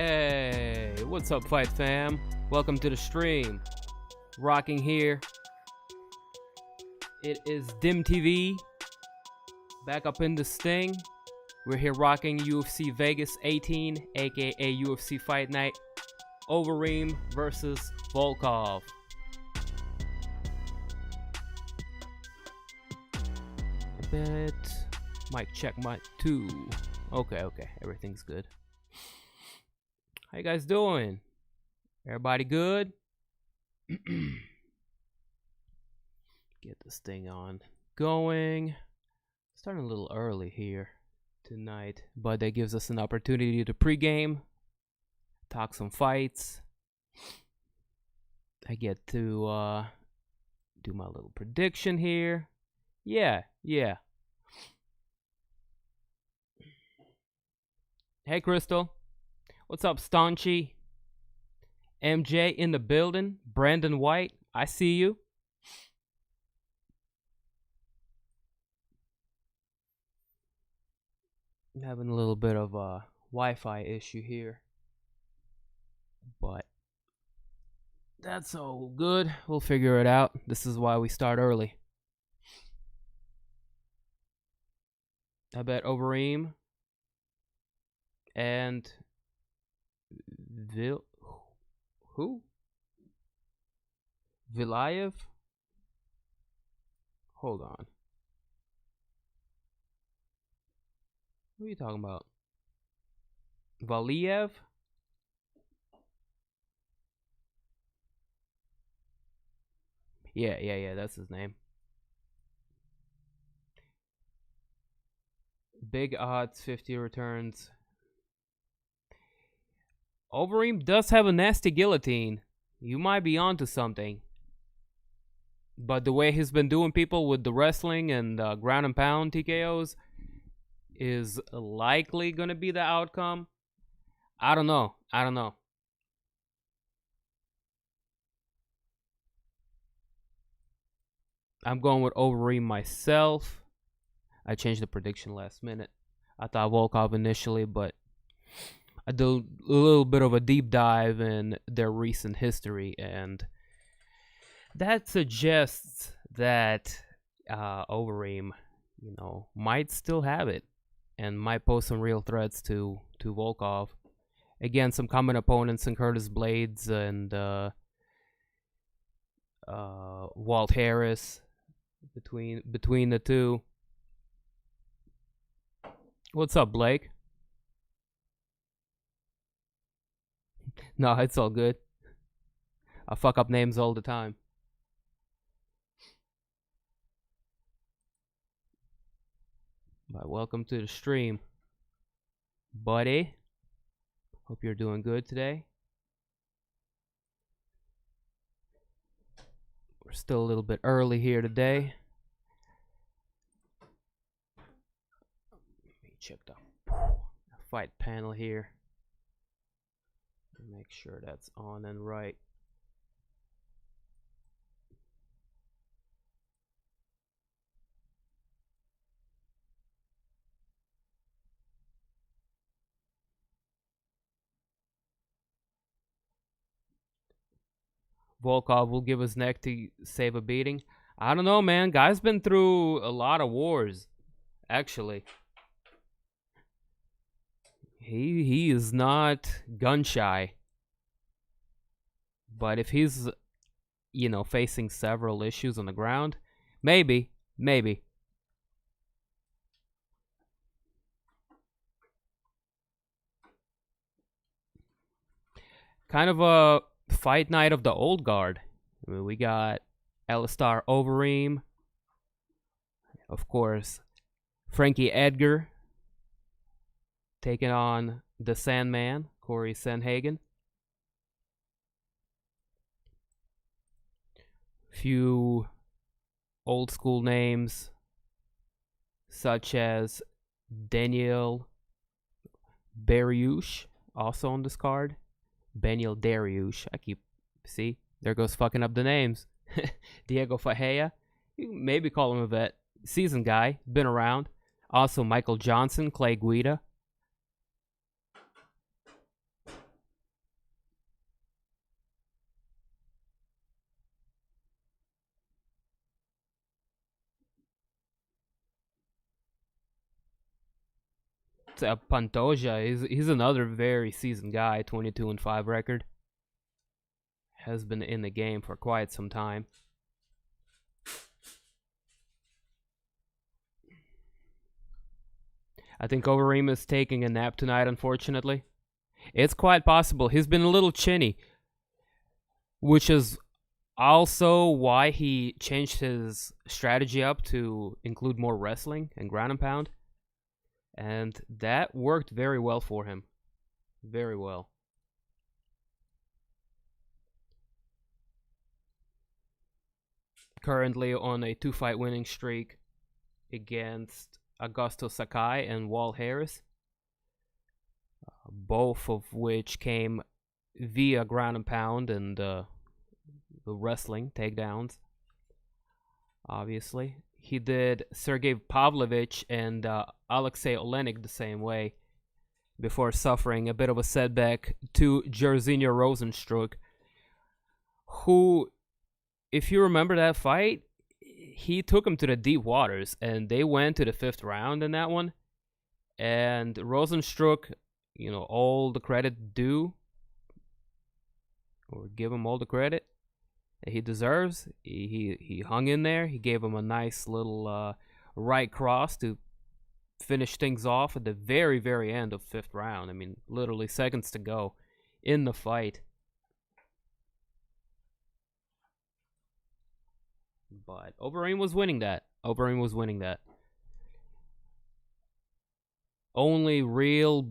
Hey, what's up, Fight Fam? Welcome to the stream. Rocking here. It is Dim TV. Back up in the Sting. We're here rocking UFC Vegas 18, aka UFC Fight Night. Overeem versus Volkov. I bet. Mic check, mic 2. Okay, everything's good. How you guys doing? Everybody good? Get this thing on going. Starting a little early here tonight, but that gives us an opportunity to pregame, talk some fights. I get to do my little prediction here. Yeah. Hey, Crystal. What's up, Staunchy? MJ in the building. Brandon White, I see you. I'm having a little bit of a Wi-Fi issue here, but that's all good. We'll figure it out. This is why we start early. I bet Overeem and Valeev? Hold on. What are you talking about? Valeev? Yeah, that's his name. Big odds, 50 returns. Overeem does have a nasty guillotine. You might be onto something. But the way he's been doing people with the wrestling and ground and pound TKOs is likely going to be the outcome. I don't know. I'm going with Overeem myself. I changed the prediction last minute. I thought Volkov initially, but I do a little bit of a deep dive in their recent history, and that suggests that Overeem, might still have it and might pose some real threats to Volkov. Again, some common opponents in Curtis Blades and Walt Harris between the two. What's up, Blake? No, it's all good. I fuck up names all the time. But welcome to the stream, buddy. Hope you're doing good today. We're still a little bit early here today. Let me check the fight panel here. Make sure that's on and right. Volkov will give his neck to save a beating. I don't know, man. Guy's been through a lot of wars, actually. He is not gun shy. But if he's, facing several issues on the ground, maybe. Kind of a fight night of the old guard. I mean, we got Alistair Overeem, of course, Frankie Edgar taking on the Sandman, Cory Sandhagen. Few old school names such as Beneil Dariush, also on this card. Beneil Dariush. See, there goes fucking up the names. Diego Ferreira. You can maybe call him a vet. Seasoned guy, been around. Also Michael Johnson, Clay Guida. Pantoja, he's another very seasoned guy, 22-5 record. Has been in the game for quite some time. I think Overeem is taking a nap tonight, unfortunately. It's quite possible. He's been a little chinny, which is also why he changed his strategy up to include more wrestling and ground and pound. And that worked very well for him. Very well. Currently on a 2-fight winning streak against Augusto Sakai and Walt Harris. Both of which came via ground and pound and the wrestling takedowns. Obviously. He did Sergey Pavlovich and Alexei Olenek the same way before suffering a bit of a setback to Jairzinho Rosenstruck, who, if you remember that fight, he took him to the deep waters and they went to the 5th round in that one. And Rosenstruck, all the credit due, or give him all the credit that he deserves. He hung in there. He gave him a nice little right cross to finish things off at the very, very end of 5th round. I mean, literally seconds to go in the fight. But Overeem was winning that. Only real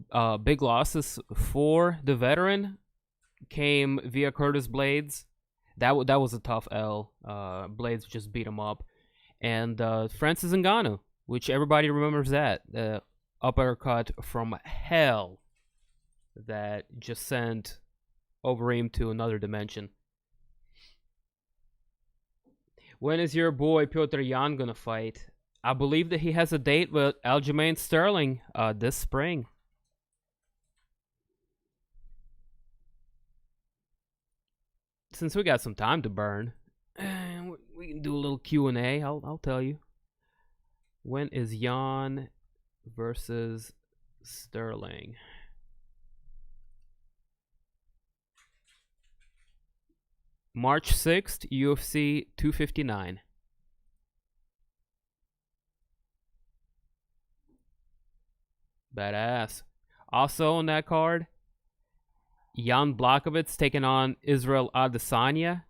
big losses for the veteran came via Curtis Blades. That was a tough L. Blades just beat him up. And Francis Ngannou, which everybody remembers that. The uppercut from hell that just sent Overeem to another dimension. When is your boy Petr Yan gonna fight? I believe that he has a date with Aljamain Sterling this spring. Since we got some time to burn, we can do a little Q&A. I'll tell you. When is Yan versus Sterling? March 6th, UFC 259. Badass. Also on that card, Jan Blachowicz taking on Israel Adesanya.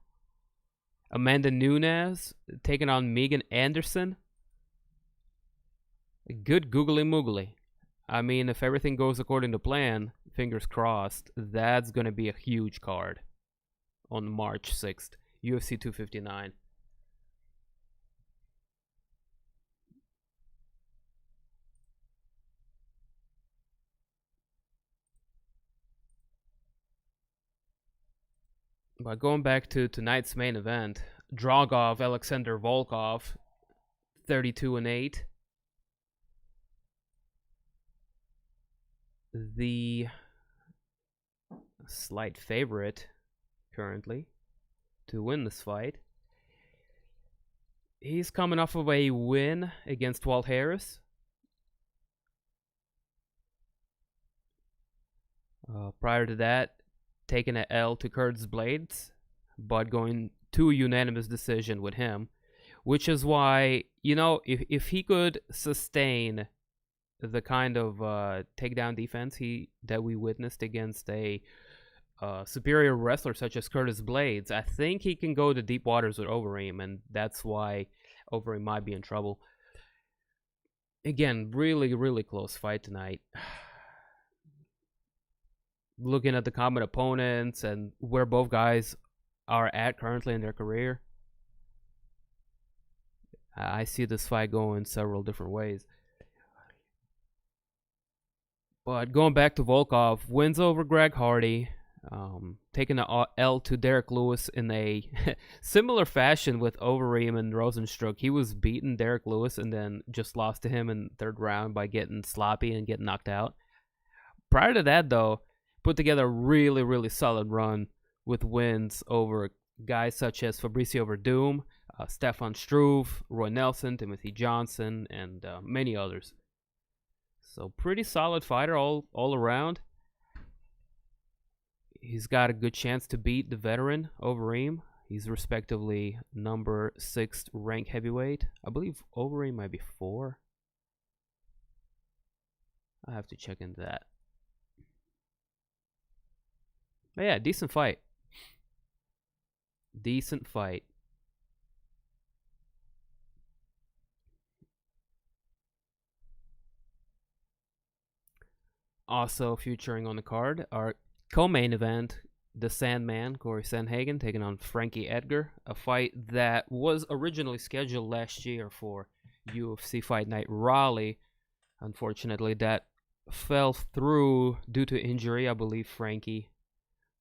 Amanda Nunes taking on Megan Anderson. Good googly moogly. I mean, if everything goes according to plan, fingers crossed, that's going to be a huge card on March 6th, UFC 259. But going back to tonight's main event, Drago Alexander Volkov, 32-8. The slight favorite currently to win this fight. He's coming off of a win against Walt Harris. Prior to that, taking an L to Curtis Blades, but going to a unanimous decision with him, which is why, if he could sustain the kind of takedown defense that we witnessed against a superior wrestler such as Curtis Blades, I think he can go to deep waters with Overeem, and that's why Overeem might be in trouble. Again, really, really close fight tonight. Looking at the common opponents and where both guys are at currently in their career, I see this fight going several different ways. But going back to Volkov, wins over Greg Hardy, taking an L to Derek Lewis in a similar fashion with Overeem and Rosenstruck. He was beating Derek Lewis and then just lost to him in the 3rd round by getting sloppy and getting knocked out. Prior to that, though, put together a really, really solid run with wins over guys such as Fabricio Verdum, Stefan Struve, Roy Nelson, Timothy Johnson, and many others. So pretty solid fighter all around. He's got a good chance to beat the veteran Overeem. He's respectively number 6th ranked heavyweight. I believe Overeem might be 4. I have to check into that. But yeah, decent fight. Decent fight. Also featuring on the card, our co-main event, the Sandman, Cory Sandhagen, taking on Frankie Edgar. A fight that was originally scheduled last year for UFC Fight Night Raleigh. Unfortunately, that fell through due to injury. I believe Frankie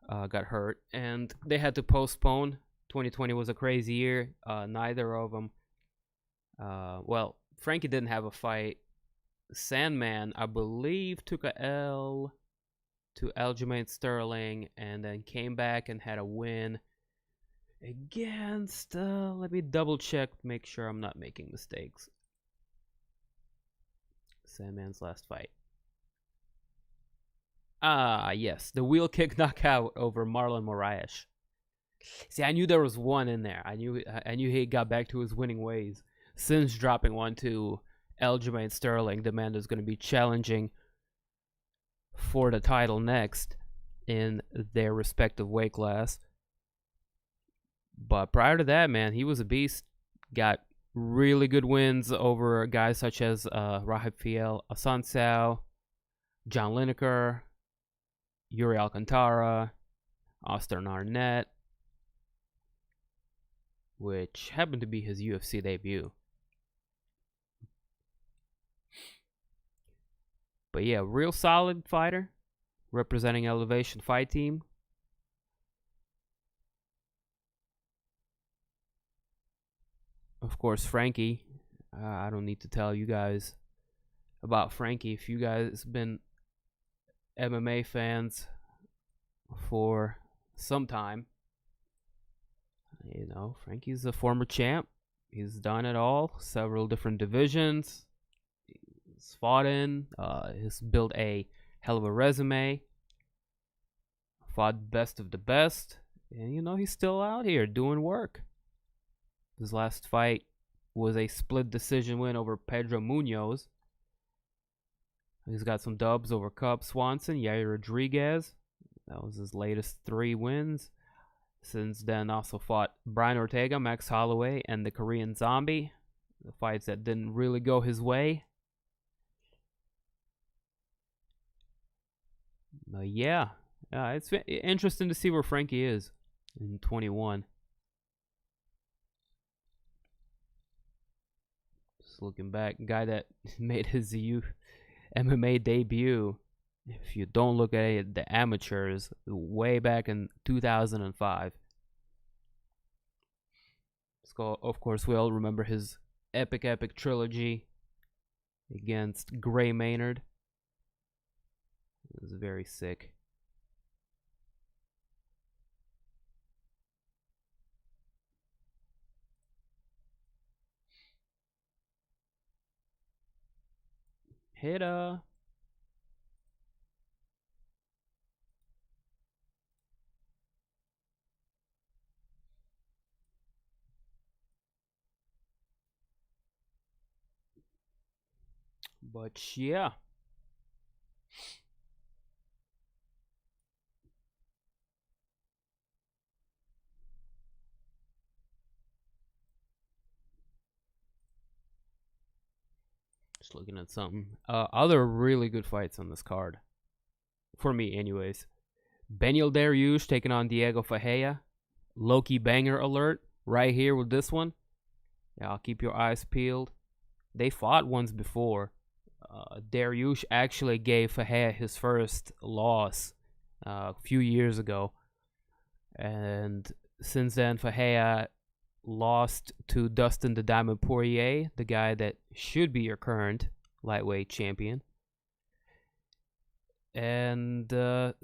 got hurt, and they had to postpone. 2020 was a crazy year. Neither of them. Well, Frankie didn't have a fight. Sandman, I believe, took a L to Aljamain Sterling and then came back and had a win against, let me double check, make sure I'm not making mistakes. Sandman's last fight. Yes, the wheel kick knockout over Marlon Moraes. See, I knew there was one in there. I knew he got back to his winning ways since dropping one to Aljamain Sterling, the man that's going to be challenging for the title next in their respective weight class. But prior to that, man, he was a beast. Got really good wins over guys such as Rahib Fiel, Assunção, John Lineker, Yuri Alcantara, Austin Arnett, which happened to be his UFC debut. But yeah, real solid fighter, representing Elevation Fight Team. Of course, Frankie. I don't need to tell you guys about Frankie. If you guys been MMA fans for some time, you know, Frankie's a former champ. He's done it all, several different divisions. He's fought in. He's built a hell of a resume. Fought best of the best. And, you know, he's still out here doing work. His last fight was a split decision win over Pedro Munoz. He's got some dubs over Cub Swanson, Yair Rodriguez. That was his latest 3 wins. Since then, also fought Brian Ortega, Max Holloway, and the Korean Zombie. The fights that didn't really go his way. Yeah, it's interesting to see where Frankie is in 21. Just looking back, guy that made his MMA debut, if you don't look at it, the amateurs, way back in 2005. So, of course, we all remember his epic trilogy against Gray Maynard. It was very sick. Hitter. But yeah. Just looking at something. Other really good fights on this card. For me, anyways. Beneil Dariush taking on Diego Ferreira. Low-key banger alert right here with this one. Yeah, I'll keep your eyes peeled. They fought once before. Dariush actually gave Ferreira his first loss a few years ago. And since then, Ferreira lost to Dustin the Diamond Poirier, the guy that should be your current lightweight champion. And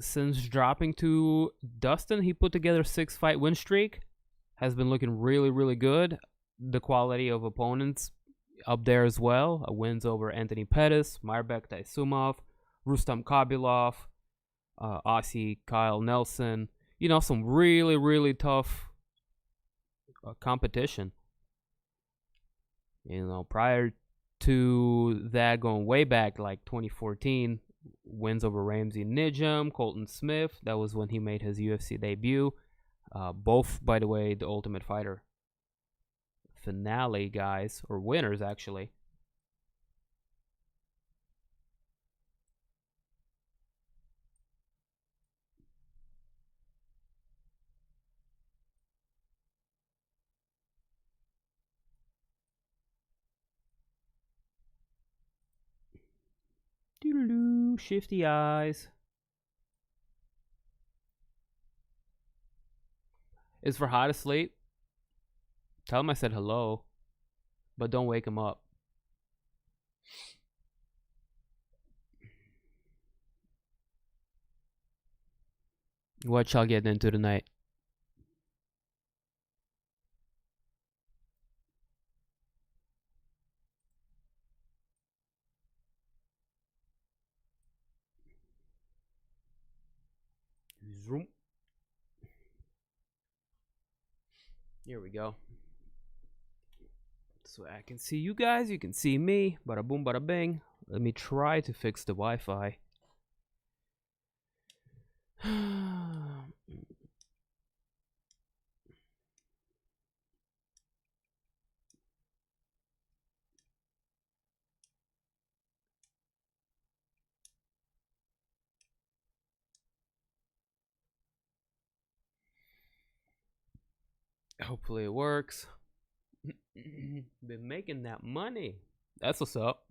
since dropping to Dustin, he put together a 6-fight win streak. Has been looking really good. The quality of opponents, up there as well. Wins over Anthony Pettis, Mairbek Taisumov, Rustam Kabilov, Aussie Kyle Nelson. You know, some really, really tough competition. You know, prior to that, going way back, like 2014, wins over Ramsey Nijam, Colton Smith. That was when he made his UFC debut. Both, by the way, the Ultimate Fighter finale guys, or winners, actually. Doodaloo, shifty eyes. Is Farhad asleep? Tell him I said hello, but don't wake him up. What y'all getting into tonight? Zoom. Here we go. So I can see you guys, you can see me. Bada boom, bada bing. Let me try to fix the Wi-Fi. Hopefully it works. Been making that money. That's what's up.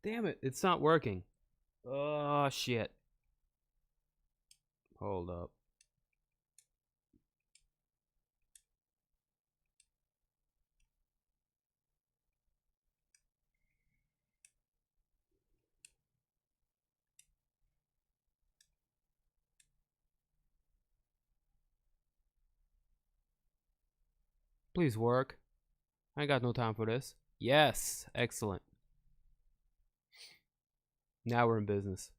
Damn it, it's not working. Oh, shit. Hold up. Please work. I ain't got no time for this. Yes, excellent. Now we're in business.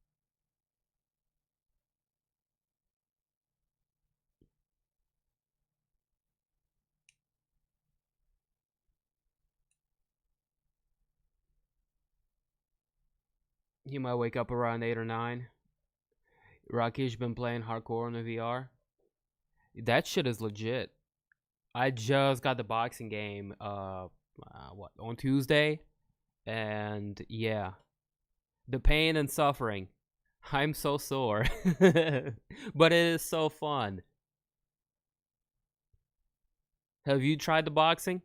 He might wake up around 8 or 9. Rakish been playing hardcore on the VR. That shit is legit. I just got the boxing game on Tuesday, and yeah, the pain and suffering. I'm so sore, but it is so fun. Have you tried the boxing?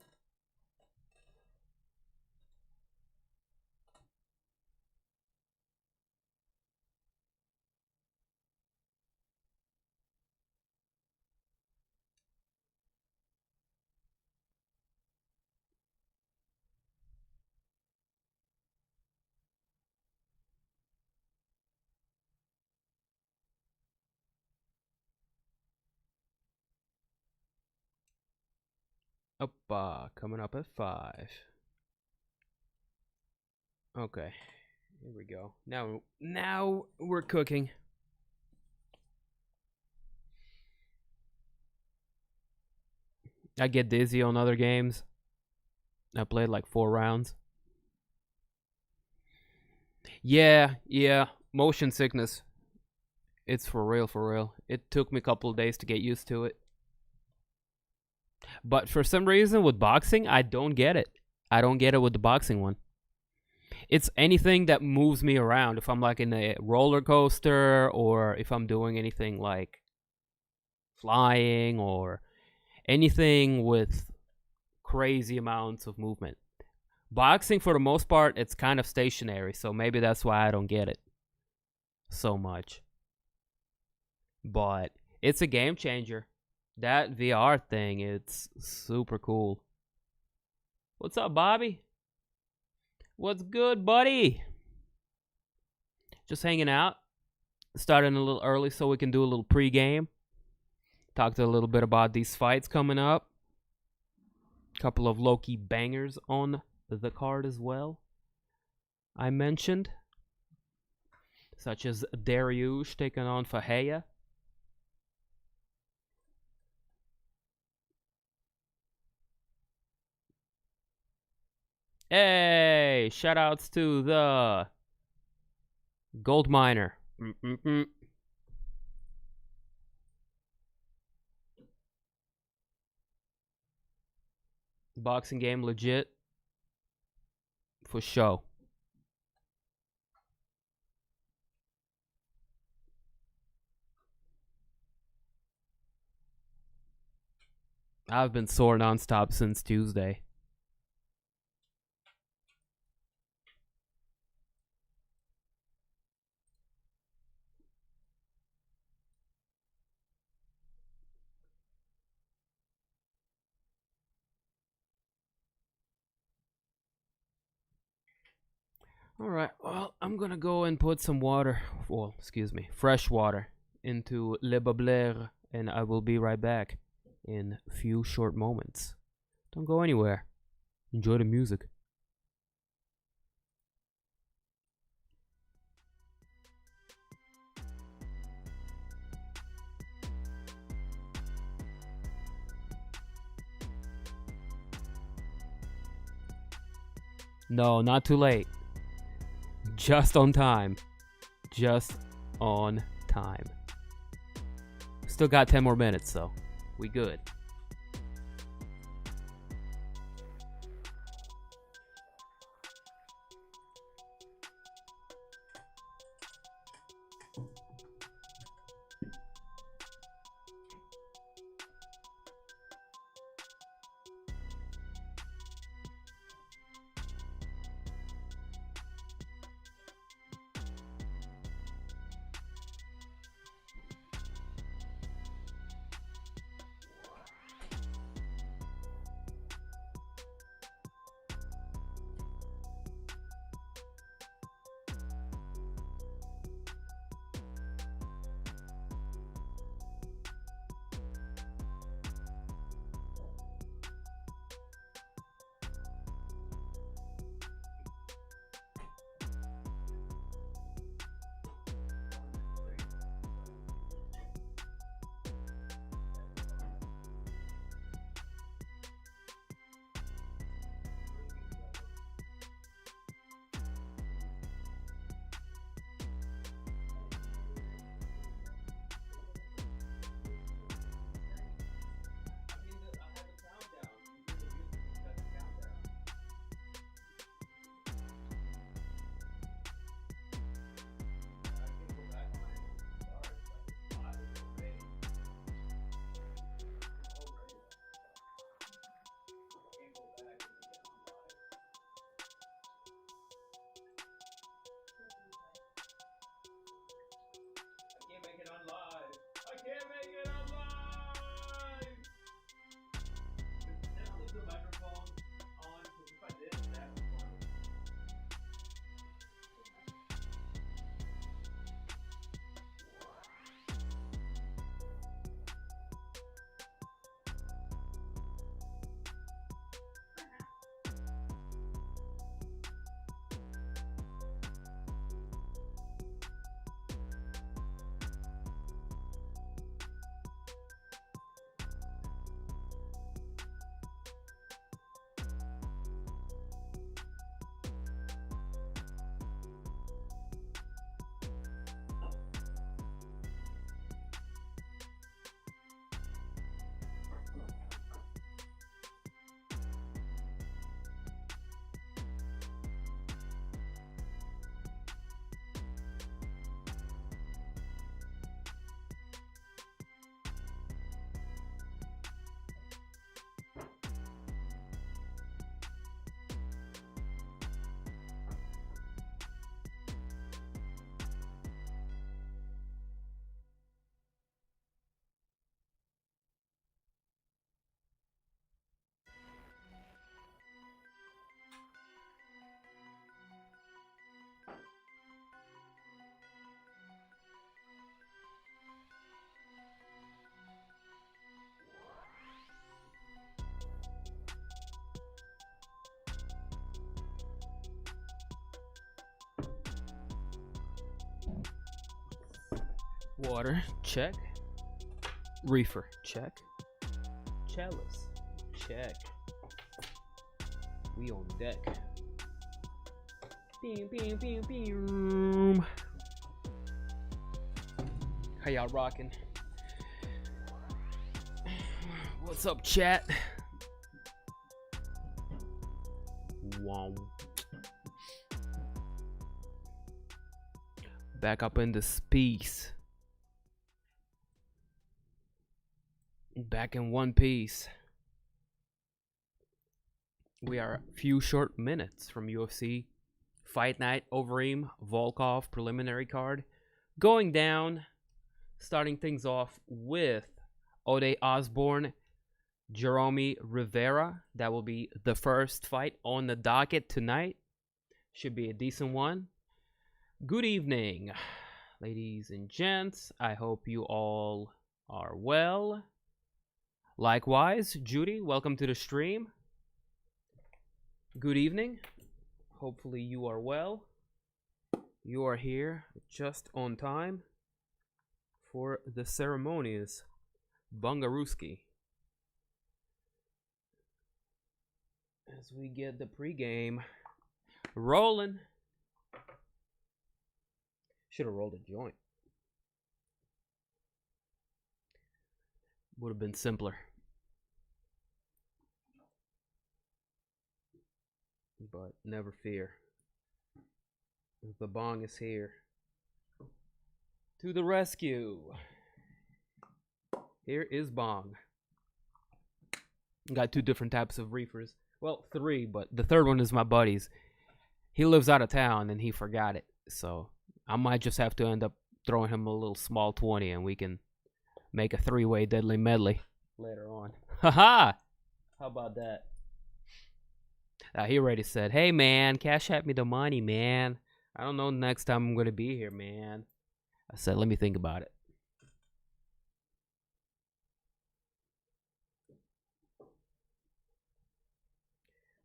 Coming up at 5. Okay, here we go. Now we're cooking. I get dizzy on other games. I played like 4 rounds. Yeah. Motion sickness. It's for real. It took me a couple of days to get used to it. But for some reason with boxing, I don't get it. I don't get it with the boxing one. It's anything that moves me around. If I'm like in a roller coaster, or if I'm doing anything like flying, or anything with crazy amounts of movement. Boxing, for the most part, it's kind of stationary, so maybe that's why I don't get it so much. But it's a game changer. That VR thing, it's super cool. What's up, Bobby? What's good, buddy? Just hanging out. Starting a little early so we can do a little pregame. Talked a little bit about these fights coming up. Couple of low-key bangers on the card as well. I mentioned, such as Dariush taking on Ferreira. Hey, shoutouts to the gold miner. Boxing game legit. For show. I've been sore nonstop since Tuesday. Alright, well, I'm gonna go and put some water, well, excuse me, fresh water into Le Babler, and I will be right back in a few short moments. Don't go anywhere. Enjoy the music. No, not too late. Just on time. Just on time. Still got 10 more minutes, so we good. Water, check. Reefer, check. Chalice, check. We on deck. Beam, beam, beam, beam. How y'all rocking? What's up, chat? Wow. Back up in this piece. Back in one piece. We are a few short minutes from UFC Fight Night. Overeem, Volkov preliminary card going down. Starting things off with Osborne, Jerome Rivera. That will be the first fight on the docket tonight. Should be a decent one. Good evening, ladies and gents. I hope you all are well. Likewise, Judy, welcome to the stream. Good evening. Hopefully you are well. You are here just on time for the ceremonies. Bungaruski. As we get the pregame rolling. Should have rolled a joint. Would have been simpler. But never fear. The bong is here. To the rescue. Here is bong. Got two different types of reefers. Well, three, but the third one is my buddy's. He lives out of town and he forgot it. So I might just have to end up throwing him a little small 20 and we can make a three-way deadly medley later on. Haha! How about that? He already said, hey man, cash at me the money, man. I don't know next time I'm going to be here, man. I said, let me think about it.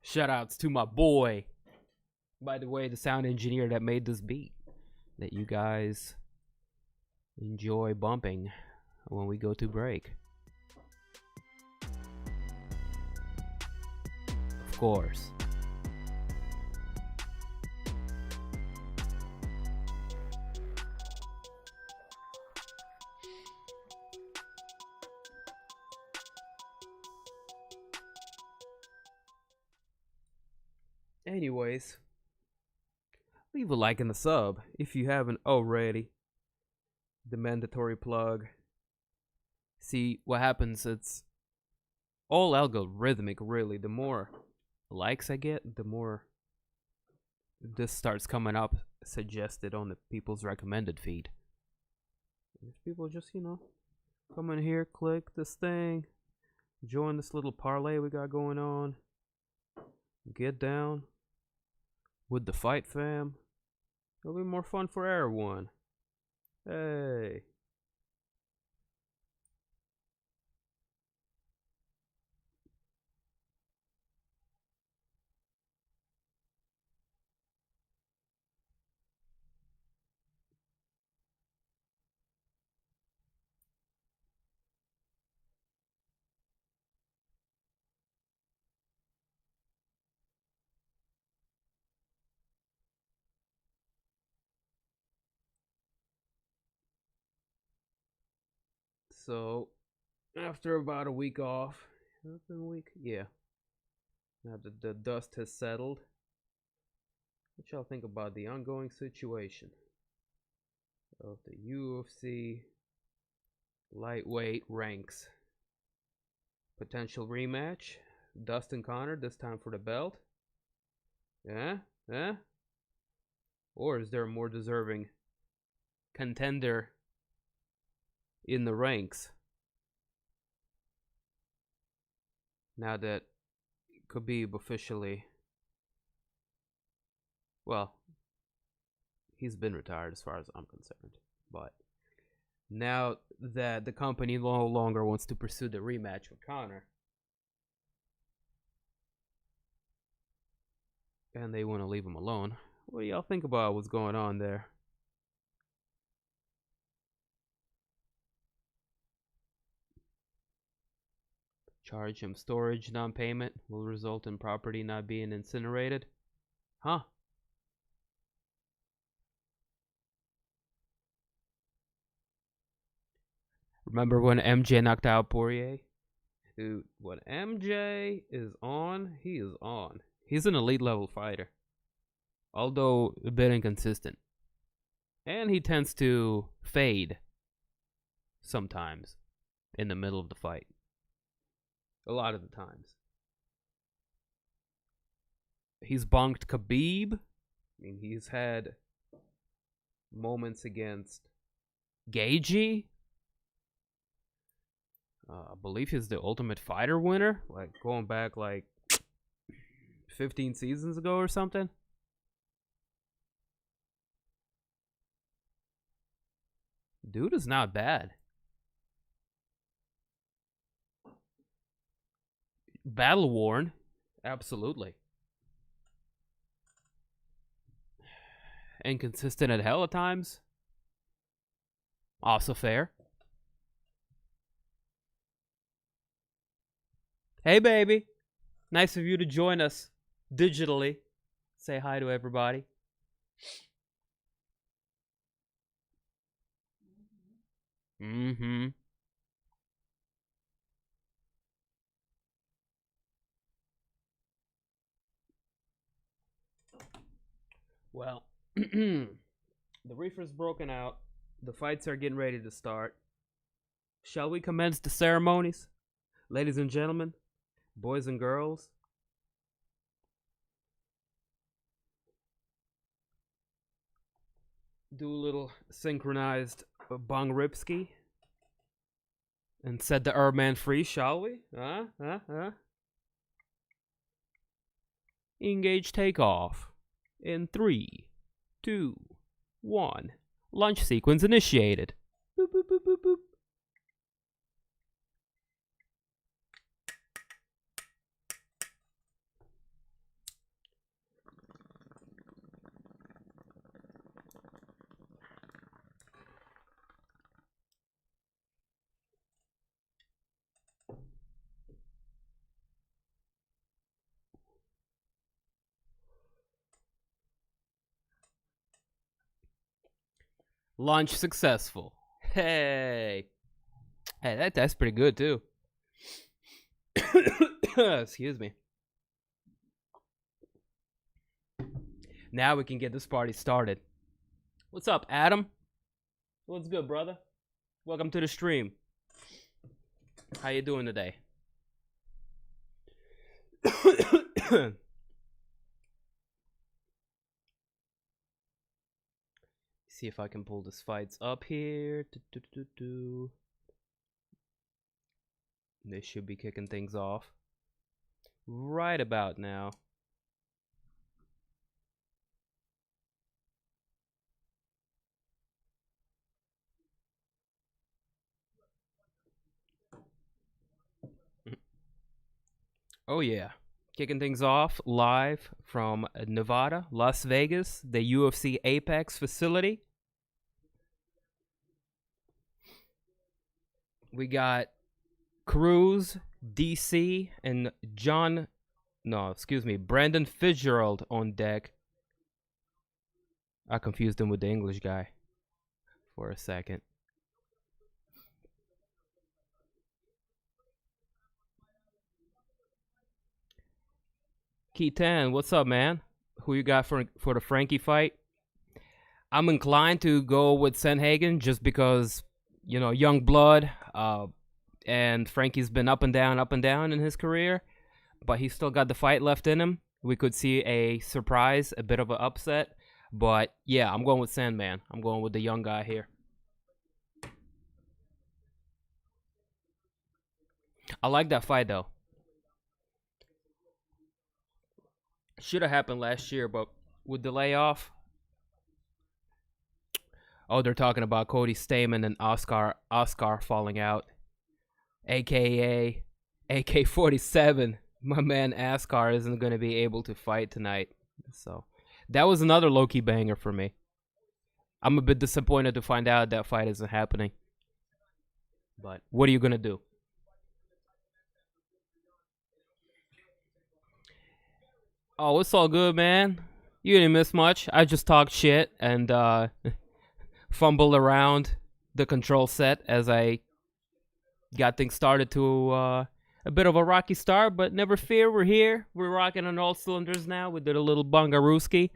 Shoutouts to my boy. By the way, the sound engineer that made this beat that you guys enjoy bumping when we go to break. Of course. Anyways, leave a like and a sub if you haven't already. The mandatory plug. See, what happens, it's all algorithmic, really. The more likes I get, the more this starts coming up suggested on the people's recommended feed. If people just, come in here, click this thing, join this little parlay we got going on, get down with the fight fam. It'll be more fun for everyone. Hey. So, after about a week off, has it been a week? Yeah. Now that the dust has settled, what y'all think about the ongoing situation of the UFC lightweight ranks? Potential rematch, Dustin Connor, this time for the belt? Yeah? Yeah? Or is there a more deserving contender in the ranks now that Kape officially, well, he's been retired as far as I'm concerned, but now that the company no longer wants to pursue the rematch with Connor and they want to leave him alone, what do y'all think about what's going on there? Charge him storage non-payment will result in property not being incinerated. Huh? Remember when MJ knocked out Poirier? Dude, when MJ is on, he is on. He's an elite level fighter, although a bit inconsistent. And he tends to fade sometimes in the middle of the fight. A lot of the times. He's bonked Khabib. I mean, he's had moments against Gaethje. I believe he's the Ultimate Fighter winner, like going back like 15 seasons ago or something. Dude is not bad. Battle worn, absolutely. Inconsistent at hell at times. Also fair. Hey, baby. Nice of you to join us digitally. Say hi to everybody. Mm-hmm. Well, the reefer's broken out. The fights are getting ready to start. Shall we commence the ceremonies? Ladies and gentlemen, boys and girls. Do a little synchronized bong ripski. And set the herb man free, shall we? Engage takeoff. In 3, 2, 1. Launch sequence initiated. Boop, boop, boop, boop, boop. Launch successful. Hey, that's pretty good too. Excuse me. Now we can get this party started. What's up, Adam? What's good, brother? Welcome to the stream. How you doing today? See if I can pull this fights up here. They should be kicking things off right about now. Oh yeah, kicking things off live from Nevada, Las Vegas, the UFC Apex facility. We got Cruz, DC, and Brandon Fitzgerald on deck. I confused him with the English guy for a second. Keaton, what's up, man? Who you got for the Frankie fight? I'm inclined to go with Sandhagen just because, you know, young blood, and Frankie's been up and down in his career, but he's still got the fight left in him. We could see a surprise, a bit of an upset, but yeah, I'm going with Sandman. I'm going with the young guy here. I like that fight though. Should have happened last year, but with the layoff. Oh, they're talking about Cody Stamann and Askar falling out. AKA AK-47. My man Askar isn't going to be able to fight tonight. So that was another low-key banger for me. I'm a bit disappointed to find out that fight isn't happening. But what are you going to do? Oh, it's all good, man. You didn't miss much. I just talked shit and fumbled around the control set as I got things started to a bit of a rocky start, but never fear, we're here. We're rocking on all cylinders now. We did a little bungarooski.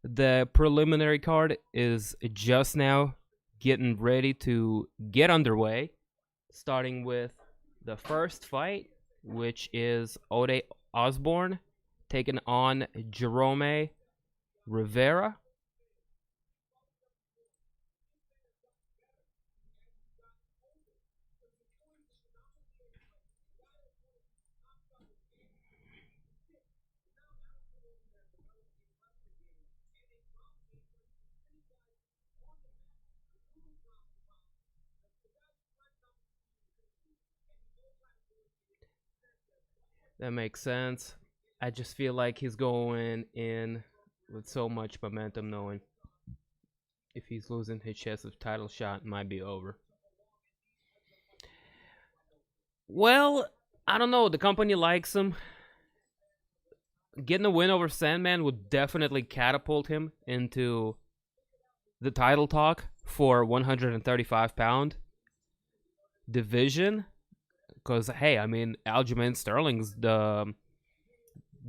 The preliminary card is just now getting ready to get underway, starting with the first fight, which is Osborne taking on Jerome Rivera. That makes sense. I just feel like he's going in with so much momentum, knowing if he's losing his chance of title shot, it might be over. Well, I don't know. The company likes him. Getting a win over Sandman would definitely catapult him into the title talk for 135-pound division. Because, hey, I mean, Aljamain Sterling's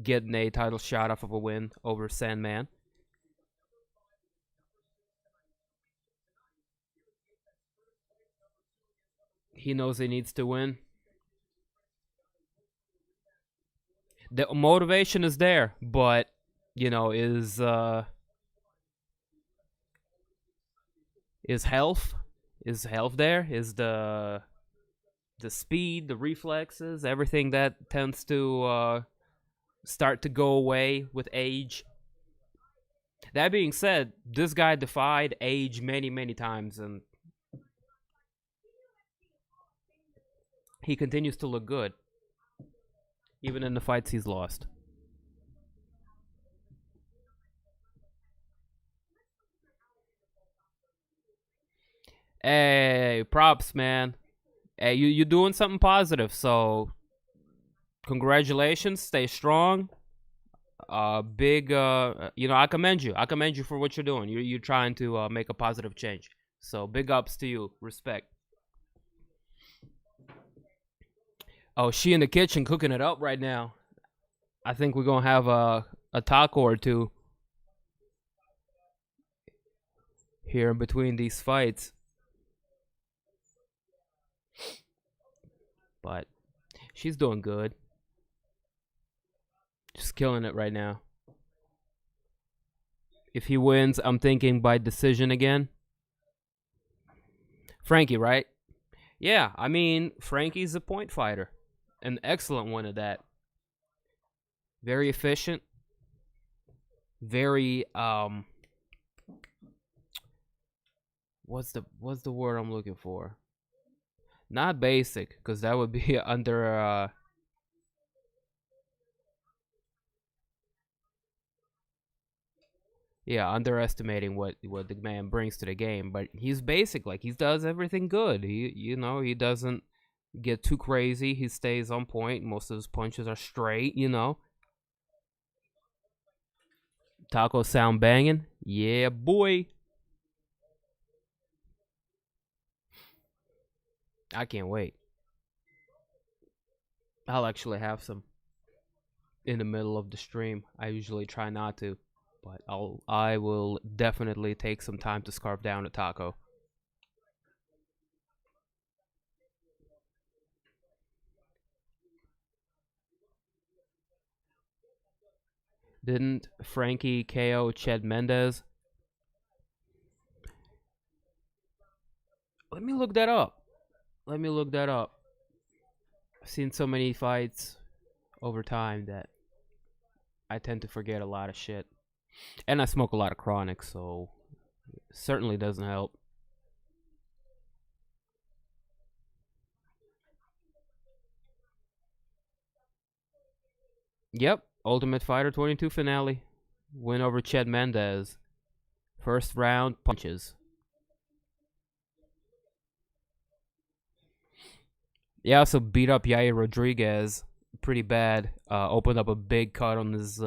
getting a title shot off of a win over Sandman. He knows he needs to win. The motivation is there, but, you know, is health there? Is the speed, the reflexes, everything that tends to start to go away with age? That being said, this guy defied age many, many times, and he continues to look good, even in the fights he's lost. Hey, props, man. Hey, you doing something positive, so congratulations. Stay strong. Big, you know, I commend you. I commend you for what you're doing. You're trying to make a positive change. So big ups to you. Respect. Oh, she in the kitchen cooking it up right now. I think we're gonna have a taco or two here in between these fights. But she's doing good. Just killing it right now. If he wins, I'm thinking by decision again. Frankie, right? Yeah, I mean, Frankie's a point fighter. An excellent one at that. Very efficient. Very what's the word I'm looking for? Not basic, because that would be under underestimating what the man brings to the game. But he's basic, like he does everything good. He doesn't get too crazy. He stays on point. Most of his punches are straight, Taco sound banging. Yeah, boy. I can't wait. I'll actually have some in the middle of the stream. I usually try not to, but I will definitely take some time to scarf down a taco. Didn't Frankie KO Ched Mendez? Let me look that up. I've seen so many fights over time that I tend to forget a lot of shit. And I smoke a lot of chronic, so it certainly doesn't help. Yep, Ultimate Fighter 22 finale. Win over Ched Mendez. First round punches. He also beat up Yair Rodriguez pretty bad. Opened up a big cut on his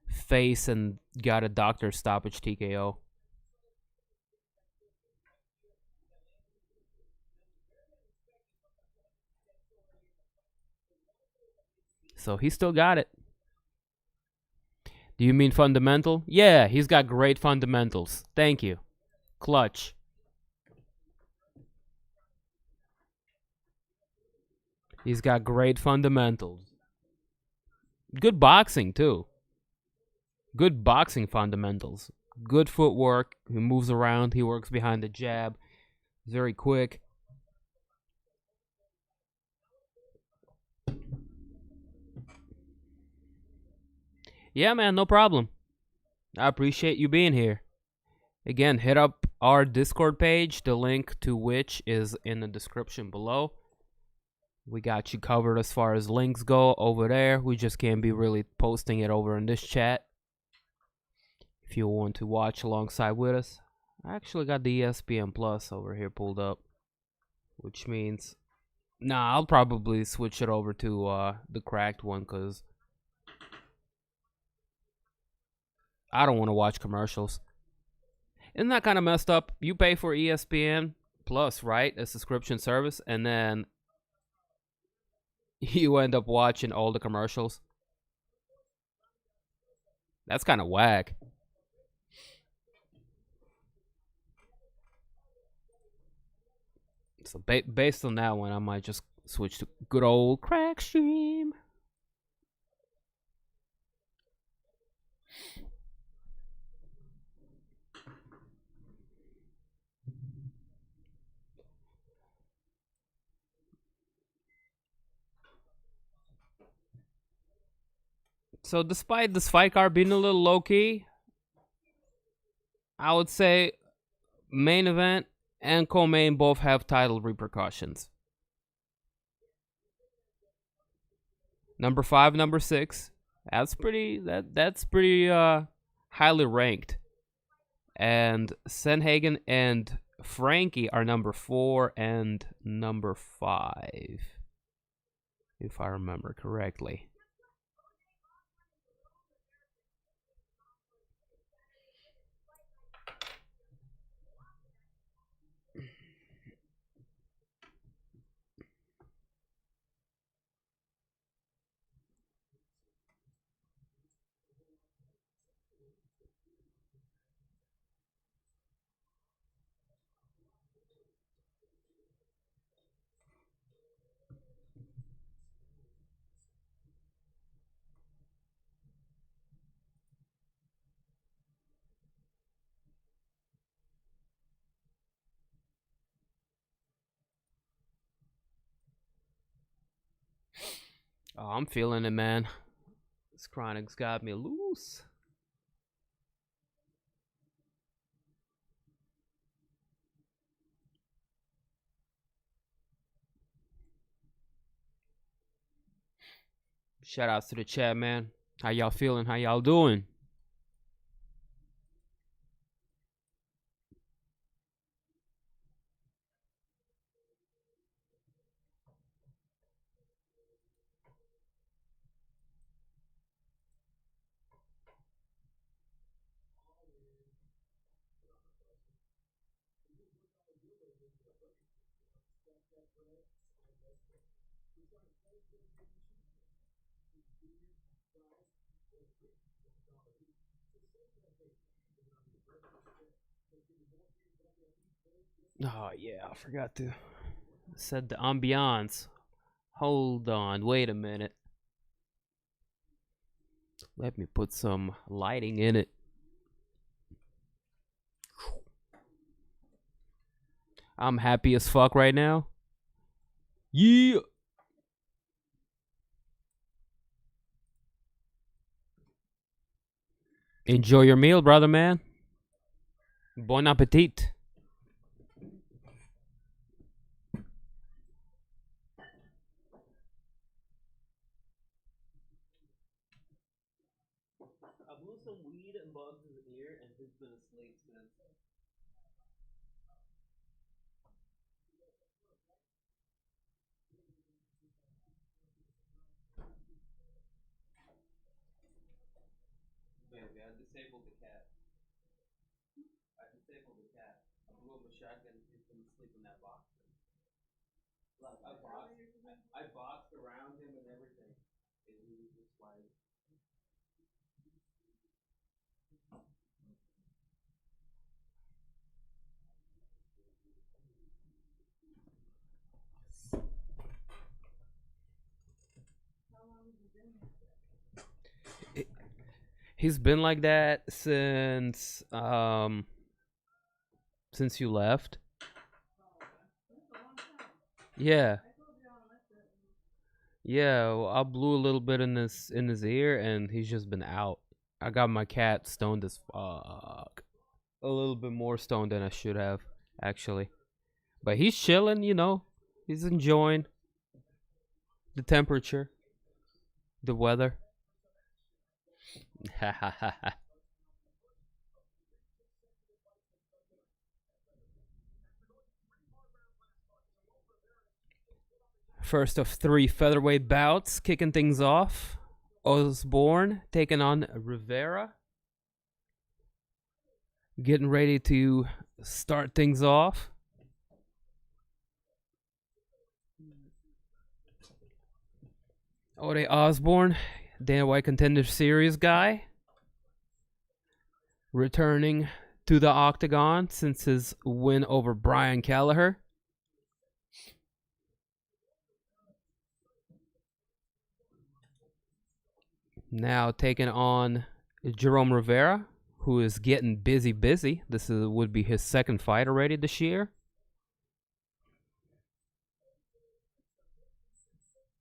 face and got a doctor stoppage TKO. So he still got it. Do you mean fundamental? Yeah, he's got great fundamentals. Thank you. Clutch. He's got great fundamentals. Good boxing, too. Good boxing fundamentals. Good footwork. He moves around. He works behind the jab. Very quick. Yeah, man, no problem. I appreciate you being here. Again, hit up our Discord page, the link to which is in the description below. We got you covered as far as links go over there. We just can't be really posting it over in this chat. If you want to watch alongside with us, I actually got the ESPN Plus over here pulled up, which means, I'll probably switch it over to the cracked one because I don't want to watch commercials. Isn't that kind of messed up? You pay for ESPN Plus, right? A subscription service, and then you end up watching all the commercials. That's kind of whack. So based on that one, I might just switch to good old crack stream. So despite this fight card being a little low-key, I would say main event and co-main both have title repercussions. Number 5, number 6. That's pretty highly ranked. And Sandhagen and Frankie are number 4 and number 5. If I remember correctly. Oh, I'm feeling it, man. This chronic's got me loose. Shout outs to the chat, man. How y'all feeling? How y'all doing? Oh, yeah, I forgot to set the ambiance. Hold on, wait a minute. Let me put some lighting in it. I'm happy as fuck right now. Yeah. Enjoy your meal, brother, man. Bon appetit. I blew some weed and bugs in his ear, and he's been asleep since. disabled the cat. I disabled the cat. I blew up a shotgun. He's gonna sleep in that box. Like I boxed around him and everything. And he was just like. He's been like that since you left. Yeah. Yeah, well, I blew a little bit in his ear and he's just been out. I got my cat stoned as fuck. A little bit more stoned than I should have, actually. But he's chilling, you know. He's enjoying the temperature, the weather. First of 3 featherweight bouts, kicking things off. Osborne taking on Rivera. Getting ready to start things off. Osborne, Dana White Contender Series guy. Returning to the Octagon since his win over Brian Kelleher. Now taking on Jerome Rivera, who is getting busy. This would be his second fight already this year.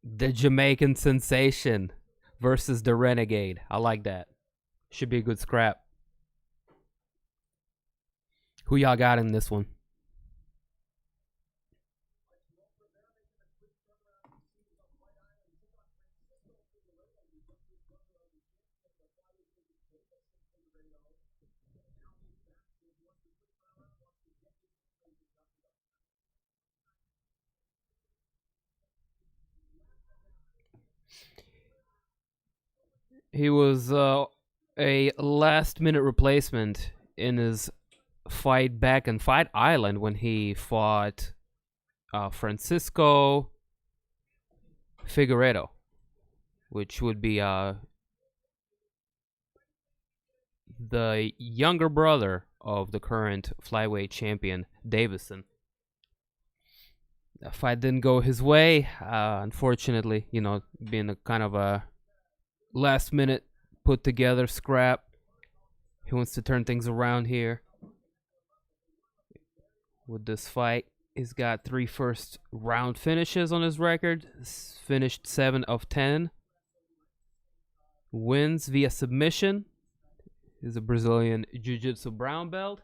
The Jamaican sensation versus the Renegade. I like that. Should be a good scrap. Who y'all got in this one? He was a last-minute replacement in his fight back in Fight Island when he fought Francisco Figueiredo, which would be the younger brother of the current flyweight champion, Davison. The fight didn't go his way, unfortunately, you know, being a kind of a last minute put together scrap. He wants to turn things around here with this fight. He's got 3 first round finishes on his record. Finished 7 of 10. Wins via submission. He's a Brazilian Jiu-Jitsu brown belt.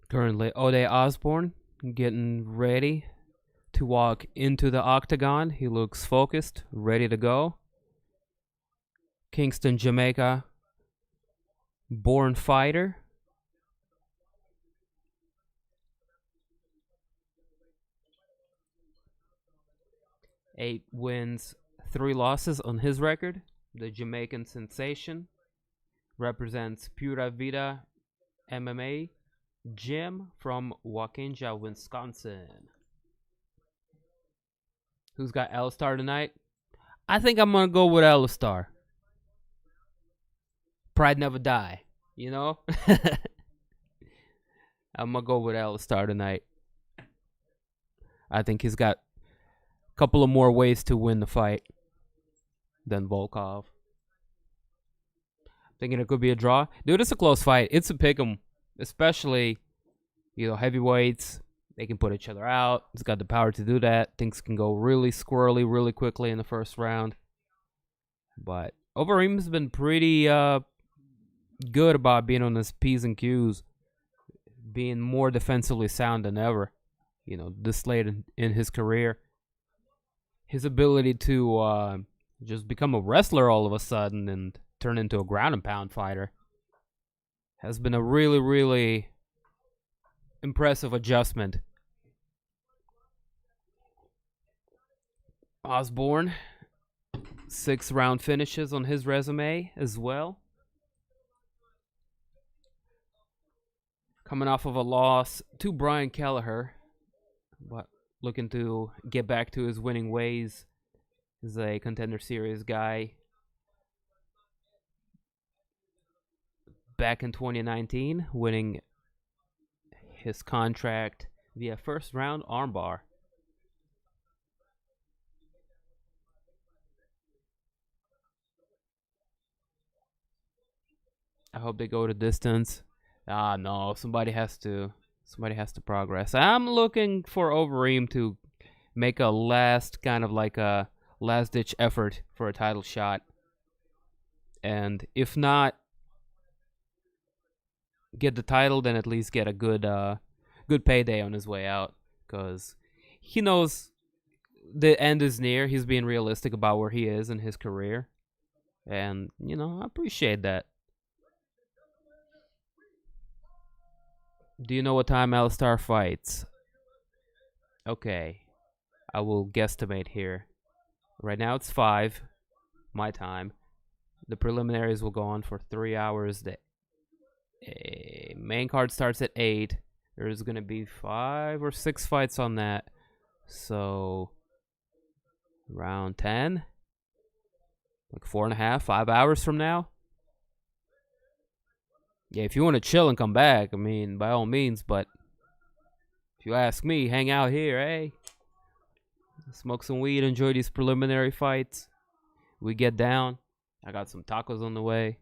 Currently, Osborne getting ready to walk into the Octagon. He looks focused, ready to go. Kingston, Jamaica, born fighter. Eight wins, 3 losses on his record. The Jamaican sensation represents Pura Vida MMA Gym from Waukesha, Wisconsin. Who's got Alistair tonight? I think I'm gonna go with Alistair. Pride never die, you know? I'm gonna go with Alistair tonight. I think he's got a couple of more ways to win the fight than Volkov. Thinking it could be a draw. Dude, it's a close fight. It's a pick'em. Especially, you know, heavyweights. They can put each other out. It's got the power to do that. Things can go really squirrely really quickly in the first round. But Overeem's been pretty good about being on his P's and Q's, being more defensively sound than ever. You know, this late in his career. His ability to just become a wrestler all of a sudden and turn into a ground and pound fighter has been a really, really impressive adjustment. Osborne, 6-round finishes on his resume as well. Coming off of a loss to Brian Kelleher, but looking to get back to his winning ways. He's a Contender Series guy. Back in 2019, winning his contract via first-round armbar. I hope they go to distance. No, somebody has to progress. I'm looking for Overeem to make a last ditch effort for a title shot. And if not get the title, then at least get a good payday on his way out, because he knows the end is near. He's being realistic about where he is in his career. And, you know, I appreciate that. Do you know what time Alistair fights? Okay. I will guesstimate here. Right now it's 5, my time. The preliminaries will go on for 3 hours. The main card starts at 8. There's going to be 5 or 6 fights on that. So, round 10? Like 4.5, 5 hours from now? Yeah, if you want to chill and come back, I mean, by all means, but if you ask me, hang out here, eh? Smoke some weed, enjoy these preliminary fights. We get down. I got some tacos on the way.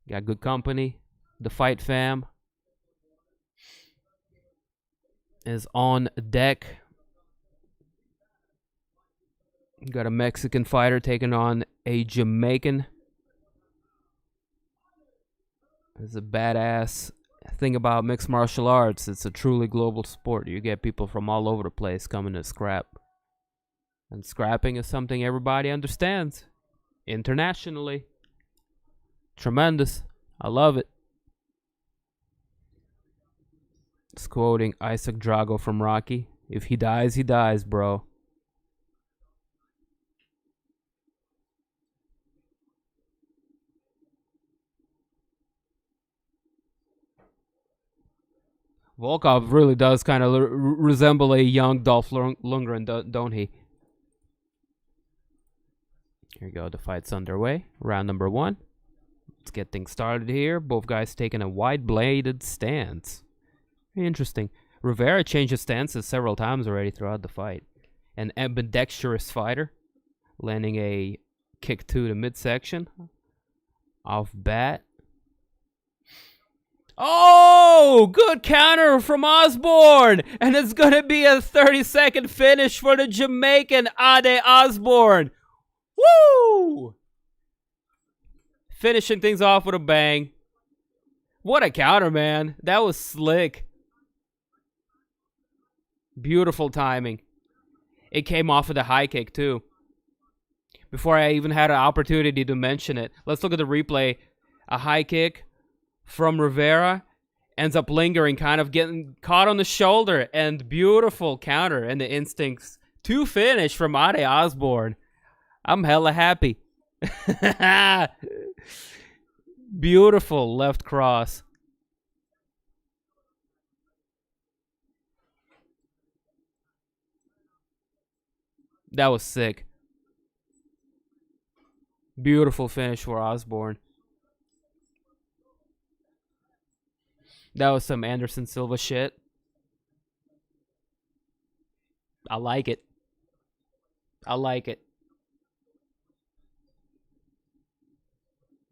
Got good company. The Fight Fam is on deck. Got a Mexican fighter taking on a Jamaican. It's a badass thing about mixed martial arts. It's a truly global sport. You get people from all over the place coming to scrap. And scrapping is something everybody understands. Internationally. Tremendous. I love it. It's quoting Isaac Drago from Rocky. If he dies, bro. Volkov really does kind of resemble a young Dolph Lundgren, don't he? Here we go. The fight's underway. Round number 1. Let's get things started here. Both guys taking a wide-bladed stance. Very interesting. Rivera changed his stances several times already throughout the fight. An ambidextrous fighter, landing a kick to the midsection. Off bat. Oh, good counter from Osborne. And it's going to be a 30-second finish for the Jamaican Ade Osborne. Woo! Finishing things off with a bang. What a counter, man. That was slick. Beautiful timing. It came off of the high kick, too. Before I even had an opportunity to mention it. Let's look at the replay. A high kick from Rivera ends up lingering, kind of getting caught on the shoulder, and beautiful counter and the instincts to finish from Ade Osborne. I'm hella happy. Beautiful left cross. That was sick. Beautiful finish for Osborne. That was some Anderson Silva shit. I like it. I like it.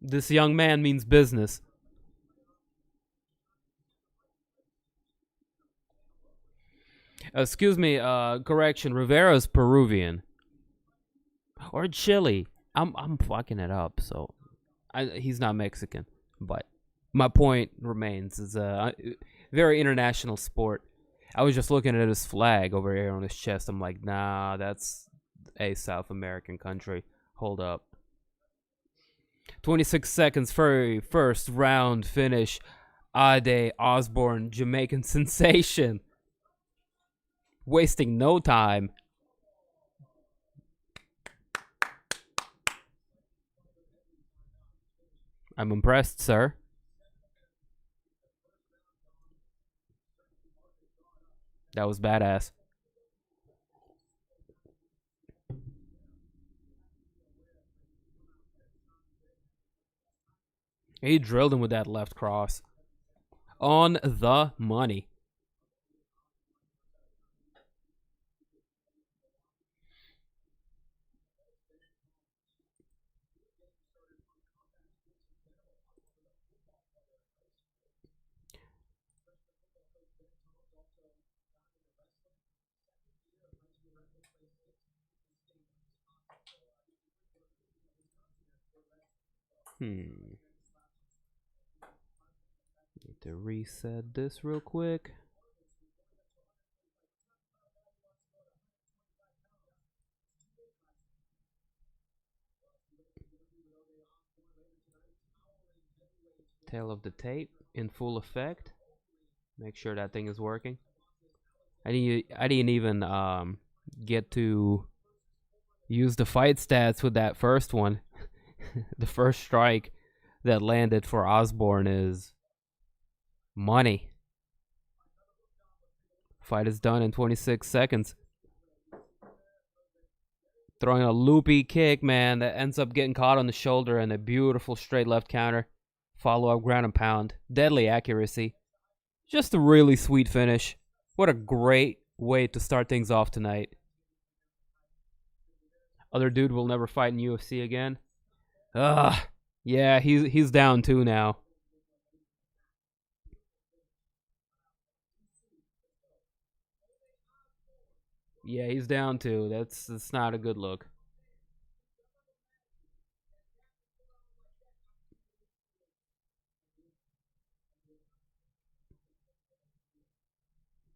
This young man means business. Excuse me, correction. Rivera's Peruvian. Or Chile. I'm fucking it up. So he's not Mexican, but my point remains: is a very international sport. I was just looking at his flag over here on his chest. I'm like, nah, that's a South American country. Hold up. 26 seconds for first round finish. Ade Osborne, Jamaican sensation. Wasting no time. I'm impressed, sir. That was badass. He drilled him with that left cross. On the money. Need to reset this real quick. Tail of the tape in full effect. Make sure that thing is working. I didn't even get to use the fight stats with that first one. The first strike that landed for Osborne is money. Fight is done in 26 seconds. Throwing a loopy kick, man, that ends up getting caught on the shoulder and a beautiful straight left counter. Follow-up ground and pound. Deadly accuracy. Just a really sweet finish. What a great way to start things off tonight. Other dude will never fight in UFC again. Yeah, he's down 2 now. Yeah, he's down 2. That's not a good look.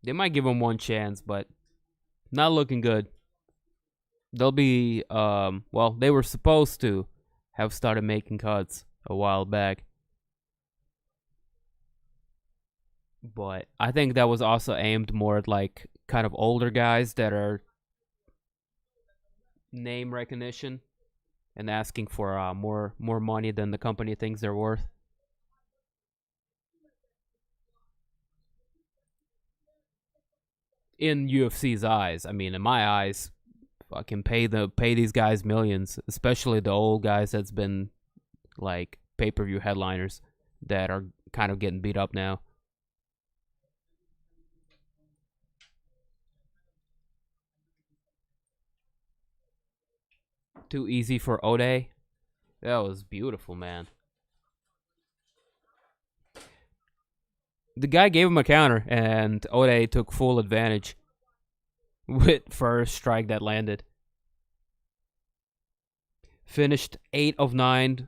They might give him one chance, but not looking good. They'll be well, they were supposed to have started making cuts a while back. But I think that was also aimed more at like kind of older guys that are name recognition and asking for more money than the company thinks they're worth. In UFC's eyes, I mean, in my eyes, fucking pay these guys millions, especially the old guys that's been like pay-per-view headliners that are kind of getting beat up now. Too easy for Ode. That was beautiful, man. The guy gave him a counter, and Ode took full advantage with first strike that landed. Finished 8 of 9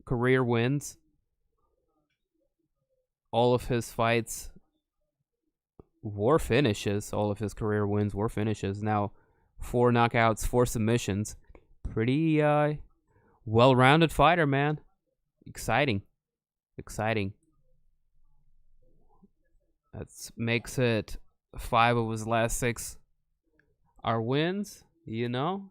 career wins. All of his fights were finishes. All of his career wins were finishes. Now, 4 knockouts, 4 submissions. Pretty well-rounded fighter, man. Exciting. That makes it 5 of his last 6 are wins, you know?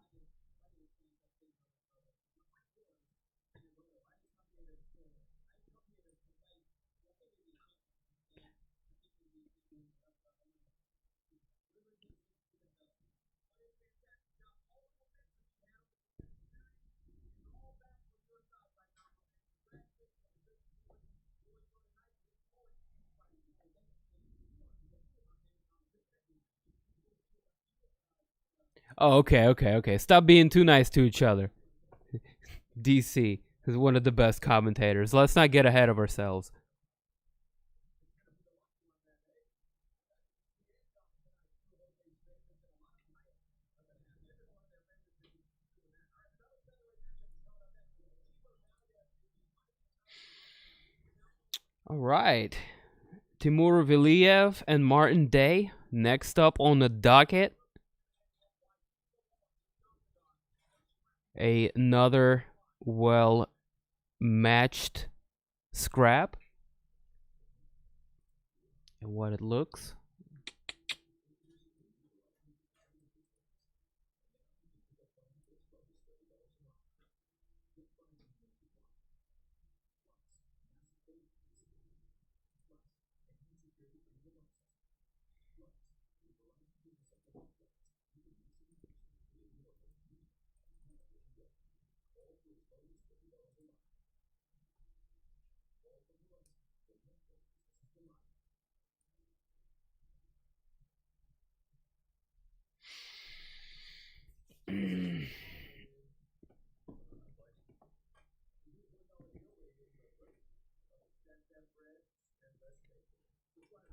Oh, okay. Stop being too nice to each other. DC is one of the best commentators. Let's not get ahead of ourselves. All right. Timur Valeev and Martin Day next up on the docket. Another well matched scrap. And what it looks.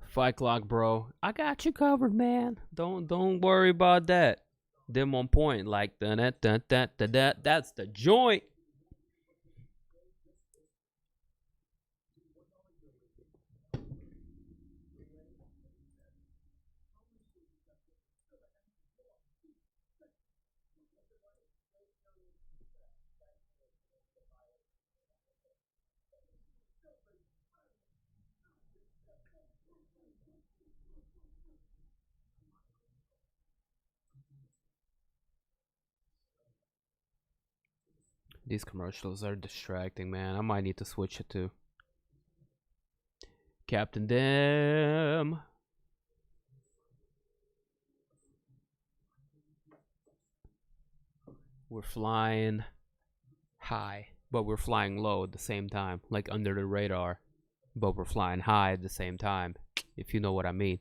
Fight clock, bro. I got you covered, man. Don't worry about that. Them on point, like that. That's the joint. These commercials are distracting, man. I might need to switch it to Captain Dem. We're flying high, but we're flying low at the same time, like under the radar, but we're flying high at the same time, if you know what I mean.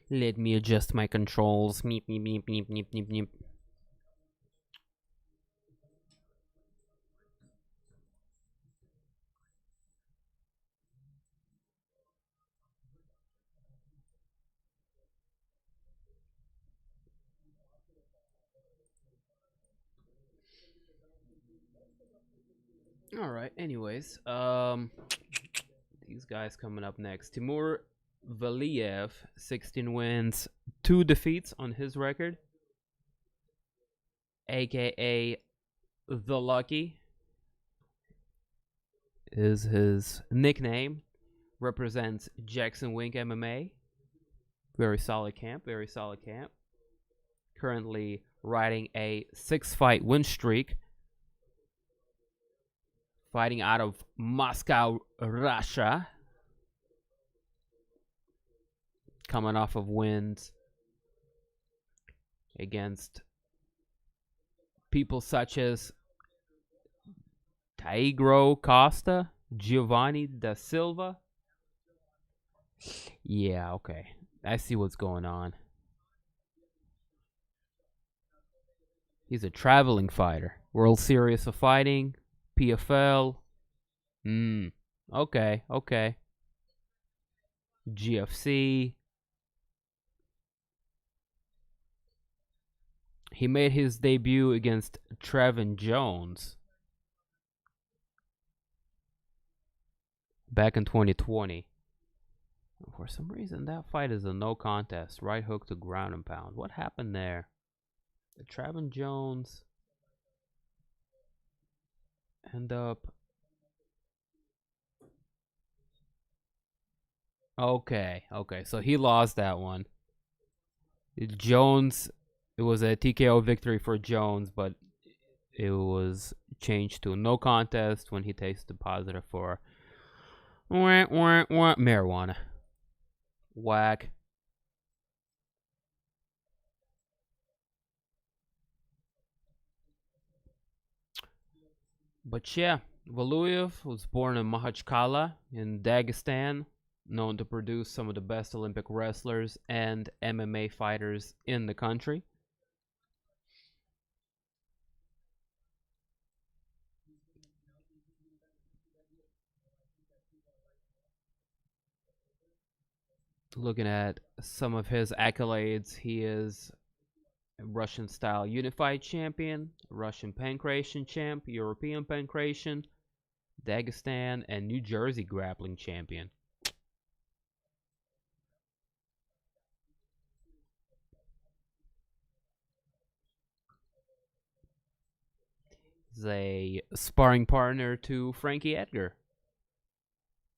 Let me adjust my controls. Meep, meep, meep, meep, meep, meep, meep. All right. Anyways, these guys coming up next. Timur Valeev, 16 wins, 2 defeats on his record, aka the Lucky is his nickname. Represents Jackson Wink MMA. Very solid camp. Very solid camp. Currently riding a 6-fight win streak. Fighting out of Moscow, Russia. Coming off of wins against people such as Taigro Costa, Giovanni da Silva. Yeah, okay. I see what's going on. He's a traveling fighter. World Series of Fighting, PFL. Okay, okay. GFC. He made his debut against Trevin Jones back in 2020. For some reason, that fight is a no contest. Right hook to ground and pound. What happened there? Trevin Jones end up... Okay, so he lost that one. Jones, it was a TKO victory for Jones, but it was changed to no contest when he tested positive for marijuana. Whack. But yeah, Valeev was born in Makhachkala in Dagestan, known to produce some of the best Olympic wrestlers and MMA fighters in the country. Looking at some of his accolades, he is a Russian style unified champion, Russian pancration champ, European pancration, Dagestan, and New Jersey grappling champion. He's a sparring partner to Frankie Edgar,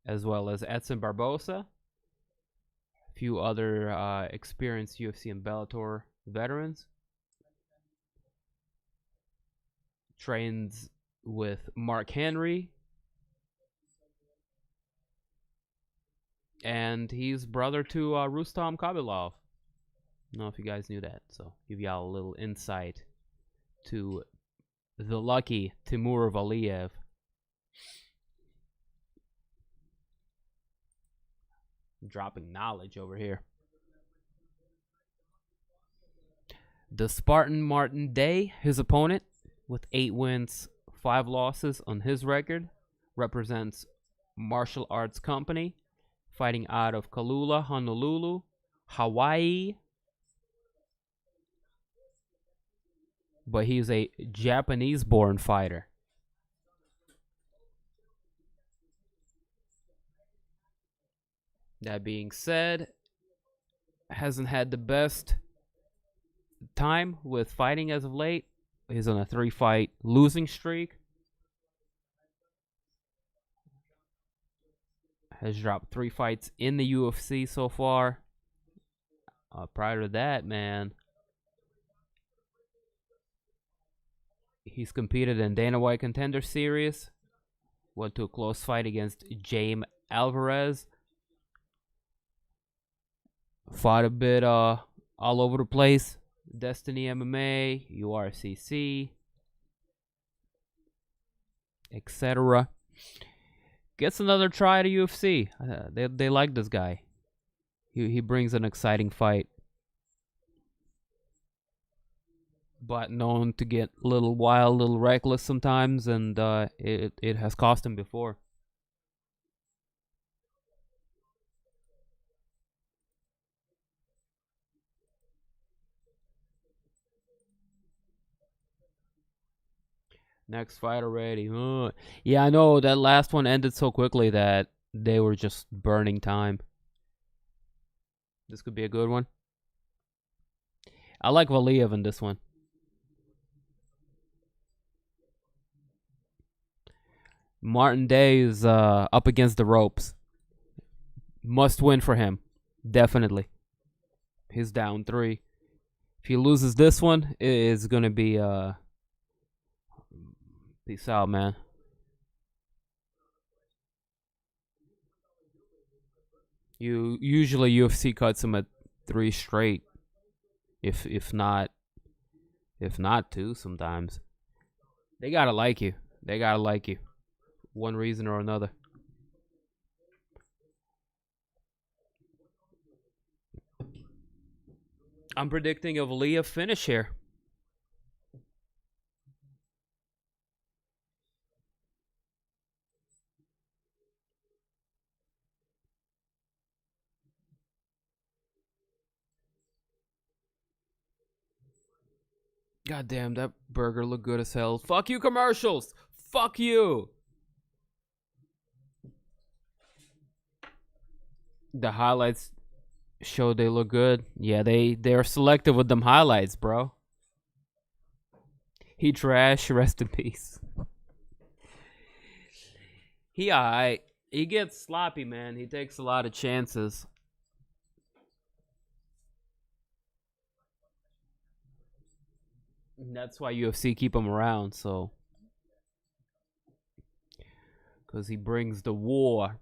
as well as Edson Barbosa, a few other experienced UFC and Bellator veterans. Trains with Mark Henry, and he's brother to Rustam Khabilov. I don't know if you guys knew that, so give y'all a little insight to the lucky Timur Valeev. Dropping knowledge over here. The Spartan Martin Day, his opponent, with 8 wins, 5 losses on his record, represents Martial Arts Company, fighting out of Kalula, Honolulu, Hawaii. But he's a Japanese-born fighter. That being said, hasn't had the best time with fighting as of late. He's on a 3-fight losing streak. Has dropped 3 fights in the UFC so far. Prior to that, man, he's competed in Dana White Contender Series. Went to a close fight against Jaime Alvarez. Fought a bit all over the place. Destiny MMA, URCC, etc. Gets another try at UFC. They like this guy. He brings an exciting fight, but known to get a little wild, a little reckless sometimes, and it has cost him before. Next fight already. Yeah, I know that last one ended so quickly that they were just burning time. This could be a good one. I like Valeev in this one. Martin Day is up against the ropes. Must win for him. Definitely. He's down 3. If he loses this one, it's going to be... Peace out, man. Usually UFC cuts him at 3 straight, if not 2 sometimes. They gotta like you. They gotta like you, one reason or another. I'm predicting a Valeev finish here. God damn, that burger looked good as hell. Fuck you, commercials. Fuck you. The highlights show they look good. Yeah, they're selective with them highlights, bro. He trash. Rest in peace. He gets sloppy, man. He takes a lot of chances. And that's why UFC keep him around, so. Because he brings the war.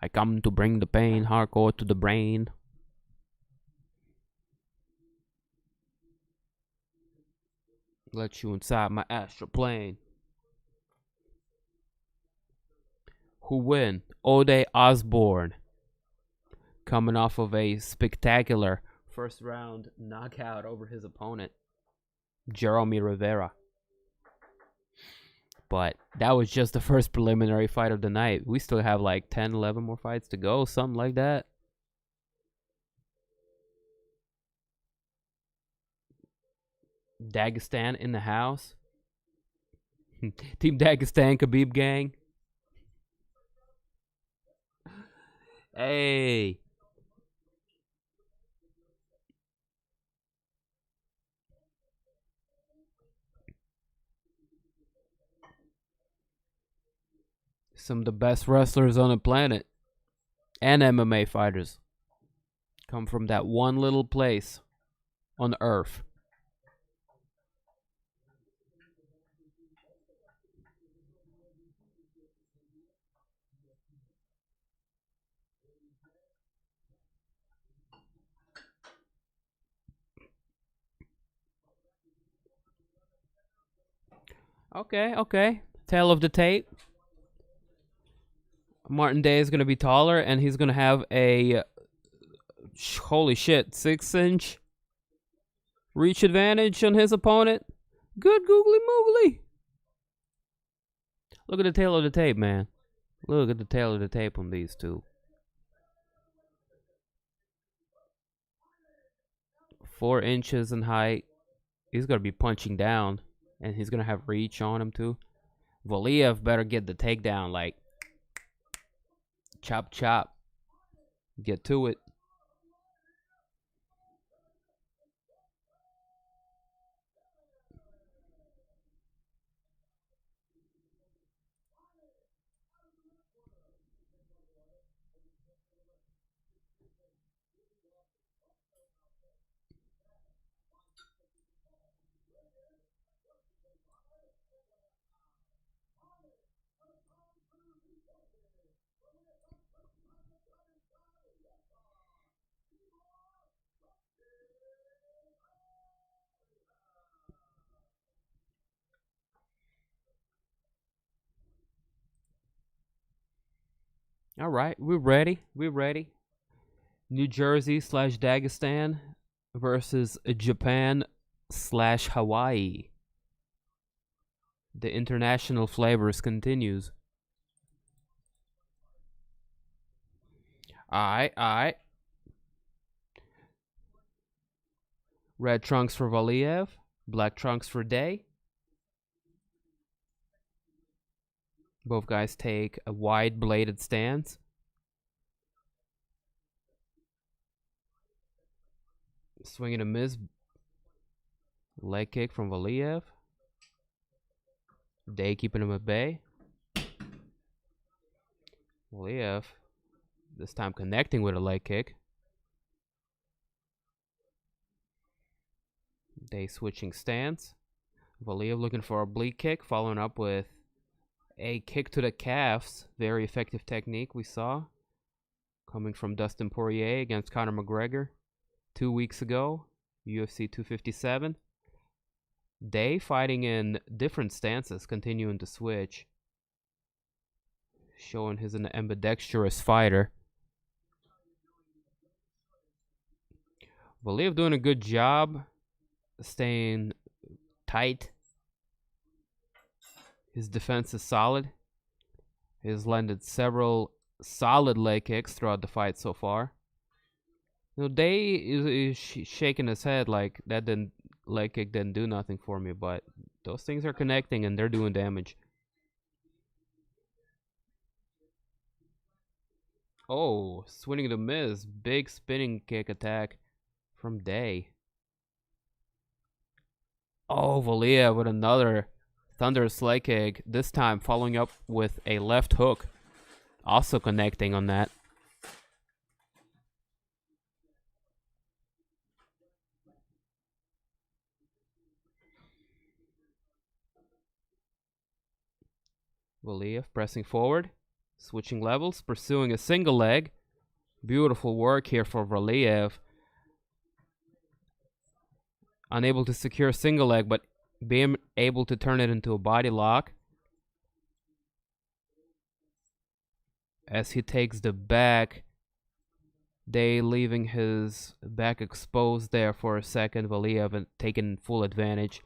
I come to bring the pain, hardcore to the brain. Let you inside my astral plane. Who win? Ode Osborne. Coming off of a spectacular first round knockout over his opponent, Jeremy Rivera. But That was just the first preliminary fight of the night. We still have like 10, 11 more fights to go, something like that. Dagestan in the house. Team Dagestan, Khabib gang. Hey. Some of the best wrestlers on the planet and MMA fighters come from that one little place on Earth. Okay. Tail of the tape. Martin Day is going to be taller, and he's going to have a, holy shit, 6-inch reach advantage on his opponent. Good googly moogly. Look at the tail of the tape, man. Look at the tail of the tape on these two. 4 inches in height. He's going to be punching down, and he's going to have reach on him, too. Valeev better get the takedown, like, chop, chop. Get to it. All right, we're ready. New Jersey / Dagestan versus Japan / Hawaii. The international flavors continues. All right. Red trunks for Valeev, black trunks for Day. Both guys take a wide bladed stance. Swing and a miss. Leg kick from Valeev. Day keeping him at bay. Valeev this time connecting with a leg kick. Day switching stance. Valeev looking for a oblique kick, following up with a kick to the calves. Very effective technique we saw. Coming from Dustin Poirier against Conor McGregor 2 weeks ago. UFC 257. Day fighting in different stances, continuing to switch. Showing he's an ambidextrous fighter. Valeev doing a good job staying tight. His defense is solid. He's landed several solid leg kicks throughout the fight so far. You know, Day is shaking his head like that leg kick didn't do nothing for me, but those things are connecting and they're doing damage. Oh, swinging the miss. Big spinning kick attack from Day. Oh, Valeev with another thunderous leg kick, this time following up with a left hook. Also connecting on that. Valeev pressing forward, switching levels, pursuing a single leg. Beautiful work here for Valeev. Unable to secure a single leg, but being able to turn it into a body lock. As he takes the back, Day leaving his back exposed there for a second. Valeev taking full advantage.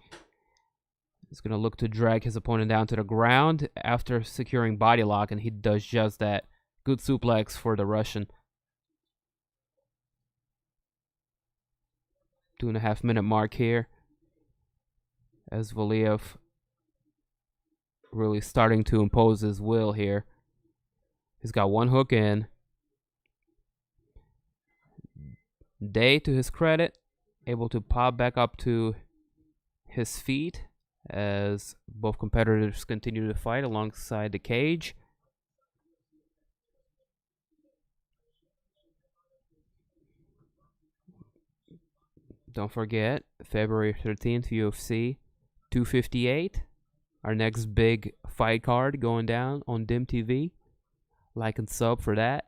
He's going to look to drag his opponent down to the ground after securing body lock, and he does just that. Good suplex for the Russian. 2.5 minute mark here, as Valeev really starting to impose his will here. He's got one hook in. Day, to his credit, able to pop back up to his feet as both competitors continue to fight alongside the cage. Don't forget, February 13th, UFC 258. Our next big fight card going down on DIM TV. Like and sub for that.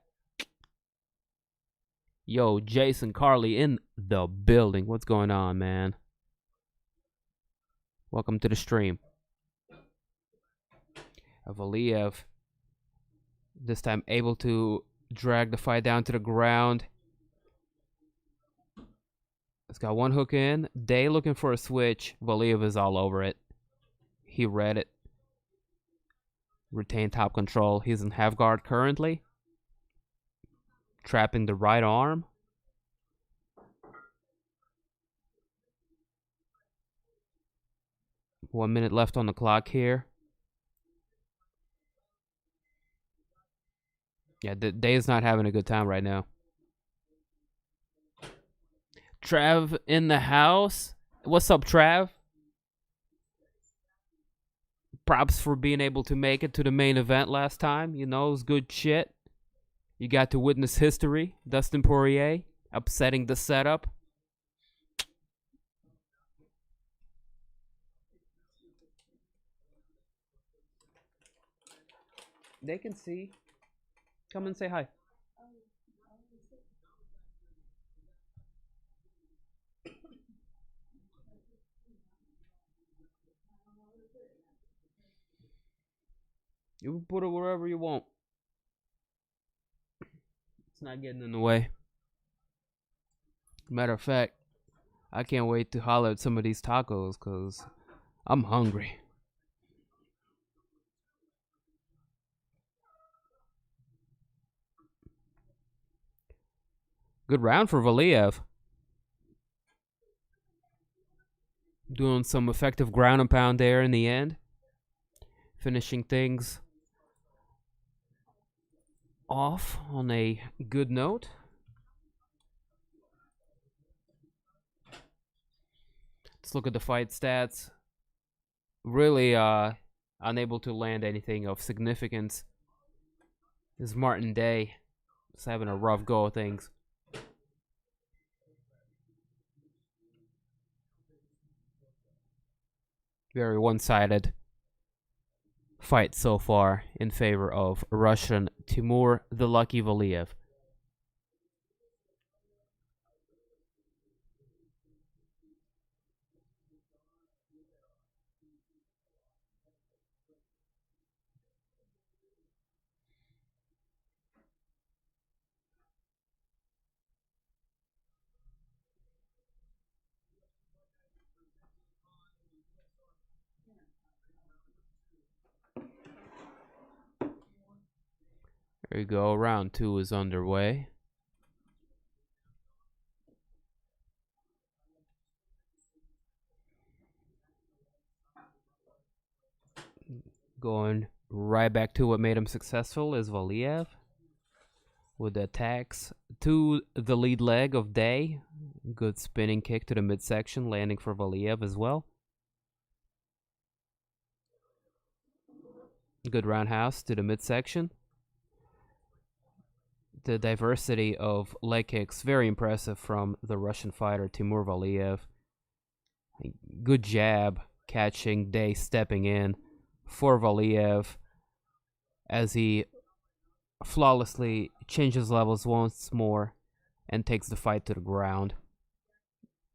Yo, Jason Carley in the building. What's going on, man? Welcome to the stream. Valeev, this time able to drag the fight down to the ground. It's got one hook in. Day looking for a switch. Valeev is all over it. He read it. Retain top control. He's in half guard currently. Trapping the right arm. One minute left on the clock here. Yeah, Day is not having a good time right now. Trav in the house. What's up, Trav? Props for being able to make it to the main event last time. You know, it was good shit. You got to witness history. Dustin Poirier upsetting the setup. They can see. Come and say hi. You can put it wherever you want. It's not getting in the way. Matter of fact, I can't wait to holler at some of these tacos because I'm hungry. Good round for Valeev. Doing some effective ground and pound there in the end. Finishing things off on a good note. Let's look at the fight stats. Really unable to land anything of significance is Martin Day. Just having a rough go of things. Very one-sided fight so far in favor of Russian Timur the Lucky Valeev. There you go. Round 2 is underway. Going right back to what made him successful is Valeev with the attacks to the lead leg of Day. Good spinning kick to the midsection, landing for Valeev as well. Good roundhouse to the midsection. The diversity of leg kicks, very impressive from the Russian fighter Timur Valeev. Good jab, catching Day stepping in for Valeev as he flawlessly changes levels once more and takes the fight to the ground.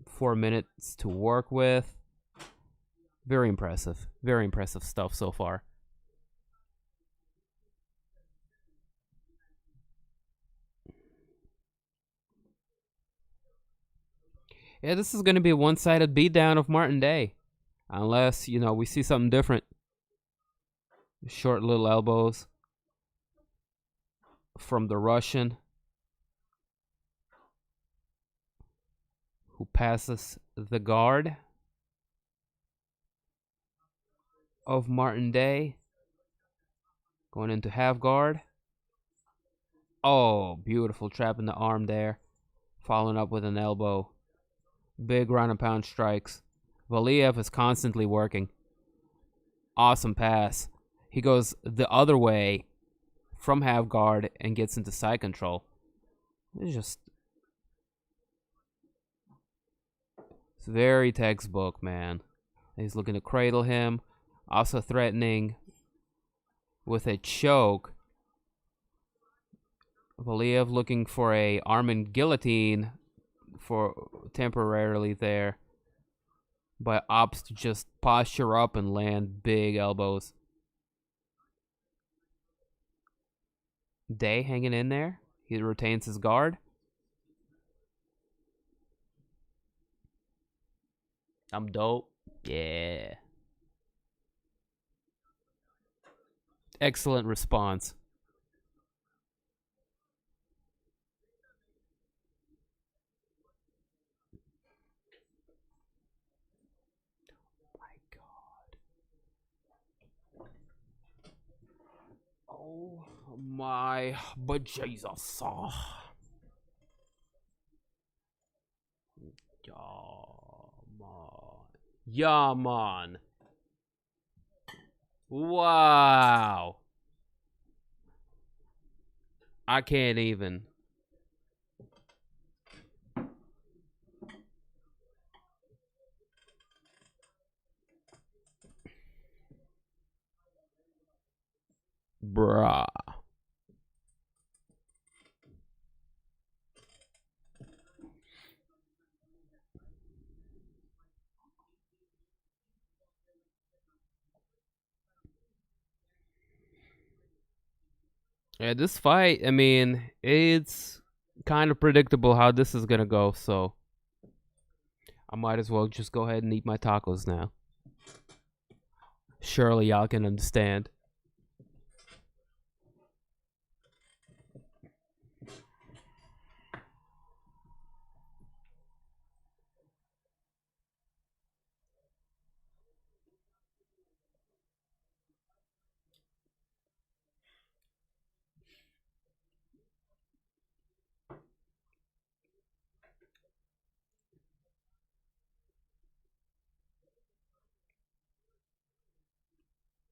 4 minutes to work with. Very impressive stuff so far. Yeah, this is going to be a one-sided beatdown of Martin Day. Unless, you know, we see something different. Short little elbows from the Russian, who passes the guard of Martin Day. Going into half guard. Oh, beautiful trap in the arm there. Following up with an elbow. Big ground and pound strikes. Valeev is constantly working. Awesome pass. He goes the other way from half guard and gets into side control. It's very textbook, man. He's looking to cradle him. Also threatening with a choke. Valeev looking for a arm and guillotine for temporarily there. But opts to just posture up and land big elbows. Day hanging in there. He retains his guard. I'm dope. Yeah. Excellent response. Oh my, but Jesus. Yeah, man. Wow. I can't even. Bruh. Yeah, this fight, I mean, it's kind of predictable how this is gonna go, so I might as well just go ahead and eat my tacos now. Surely y'all can understand.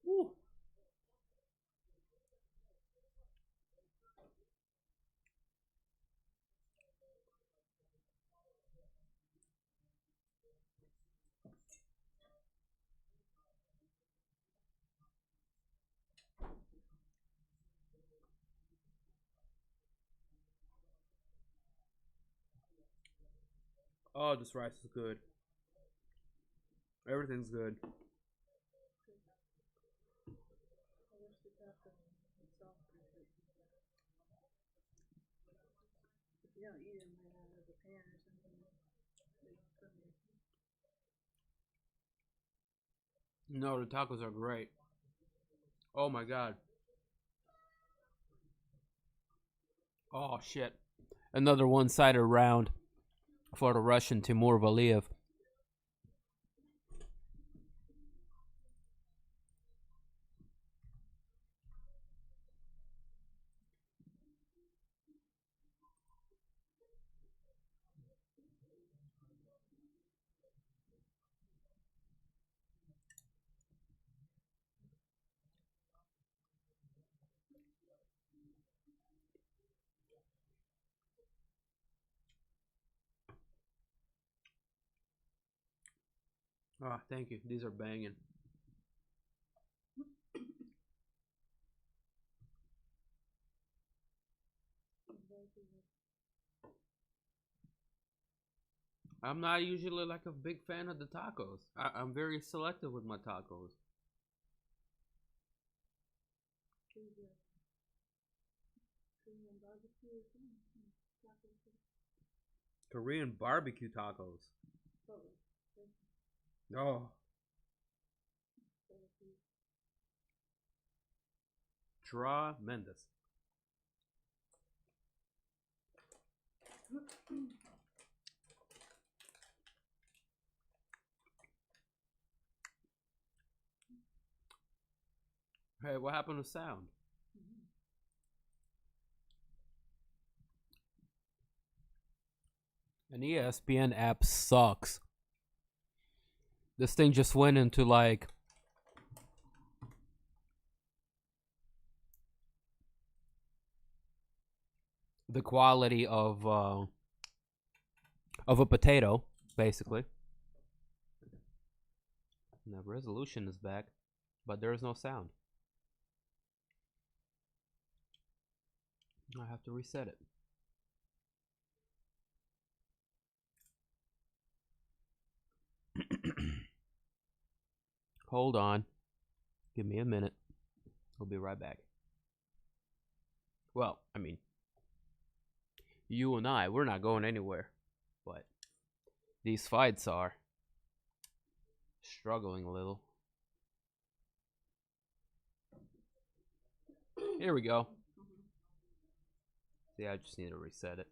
Woo. Oh, this rice is good. Everything's good. No, the tacos are great. Oh my god. Oh shit. Another one-sided round for the Russian Timur Valeev. Ah, thank you. These are banging. I'm not usually like a big fan of the tacos. I'm very selective with my tacos. Korean barbecue tacos. Oh. Tremendous. Hey, what happened to sound? An ESPN app sucks. This thing just went into like the quality of a potato, basically. And the resolution is back, but there is no sound. I have to reset it. Hold on. Give me a minute. I'll be right back. Well, I mean, you and I, we're not going anywhere. But these fights are struggling a little. Here we go. See, I just need to reset it.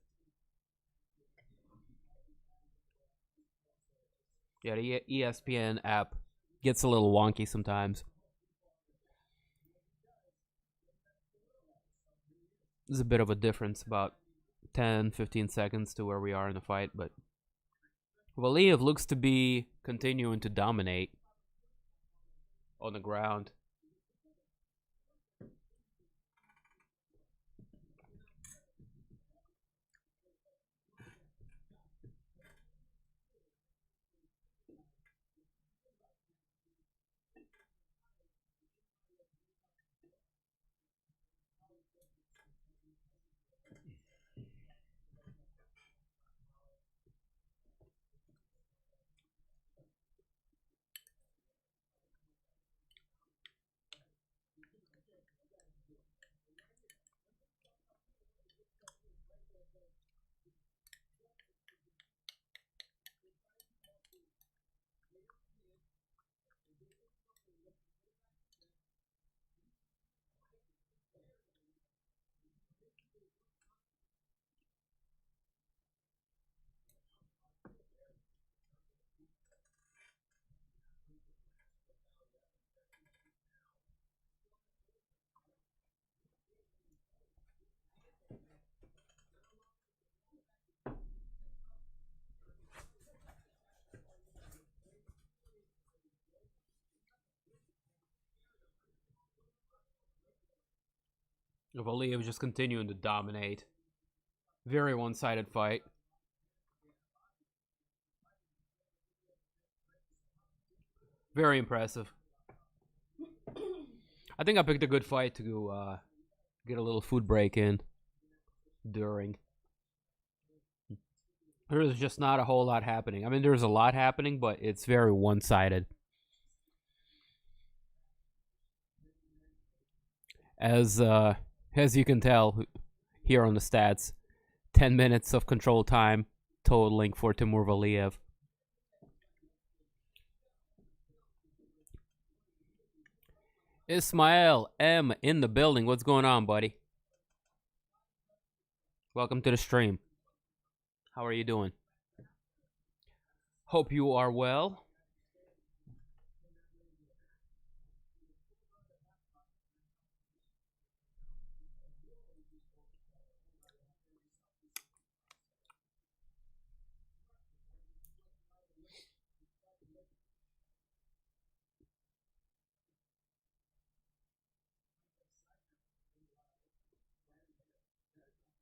Yeah, the ESPN app gets a little wonky sometimes. There's a bit of a difference, about 10-15 seconds to where we are in the fight, but Valeev looks to be continuing to dominate on the ground. Valeev just continuing to dominate. Very one-sided fight. Very impressive. I think I picked a good fight to get a little food break in during. There's just not a whole lot happening. I mean, there's a lot happening, but it's very one-sided. As you can tell here on the stats, 10 minutes of control time totaling for Timur Valeev. Ismail M in the building. What's going on, buddy? Welcome to the stream. How are you doing? Hope you are well.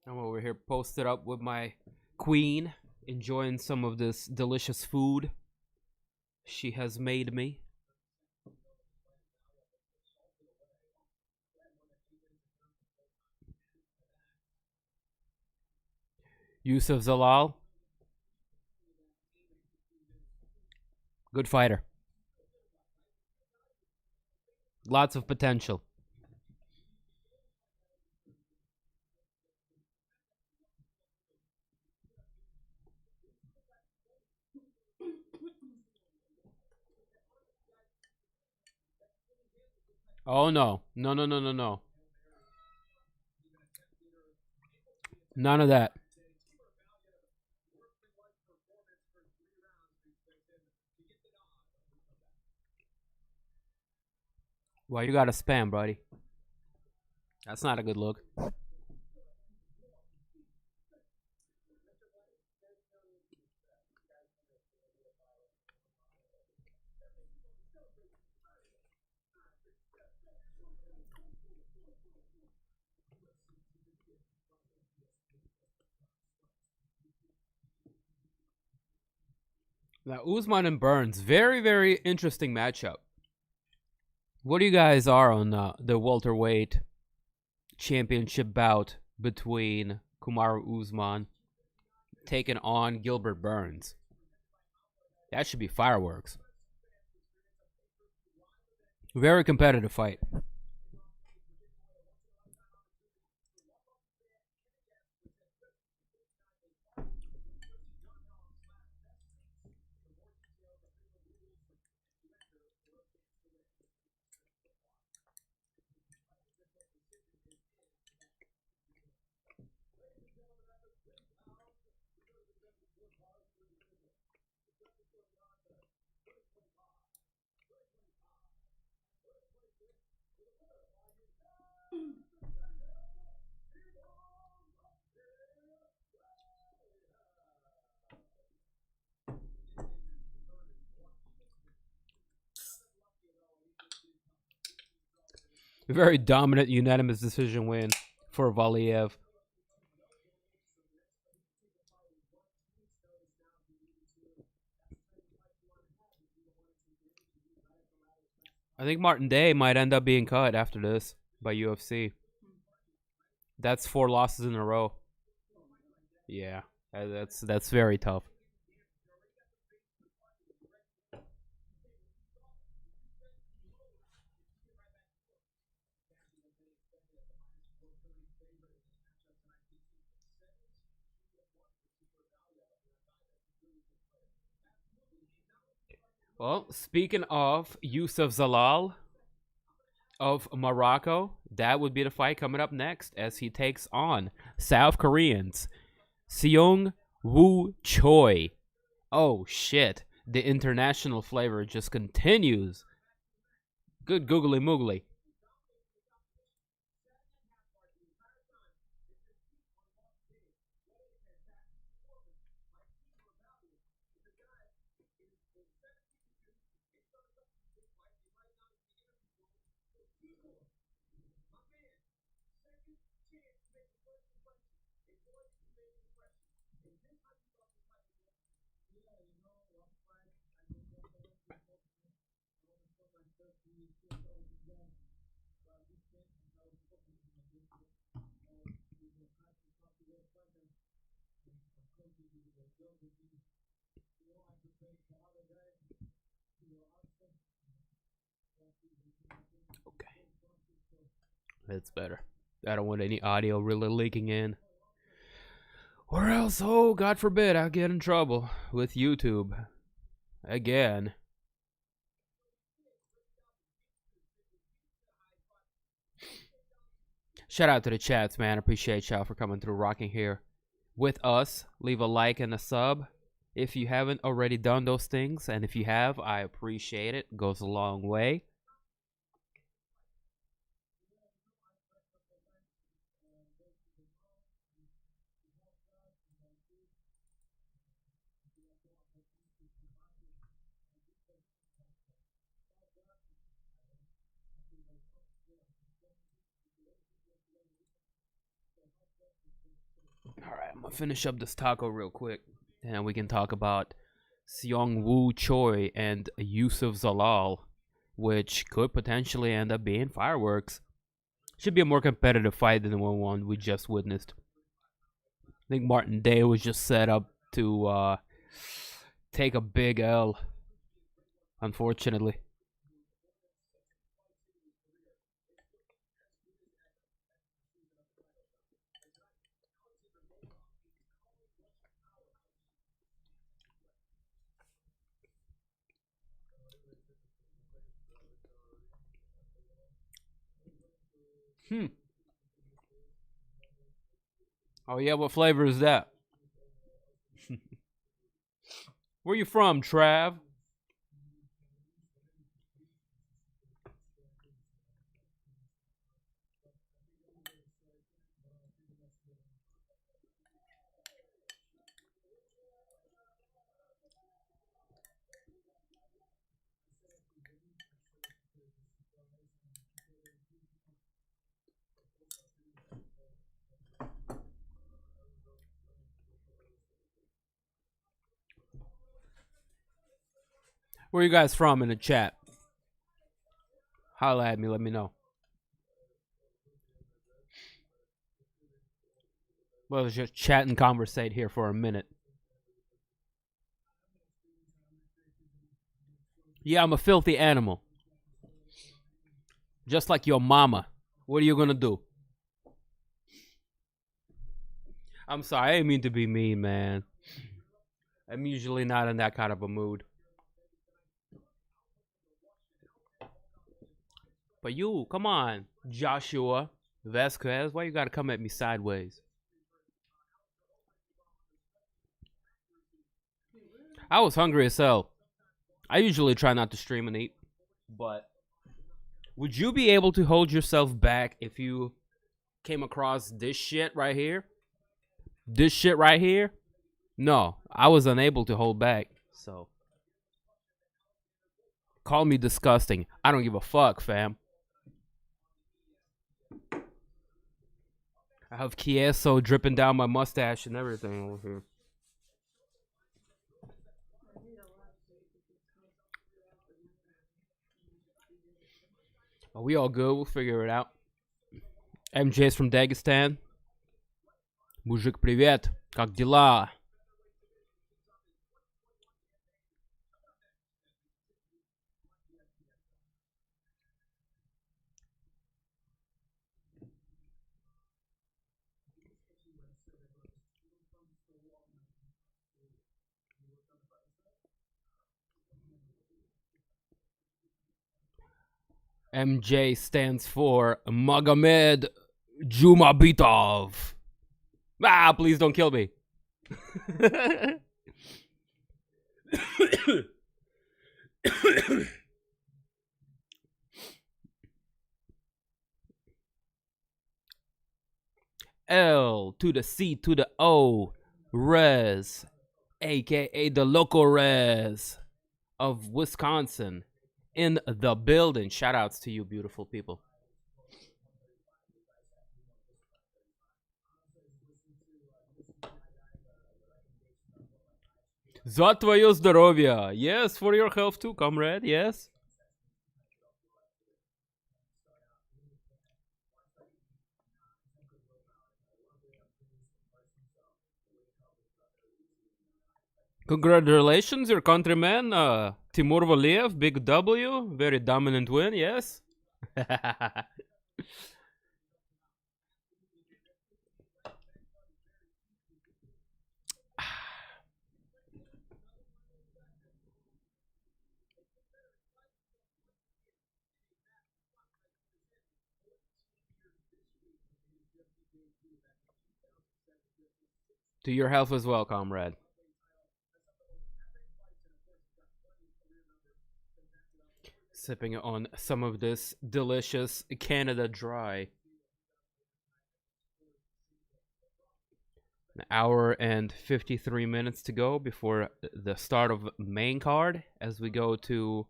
I'm over here posted up with my queen, enjoying some of this delicious food she has made me. Yusuf Zalal, good fighter. Lots of potential. Oh no. No. None of that. Why you gotta spam, buddy? That's not a good look. Now, Usman and Burns, very, very interesting matchup. What do you guys are on the welterweight championship bout between Kamaru Usman taking on Gilbert Burns? That should be fireworks. Very competitive fight. A very dominant, unanimous decision win for Valeev. I think Martin Day might end up being cut after this by UFC. That's 4 losses in a row. Yeah, that's very tough. Well, speaking of Yusuf Zalal of Morocco, that would be the fight coming up next as he takes on South Koreans Seong Woo Choi. Oh shit, the international flavor just continues. Good googly moogly. Okay. That's better. I don't want any audio really leaking in. Or else, oh, God forbid, I'll get in trouble with YouTube. Again. Shout out to the chats, man. Appreciate y'all for coming through, rocking here with us. Leave a like and a sub if you haven't already done those things. And if you have, I appreciate it. Goes a long way. All right, I'm gonna finish up this taco real quick, and we can talk about Seong Woo Choi and Yusuf Zalal, which could potentially end up being fireworks. Should be a more competitive fight than the one we just witnessed. I think Martin Day was just set up to take a big L, unfortunately. Oh yeah, what flavor is that? Where you from, Trav? Where you guys from in the chat? Holla at me, let me know. Well, let's just chat and conversate here for a minute. Yeah, I'm a filthy animal. Just like your mama. What are you gonna do? I'm sorry, I didn't mean to be mean, man. I'm usually not in that kind of a mood. But you, come on, Joshua Vasquez, why you gotta come at me sideways? I was hungry as hell. I usually try not to stream and eat, but would you be able to hold yourself back if you came across this shit right here? This shit right here? No, I was unable to hold back, so. Call me disgusting. I don't give a fuck, fam. I have queso dripping down my mustache and everything over here. Are we all good? We'll figure it out. MJ's from Dagestan. Мужик, привет. Как дела? MJ stands for Magomed Jumabitov. Ah, please don't kill me. L to the C to the O, Rez, aka the local Rez of Wisconsin, in the building. Shout outs to you, beautiful people. За твое здоровье. Yes, for your health too, comrade. Yes. Congratulations, your countryman, Timur Valeev, big W, very dominant win, yes? To your health as well, comrade. Sipping on some of this delicious Canada Dry. An hour and 53 minutes to go before the start of main card as we go to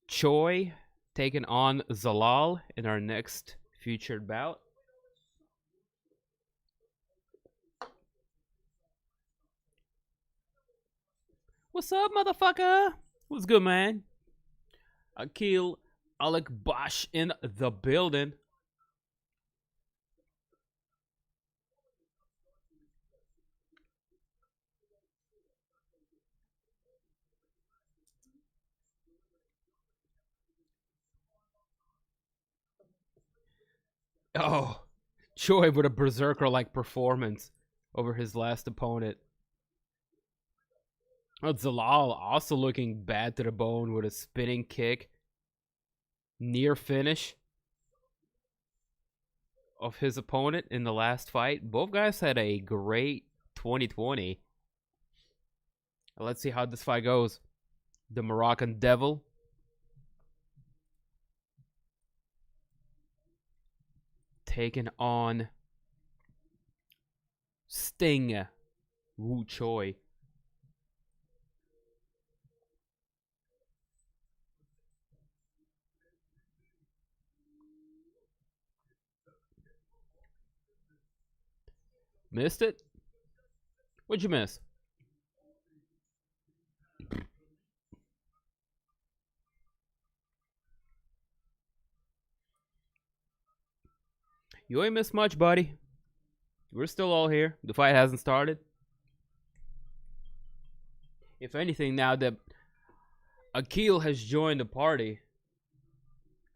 Choi taking on Zalal in our next featured bout. What's up, motherfucker? What's good, man? Akil Alec Bosch in the building. Oh, Choi with a berserker-like performance over his last opponent. Oh, Zalal also looking bad to the bone with a spinning kick. Near finish. of his opponent in the last fight. Both guys had a great 2020. Let's see how this fight goes. The Moroccan Devil taking on Sting Woo Choi. Missed it? What'd you miss? You ain't missed much, buddy. We're still all here. The fight hasn't started. If anything, now that Akil has joined the party,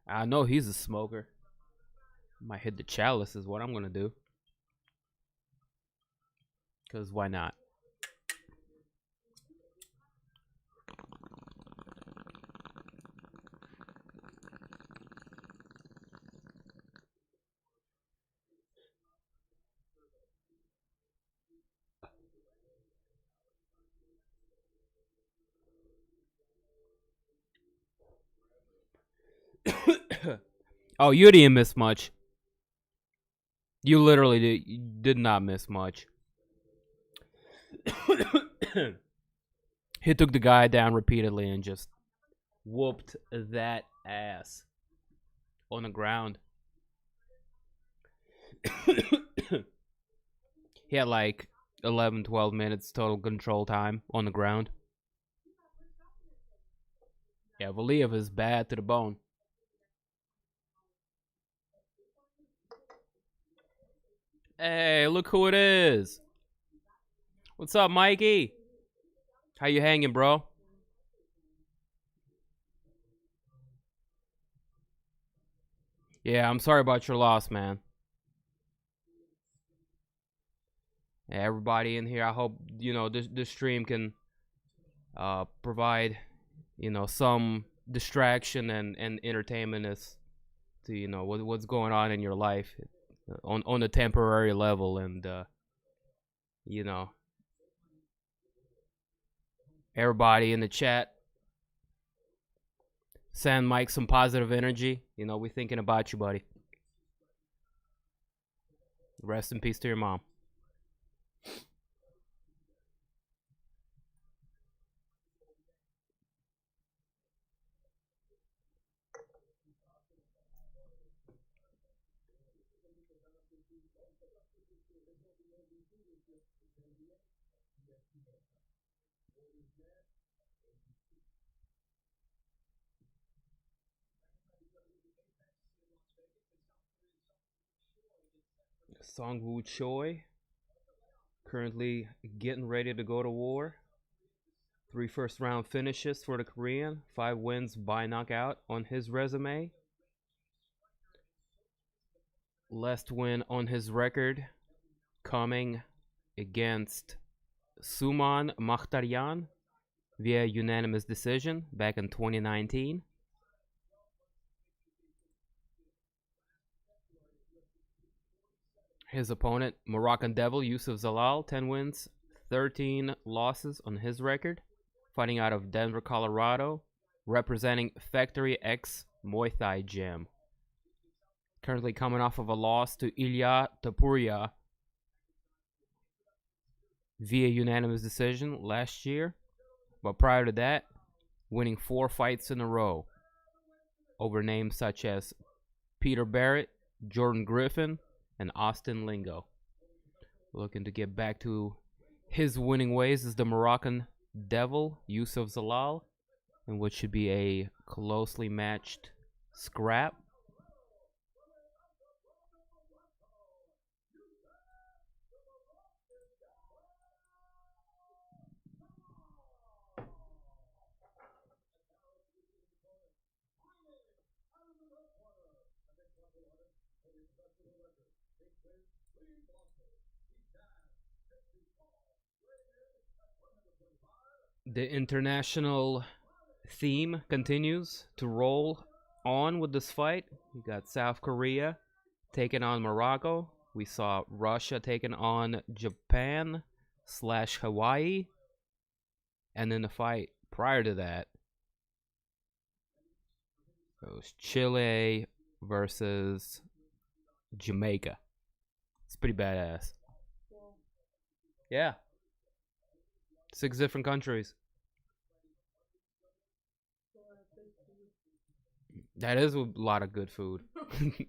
I know he's a smoker. Might hit the chalice is what I'm gonna do. Because why not? Oh, you didn't miss much. You literally did not miss much. He took the guy down repeatedly and just whooped that ass on the ground. He had like 11, 12 minutes total control time on the ground. Yeah, Valeev is bad to the bone. Hey, look who it is. What's up, Mikey? How you hanging, bro? Yeah, I'm sorry about your loss, man. Yeah, everybody in here, I hope, this stream can provide, some distraction and entertainment as to, what's going on in your life on a temporary level, and everybody in the chat, send Mike some positive energy. We thinking about you, buddy. Rest in peace to your mom. Songwoo Choi, currently getting ready to go to war. 3 first-round finishes for the Korean, 5 wins by knockout on his resume. Last win on his record coming against Suman Makhtarian via unanimous decision back in 2019. His opponent, Moroccan Devil Yusuf Zalal, 10 wins, 13 losses on his record, fighting out of Denver, Colorado, representing Factory X Muay Thai Gym. Currently coming off of a loss to Ilya Topuria via unanimous decision last year, but prior to that, winning 4 fights in a row over names such as Peter Barrett, Jordan Griffin, and Austin Lingo. Looking to get back to his winning ways is the Moroccan Devil, Yusuf Zalal, in what should be a closely matched scrap. The international theme continues to roll on with this fight. You got South Korea taking on Morocco. We saw Russia taking on Japan / Hawaii. And then the fight prior to that, it was Chile versus Jamaica. It's pretty badass. Yeah. 6 different countries. That is a lot of good food. Here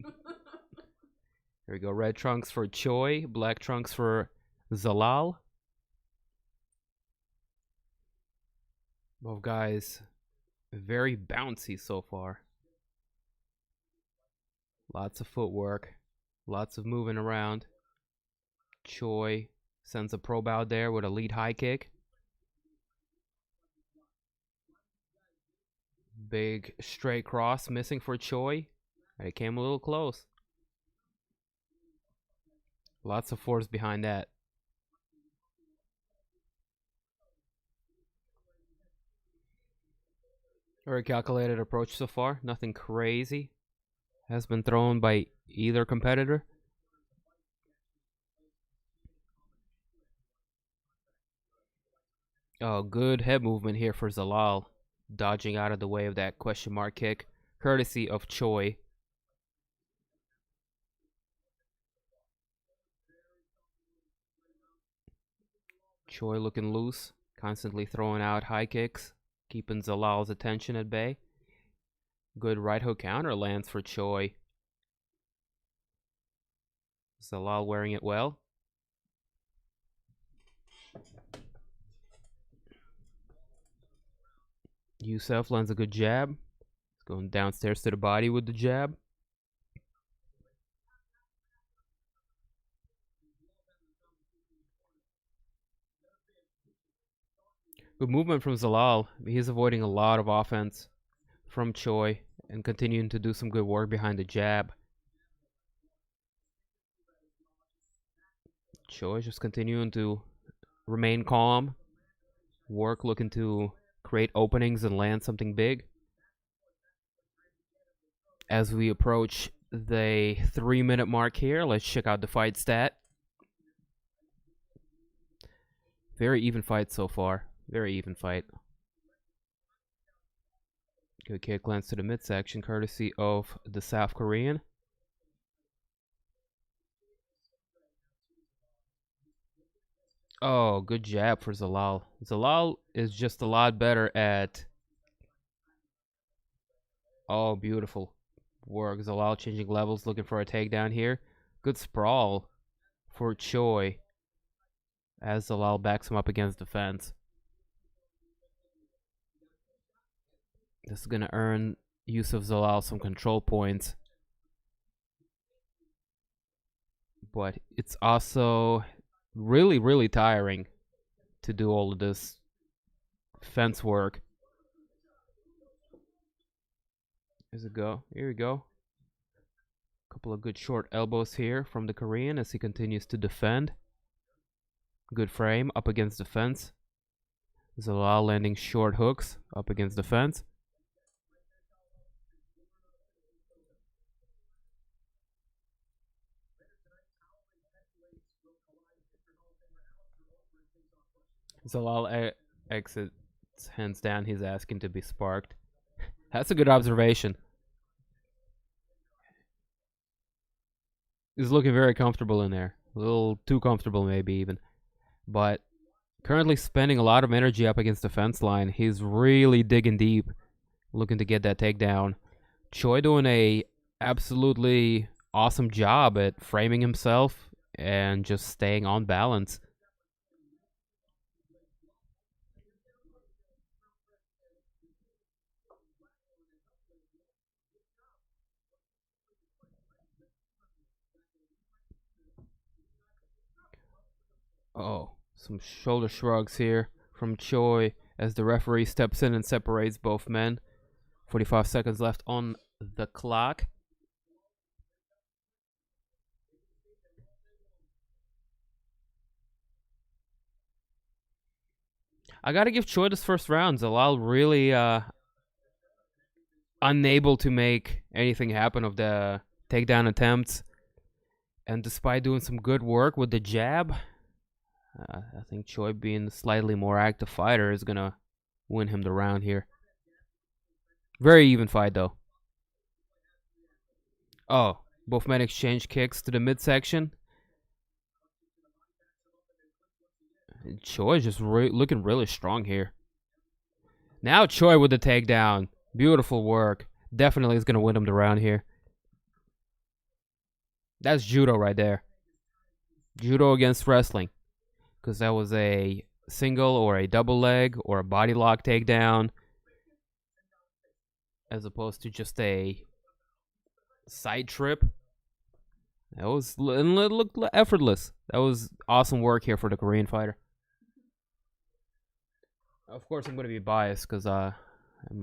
we go. Red trunks for Choi. Black trunks for Zalal. Both guys very bouncy so far. Lots of footwork. Lots of moving around. Choi sends a probe out there with a lead high kick. Big straight cross missing for Choi. It came a little close. Lots of force behind that. Very calculated approach so far. Nothing crazy has been thrown by either competitor. Oh, good head movement here for Zalal. Dodging out of the way of that question mark kick. Courtesy of Choi. Choi looking loose. Constantly throwing out high kicks. Keeping Zalal's attention at bay. Good right hook counter lands for Choi. Zalal wearing it well. Youssef lands a good jab. He's going downstairs to the body with the jab. Good movement from Zalal. He's avoiding a lot of offense from Choi and continuing to do some good work behind the jab. Choi just continuing to remain calm. Work looking to create openings and land something big. As we approach the 3-minute mark here, let's check out the fight stat. Very even fight so far. Very even fight. Good kick lands to the midsection, courtesy of the South Korean. Oh, good jab for Zalal. Zalal is just a lot better at... Oh, beautiful work. Zalal changing levels, looking for a takedown here. Good sprawl for Choi as Zalal backs him up against the fence. This is going to earn Youssef Zalal some control points. But it's also really, really tiring to do all of this fence work. Here's a go. Here we go. Couple of good short elbows here from the Korean as he continues to defend. Good frame up against the fence. Zalal landing short hooks up against the fence. Zalal exits hands down. He's asking to be sparked. That's a good observation. He's looking very comfortable in there. A little too comfortable maybe even. But currently spending a lot of energy up against the fence line. He's really digging deep, looking to get that takedown. Choi doing a absolutely awesome job at framing himself and just staying on balance. Oh, some shoulder shrugs here from Choi as the referee steps in and separates both men. 45 seconds left on the clock. I gotta give Choi this first round. Zalal really unable to make anything happen of the takedown attempts. And despite doing some good work with the jab, I think Choi, being the slightly more active fighter, is going to win him the round here. Very even fight, though. Oh, both men exchange kicks to the midsection. Choi is just looking really strong here. Now Choi with the takedown. Beautiful work. Definitely is going to win him the round here. That's judo right there. Judo against wrestling. Because that was a single or a double leg or a body lock takedown. As opposed to just a side trip. That was, and it looked effortless. That was awesome work here for the Korean fighter. Of course, I'm going to be biased because I'm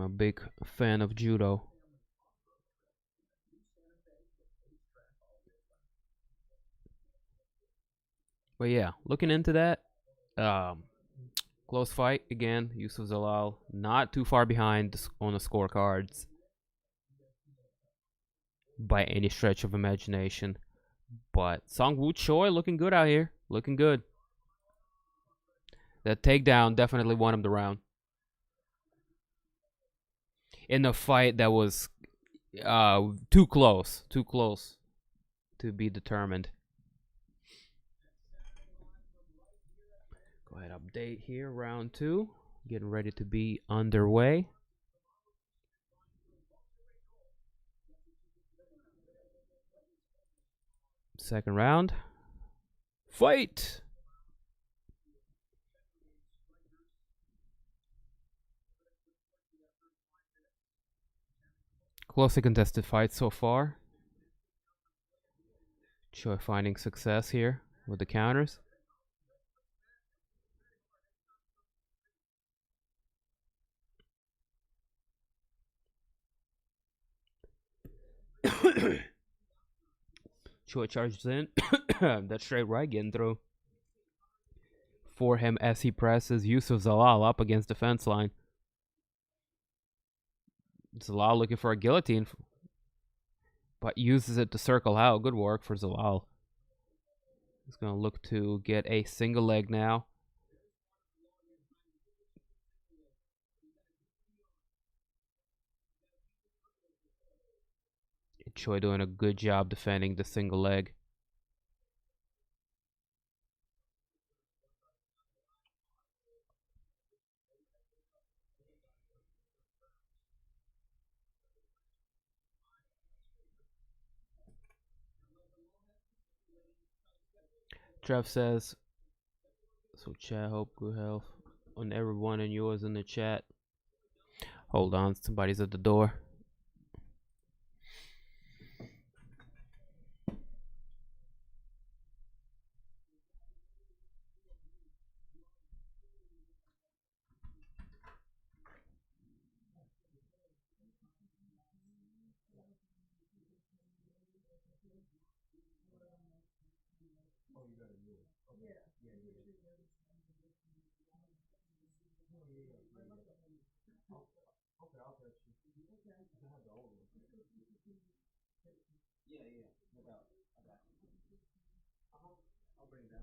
a big fan of judo. But yeah, looking into that, close fight again. Yusuf Zalal not too far behind on the scorecards by any stretch of imagination. But Songwoo Choi looking good out here. Looking good. That takedown definitely won him the round. In a fight that was too close to be determined. Go ahead, update here, round 2. Getting ready to be underway. Second round. Fight! Closely contested fight so far. Choi finding success here with the counters. Choi charges in. That straight right getting through for him as he presses Yusuf Zalal up against the fence line. Zalal looking for a guillotine, but uses it to circle out. Good work for Zalal. He's going to look to get a single leg now. Choi doing a good job defending the single leg. Trev says, so chat, hope good health on everyone and yours in the chat. Hold on, somebody's at the door. I'll bring it down.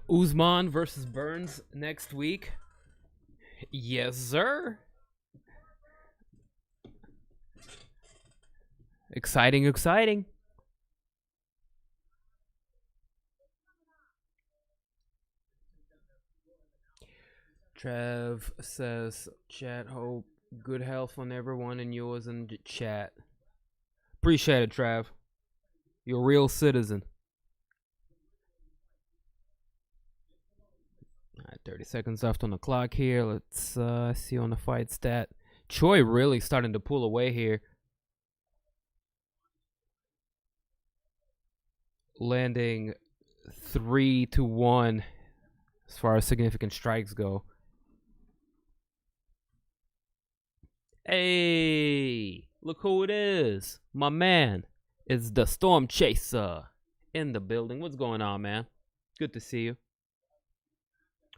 Usman versus Burns next week. Yes, sir. Exciting, exciting. Trev says, chat, hope good health on everyone and yours in the chat. Appreciate it, Trev. You're a real citizen. Alright, 30 seconds left on the clock here. Let's see on the fight stat. Choi really starting to pull away here. Landing 3-1 as far as significant strikes go. Hey, look who it is. My man. It's the Storm Chaser in the building. What's going on, man? Good to see you.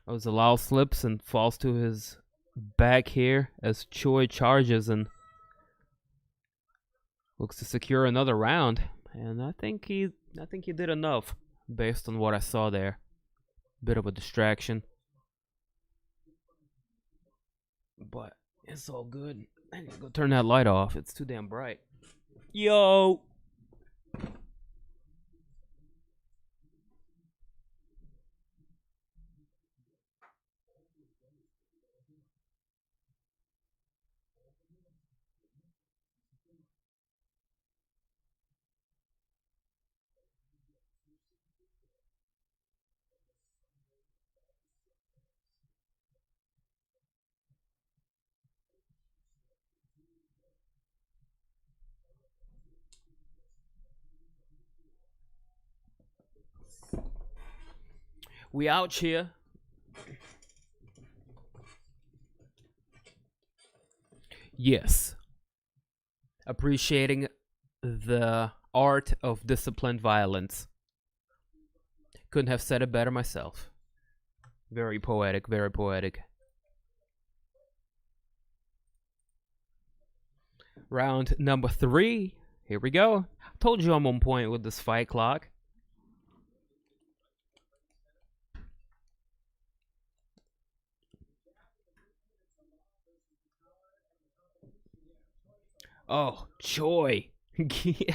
Oh, Zalal slips and falls to his back here as Choi charges and looks to secure another round. And I think he did enough based on what I saw there. Bit of a distraction, but it's all good. I need to go turn that light off. It's too damn bright. Yo. We out here. Yes. Appreciating the art of disciplined violence. Couldn't have said it better myself. Very poetic, very poetic. Round number 3. Here we go. Told you I'm on point with this fight clock. Oh, Choi.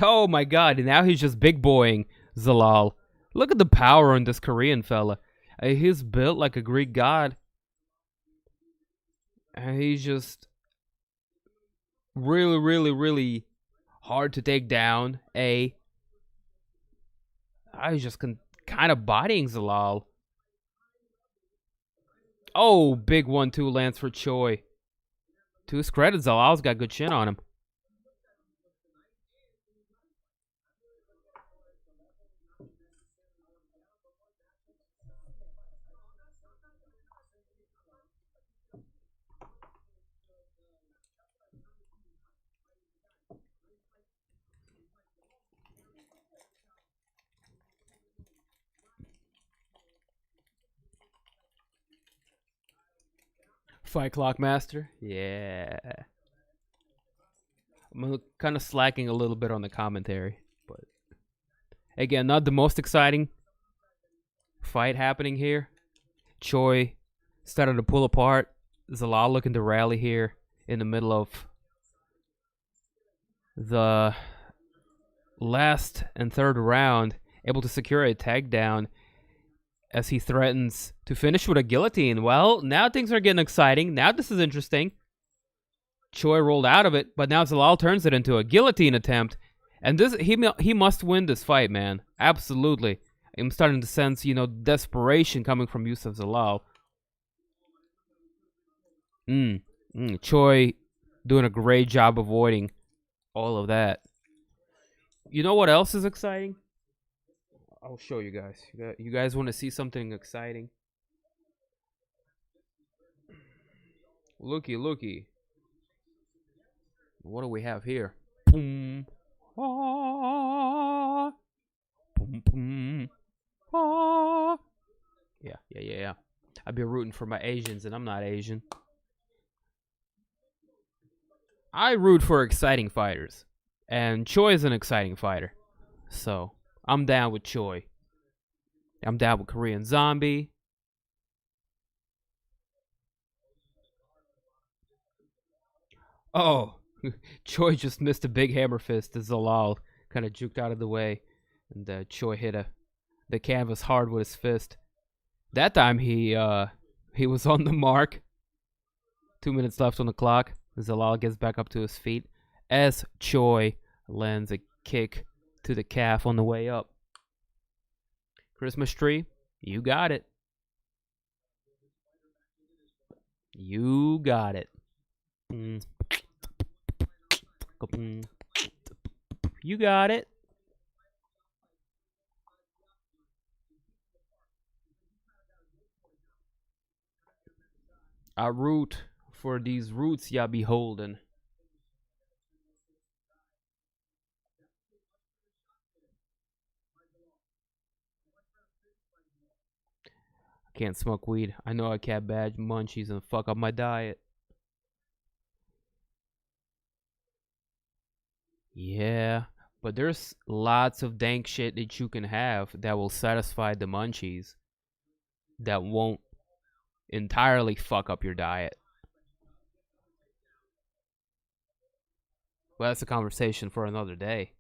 Oh my god, now he's just big boying Zalal. Look at the power on this Korean fella. He's built like a Greek god. And he's just really, really, really hard to take down. He's just kind of bodying Zalal. Oh, big 1-2 lands for Choi. To his credit, Zalal's got good chin on him. Fight clock master. Yeah. I'm kind of slacking a little bit on the commentary, but again, not the most exciting fight happening here. Choi started to pull apart. Zalal looking to rally here in the middle of the last and third round, able to secure a takedown as he threatens to finish with a guillotine. Well, now things are getting exciting. Now this is interesting. Choi rolled out of it, but now Zalal turns it into a guillotine attempt. And this he must win this fight, man. Absolutely. I'm starting to sense, desperation coming from Yusuf Zalal. Choi doing a great job avoiding all of that. You know what else is exciting? I'll show you guys. You guys want to see something exciting? Looky, looky. What do we have here? Boom. Ah. Boom, boom. Ah. Yeah. I'd be rooting for my Asians, and I'm not Asian. I root for exciting fighters. And Choi is an exciting fighter. So, I'm down with Choi. I'm down with Korean Zombie. Oh, Choi just missed a big hammer fist to Zalal. Kind of juked out of the way. And Choi hit the canvas hard with his fist. That time he was on the mark. 2 minutes left on the clock. Zalal gets back up to his feet as Choi lands a kick to the calf on the way up. Christmas tree, you got it. You got it. You got it. I root for these roots y'all be holding. I can't smoke weed. I know I can't bad munchies and fuck up my diet. Yeah, but there's lots of dank shit that you can have that will satisfy the munchies that won't entirely fuck up your diet. Well, that's a conversation for another day.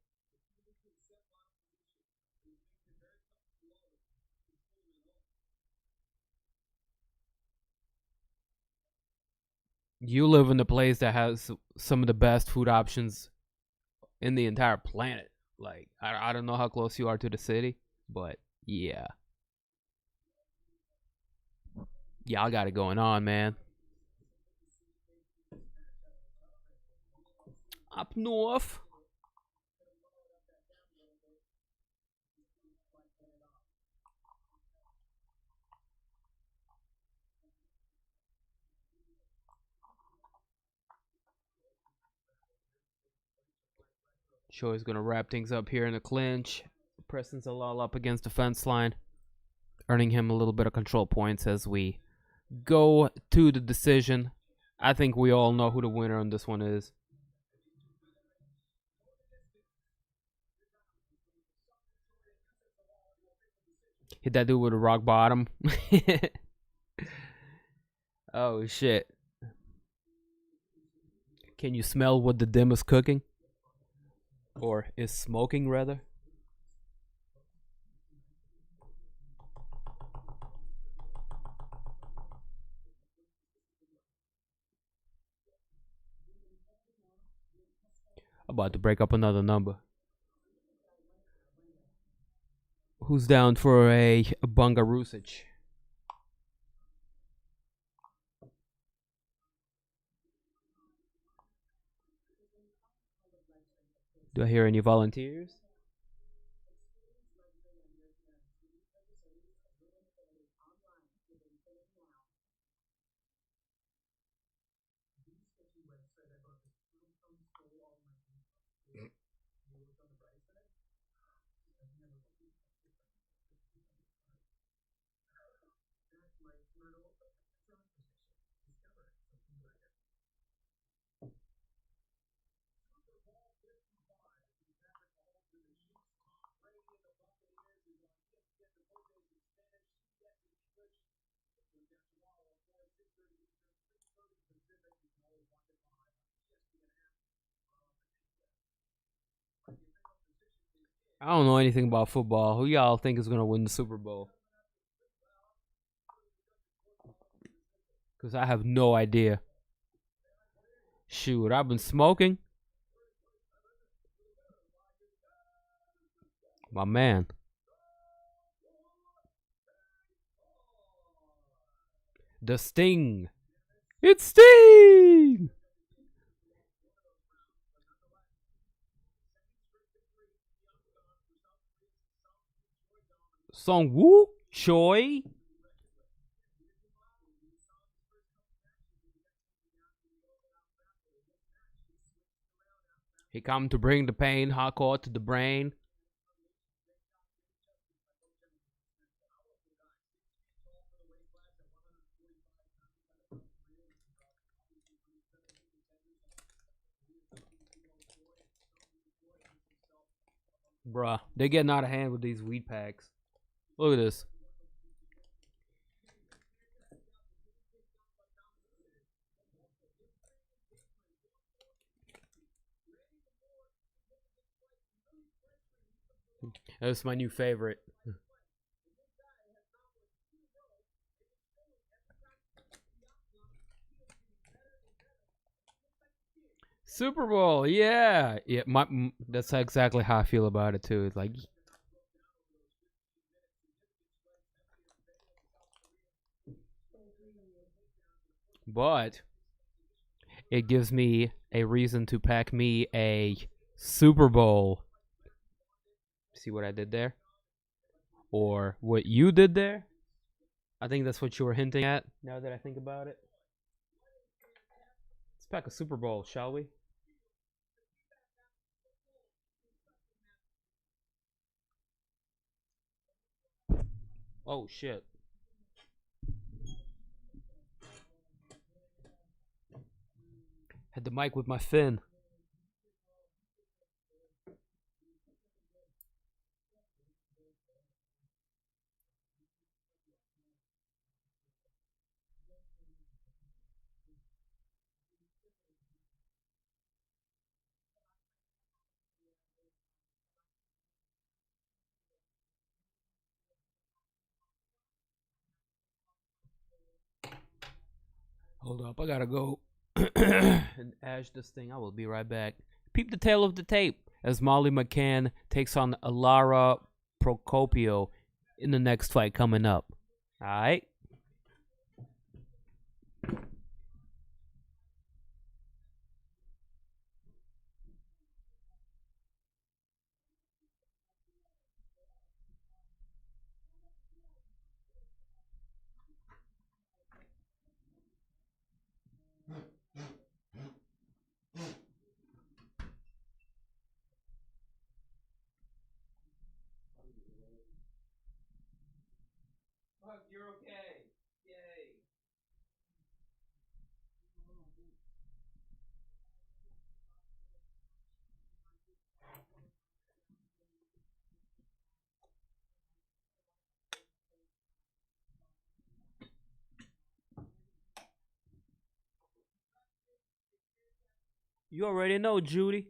You live in a place that has some of the best food options in the entire planet. Like, I don't know how close you are to the city, but yeah. Y'all got it going on, man. Up north. Choi's gonna wrap things up here in the clinch, pressing Zalal up against the fence line, earning him a little bit of control points as we go to the decision. I think we all know who the winner on this one is. Hit that dude with a rock bottom. Oh shit. Can you smell what the dim is cooking? Or is smoking, rather? About to break up another number. Who's down for a Bunga Rusic? Do I hear any volunteers? I don't know anything about football. Who y'all think is going to win the Super Bowl? Because I have no idea. Shoot, I've been smoking. My man. The Sting. It's Sting! Song Woo? Choi? He come to bring the pain, hardcore to the brain. Bruh, they getting out of hand with these weed packs. Look at this. That's my new favorite. Super Bowl, yeah, yeah. That's exactly how I feel about it too. It's like, but it gives me a reason to pack me a Super Bowl. See what I did there, or what you did there? I think that's what you were hinting at. Now that I think about it, let's pack a Super Bowl, shall we? Oh shit. Had the mic with my fin. Hold up, I gotta go and ash this thing. I will be right back. Peep the tail of the tape as Molly McCann takes on Lara Procopio in the next fight coming up. Alright? Fuck, you're okay. Yay. You already know, Judy.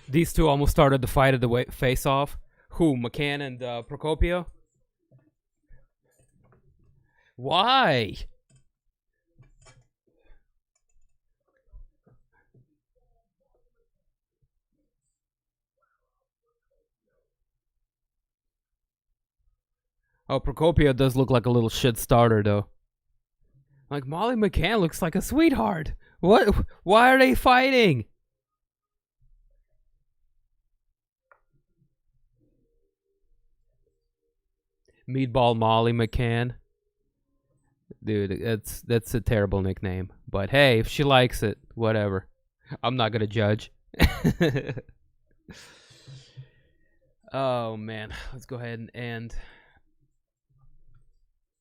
These two almost started the fight at the face-off. Who, McCann and Procopio? Why? Oh, Procopio does look like a little shit starter, though. Like, Molly McCann looks like a sweetheart. What? Why are they fighting? Meatball Molly McCann. Dude, that's a terrible nickname. But hey, if she likes it, whatever. I'm not gonna judge. Oh, man. Let's go ahead and end.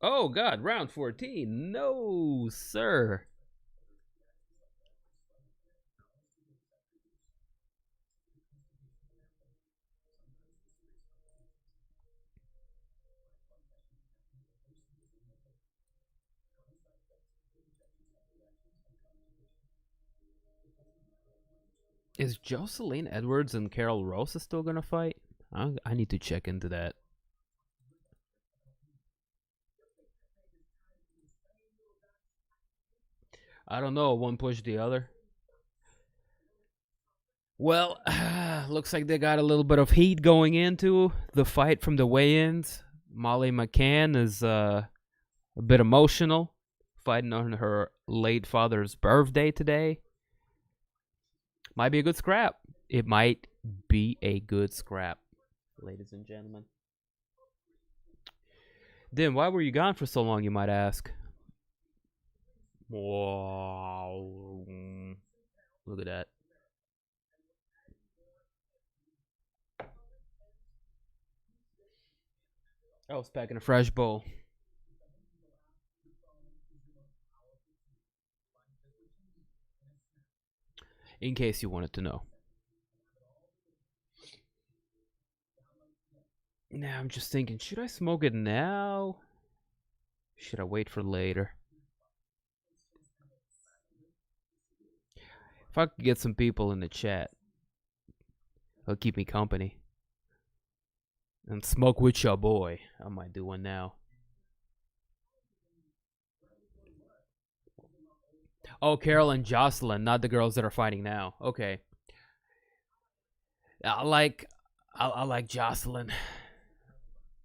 Oh, God. Round 14. No, sir. Is Jocelyn Edwards and Carol Rosa still gonna fight? I need to check into that. I don't know. One pushed the other. Well, looks like they got a little bit of heat going into the fight from the weigh-ins. Molly McCann is a bit emotional, fighting on her late father's birthday today. Might be a good scrap. It might be a good scrap, ladies and gentlemen. Then why were you gone for so long, you might ask? Wow. Look at that. I was packing a fresh bowl. In case you wanted to know. Now I'm just thinking, should I smoke it now? Should I wait for later? If I could get some people in the chat, it'll keep me company. And smoke with your boy. I might do one now. Oh, Carol and Jocelyn, not the girls that are fighting now. Okay. I like Jocelyn.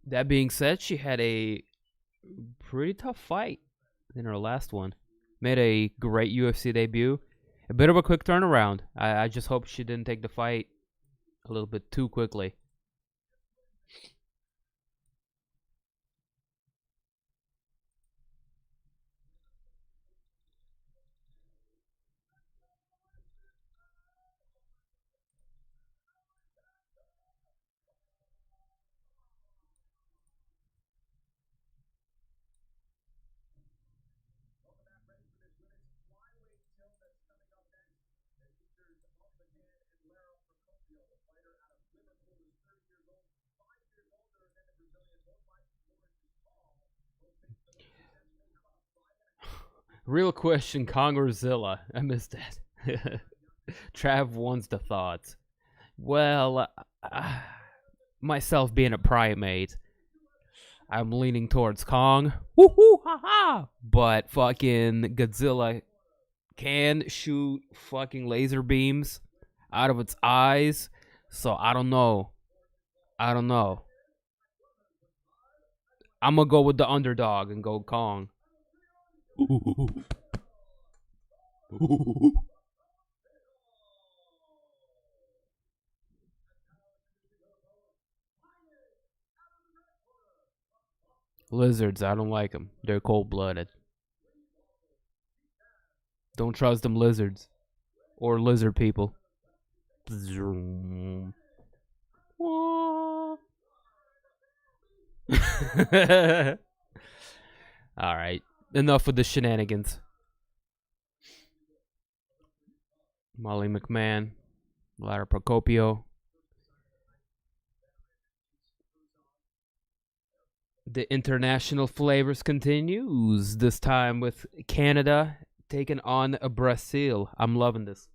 That being said, she had a pretty tough fight in her last one. Made a great UFC debut. A bit of a quick turnaround. I just hope she didn't take the fight a little bit too quickly. Real question, Congorzilla. I missed that. Trav wants the thoughts. Well, myself being a primate, I'm leaning towards Kong. Woohoo, haha! But fucking Godzilla can shoot fucking laser beams out of its eyes. So I don't know. I'm gonna go with the underdog and go Kong. Lizards, I don't like them. They're cold-blooded. Don't trust them lizards. Or lizard people. Alright. Enough with the shenanigans. Molly McMahon. Lara Procopio. The international flavors continues. This time with Canada taking on Brazil. I'm loving this.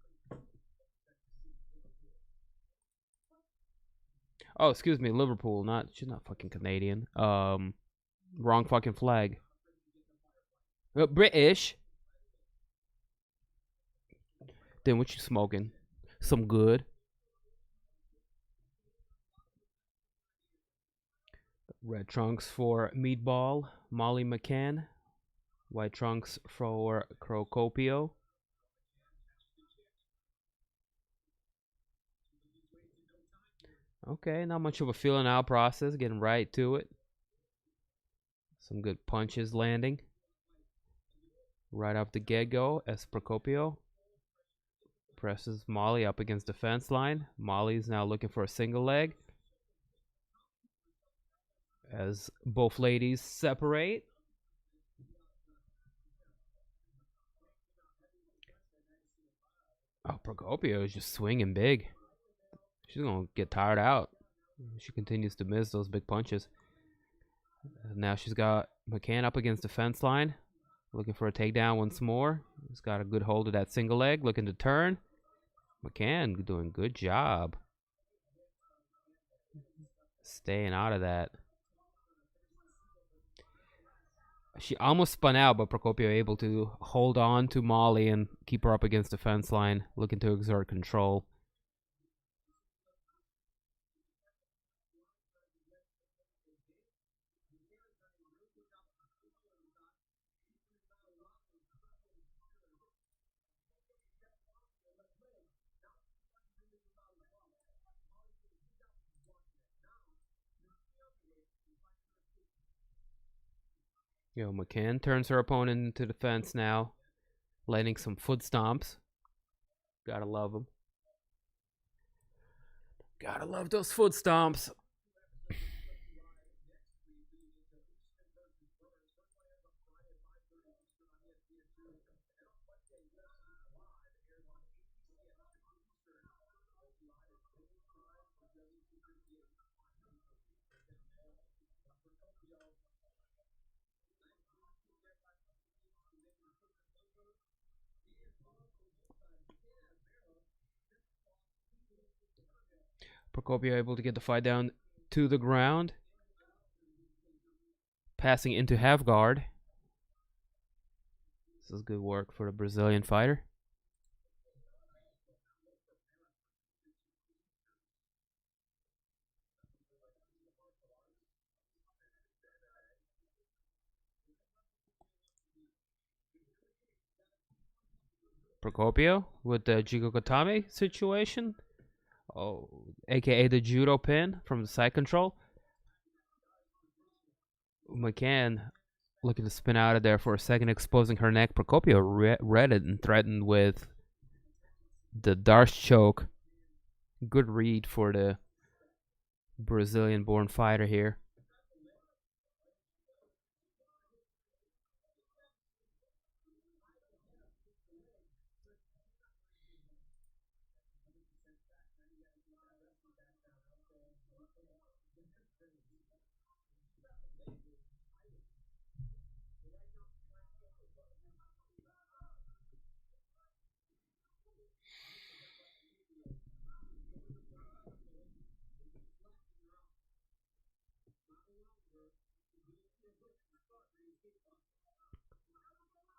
Oh, excuse me, Liverpool. She's not fucking Canadian. Wrong fucking flag. British. Then what you smoking? Some good. Red trunks for Meatball, Molly McCann. White trunks for Crocopio. Okay, not much of a feeling out process. Getting right to it. Some good punches landing. Right off the get-go, as Procopio presses Molly up against the fence line. Molly's now looking for a single leg. As both ladies separate. Oh, Procopio is just swinging big. She's going to get tired out. She continues to miss those big punches. Now she's got McCann up against the fence line. Looking for a takedown once more. He's got a good hold of that single leg. Looking to turn. McCann doing a good job. Staying out of that. She almost spun out, but Procopio able to hold on to Molly and keep her up against the fence line, looking to exert control. McCann turns her opponent into the fence now, landing some foot stomps. Gotta love them. Gotta love those foot stomps. Procopio able to get the fight down to the ground. Passing into half guard. This is good work for the Brazilian fighter. Procopio with the Jigokatame situation. Oh, aka the judo pin from the side control. McCann looking to spin out of there for a second, exposing her neck. Procopio read it and threatened with the Darce choke. Good read for the Brazilian-born fighter here.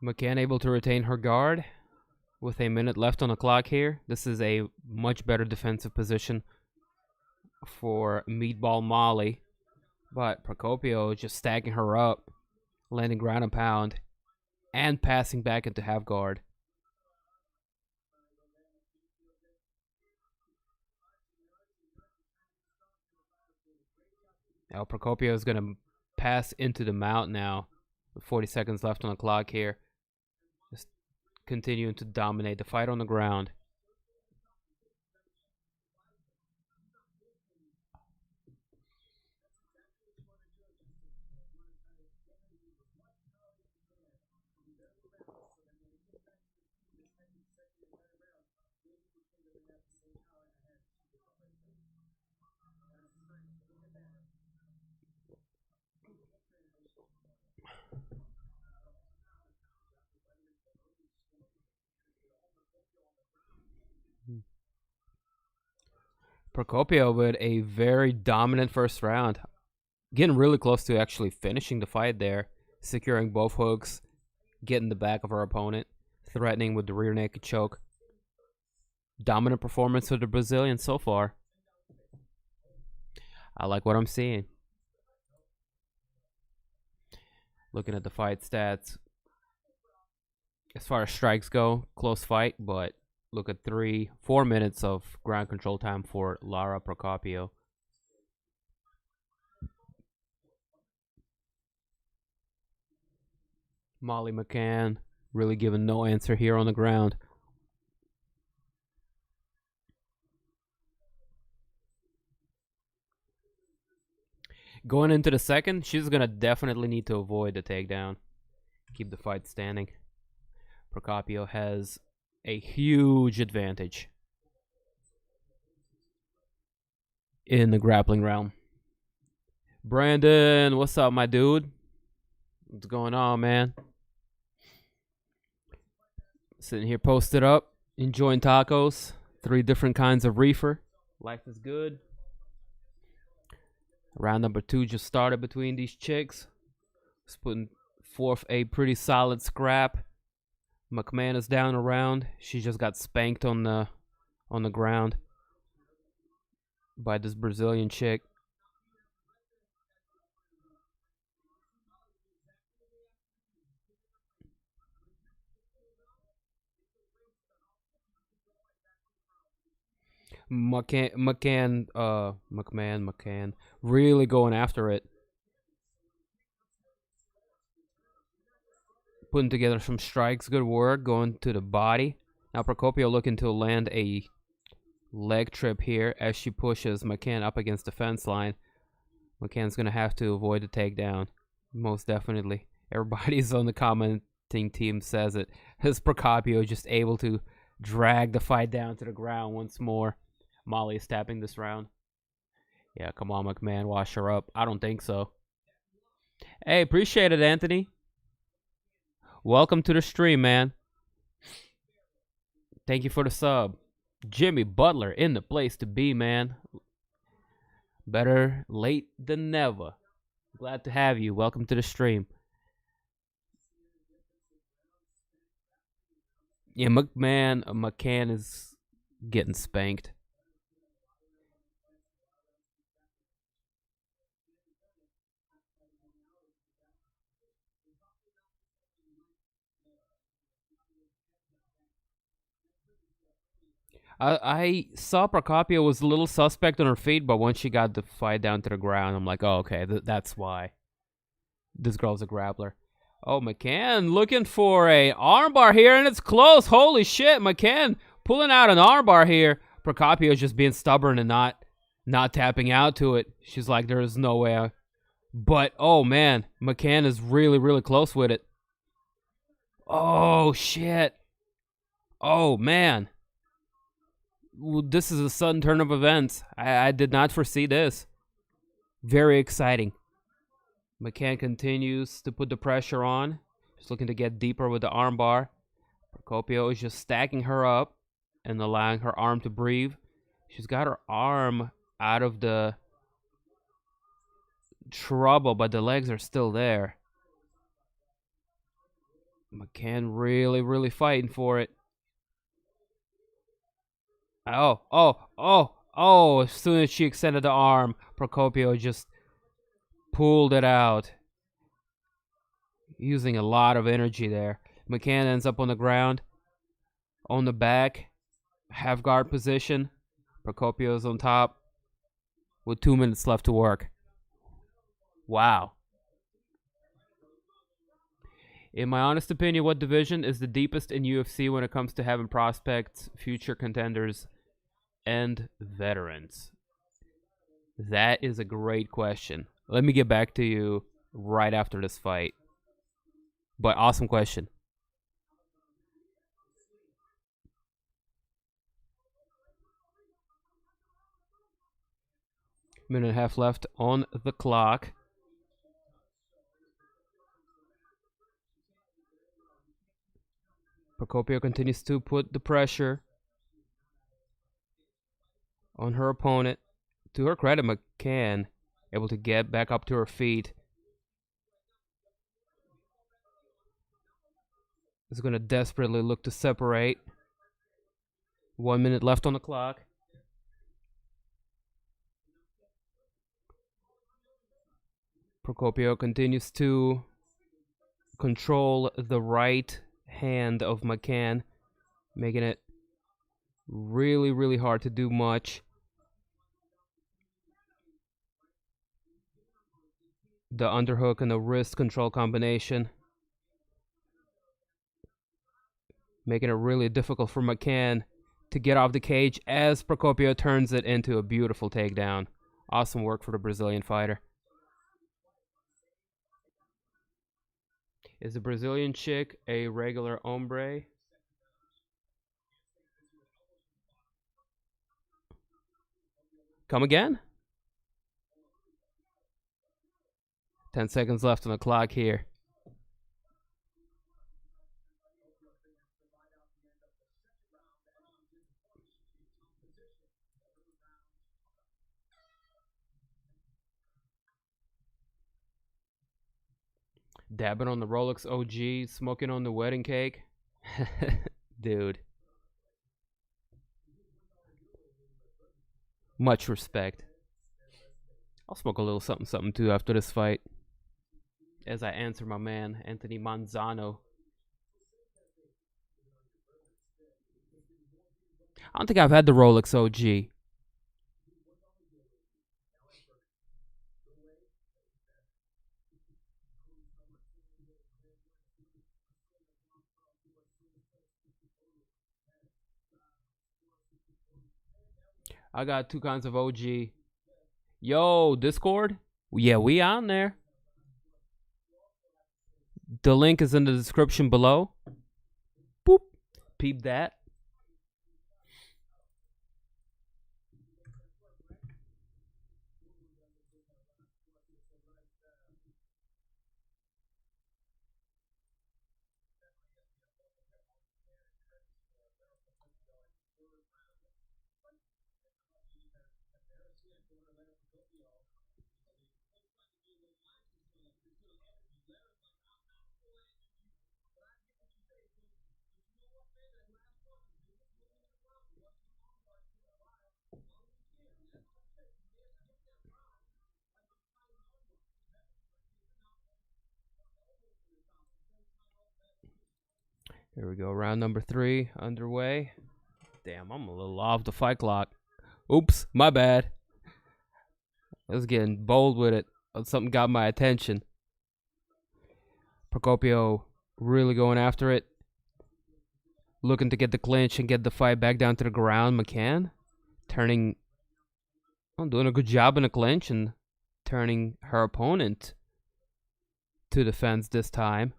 McCann able to retain her guard. with a minute left on the clock here. This is a much better defensive position for Meatball Molly. But Procopio just stacking her up, landing ground and pound, and passing back into half guard. Now Procopio is going to pass into the mount now, with 40 seconds left on the clock here. Just continuing to dominate the fight on the ground. Procopio with a very dominant first round. Getting really close to actually finishing the fight there. Securing both hooks. Getting the back of her opponent. Threatening with the rear naked choke. Dominant performance of the Brazilian so far. I like what I'm seeing. Looking at the fight stats. As far as strikes go, close fight, but look at 4 minutes of ground control time for Lara Procopio. Molly McCann really giving no answer here on the ground. Going into the second, she's going to definitely need to avoid the takedown. Keep the fight standing. Procopio has a huge advantage in the grappling realm. Brandon, what's up, my dude? What's going on, man? Sitting here posted up, enjoying tacos. 3 different kinds of reefer. Life is good. Round number 2 just started between these chicks. Just putting forth a pretty solid scrap. McMahon is down around. She just got spanked on the ground by this Brazilian chick. McCann really going after it. Putting together some strikes. Good work. Going to the body. Now Procopio looking to land a leg trip here as she pushes McCann up against the fence line. McCann's going to have to avoid the takedown. Most definitely. Everybody's on the commenting team says it. Is Procopio just able to drag the fight down to the ground once more? Molly is tapping this round. Yeah, come on, McMahon. Wash her up. I don't think so. Hey, appreciate it, Anthony. Welcome to the stream, man. Thank you for the sub. Jimmy Butler in the place to be, man. Better late than never. Glad to have you. Welcome to the stream. Yeah, McCann is getting spanked. I saw Procopio was a little suspect on her feet, but once she got the fight down to the ground, I'm like, oh, okay, that's why. This girl's a grappler. Oh, McCann looking for a armbar here, and it's close. Holy shit, McCann pulling out an armbar here. Procopio just being stubborn and not tapping out to it. She's like, there is no way. But, oh, man, McCann is really, really close with it. Oh, shit. Oh, man. This is a sudden turn of events. I did not foresee this. Very exciting. McCann continues to put the pressure on. Just looking to get deeper with the armbar. Procopio is just stacking her up and allowing her arm to breathe. She's got her arm out of the trouble, but the legs are still there. McCann really, really fighting for it. Oh, as soon as she extended the arm, Procopio just pulled it out. Using a lot of energy there. McCann ends up on the ground, on the back, half guard position. Procopio's on top with 2 minutes left to work. Wow. In my honest opinion, what division is the deepest in UFC when it comes to having prospects, future contenders, and veterans? That is a great question. Let me get back to you right after this fight. But awesome question. Minute and a half left on the clock. Procopio continues to put the pressure on her opponent. To her credit, McCann able to get back up to her feet. Is going to desperately look to separate. 1 minute left on the clock. Procopio continues to control the right hand of McCann, making it really, really hard to do much. The underhook and the wrist control combination, making it really difficult for McCann to get off the cage as Procopio turns it into a beautiful takedown. Awesome work for the Brazilian fighter. Is the Brazilian chick a regular hombre? Come again? 10 seconds left on the clock here. Dabbing on the Rolex OG, smoking on the wedding cake. Dude. Much respect. I'll smoke a little something something too after this fight, as I answer my man, Anthony Manzano. I don't think I've had the Rolex OG. I got 2 kinds of OG. Yo, Discord? Yeah, we on there. The link is in the description below. Boop. Peep that. Here we go, round number 3 underway. Damn, I'm a little off the fight clock. Oops, my bad. I was getting bold with it. Something got my attention. Procopio really going after it. Looking to get the clinch and get the fight back down to the ground. McCann doing a good job in the clinch and turning her opponent to the fence this time.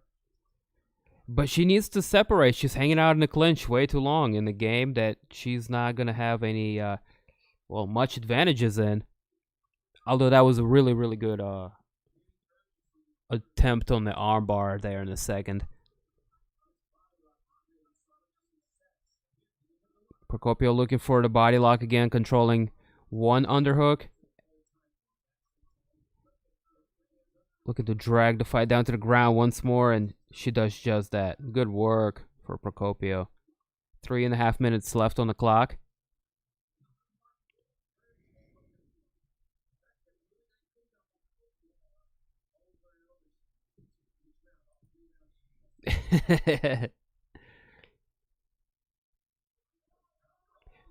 But she needs to separate. She's hanging out in the clinch way too long in the game that she's not going to have any, much advantages in. Although that was a really, really good attempt on the armbar there in the second. Procopio looking for the body lock again, controlling one underhook. Looking to drag the fight down to the ground once more, and she does just that. Good work for Procopio. 3.5 minutes left on the clock.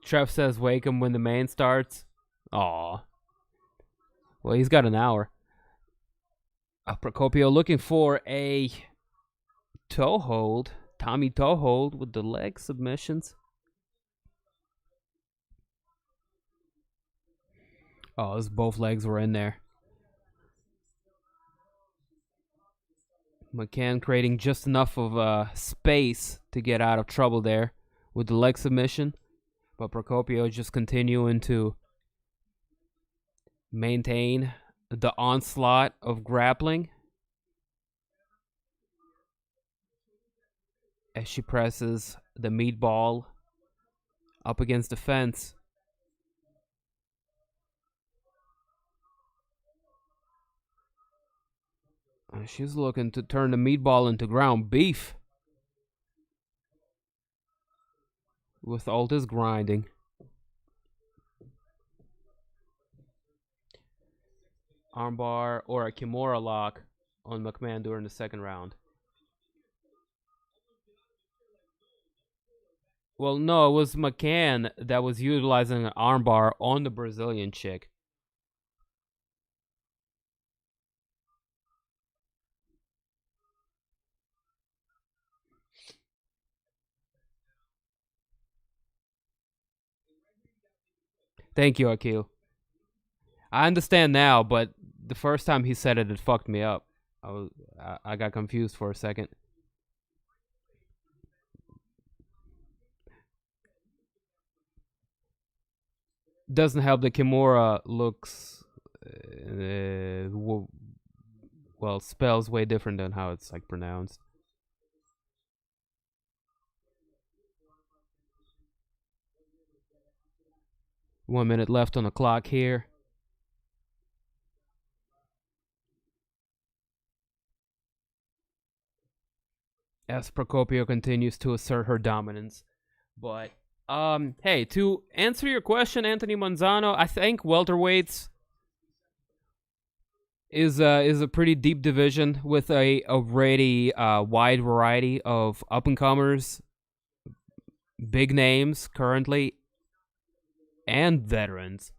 Trev says wake him when the main starts. Aw. Well, he's got an hour. Procopio looking for a toe hold. Tommy toe hold with the leg submissions. Oh, both legs were in there. McCann creating just enough of space to get out of trouble there with the leg submission. But Procopio just continuing to maintain the onslaught of grappling as she presses the meatball up against the fence. She's looking to turn the meatball into ground beef with all this grinding. Armbar or a Kimura lock on McMahon during the second round. Well, no, it was McCann that was utilizing an armbar on the Brazilian chick. Thank you, Akil. I understand now, but the first time he said it, it fucked me up. I got confused for a second. Doesn't help that Kimura looks, well, spells way different than how it's like pronounced. One minute left on the clock here. As Procopio continues to assert her dominance. But, hey, to answer your question, Anthony Manzano, I think welterweights is a pretty deep division with a already wide variety of up-and-comers, big names currently, and veterans.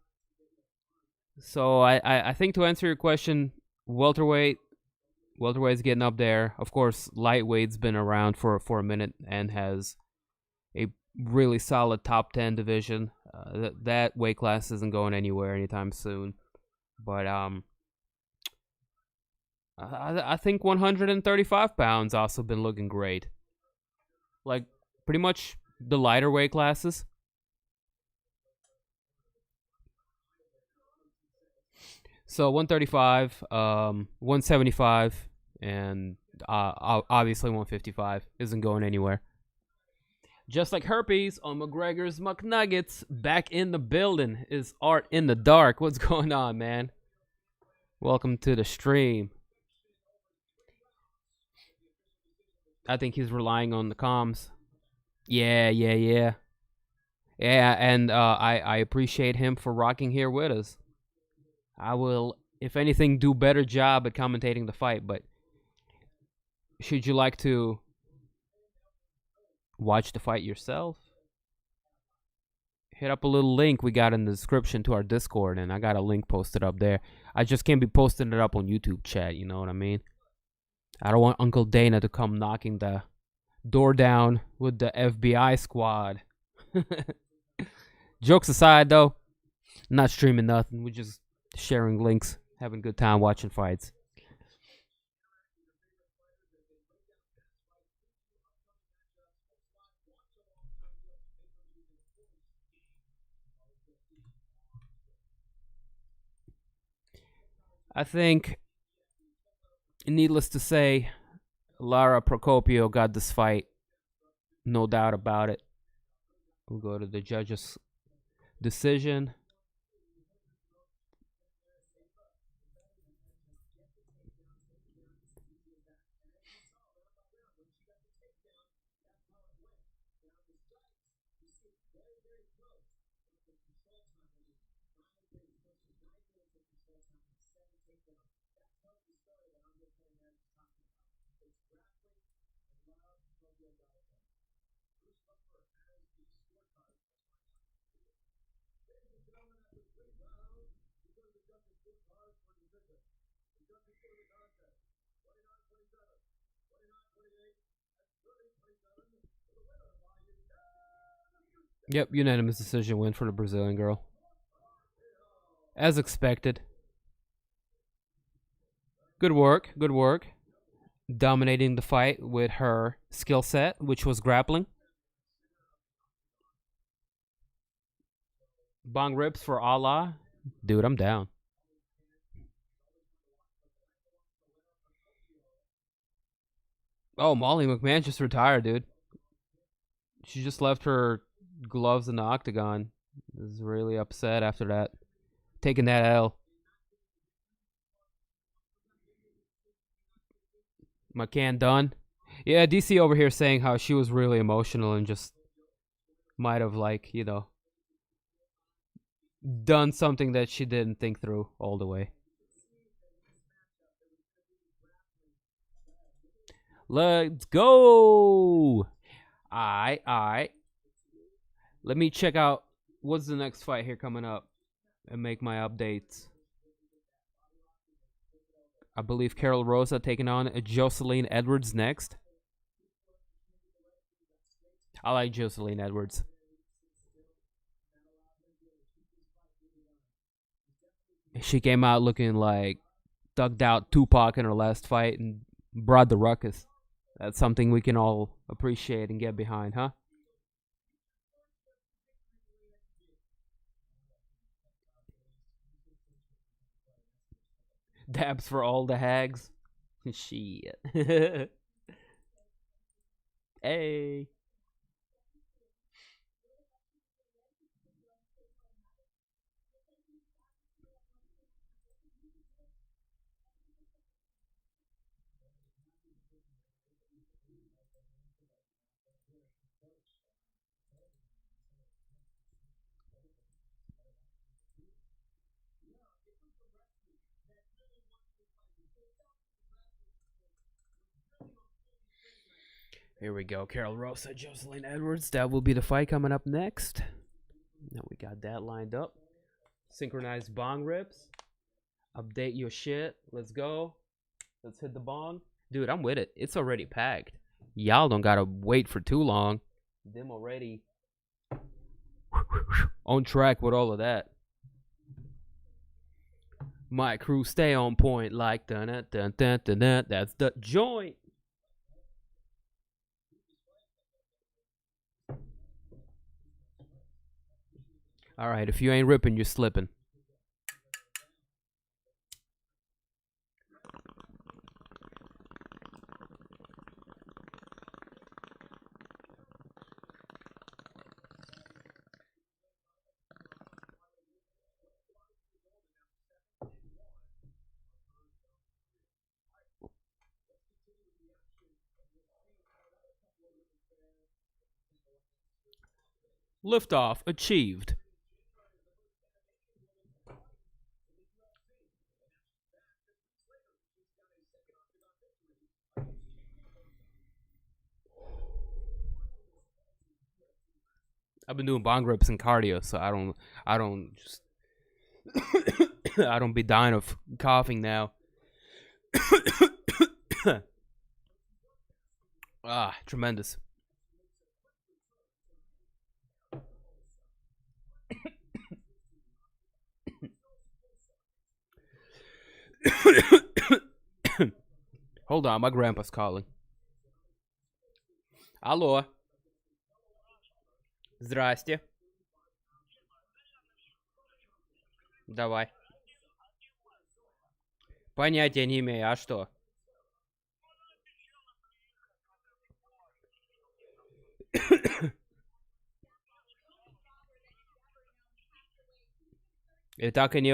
So I think to answer your question, welterweight's getting up there. Of course, lightweight's been around for a minute and has a really solid top 10 division. That weight class isn't going anywhere anytime soon. But I think 135 pounds also been looking great. Like pretty much the lighter weight classes. So 135, 175, and obviously 155 isn't going anywhere. Just like herpes on McGregor's McNuggets, back in the building is Art in the Dark. What's going on, man? Welcome to the stream. I think he's relying on the comms. Yeah, and I appreciate him for rocking here with us. I will, if anything, do better job at commentating the fight, but should you like to watch the fight yourself, hit up a little link we got in the description to our Discord, and I got a link posted up there. I just can't be posting it up on YouTube chat, you know what I mean? I don't want Uncle Dana to come knocking the door down with the FBI squad. Jokes aside, though, I'm not streaming nothing. We're just sharing links, having a good time watching fights. I think, needless to say, Lara Procopio got this fight. No doubt about it. We'll go to the judges' decision. Yep, unanimous decision win for the Brazilian girl. As expected. Good work, good work. Dominating the fight with her skill set, which was grappling. Bong rips for Allah. Dude, I'm down. Oh, Molly McMahon just retired, dude. She just left her gloves in the octagon. Was really upset after that. Taking that L. McCann done. Yeah, DC over here saying how she was really emotional and just might have, like, you know, done something that she didn't think through all the way. Let's go. Alright. Let me check out what's the next fight here coming up and make my updates. I believe Carol Rosa taking on Jocelyn Edwards next. I like Jocelyn Edwards. She came out looking like thugged out Tupac in her last fight and brought the ruckus. That's something we can all appreciate and get behind, huh? Dabs for all the hags. Shit. Hey. Here we go. Carol Rosa, Jocelyn Edwards. That will be the fight coming up next. Now we got that lined up. Synchronized bong rips. Update your shit. Let's go. Let's hit the bong. Dude, I'm with it. It's already packed. Y'all don't gotta wait for too long. Them already on track with all of that. My crew stay on point like dun dun dun dun dun dun. That's the joint. All right, if you ain't ripping, you're slipping. Liftoff achieved. I've been doing bong rips and cardio, so I don't just I don't be dying of coughing now. Tremendous. Hold on, my grandpa's calling. Алло. Здрасте. Давай. Понятия не имею, а что? И так и не...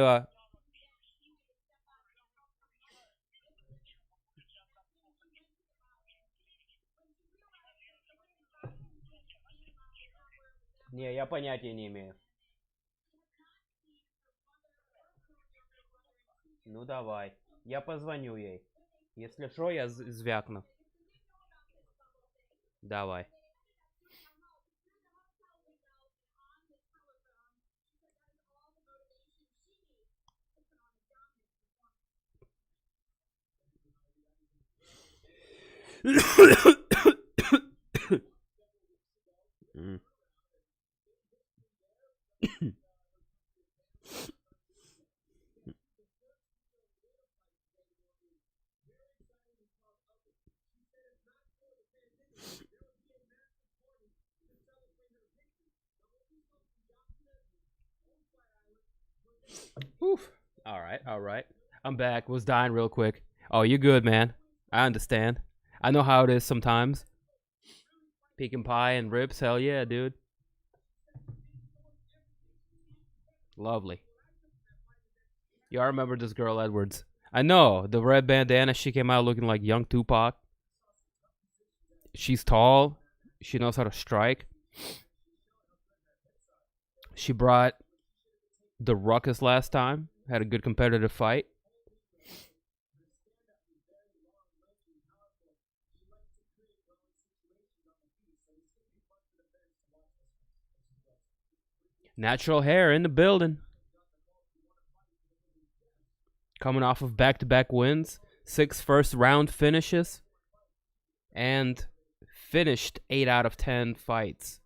Не, я понятия не имею. Ну давай. Я позвоню ей. Если что, я звякну. Давай. Mm. Oof. All right. I'm back. Was dying real quick. Oh, you good, man? I understand. I know how it is sometimes. Pecan pie and ribs. Hell yeah, dude. Lovely. Yeah, I remember this girl Edwards. I know the red bandana. She came out looking like young Tupac. She's tall. She knows how to strike. She brought the ruckus last time. Had a good competitive fight. Natural hair in the building. Coming off of back-to-back wins, 6 first-round finishes, and finished 8 out of 10 fights.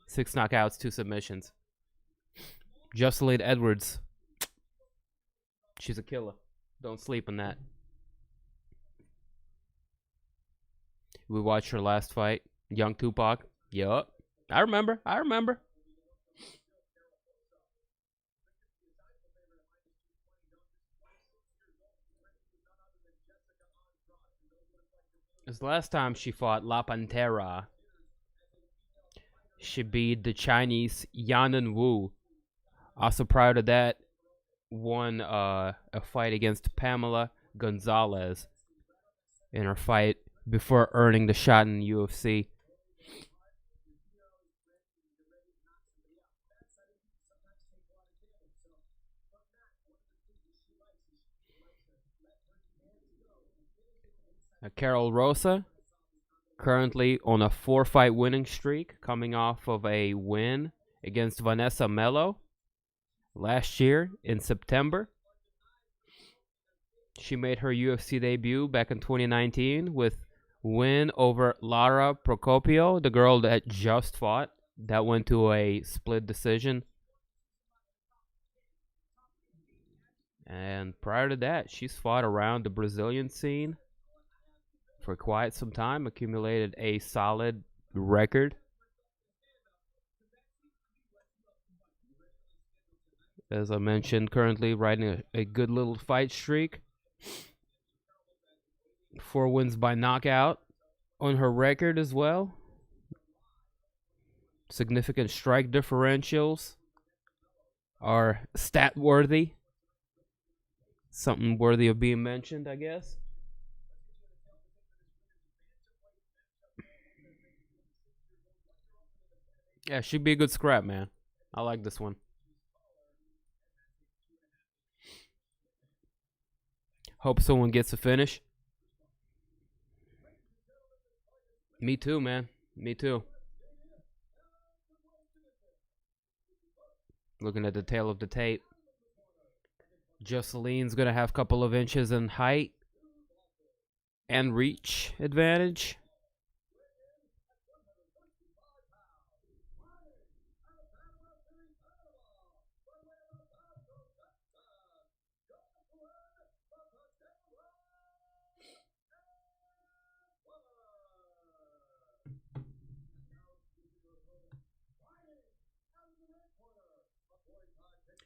6 knockouts, 2 submissions. Jocelyn Edwards. She's a killer. Don't sleep on that. We watched her last fight. Young Tupac. Yup. I remember. This last time she fought La Pantera. She beat the Chinese Yanan Wu. Also prior to that, won a fight against Pamela Gonzalez in her fight before earning the shot in UFC. Carol Rosa, currently on a 4-fight winning streak, coming off of a win against Vanessa Melo last year in September. She made her UFC debut back in 2019 with win over Lara Procopio, the girl that just fought. That went to a split decision. And prior to that, she's fought around the Brazilian scene for quite some time, accumulated a solid record. As I mentioned, currently riding a good little fight streak. 4 wins by knockout on her record as well. Significant strike differentials are stat worthy. Something worthy of being mentioned, I guess. Yeah, she'd be a good scrap, man. I like this one. Hope someone gets a finish. Me too, man. Me too. Looking at the tail of the tape. Jocelyn's going to have a couple of inches in height and reach advantage.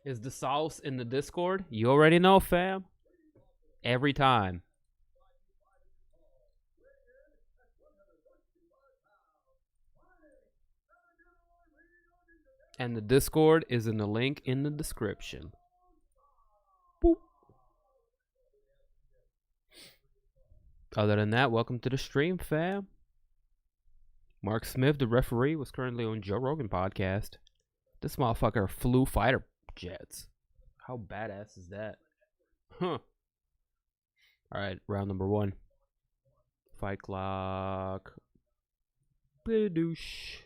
Is the sauce in the Discord? You already know, fam. Every time. And the Discord is in the link in the description. Boop. Other than that, welcome to the stream, fam. Mark Smith, the referee, was currently on Joe Rogan podcast. This motherfucker flew fighter jets. How badass is that? Huh. Alright, round number 1. Fight clock. Badoosh.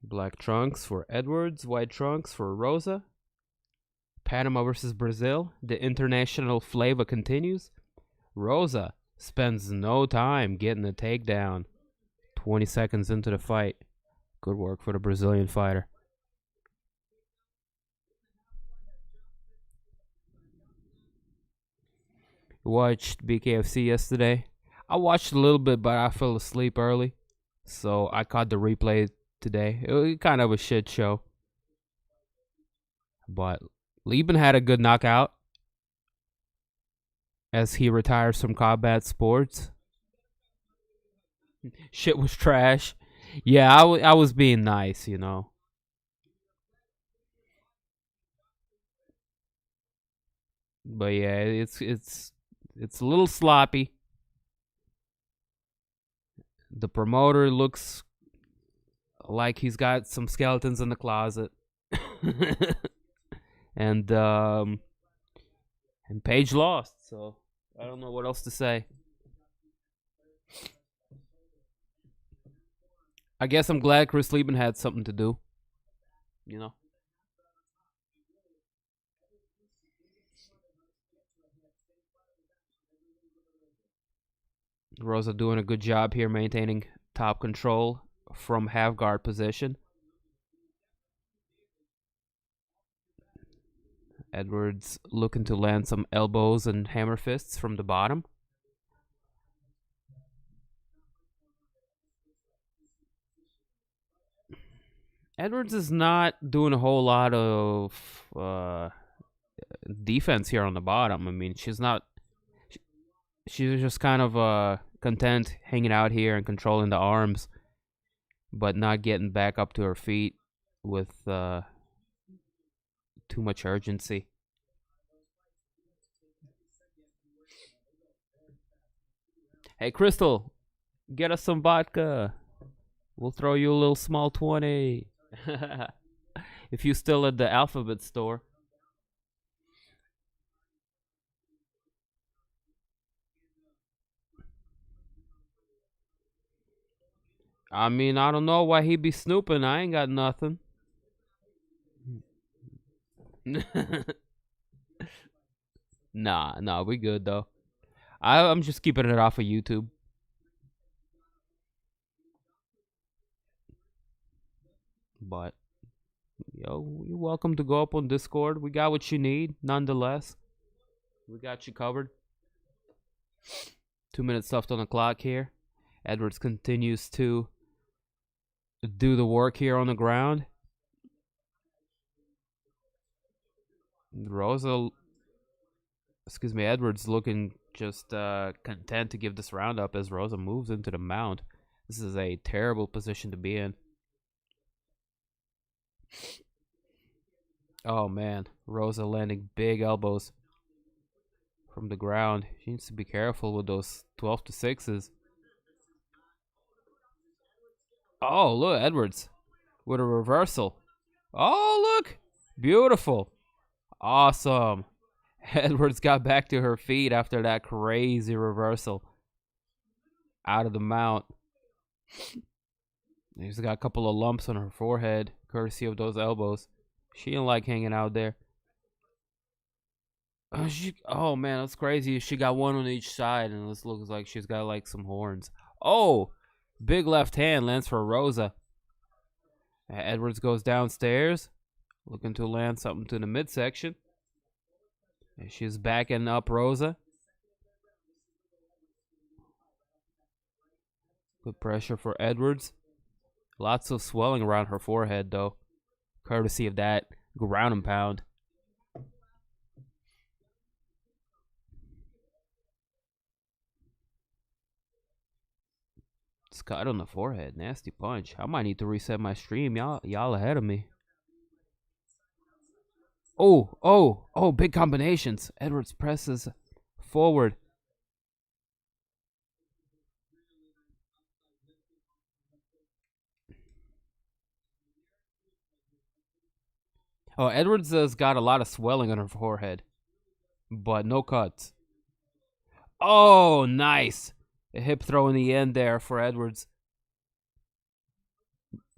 Black trunks for Edwards, white trunks for Rosa. Panama versus Brazil. The international flavor continues. Rosa spends no time getting the takedown. 20 seconds into the fight. Good work for the Brazilian fighter. Watched BKFC yesterday. I watched a little bit, but I fell asleep early. So I caught the replay today. It was kind of a shit show. But Lieben had a good knockout as he retires from combat sports. Shit was trash. Yeah, I was being nice, you know. But yeah, it's a little sloppy. The promoter looks like he's got some skeletons in the closet. and Paige lost, so I don't know what else to say. I guess I'm glad Chris Lieben had something to do. You know. Rosa doing a good job here maintaining top control from half guard position. Edwards looking to land some elbows and hammer fists from the bottom. Edwards is not doing a whole lot of defense here on the bottom. I mean, she's just kind of content hanging out here and controlling the arms, but not getting back up to her feet with too much urgency. Hey, Crystal, get us some vodka. We'll throw you a little small 20. If you still at the Alphabet store. I mean, I don't know why he be snooping. I ain't got nothing. Nah, we good though. I'm just keeping it off of YouTube. But yo, you're welcome to go up on Discord. We got what you need, nonetheless. We got you covered. 2 minutes left on the clock here. Edwards continues to do the work here on the ground. Edwards looking just content to give this round up as Rosa moves into the mount. This is a terrible position to be in. Oh man, Rosa landing big elbows from the ground. She needs to be careful with those 12 to 6s. Oh, look, Edwards with a reversal. Oh, look. Beautiful. Awesome. Edwards got back to her feet after that crazy reversal. Out of the mount. She's got a couple of lumps on her forehead, courtesy of those elbows. She didn't like hanging out there. Oh man, that's crazy. She got one on each side, and this looks like she's got like some horns. Oh, big left hand lands for Rosa. Edwards goes downstairs, looking to land something to the midsection. And she's backing up Rosa. Good pressure for Edwards. Lots of swelling around her forehead, though, courtesy of that ground and pound. It's cut on the forehead. Nasty punch. I might need to reset my stream. Y'all ahead of me. Oh, big combinations. Edwards presses forward. Oh, Edwards has got a lot of swelling on her forehead, but no cuts. Oh, nice. A hip throw in the end there for Edwards.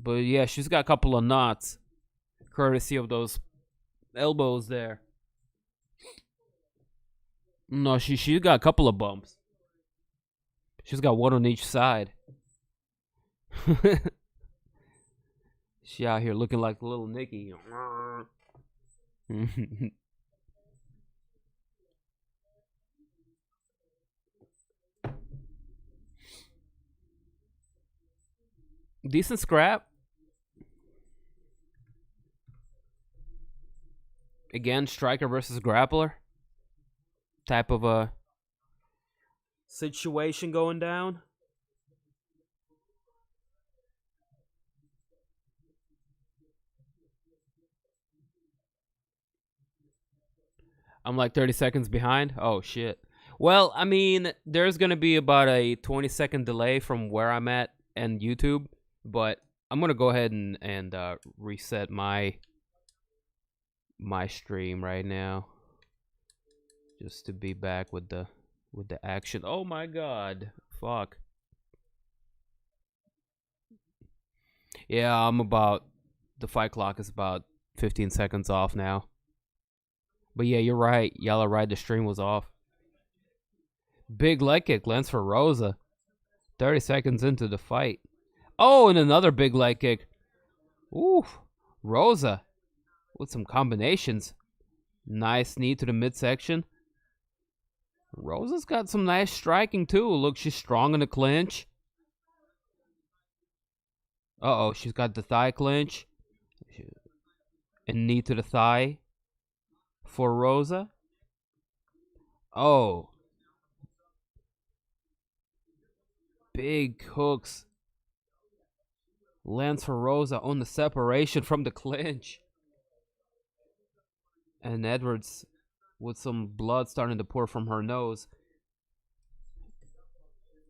But yeah, she's got a couple of knots, courtesy of those elbows there. No, she got a couple of bumps. She's got one on each side. She out here looking like little Nikki. Decent scrap. Again, striker versus grappler. Type of a situation going down. I'm like 30 seconds behind. Oh, shit. Well, I mean, there's going to be about a 20-second delay from where I'm at and YouTube, but I'm going to go ahead and reset my stream right now just to be back with the action. Oh my god. Fuck. Yeah, the fight clock is about 15 seconds off now. But yeah, you're right. Y'all are right. The stream was off. Big leg kick lands for Rosa. 30 seconds into the fight. Oh, and another big leg kick. Ooh, Rosa with some combinations. Nice knee to the midsection. Rosa's got some nice striking too. Look, she's strong in the clinch. Uh-oh, she's got the thigh clinch. And knee to the thigh for Rosa. Oh. Big hooks. Lands for Rosa on the separation from the clinch. And Edwards with some blood starting to pour from her nose.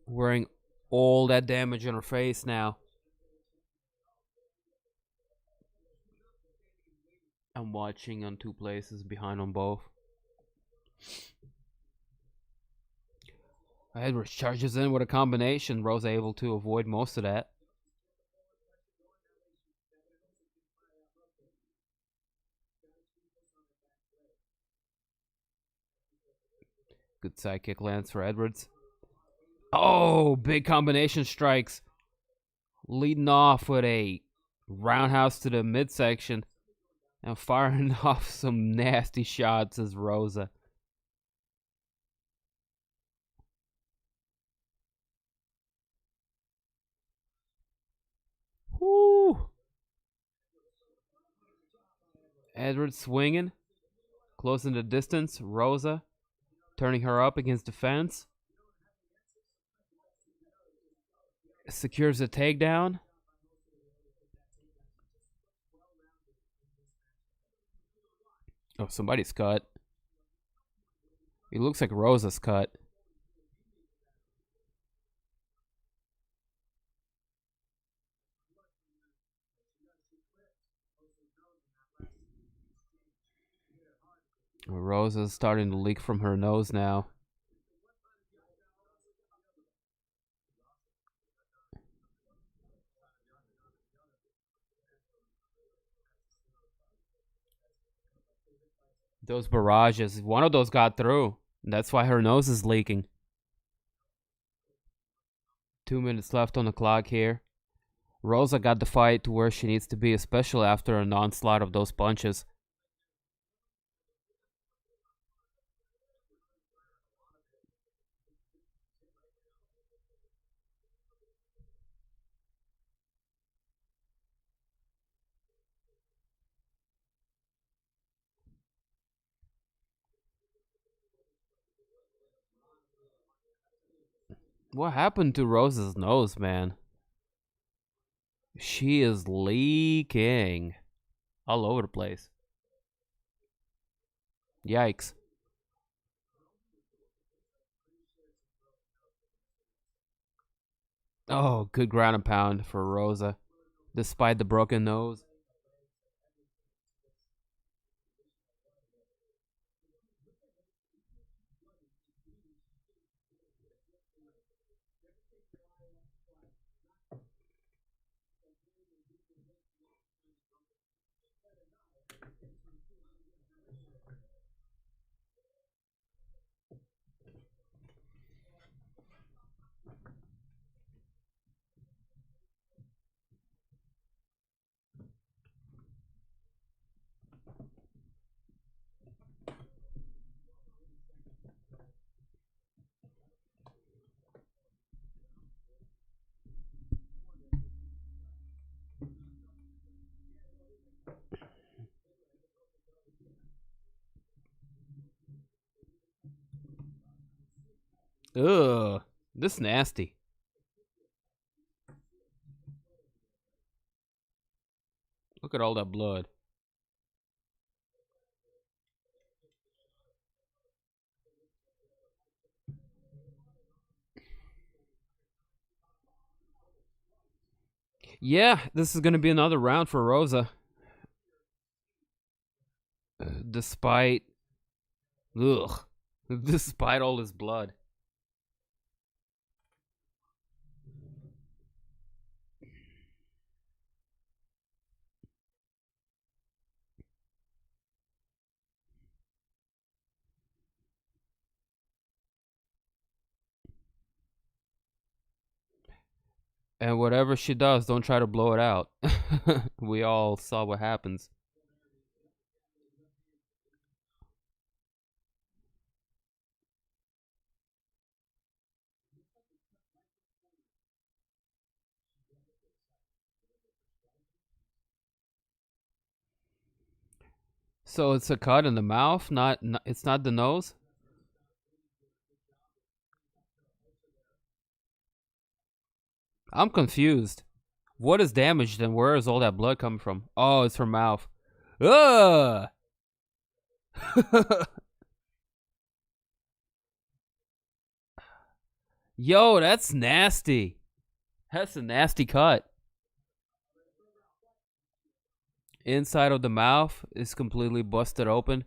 Wearing all that damage on her face now. I'm watching on two places, behind on both. Edwards charges in with a combination. Rosa able to avoid most of that. Good side kick lands for Edwards. Oh, big combination strikes. Leading off with a roundhouse to the midsection. And firing off some nasty shots as Rosa. Woo! Edwards swinging. Closing the distance. Rosa turning her up against the fence. Secures a takedown. Oh, somebody's cut. It looks like Rosa's cut. Rosa's starting to leak from her nose now. Those barrages, one of those got through. That's why her nose is leaking. 2 minutes left on the clock here. Rosa got the fight to where she needs to be, especially after an onslaught of those punches. What happened to Rosa's nose, man? She is leaking all over the place. Yikes. Oh, good ground and pound for Rosa, despite the broken nose. Ugh. This nasty. Look at all that blood. Yeah, this is going to be another round for Rosa. Despite all his blood. And whatever she does, don't try to blow it out. We all saw what happens. So it's a cut in the mouth, it's not the nose. I'm confused. What is damaged and where is all that blood coming from? Oh, it's her mouth. Ugh! Yo, that's nasty. That's a nasty cut. Inside of the mouth is completely busted open.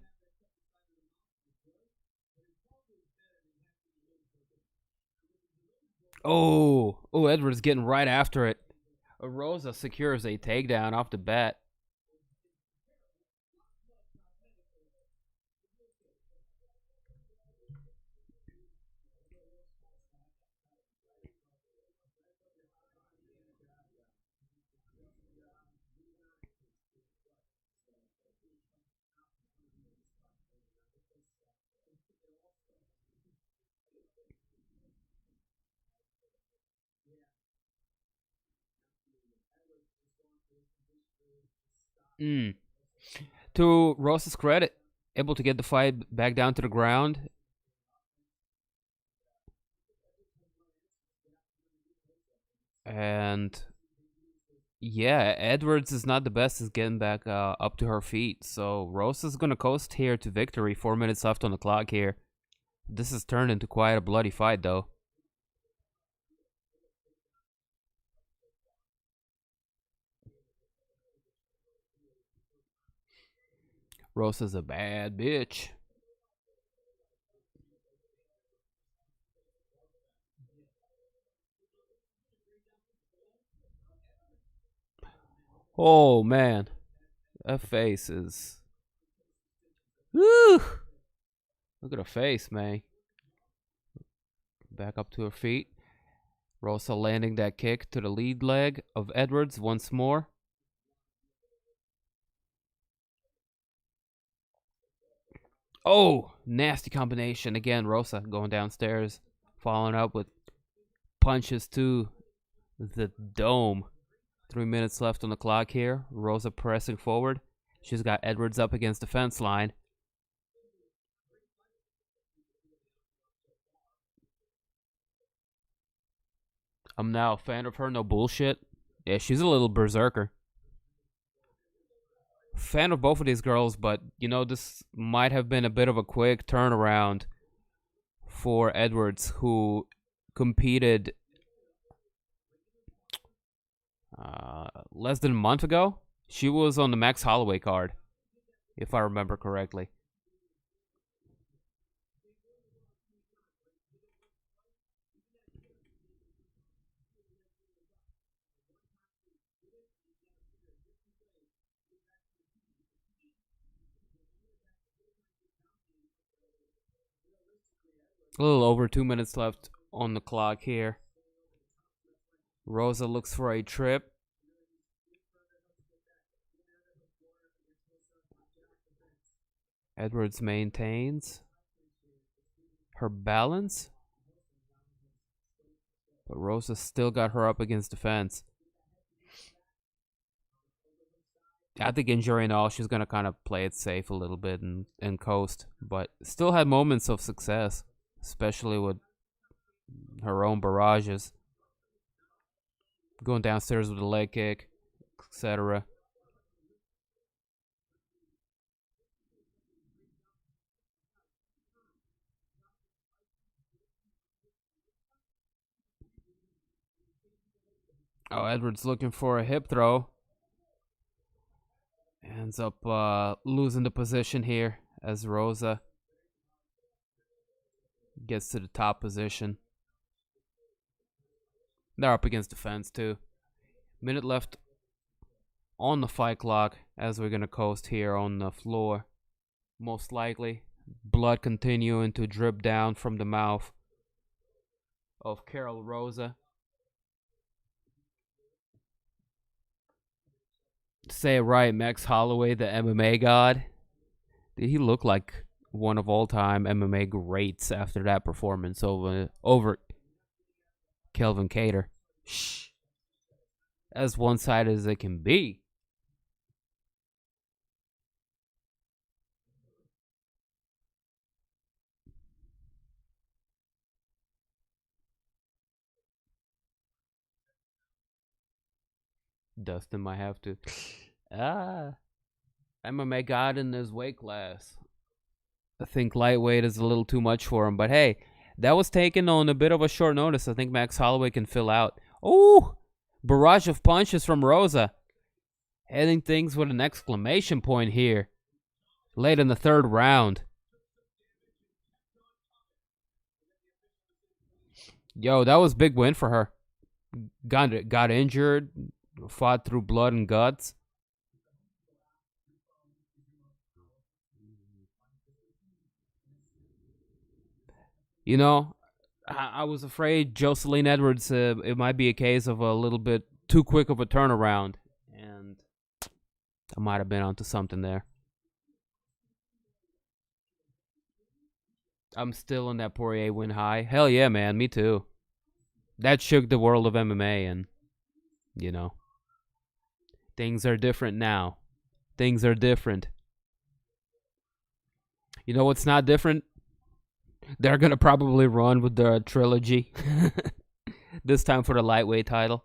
Oh, Edwards getting right after it. Rosa secures a takedown off the bat. To Rosa's credit, able to get the fight back down to the ground. And yeah, Edwards is not the best at getting back up to her feet. So Rosa's going to coast here to victory. 4 minutes left on the clock here. This has turned into quite a bloody fight, though. Rosa's a bad bitch. Oh, man. That face is... Woo! Look at her face, man. Back up to her feet. Rosa landing that kick to the lead leg of Edwards once more. Oh, nasty combination. Again, Rosa going downstairs, following up with punches to the dome. 3 minutes left on the clock here. Rosa pressing forward. She's got Edwards up against the fence line. I'm now a fan of her, no bullshit. Yeah, she's a little berserker. Fan of both of these girls, but you know, this might have been a bit of a quick turnaround for Edwards, who competed less than a month ago. She was on the Max Holloway card, if I remember correctly. A little over 2 minutes left on the clock here. Rosa looks for a trip. Edwards maintains her balance. But Rosa still got her up against the fence. I think injury and all, she's going to kind of play it safe a little bit and coast. But still had moments of success, especially with her own barrages. Going downstairs with a leg kick, etc. Oh, Edwards looking for a hip throw. Ends up losing the position here as Rosa gets to the top position. They're up against the fence too. Minute left on the fight clock as we're going to coast here on the floor. Most likely. Blood continuing to drip down from the mouth of Carol Rosa. Say it right, Max Holloway, the MMA god. Did he look like one of all-time MMA greats after that performance over Kelvin Kattar? Shh. As one-sided as it can be. Dustin might have to. MMA god in his weight class. I think lightweight is a little too much for him. But hey, that was taken on a bit of a short notice. I think Max Holloway can fill out. Oh, barrage of punches from Rosa. Heading things with an exclamation point here. Late in the third round. Yo, that was a big win for her. Got injured. Fought through blood and guts. You know, I was afraid Jocelyn Edwards, it might be a case of a little bit too quick of a turnaround. And I might have been onto something there. I'm still on that Poirier win high. Hell yeah, man. Me too. That shook the world of MMA and, you know. Things are different now. Things are different. You know what's not different? They're going to probably run with the trilogy. This time for the lightweight title.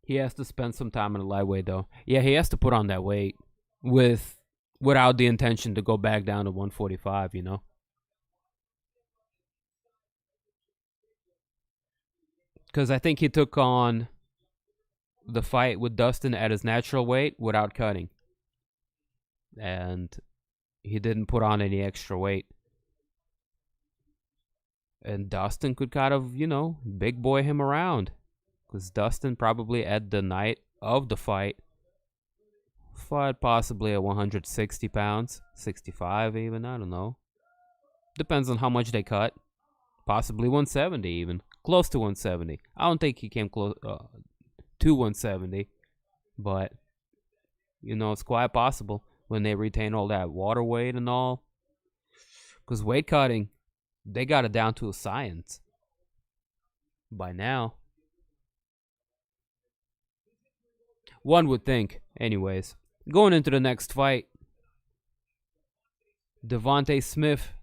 He has to spend some time in the lightweight, though. Yeah, he has to put on that weight without the intention to go back down to 145, you know? Because I think he took on the fight with Dustin at his natural weight without cutting. And he didn't put on any extra weight. And Dustin could kind of, you know, big boy him around. Because Dustin probably at the night of the fight fought possibly at 160 pounds, 65 even, I don't know. Depends on how much they cut. Possibly 170 even, close to 170. I don't think he came close to 170, but you know, it's quite possible when they retain all that water weight and all. Because weight cutting, they got it down to a science by now. One would think. Anyways, going into the next fight, Devontae Smith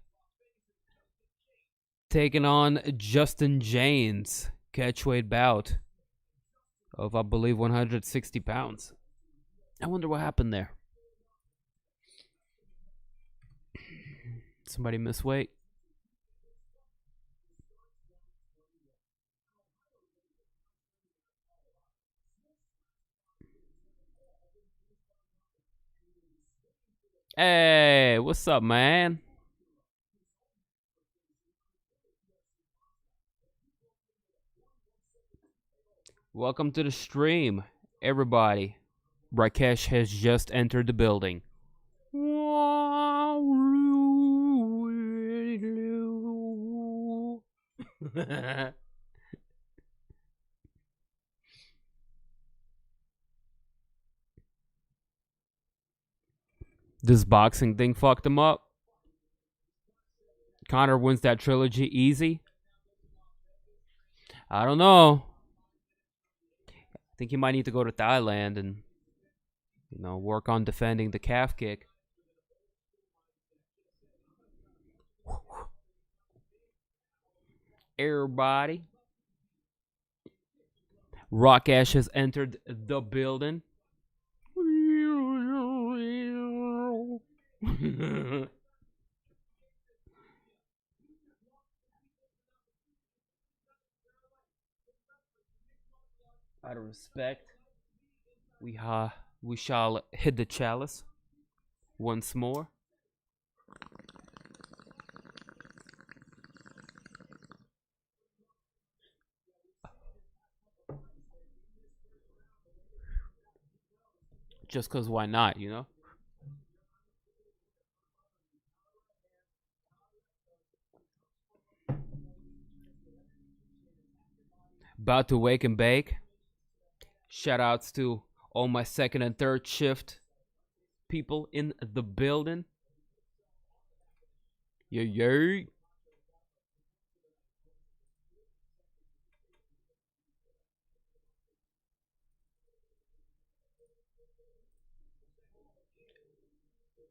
taking on Justin James, catchweight bout of, I believe, 160 pounds. I wonder what happened there. Somebody miss weight. Hey, what's up, man? Welcome to the stream, everybody. Rakesh has just entered the building. This boxing thing fucked him up. Conor wins that trilogy easy? I don't know. I think he might need to go to Thailand and, work on defending the calf kick. Everybody. Rock Ash has entered the building. Out of respect, we shall hit the chalice once more. Just because why not, About to wake and bake. Shout outs to all my second and third shift people in the building. Yay.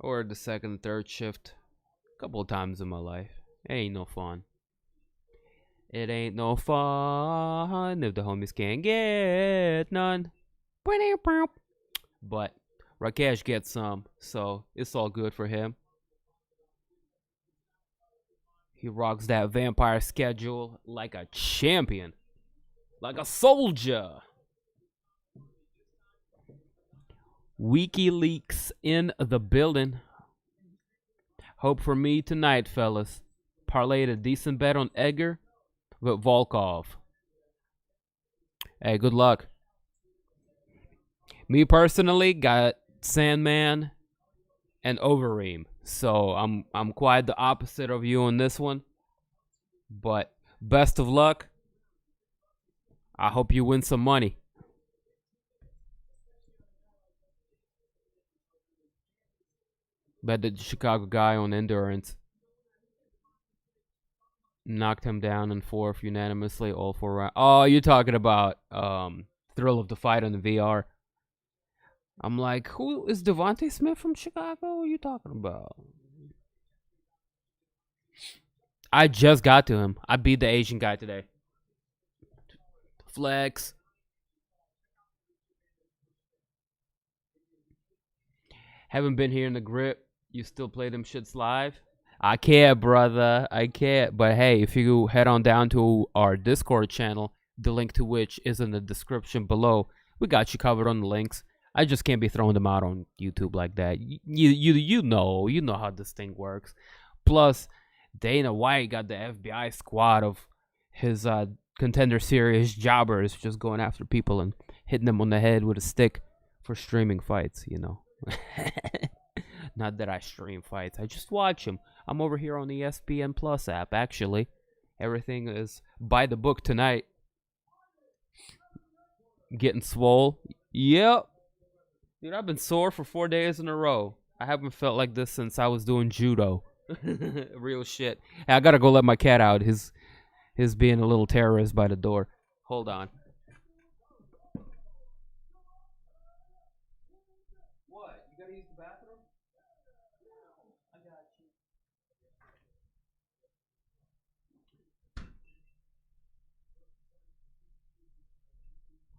Or the second and third shift a couple of times in my life. It ain't no fun. It ain't no fun if the homies can't get none. But Rakesh gets some, so it's all good for him. He rocks that vampire schedule like a champion. Like a soldier. WikiLeaks in the building. Hope for me tonight, fellas. Parlayed a decent bet on Edgar with Volkov. Hey, good luck. Me personally got Sandman and Overeem. So I'm quite the opposite of you on this one. But best of luck. I hope you win some money. Bet the Chicago guy on endurance. Knocked him down in fourth unanimously, all 4 rounds. Oh, you're talking about Thrill of the Fight on the VR. I'm like, who is Devontae Smith from Chicago? What are you talking about? I just got to him. I beat the Asian guy today. Flex. Haven't been here in the grip. You still play them shits live? I can't, brother. I can't. But hey, if you head on down to our Discord channel, the link to which is in the description below, we got you covered on the links. I just can't be throwing them out on YouTube like that. You know how this thing works. Plus, Dana White got the FBI squad of his Contender Series jobbers just going after people and hitting them on the head with a stick for streaming fights, Not that I stream fights. I just watch them. I'm over here on the ESPN Plus app, actually. Everything is by the book tonight. Getting swole. Yep. Dude, I've been sore for 4 days in a row. I haven't felt like this since I was doing judo. Real shit. Hey, I gotta go let my cat out. His being a little terrorist by the door. Hold on. What? You gotta use the bathroom? I got you.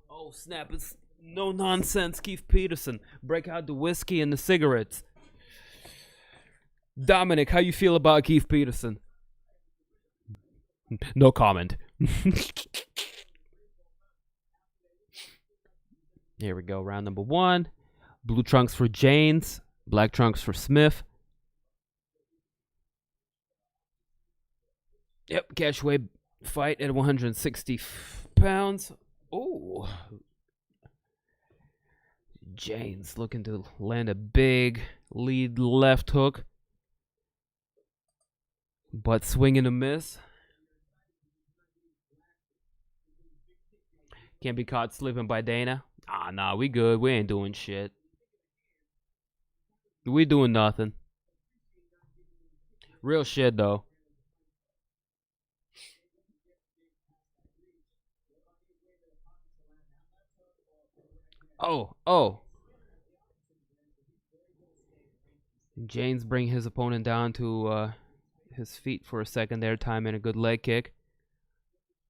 Oh, snap. It's no nonsense, Keith Peterson. Break out the whiskey and the cigarettes. Dominic, how you feel about Keith Peterson? No comment. Here we go. Round number 1. Blue trunks for Janes. Black trunks for Smith. Yep, cash weight fight at 160 pounds. Oh. Janes looking to land a big lead left hook. But swing and a miss. Can't be caught slipping by Dana. Nah, we good. We ain't doing shit. We doing nothing. Real shit, though. Oh. James bring his opponent down to his feet for a second there, timing a good leg kick.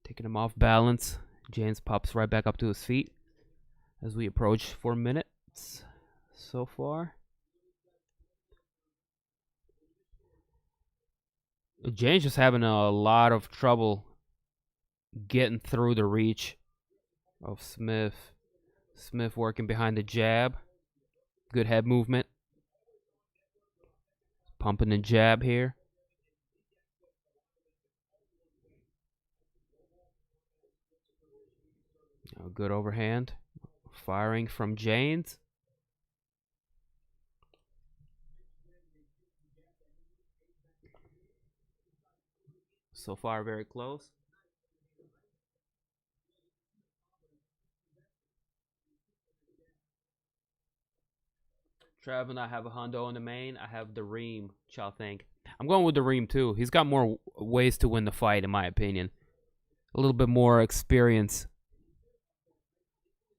Taking him off balance. James pops right back up to his feet as we approach 4 minutes so far. James just having a lot of trouble getting through the reach of Smith. Smith working behind the jab. Good head movement. Pumping the jab here. A good overhand. Firing from James. So far, very close. Trav and I have a Hondo in the main. I have the Reem. What y'all think? I'm going with the Reem too. He's got more ways to win the fight, in my opinion. A little bit more experience.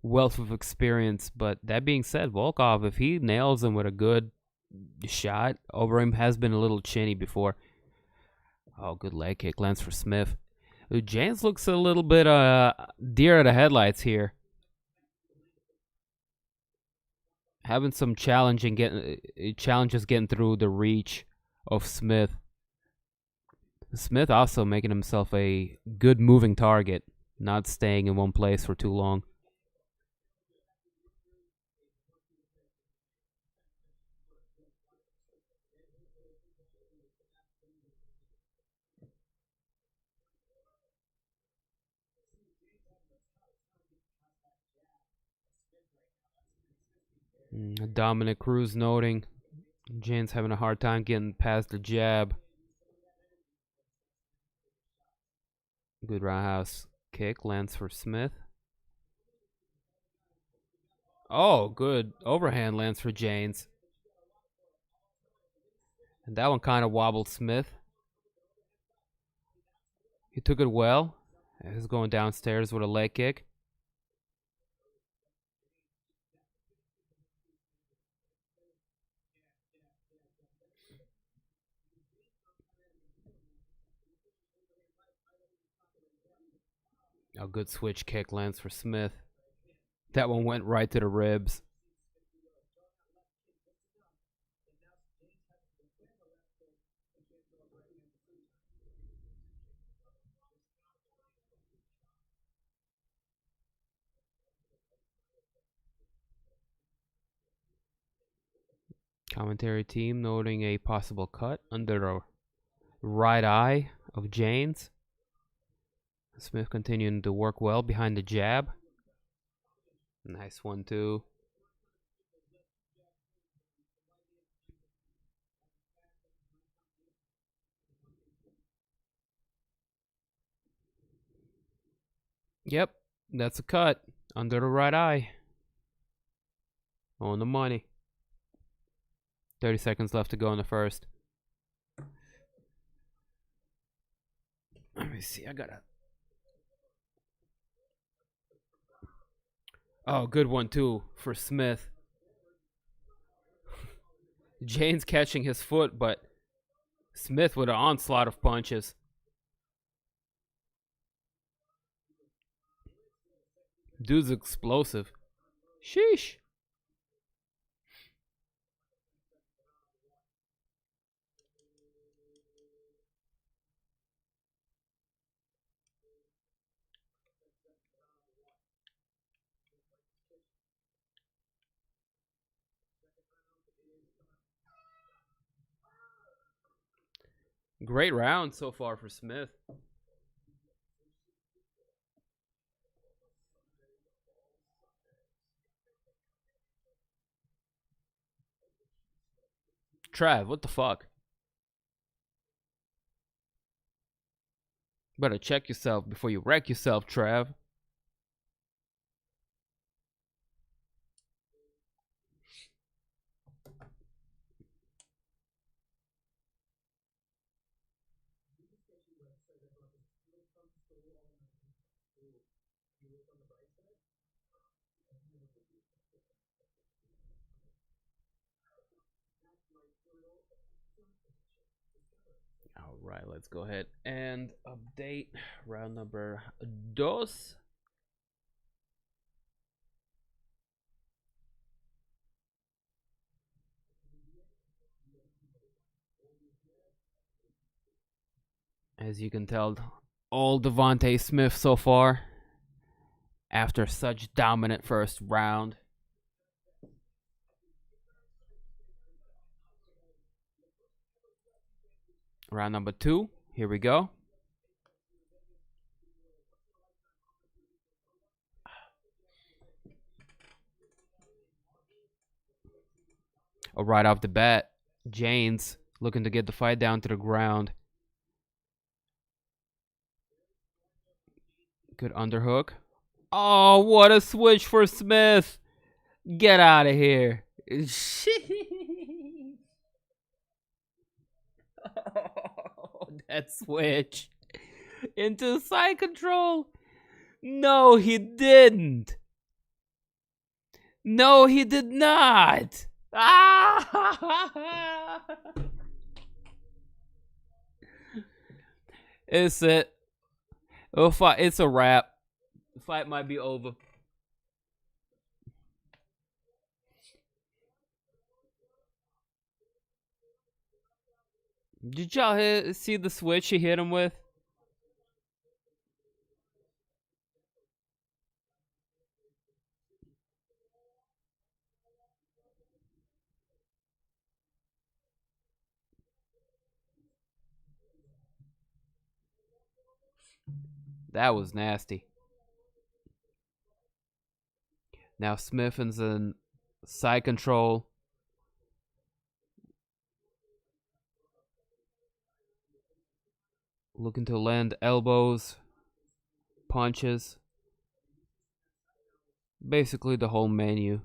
Wealth of experience. But that being said, Volkov, if he nails him with a good shot, Overeem has been a little chinny before. Oh, good leg kick. Lands for Smith. James looks a little bit deer at the headlights here. Having some challenges getting through the reach of Smith. Smith also making himself a good moving target, not staying in one place for too long. Dominic Cruz noting James having a hard time getting past the jab. Good roundhouse kick lands for Smith. Oh, good overhand lands for James. And that one kind of wobbled Smith. He took it well. He's going downstairs with a leg kick. A good switch kick lands for Smith. That one went right to the ribs. Commentary team noting a possible cut under the right eye of James. Smith continuing to work well behind the jab. Nice one, too. Yep, that's a cut under the right eye. On the money. 30 seconds left to go in the first. Let me see. I gotta. Oh, good one, too, for Smith. James catching his foot, but Smith with an onslaught of punches. Dude's explosive. Sheesh. Great round so far for Smith. Trav, what the fuck? Better check yourself before you wreck yourself, Trav. All right, let's go ahead and update round number dos. As you can tell, all Devontae Smith so far after such dominant first round. Round number 2. Here we go. Oh, right off the bat, James looking to get the fight down to the ground. Good underhook. Oh, what a switch for Smith. Get out of here. Oh, that switch into side control. No, he didn't. No, he did not. Ah! It's it. It's a wrap. The fight might be over. Did y'all see the switch he hit him with? That was nasty. Now Smith is in side control. Looking to land elbows, punches. Basically the whole menu.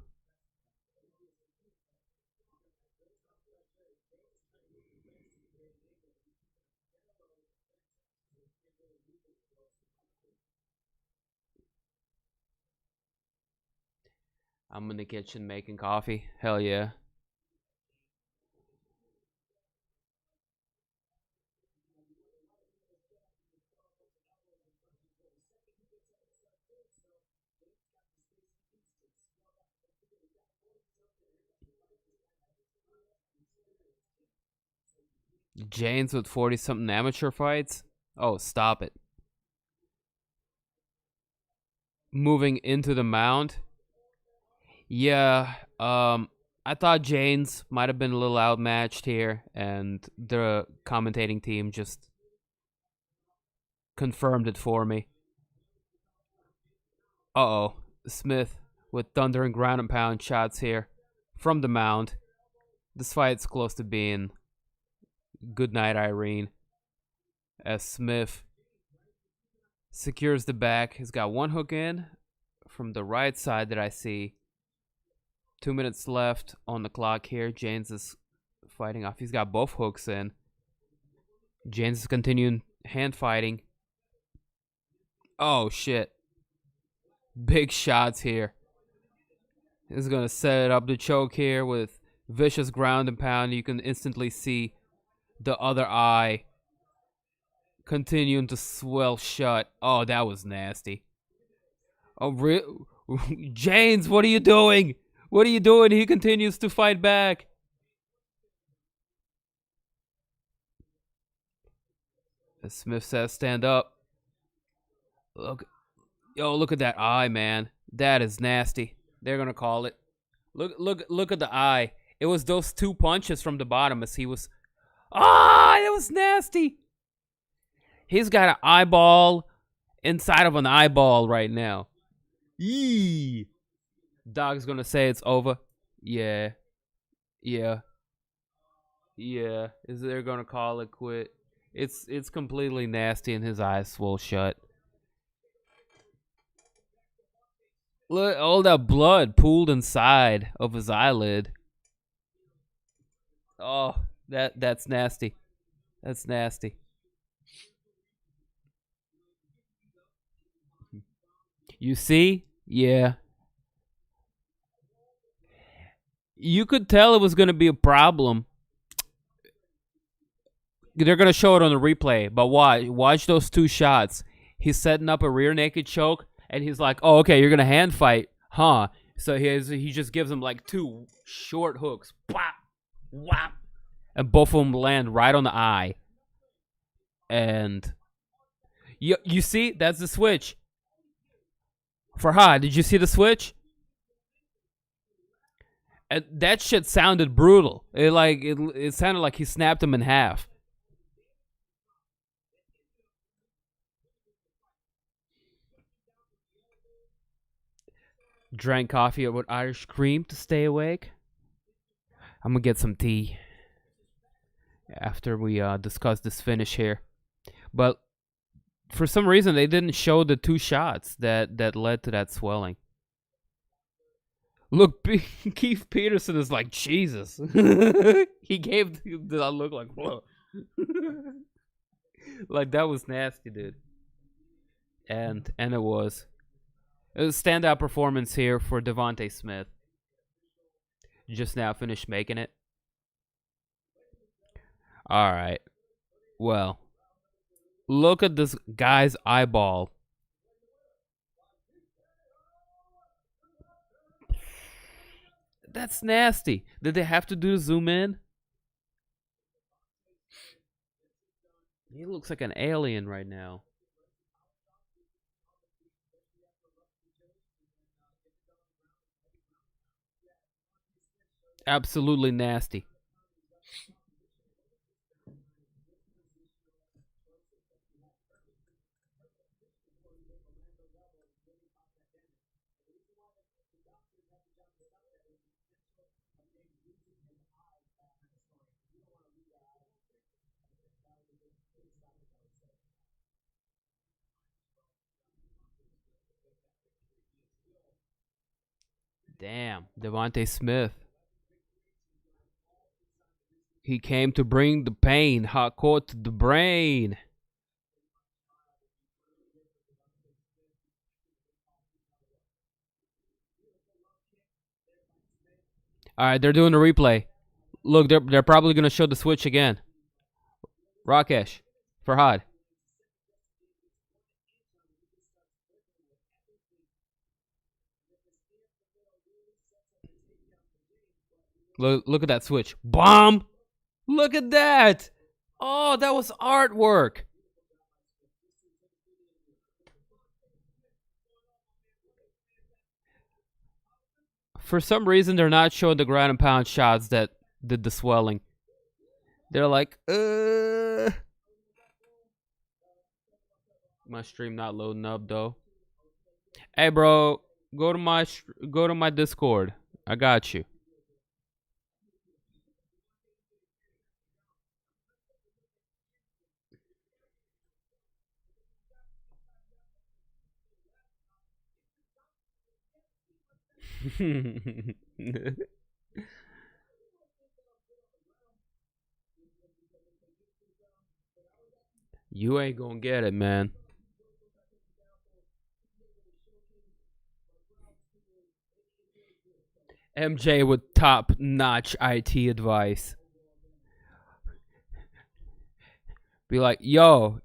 I'm in the kitchen making coffee. Hell yeah. James with 40-something amateur fights? Oh, stop it. Moving into the mount. Yeah, I thought James might have been a little outmatched here, and the commentating team just confirmed it for me. Uh-oh. Smith with thundering ground and pound shots here from the mount. This fight's close to being good night, Irene. As Smith secures the back. He's got one hook in from the right side that I see. 2 minutes left on the clock here. James is fighting off. He's got both hooks in. James is continuing hand fighting. Oh, shit. Big shots here. He's going to set up the choke here with vicious ground and pound. You can instantly see the other eye continuing to swell shut. Oh, that was nasty. Oh, James, what are you doing? What are you doing? He continues to fight back. As Smith says, stand up. Look at that eye, man. That is nasty. They're gonna call it. Look at the eye. It was those 2 punches from the bottom as he was. Ah, it was nasty. He's got an eyeball inside of an eyeball right now. Yee. Dog's gonna say it's over. Yeah. Is they're gonna call it quit? It's completely nasty and his eyes swell shut. Look, all that blood pooled inside of his eyelid. Oh, that's nasty. That's nasty. You see? Yeah. You could tell it was going to be a problem they're gonna show it on the replay, but watch those 2 shots. He's setting up a rear naked choke, and he's like, "Oh, okay, you're gonna hand fight, huh?" So he just gives him like 2 short hooks, whap, whap, and both of them land right on the eye. And you see, that's the switch. Farhad, did you see the switch? And that shit sounded brutal. It sounded like he snapped him in half. Drank coffee with Irish cream to stay awake. I'm gonna get some tea after we discuss this finish here. But for some reason, they didn't show the 2 shots that led to that swelling. Look, Keith Peterson is like, Jesus. He gave the look like, whoa. Like, that was nasty, dude. And it was a standout performance here for Devontae Smith. Just now finished making it. All right. Well, look at this guy's eyeball. That's nasty. Did they have to do the zoom in? He looks like an alien right now. Absolutely nasty. Damn, Devontae Smith. He came to bring the pain, hot court to the brain. All right, they're doing the replay. Look, they're probably gonna show the switch again. Rakesh, Farhad. Look at that switch. Bomb! Look at that! Oh, that was artwork. For some reason, they're not showing the ground and pound shots that did the swelling. They're like, My stream not loading up though. Hey, bro, go to my Discord. I got you. You ain't gonna get it, man. MJ with top-notch IT advice. Be like, yo,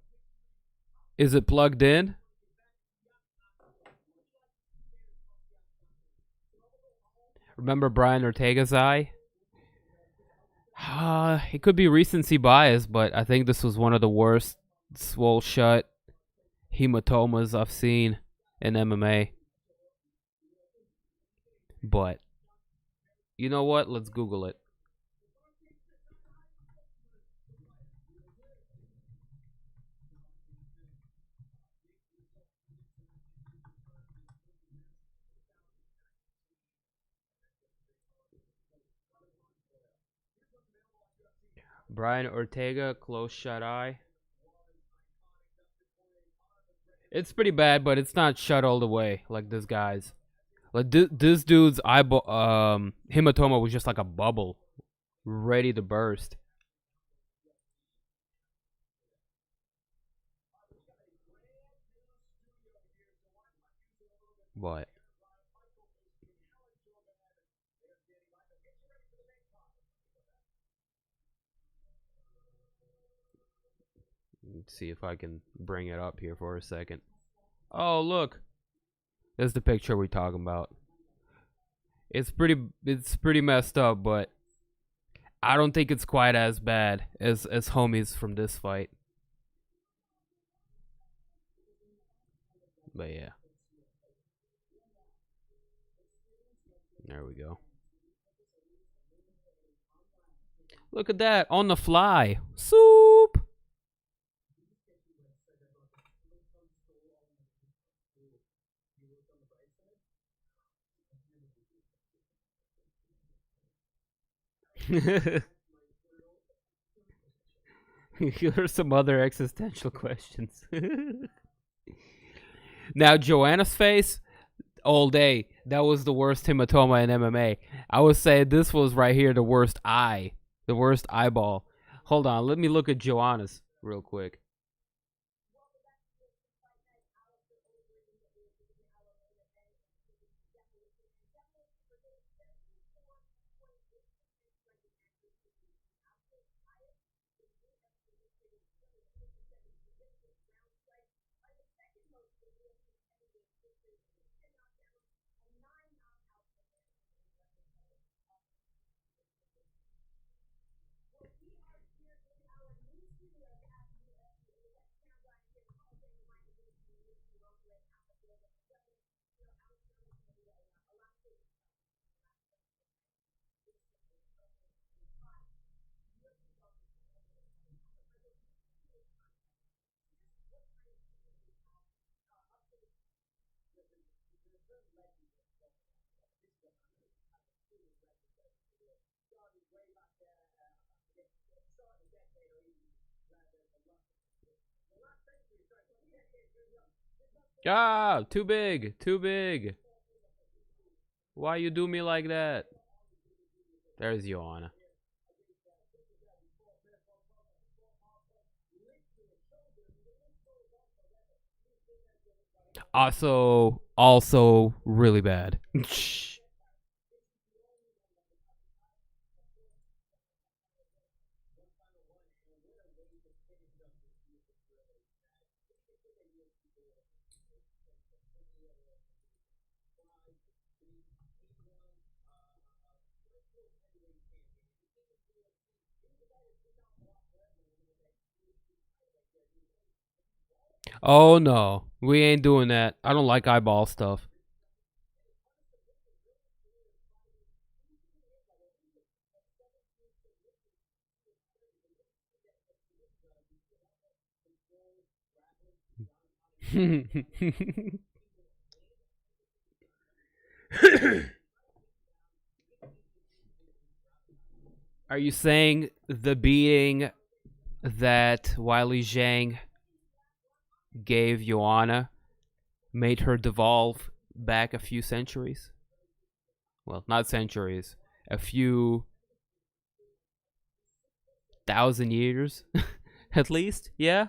is it plugged in? Remember Brian Ortega's eye? It could be recency bias, but I think this was one of the worst swole shut hematomas I've seen in MMA. But you know what? Let's Google it. Brian Ortega, close shut eye. It's pretty bad, but it's not shut all the way like this guy's. Like this dude's eyeball, hematoma was just like a bubble, ready to burst. What? Let's see if I can bring it up here for a second. Oh, look. That's the picture we're talking about. It's pretty messed up, but I don't think it's quite as bad as homies from this fight. But yeah. There we go. Look at that, on the fly. Soup. Here are some other existential questions. Now, Joanna's face, all day, that was the worst hematoma in MMA. I would say this was right here the worst eye. The worst eyeball. Hold on, let me look at Joanna's real quick. Ah, too big, too big. Why you do me like that? There's Joanna. Also really bad. Oh no, we ain't doing that. I don't like eyeball stuff. Are you saying the beating that Wiley Zhang gave Joanna made her devolve back a few centuries? Well, not centuries, a few thousand years at least, yeah?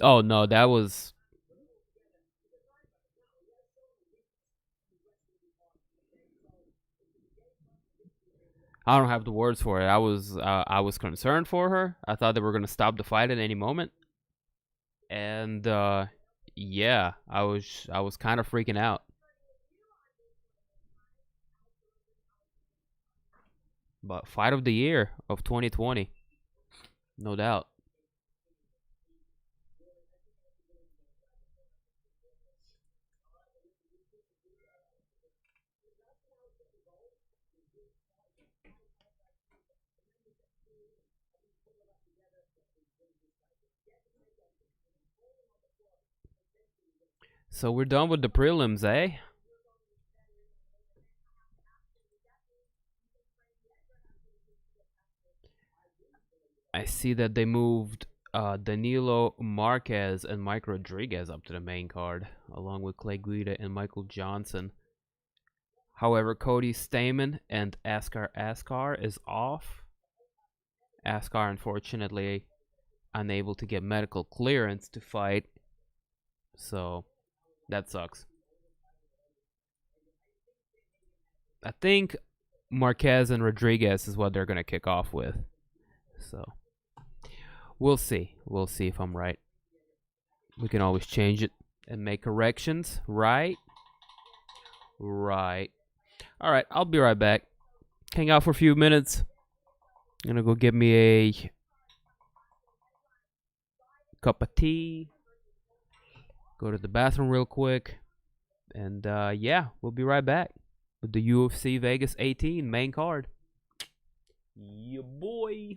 Oh no, that was I don't have the words for it. I was concerned for her. I thought they were gonna stop the fight at any moment, and yeah, I was kind of freaking out. But fight of the year of 2020, no doubt. So we're done with the prelims, eh? I see that they moved Danilo Marquez and Mike Rodriguez up to the main card, along with Clay Guida and Michael Johnson. However, Cody Stamann and Askar is off. Askar, unfortunately, unable to get medical clearance to fight. So, that sucks. I think Marquez and Rodriguez is what they're going to kick off with. So we'll see. We'll see if I'm right. We can always change it and make corrections, right? Right. All right, I'll be right back. Hang out for a few minutes. I'm going to go get me a cup of tea. Go to the bathroom real quick. And yeah, we'll be right back with the UFC Vegas 18 main card. Yeah, boy.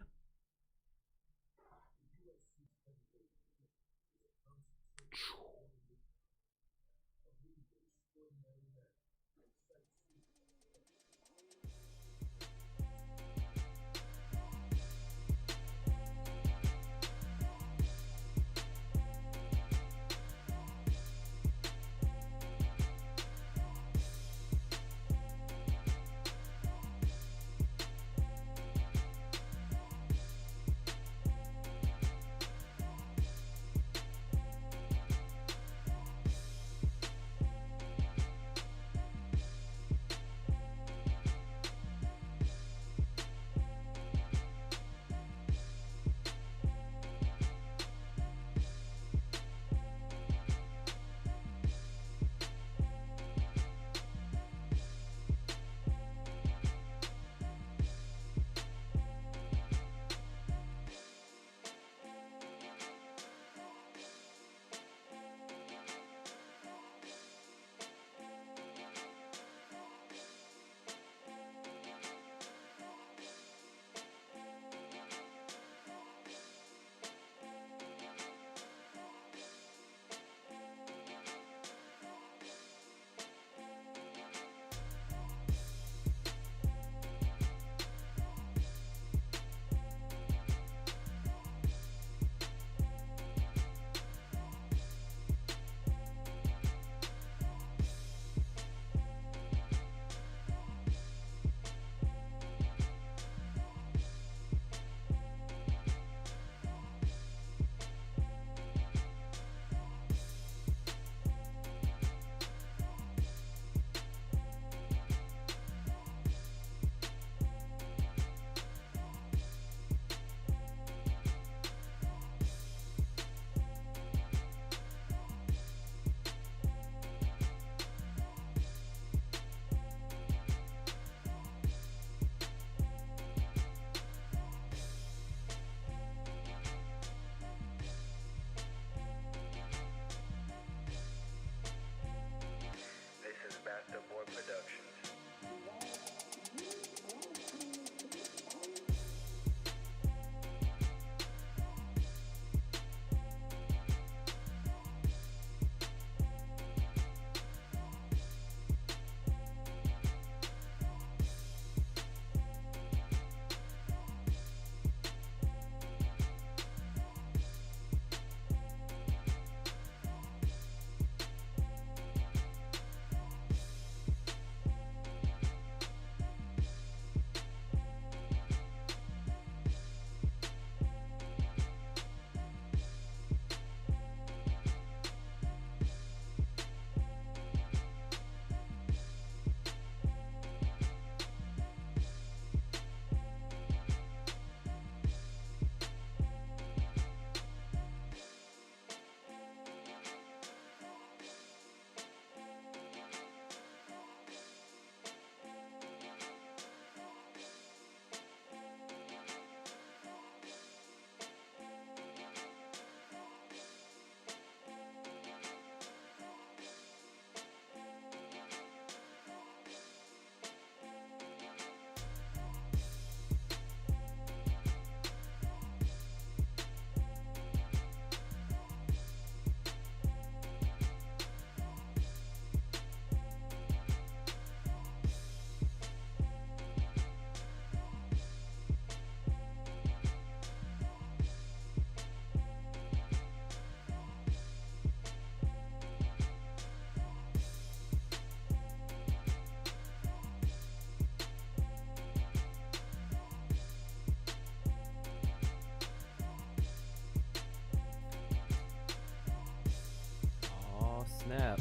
Snap.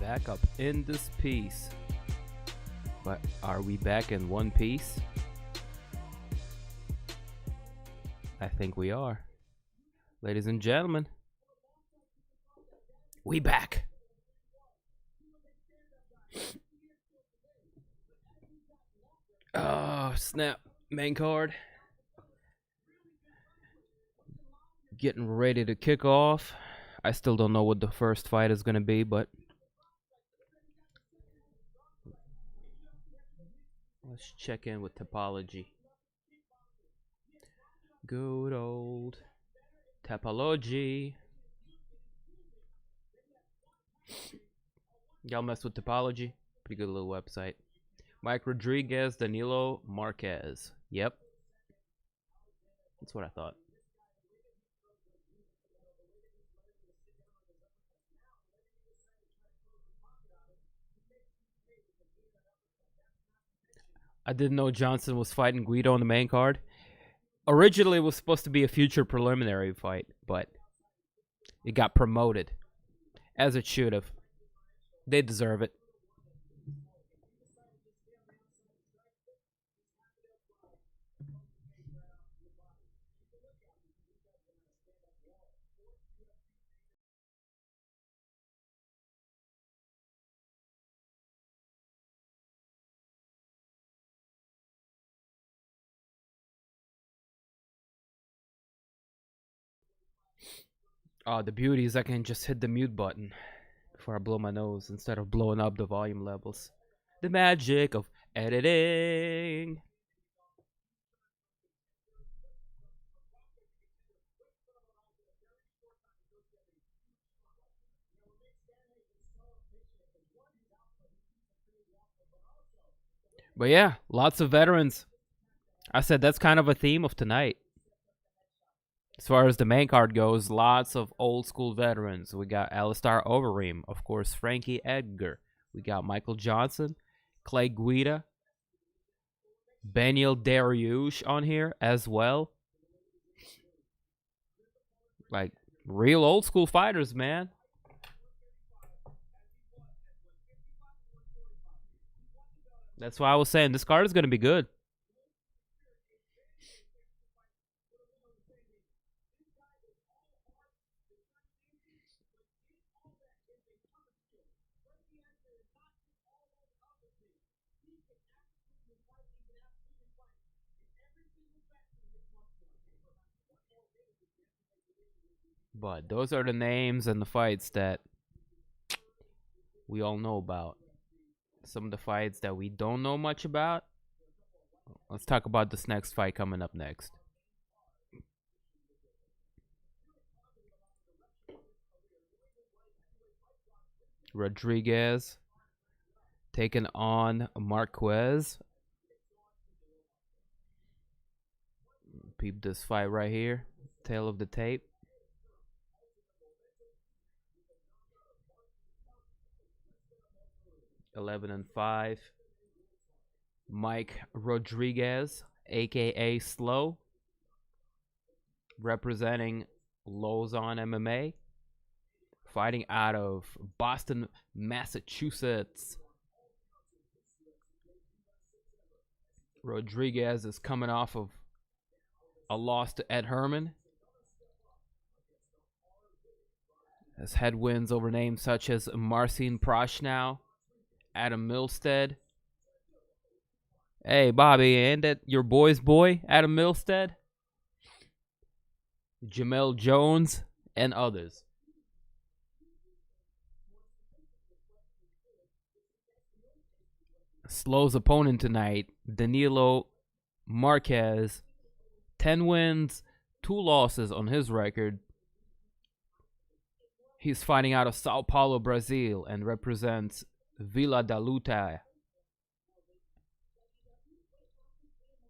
Back up in this piece. But are we back in one piece? I think we are. Ladies and gentlemen, we back. Oh, snap. Main card. Getting ready to kick off. I still don't know what the first fight is going to be, but let's check in with topology. Good old topology. Y'all mess with topology? Pretty good little website. Mike Rodriguez, Danilo Marquez. Yep. That's what I thought. I didn't know Johnson was fighting Guida on the main card. Originally, it was supposed to be a future preliminary fight, but it got promoted, as it should have. They deserve it. Oh, the beauty is I can just hit the mute button before I blow my nose instead of blowing up the volume levels. The magic of editing. But yeah, lots of veterans. I said that's kind of a theme of tonight. As far as the main card goes, lots of old school veterans. We got Alistair Overeem, of course, Frankie, Edgar. We got Michael Johnson, Clay Guida, Beneil Dariush on here as well. Like, real old school fighters, man. That's why I was saying this card is going to be good. But those are the names and the fights that we all know about. Some of the fights that we don't know much about. Let's talk about this next fight coming up next. Rodriguez taking on Marquez. Peep this fight right here. Tail of the tape. (11-5). Mike Rodriguez, aka Slow, representing Lozon MMA, fighting out of Boston, Massachusetts. Rodriguez is coming off of a loss to Ed Herman. Has headwinds over names such as Marcin Prochnow, Adam Milstead. Hey, Bobby, ain't that your boy's boy, Adam Milstead? Jamel Jones, and others. Slow's opponent tonight, Danilo Marquez. 10 wins, 2 losses on his record. He's fighting out of Sao Paulo, Brazil, and represents Vila da Luta.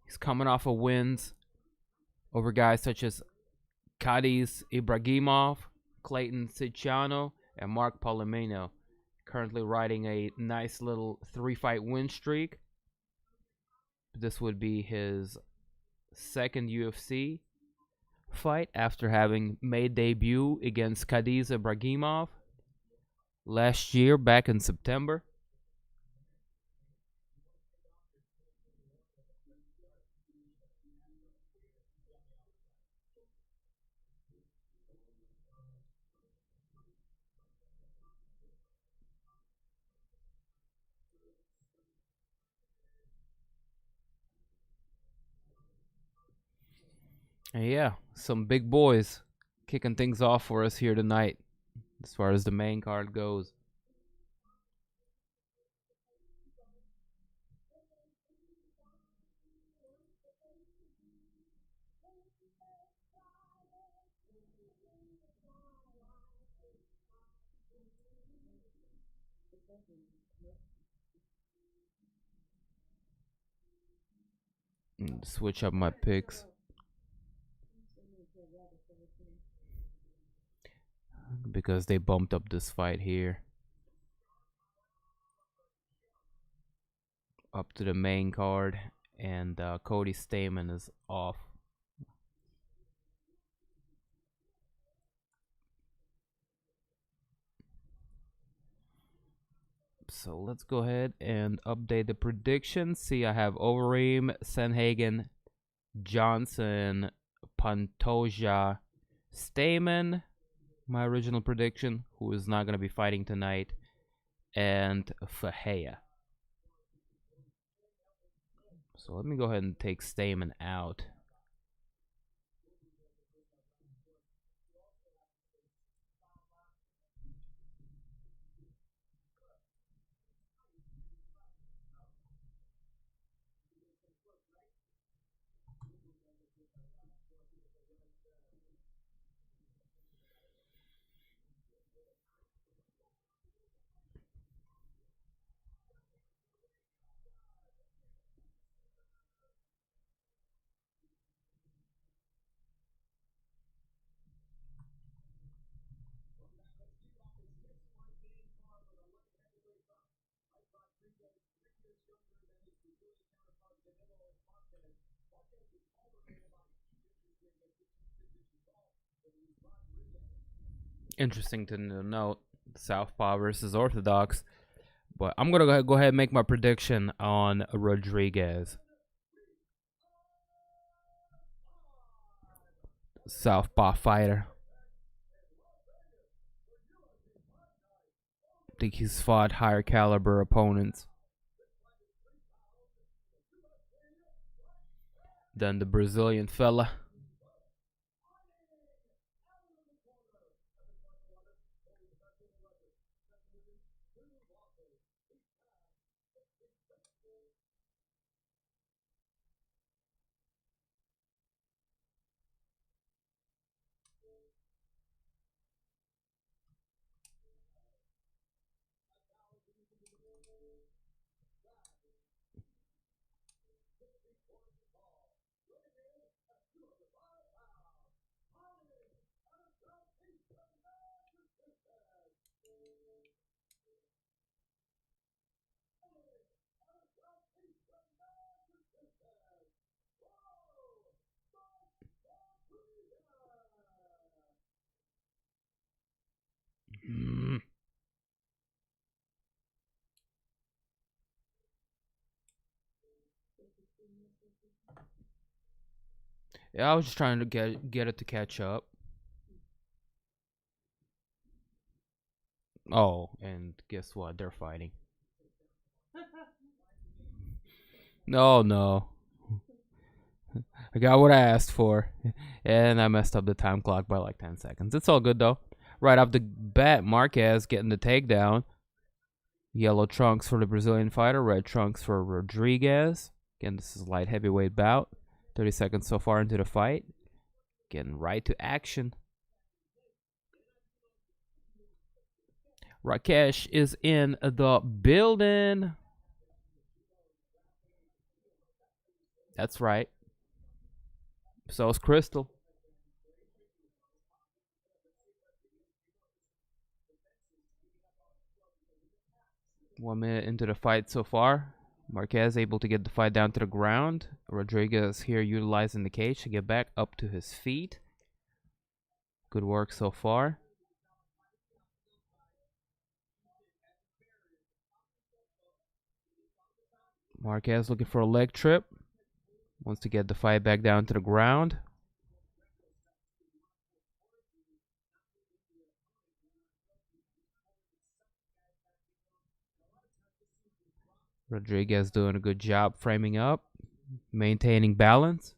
He's coming off of wins over guys such as Cadiz Ibragimov, Clayton Siciano, and Mark Palomino. Currently riding a nice little 3-fight win streak. This would be his second UFC fight after having made debut against Cadiz Ibragimov last year back in September. And yeah, some big boys kicking things off for us here tonight as far as the main card goes. Switch up my picks because they bumped up this fight here up to the main card, and Cody Stamann is off. So let's go ahead and update the predictions. See, I have Overeem, Sandhagen, Johnson, Pantoja, Stamann, my original prediction, who is not going to be fighting tonight, and Ferreira. So let me go ahead and take Stamann out. Interesting to note, Southpaw versus Orthodox. But I'm going to go ahead and make my prediction on Rodriguez. Southpaw fighter. I think he's fought higher caliber opponents than the Brazilian fella. Yeah, I was just trying to get it to catch up. Oh, and guess what? They're fighting. No. I got what I asked for. And I messed up the time clock by like 10 seconds. It's all good, though. Right off the bat, Marquez getting the takedown. Yellow trunks for the Brazilian fighter. Red trunks for Rodriguez. Again, this is a light heavyweight bout. 30 seconds so far into the fight. Getting right to action. Rakesh is in the building. That's right. So is Crystal. One minute into the fight so far. Marquez able to get the fight down to the ground. Rodriguez here utilizing the cage to get back up to his feet. Good work so far. Marquez looking for a leg trip. Wants to get the fight back down to the ground. Rodriguez doing a good job framing up, maintaining balance.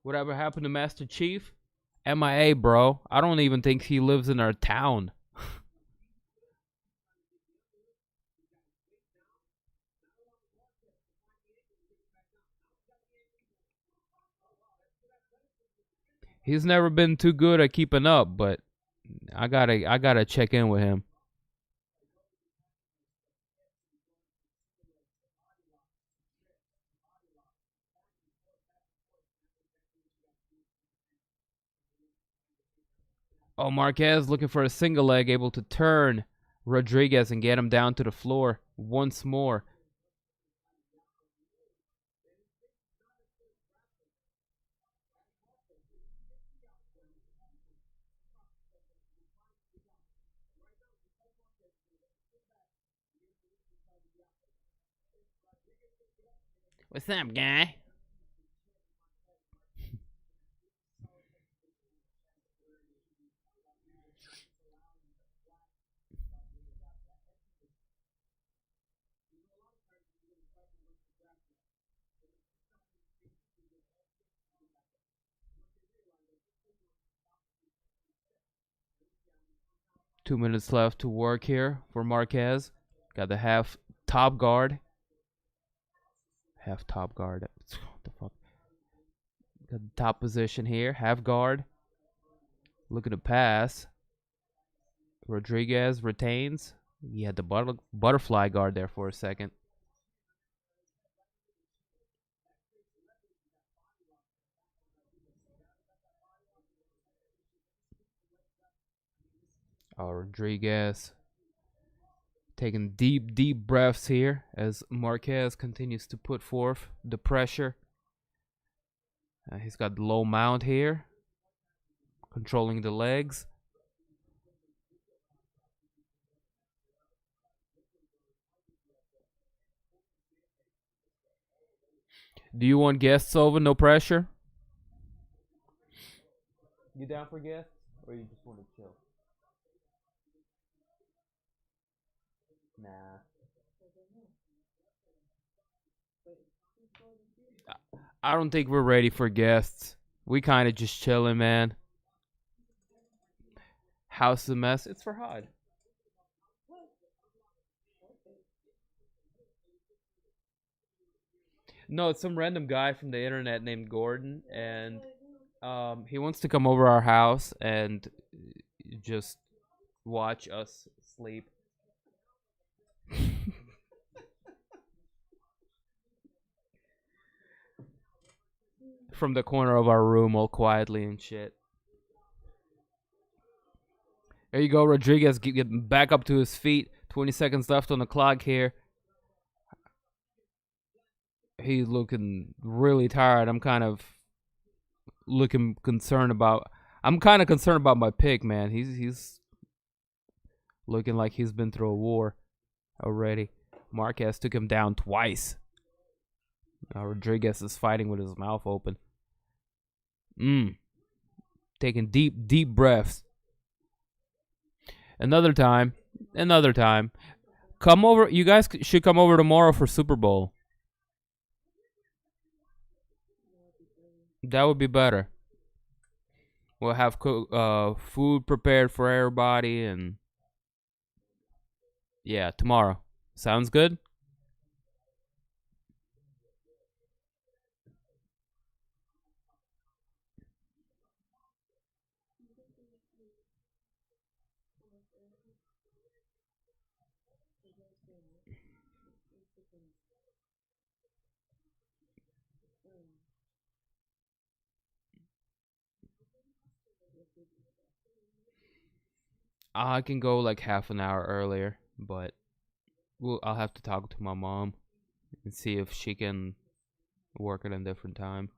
Whatever happened to Master Chief? MIA, bro. I don't even think he lives in our town. He's never been too good at keeping up, but I gotta check in with him. Oh, Marquez looking for a single leg, able to turn Rodriguez and get him down to the floor once more. What's up, guy? 2 minutes left to work here for Marquez. Got the half top guard. Half top guard. What the fuck? Got the top position here. Half guard. Looking to pass. Rodriguez retains. He had the butterfly guard there for a second. Rodriguez taking deep breaths here as Marquez continues to put forth the pressure. He's got the low mount here, controlling the legs. Do you want guests over? No pressure? You down for guests? Or you just want to chill? Nah. I don't think we're ready for guests. We kind of just chilling, man. House a mess. It's for Hod. No, it's some random guy from the internet named Gordon, and he wants to come over our house and just watch us sleep. From the corner of our room, all quietly and shit. There you go, Rodriguez getting back up to his feet. 20 seconds left on the clock here. He's looking really tired. I'm kind of concerned about my pick, man. He's looking like he's been through a war already. Marquez took him down twice. Now Rodriguez is fighting with his mouth open. Taking deep breaths. Another time. Come over. You guys should come over tomorrow for Super Bowl. That would be better. We'll have food prepared for everybody, and yeah, tomorrow. Sounds good? I can go like half an hour earlier, but I'll have to talk to my mom and see if she can work at a different time.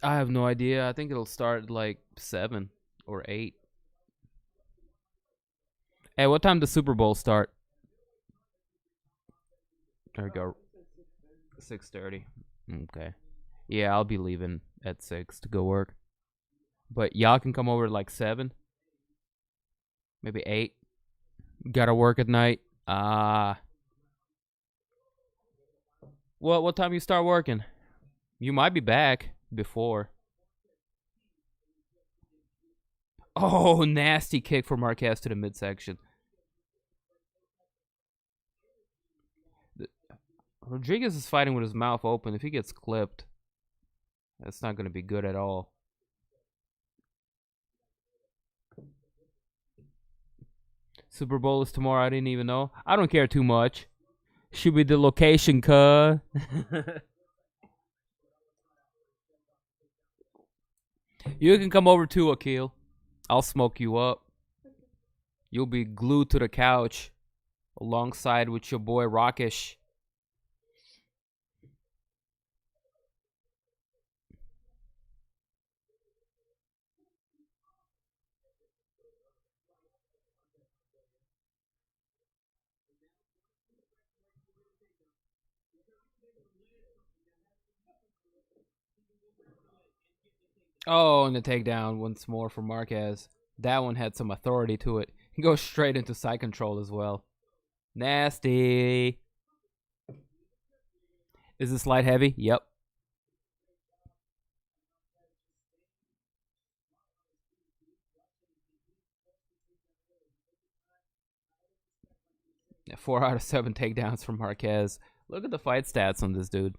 I have no idea. I think it'll start like 7 or 8. Hey, what time does Super Bowl start? There we go. 6:30. Okay. Yeah, I'll be leaving at 6 to go work. But y'all can come over at like 7. Maybe 8. Gotta work at night. What time you start working? You might be back before. Oh, nasty kick for Marquez to the midsection. Rodriguez is fighting with his mouth open. If he gets clipped, that's not going to be good at all. Super Bowl is tomorrow. I didn't even know. I don't care too much. Should be the location, cuh. You can come over too, Akil. I'll smoke you up. You'll be glued to the couch alongside with your boy Rockish. Oh, and the takedown once more for Marquez. That one had some authority to it. He goes straight into side control as well. Nasty. Is this light heavy? Yep. Yeah, 4 out of 7 takedowns from Marquez. Look at the fight stats on this dude.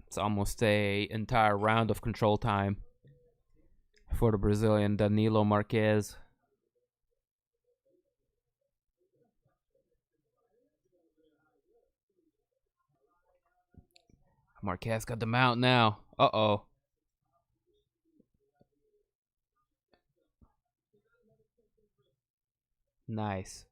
It's almost a entire round of control time for the Brazilian Danilo Marquez. Marquez got the mount now. Uh-oh. Nice.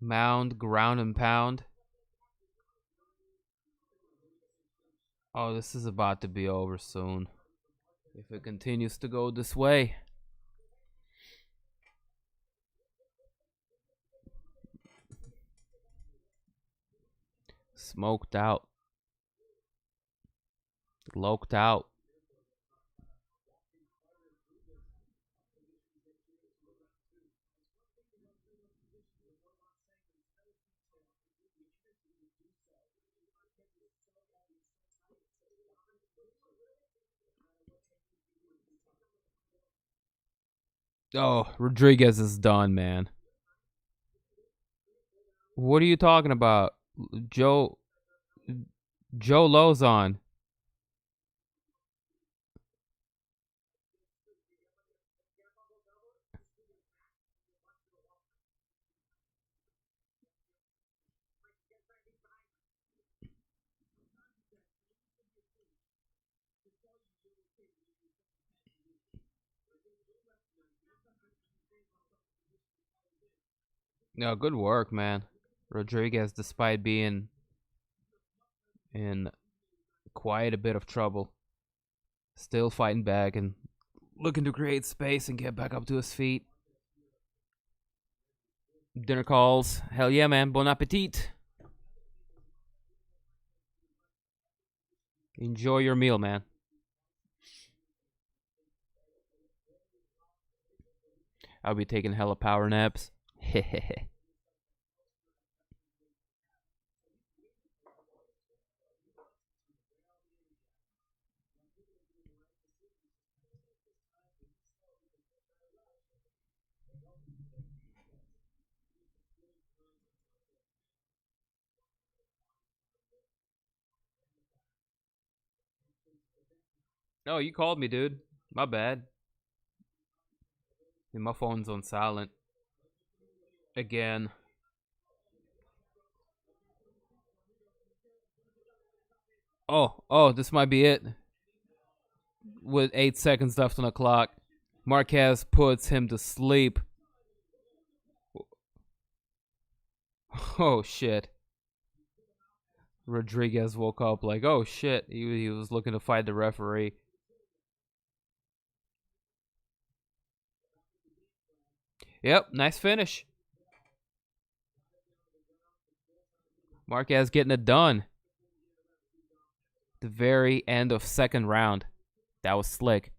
Mound, ground and pound. Oh, this is about to be over soon. If it continues to go this way. Smoked out. Loked out. Oh, Rodriguez is done, man. What are you talking about? Joe Lozon. No, good work, man. Rodriguez, despite being in quite a bit of trouble, still fighting back and looking to create space and get back up to his feet. Dinner calls. Hell yeah, man. Bon appetit. Enjoy your meal, man. I'll be taking hella power naps. Hehehe. No, you called me, dude. My bad. And my phone's on silent. Again. Oh, this might be it. With 8 seconds left on the clock, Marquez puts him to sleep. Oh, shit. Rodriguez woke up like, oh, shit. He was looking to fight the referee. Yep, nice finish. Marquez getting it done. The very end of second round. That was slick.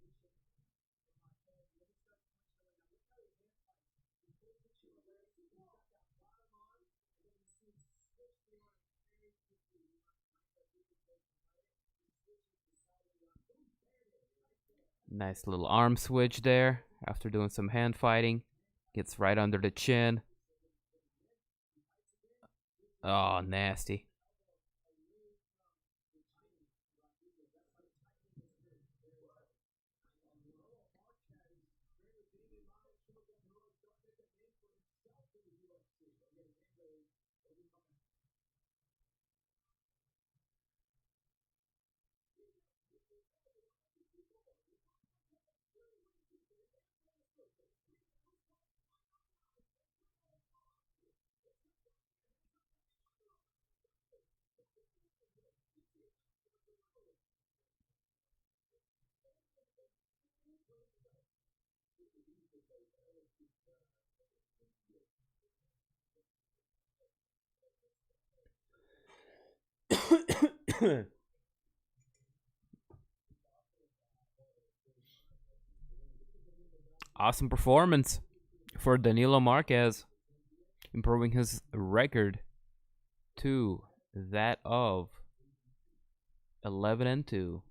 Nice little arm switch there after doing some hand fighting. Gets right under the chin. Oh, nasty. Awesome performance for Danilo Marquez, improving his record to that of 11-2.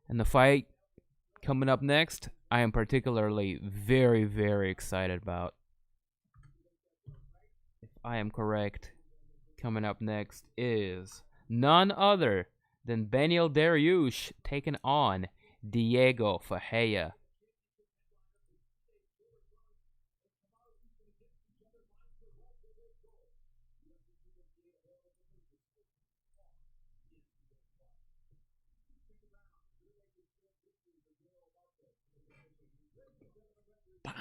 And the fight coming up next, I am particularly very, very excited about. If I am correct, coming up next is none other than Beneil Dariush taking on Diego Ferreira. Bam.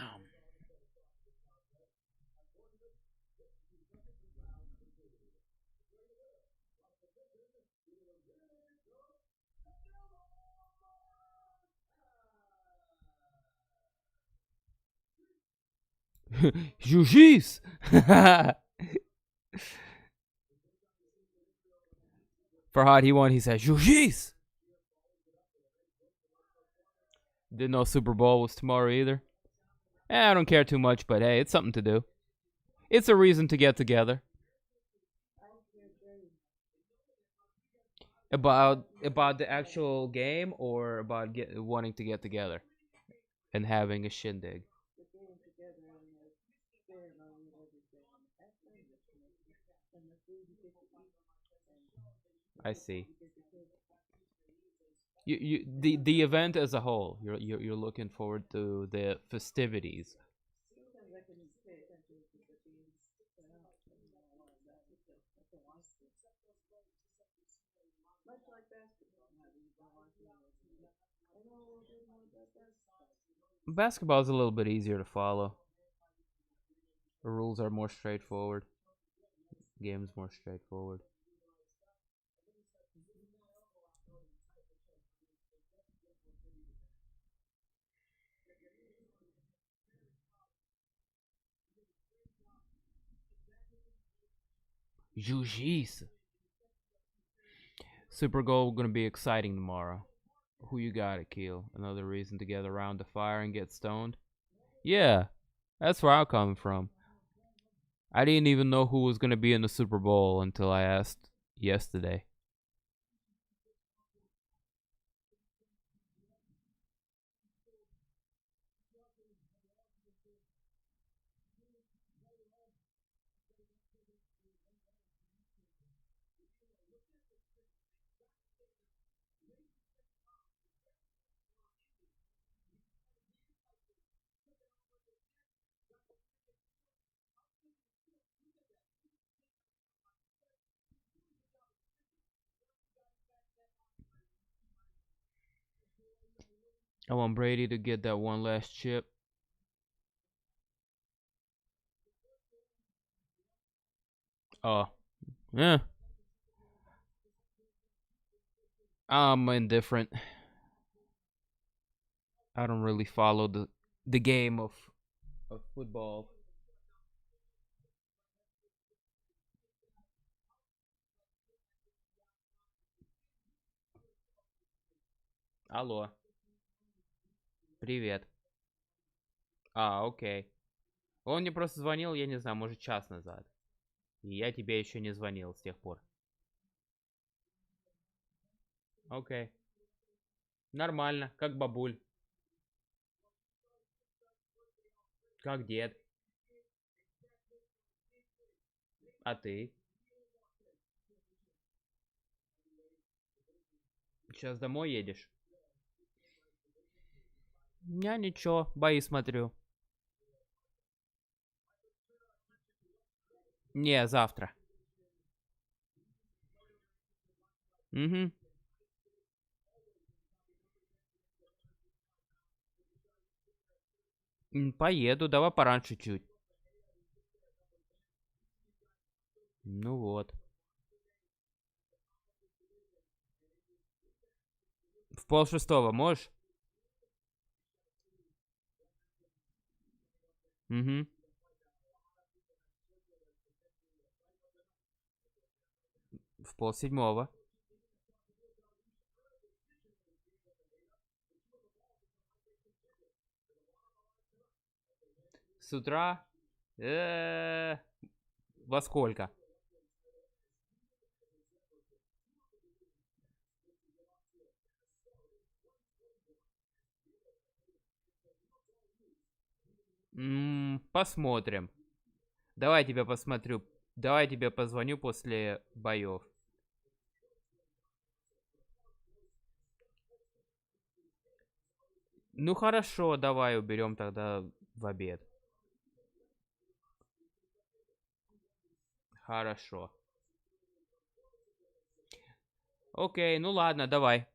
Jiu-jitsu. Farhad, he won. He said, Jiu-jitsu. Didn't know Super Bowl was tomorrow either. I don't care too much, but hey, it's something to do. It's a reason to get together. About the actual game or about wanting to get together and having a shindig? I see. The event as a whole. You're looking forward to the festivities. Basketball is a little bit easier to follow. The rules are more straightforward. Game's more straightforward. Jiu-jitsu. Super Bowl gonna be exciting tomorrow. Who you got, Akil? Another reason to get around the fire and get stoned? Yeah, that's where I'm coming from. I didn't even know who was gonna be in the Super Bowl until I asked yesterday. I want Brady to get that one last chip. Oh, yeah. I'm indifferent. I don't really follow the game of football. Алло. Привет. Окей. Он мне просто звонил, я не знаю, может, час назад. И я тебе еще не звонил с тех пор. Окей. Нормально, как бабуль. Как дед. А ты? Сейчас домой едешь? Я ничего, бои смотрю. Не, завтра. Угу. Поеду, давай пораньше чуть. Ну вот. В 5:30 можешь? Угу. В 6:30. С утра? Во сколько? Посмотрим. Давай я тебя посмотрю. Давай я тебе позвоню после боев. Ну хорошо, давай уберем тогда в обед. Хорошо. Окей, ну ладно, давай.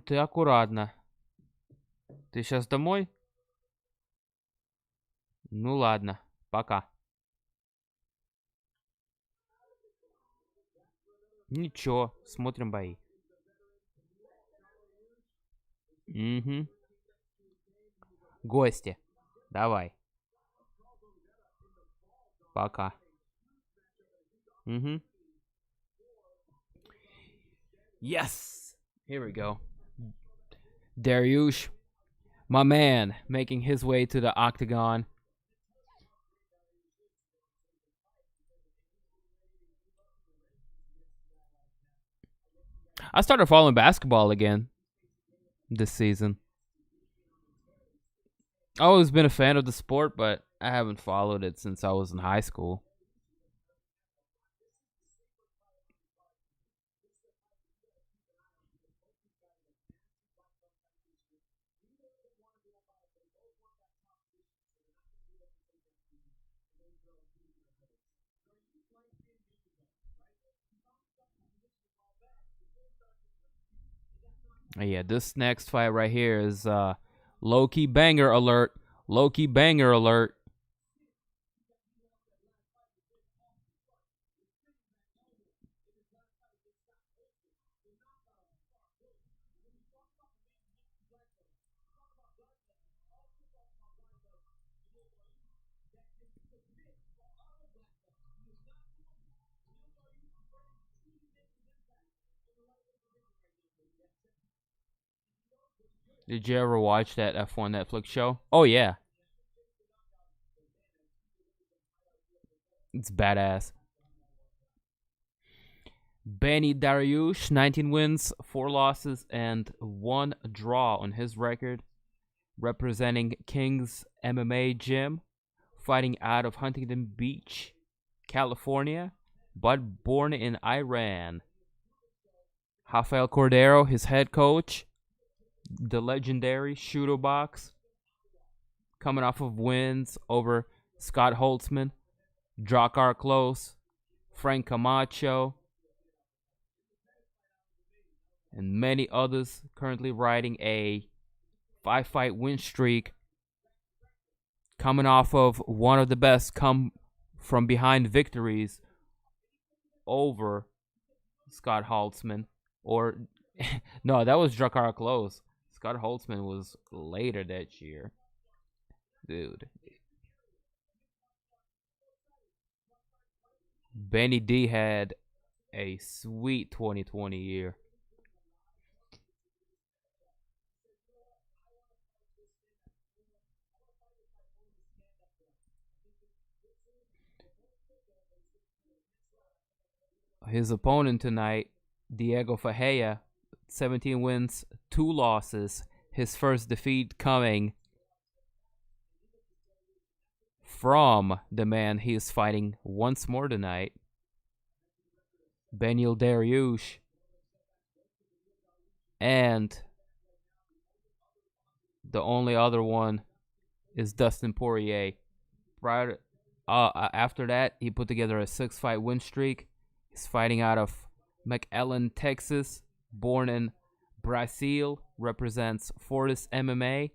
Ты аккуратно. Ты сейчас домой? Ну ладно, пока. Ничего, смотрим бои. Угу. Гости. Давай. Пока. Угу. Yes! Here we go. Dariush, my man, making his way to the Octagon. I started following basketball again this season. I've always been a fan of the sport, but I haven't followed it since I was in high school. Yeah, this next fight right here is low-key banger alert. Low-key banger alert. Did you ever watch that F1 Netflix show? Oh, yeah. It's badass. Beneil Dariush, 19 wins, 4 losses, and 1 draw on his record. Representing King's MMA Gym. Fighting out of Huntington Beach, California, but born in Iran. Rafael Cordero, his head coach. The legendary Shooter Box. Coming off of wins over Scott Holtzman, Drakkar Klose, Frank Camacho, and many others, currently riding a 5-fight win streak. Coming off of one of the best come from behind victories over Scott Holtzman. Or, no, that was Drakkar Klose. Scott Holtzman was later that year. Dude. Benny D had a sweet 2020 year. His opponent tonight, Diego Ferreira, 17 wins, 2 losses. His first defeat coming from the man he is fighting once more tonight, Beneil Dariush. And the only other one is Dustin Poirier. After that, he put together a 6-fight win streak. He's fighting out of McAllen, Texas. Born in Brazil, represents Fortis MMA.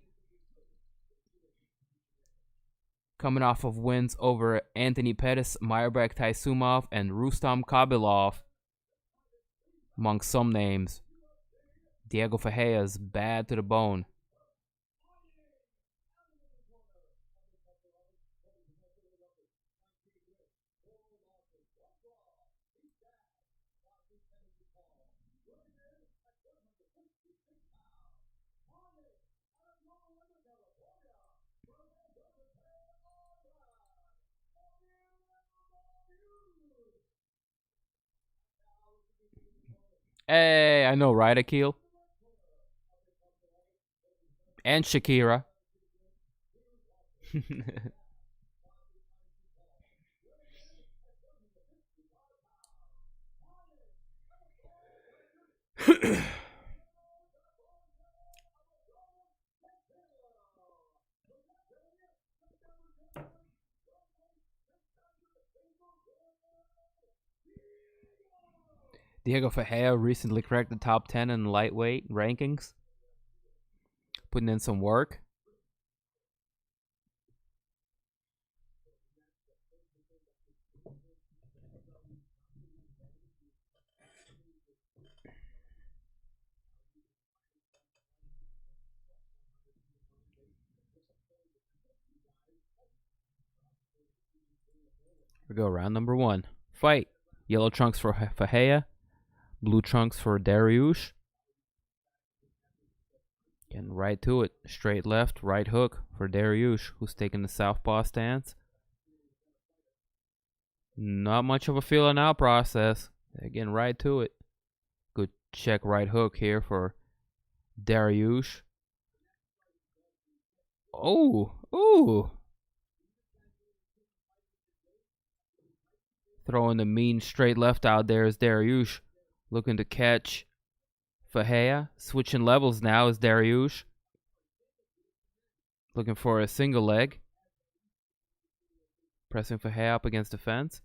Coming off of wins over Anthony Pettis, Myrbek Taisumov, and Rustam Khabilov, among some names. Diego Ferreira is bad to the bone. Hey, I know, right, Akil? And Shakira. Diego Ferreira recently cracked the top 10 in lightweight rankings, putting in some work. We go round number 1. Fight. Yellow trunks for Ferreira, blue trunks for Dariush. Getting right to it. Straight left, right hook for Dariush, who's taking the southpaw stance. Not much of a feeling out process. Getting right to it. Good check right hook here for Dariush. Oh. Throwing the mean straight left out there is Dariush. Looking to catch Ferreira. Switching levels now is Dariush. Looking for a single leg. Pressing Ferreira up against the fence.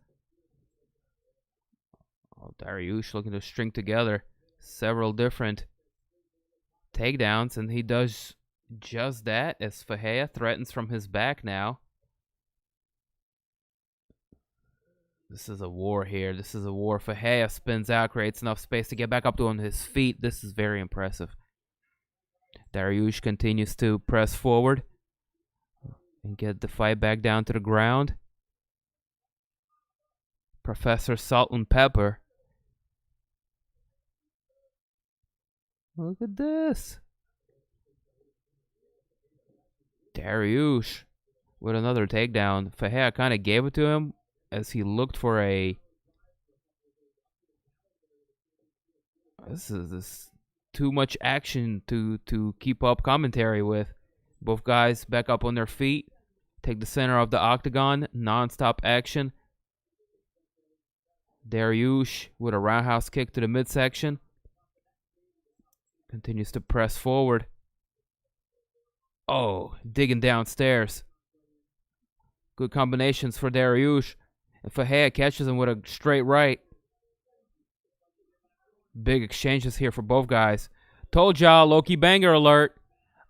Dariush looking to string together several different takedowns, and he does just that as Ferreira threatens from his back now. This is a war here. This is a war. Ferreira spins out, creates enough space to get back up to on his feet. This is very impressive. Dariush continues to press forward and get the fight back down to the ground. Professor Salt and Pepper. Look at this. Dariush with another takedown. Ferreira kind of gave it to him as he looked for a... This is too much action to keep up commentary with. Both guys back up on their feet. Take the center of the octagon. Non-stop action. Dariush with a roundhouse kick to the midsection. Continues to press forward. Oh, digging downstairs. Good combinations for Dariush. And Ferreira catches him with a straight right. Big exchanges here for both guys. Told y'all, Loki banger alert.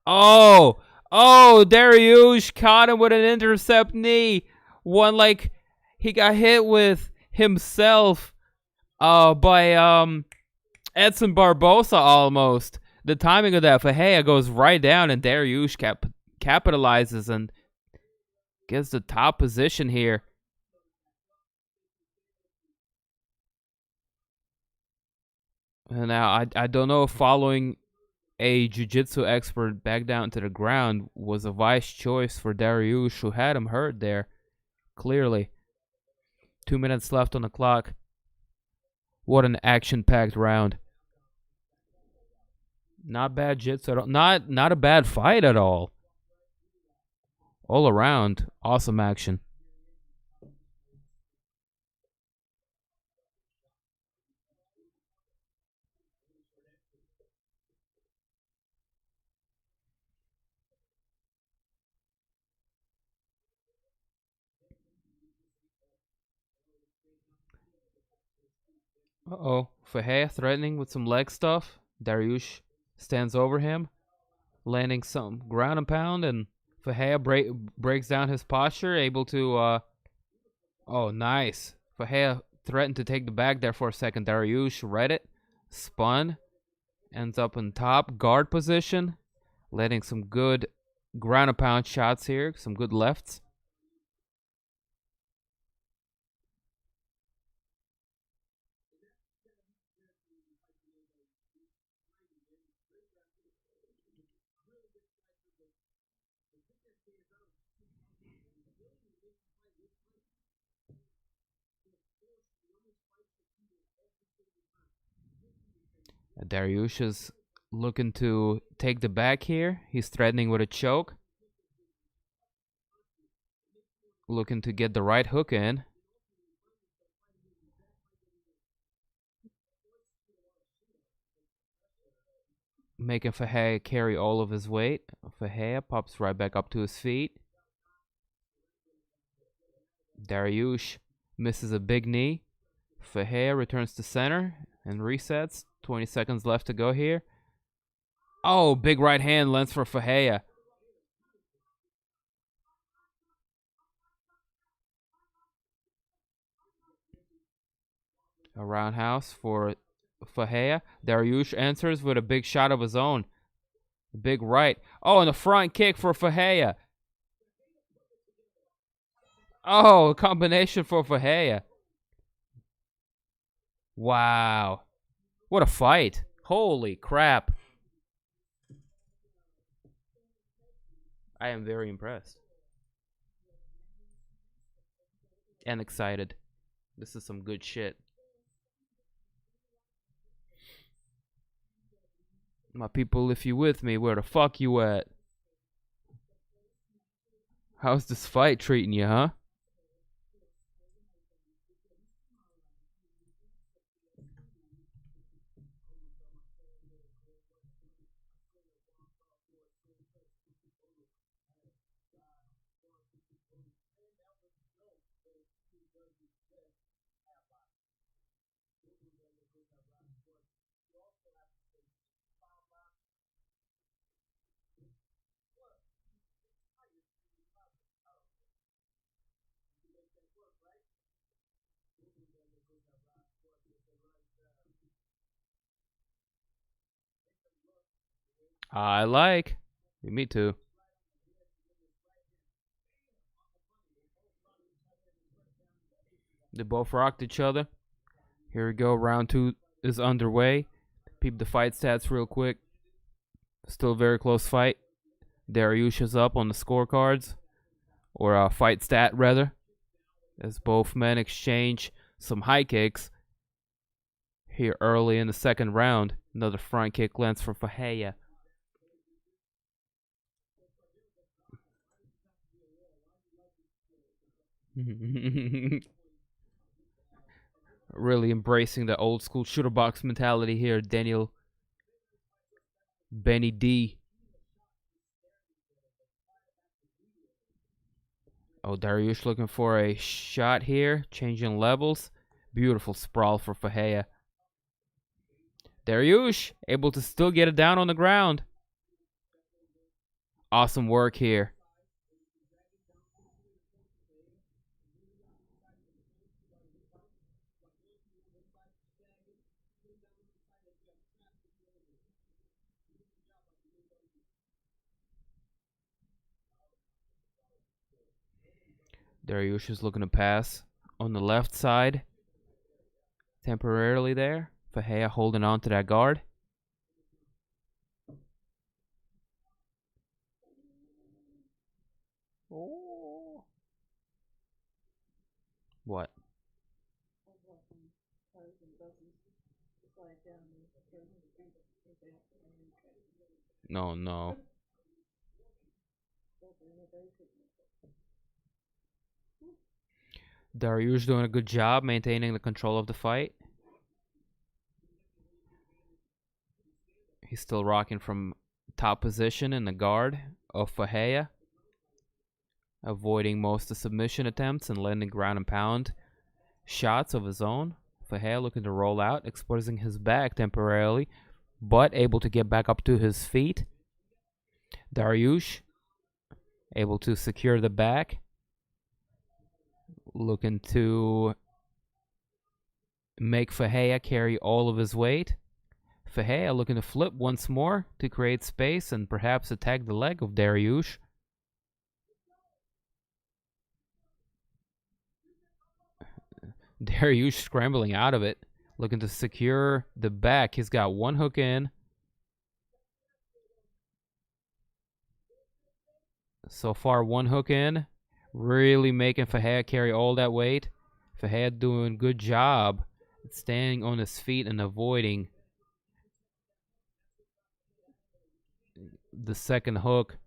Oh, Dariush caught him with an intercept knee. One like he got hit with himself by Edson Barbosa almost. The timing of that, Ferreira goes right down and Dariush capitalizes and gets the top position here. And now I don't know if following a jiu-jitsu expert back down to the ground was a wise choice for Dariush, who had him hurt there. Clearly. 2 minutes left on the clock. What an action-packed round. Not bad jits at all. Not a bad fight at all. All around, awesome action. Uh-oh. Ferreira threatening with some leg stuff. Dariush stands over him, landing some ground and pound, and Ferreira breaks down his posture, able to, oh, nice. Ferreira threatened to take the back there for a second. Dariush read it, spun, ends up in top guard position, letting some good ground and pound shots here, some good lefts. Dariush is looking to take the back here. He's threatening with a choke. Looking to get the right hook in. Making Ferreira carry all of his weight. Ferreira pops right back up to his feet. Dariush misses a big knee. Ferreira returns to center and resets. 20 seconds left to go here. Oh, big right hand lands for Ferreira. A roundhouse for Ferreira. Dariush answers with a big shot of his own. Big right. Oh, and a front kick for Ferreira. Oh, a combination for Ferreira. Wow. What a fight. Holy crap. I am very impressed. And excited. This is some good shit. My people, if you with me, where the fuck you at? How's this fight treating you, huh? I like. Me too. They both rocked each other. Here we go. Round 2 is underway. Peep the fight stats real quick. Still a very close fight. Dariush is up on the scorecards. Or fight stat, rather. As both men exchange some high kicks. Here early in the second round. Another front kick lands for Ferreira. Really embracing the old school shooter box mentality here. Daniel Benny D. Oh, Dariush looking for a shot here. Changing levels. Beautiful sprawl for Ferreira. Dariush able to still get it down on the ground. Awesome work here. Dariush is looking to pass on the left side. Temporarily there. Ferreira holding on to that guard. Oh. What? No, no. Dariush doing a good job maintaining the control of the fight. He's still rocking from top position in the guard of Ferreira, avoiding most of the submission attempts and landing ground and pound shots of his own. Ferreira looking to roll out, exposing his back temporarily, but able to get back up to his feet. Dariush able to secure the back, looking to make Ferreira carry all of his weight. Ferreira looking to flip once more to create space and perhaps attack the leg of Dariush. Dariush scrambling out of it, looking to secure the back. He's got one hook in. So far, one hook in. Really making Ferreira carry all that weight. Ferreira doing a good job staying on his feet and avoiding the second hook.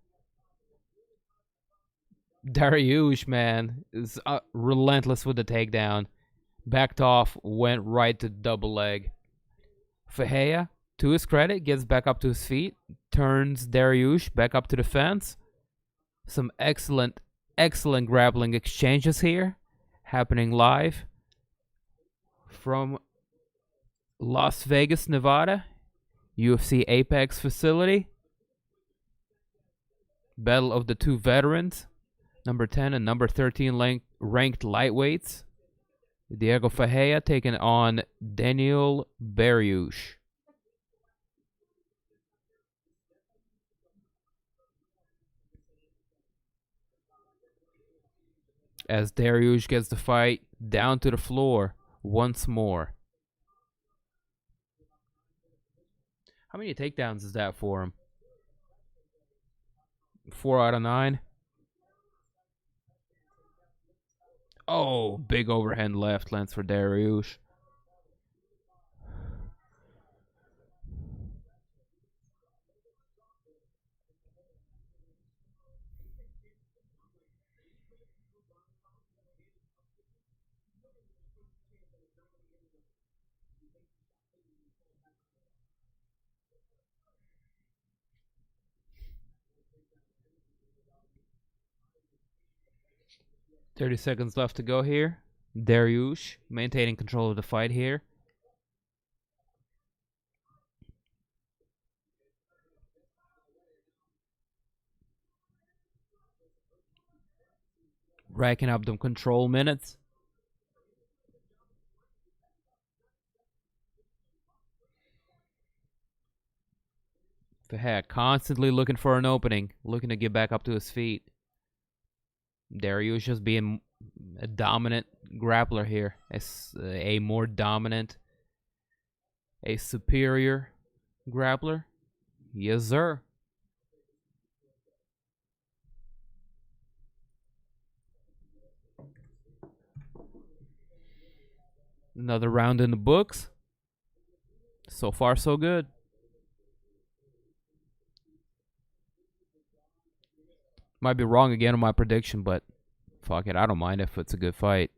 Dariush, man, is relentless with the takedown. Backed off, went right to double leg. Ferreira, to his credit, gets back up to his feet, turns Dariush back up to the fence. Some excellent grappling exchanges here, happening live from Las Vegas, Nevada, UFC Apex facility. Battle of the two veterans, number 10 and number 13 ranked lightweights. Diego Ferreira taking on Beneil Dariush. As Dariush gets the fight down to the floor once more. How many takedowns is that for him? 4 out of 9. Oh, big overhand left lands for Dariush. .30 seconds left to go here. Dariush maintaining control of the fight here. Racking up them control minutes. Ferreira constantly looking for an opening, looking to get back up to his feet. Dariush just being a dominant grappler here. A more dominant, a superior grappler. Yes, sir. Another round in the books. So far, so good. Might be wrong again on my prediction, but fuck it. I don't mind if it's a good fight.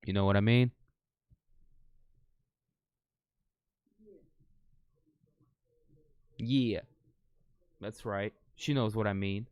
You know what I mean? Yeah. That's right. She knows what I mean.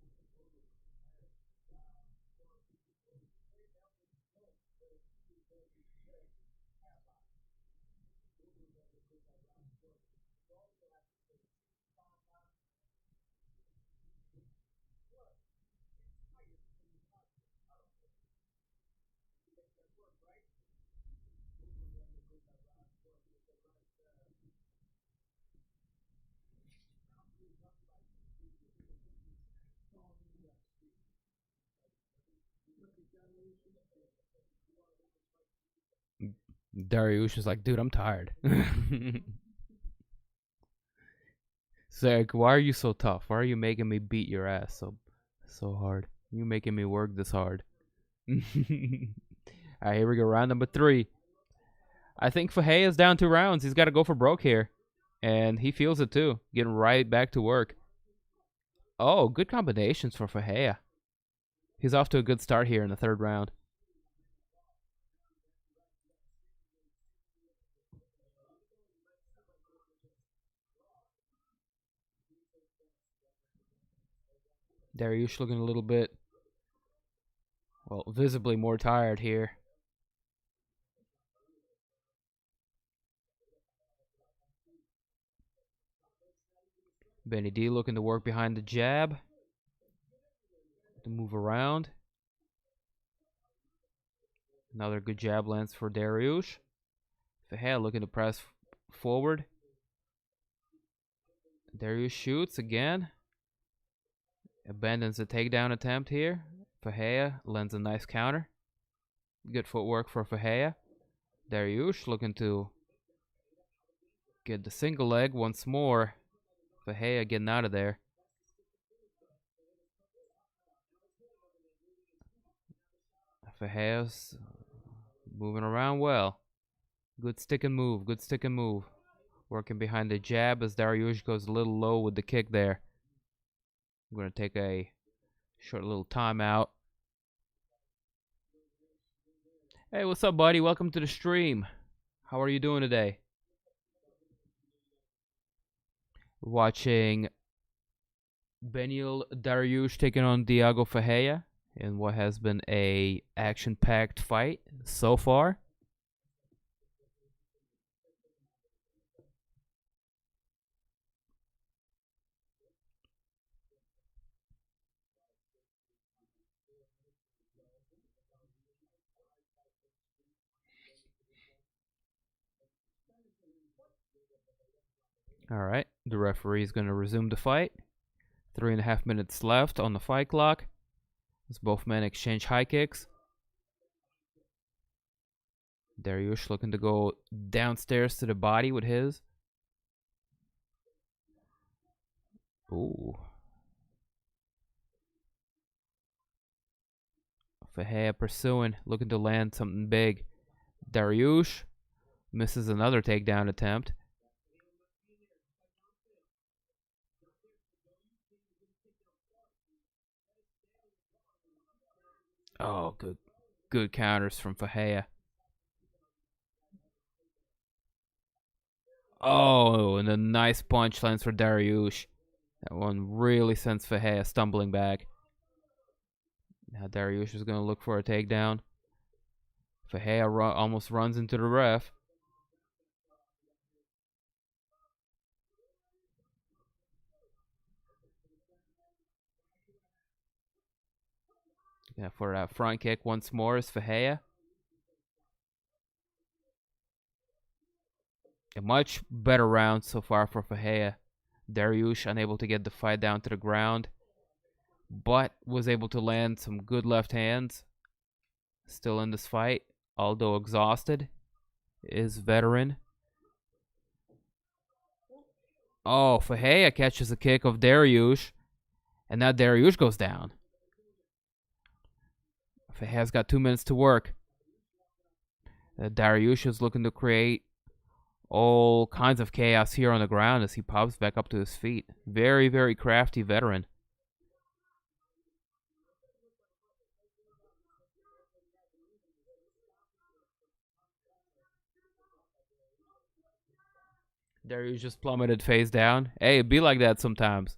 Dariush is like, dude, I'm tired. It's like, why are you so tough? Why are you making me beat your ass so hard? You making me work this hard. Alright, here we go. Round number 3. I think Ferreia's down 2 rounds. He's got to go for broke here. And he feels it too. Getting right back to work. Oh, good combinations for Ferreira. He's off to a good start here in the 3rd round. Dariush looking a little bit, well, visibly more tired here. Benny D looking to work behind the jab. To move around. Another good jab lands for Dariush. Ferreira looking to press forward. Dariush shoots again. Abandons the takedown attempt here. Ferreira lands a nice counter. Good footwork for Ferreira. Dariush looking to get the single leg once more. Ferreira getting out of there. Ferreira's moving around well. Good stick and move. Good stick and move. Working behind the jab as Dariush goes a little low with the kick there. I'm going to take a short little timeout. Hey, what's up, buddy? Welcome to the stream. How are you doing today? Watching Beneil Dariush taking on Thiago Ferreira in what has been a action-packed fight so far. All right, the referee is going to resume the fight. 3.5 minutes left on the fight clock as both men exchange high kicks. Dariush looking to go downstairs to the body with his. Ooh. Ferreira pursuing, looking to land something big. Dariush misses another takedown attempt. Oh, good counters from Ferreira. Oh, and a nice punch lands for Dariush. That one really sends Ferreira stumbling back. Now Dariush is going to look for a takedown. Ferreira almost runs into the ref. Yeah, for that front kick once more is Ferreira. A much better round so far for Ferreira. Dariush unable to get the fight down to the ground, but was able to land some good left hands. Still in this fight, although exhausted, is veteran. Oh, Ferreira catches a kick of Dariush, and now Dariush goes down. Ferreira's got 2 minutes to work. Dariush is looking to create all kinds of chaos here on the ground as he pops back up to his feet. Very, very crafty veteran. Dariush just plummeted face down. Hey, it be like that sometimes.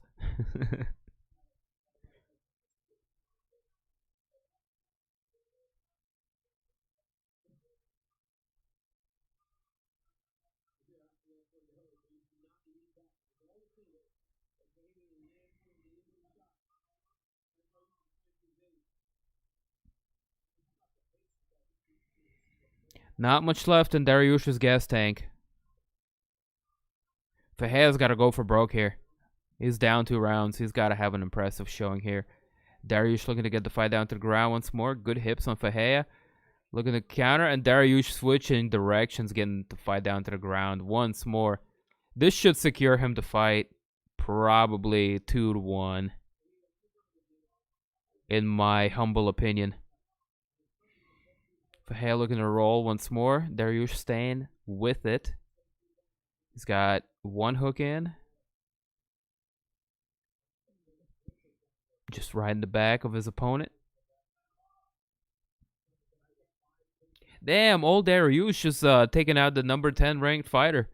Not much left in Dariush's gas tank. Ferreira's got to go for broke here. He's down 2 rounds. He's got to have an impressive showing here. Dariush looking to get the fight down to the ground once more. Good hips on Ferreira. Looking to counter, and Dariush switching directions, getting the fight down to the ground once more. This should secure him to fight. Probably 2-1. In my humble opinion. Ferreira looking to roll once more. Dariush staying with it. He's got one hook in. Just right in the back of his opponent. Damn, old Dariush just taking out the number 10 ranked fighter.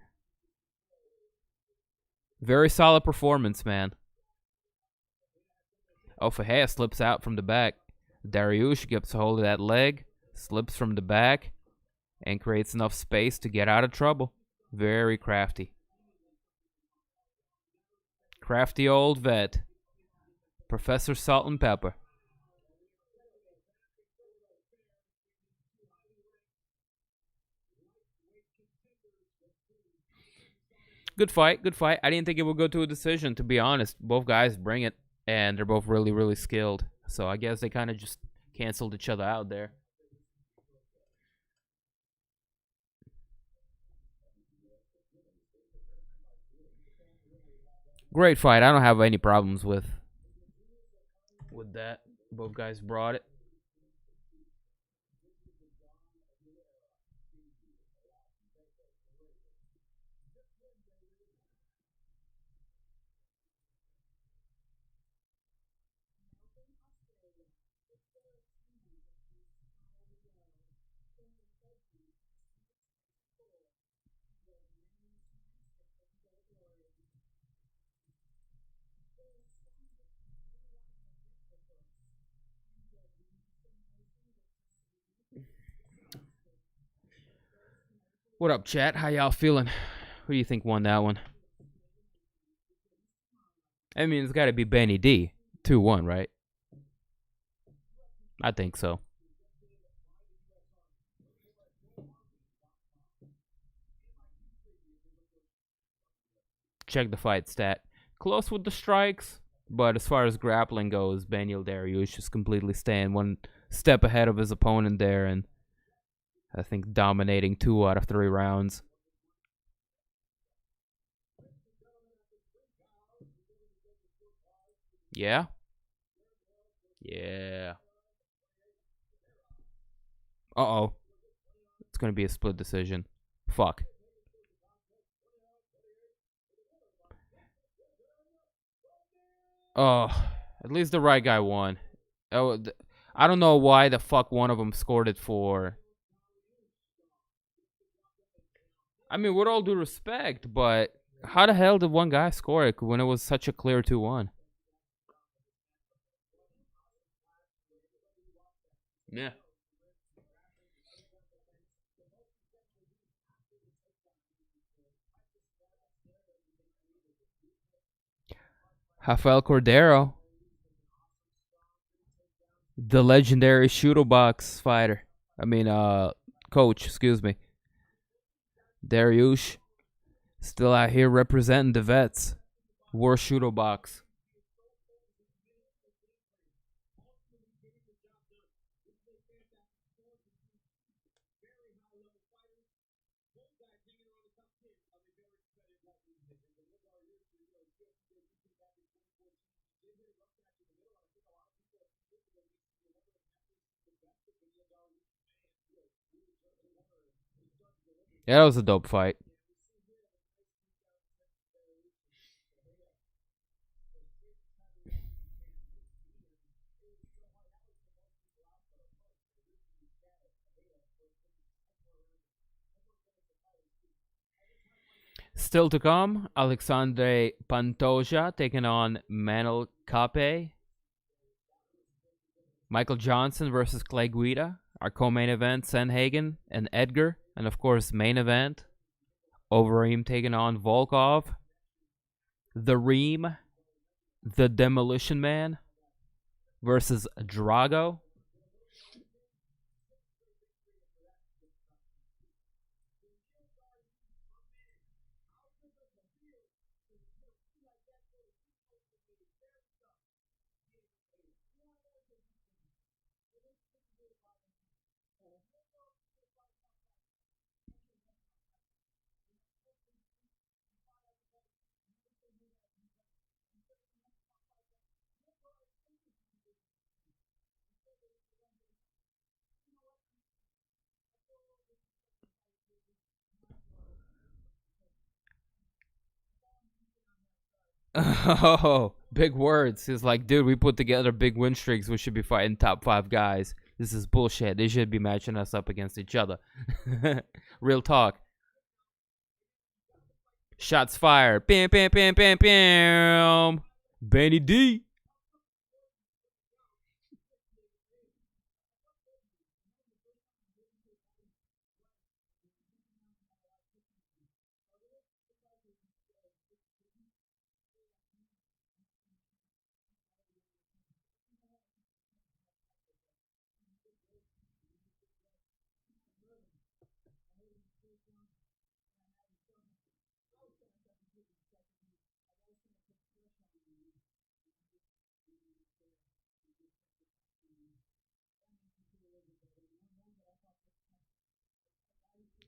Very solid performance, man. Oh, Ferreira slips out from the back. Dariush gets a hold of that leg, slips from the back, and creates enough space to get out of trouble. Very crafty. Crafty old vet. Professor Salt and Pepper. Good fight, good fight. I didn't think it would go to a decision, to be honest. Both guys bring it, and they're both really, really skilled. So I guess they kind of just canceled each other out there. Great fight. I don't have any problems with that. Both guys brought it. What up, chat? How y'all feeling? Who do you think won that one? I mean, it's got to be Benny D. 2-1, right? I think so. Check the fight stat. Close with the strikes, but as far as grappling goes, Beneil Dariush is completely staying one step ahead of his opponent there, and I think dominating 2 out of 3 rounds. Yeah? Yeah. Uh-oh. It's going to be a split decision. Fuck. Oh, at least the right guy won. Oh, I don't know why the fuck one of them scored it for. I mean, with all due respect, but how the hell did one guy score it when it was such a clear 2-1? Yeah. Rafael Cordero, the legendary shooter box fighter. Coach, excuse me. Dariush, still out here representing the vets. War shooter box. Yeah, that was a dope fight. Still to come, Alexandre Pantoja taking on Manel Kape. Michael Johnson versus Clay Guida. Our co-main event, Sandhagen and Edgar. And of course, main event, Overeem taking on Volkov. The Reem, the Demolition Man versus Drago. Oh, big words. He's like, dude, we put together big win streaks. We should be fighting top 5 guys. This is bullshit. They should be matching us up against each other. Real talk. Shots fired. Bam, bam, bam, bam, bam. Benny D.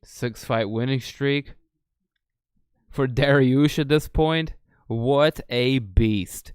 Six fight winning streak for Dariush at this point. What a beast.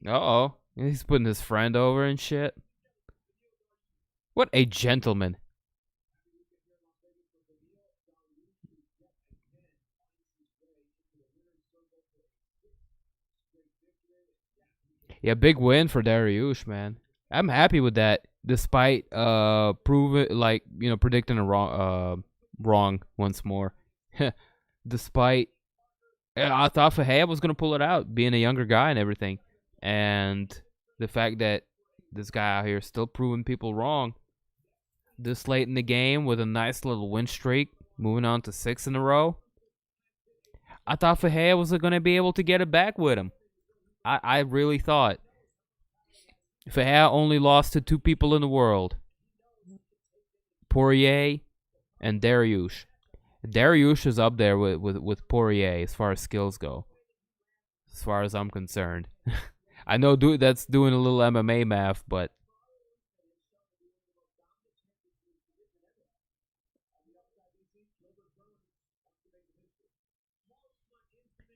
Uh-oh. He's putting his friend over and shit. What a gentleman. Yeah, big win for Dariush, man. I'm happy with that, despite predicting a wrong once more. Despite I thought Ferreira was gonna pull it out, being a younger guy and everything, and the fact that this guy out here is still proving people wrong this late in the game with a nice little win streak, moving on to 6 in a row. I thought Ferreira was gonna be able to get it back with him. I really thought. Ferreira only lost to 2 people in the world, Poirier and Dariush. Dariush is up there with Poirier as far as skills go, as far as I'm concerned. I know that's doing a little MMA math, but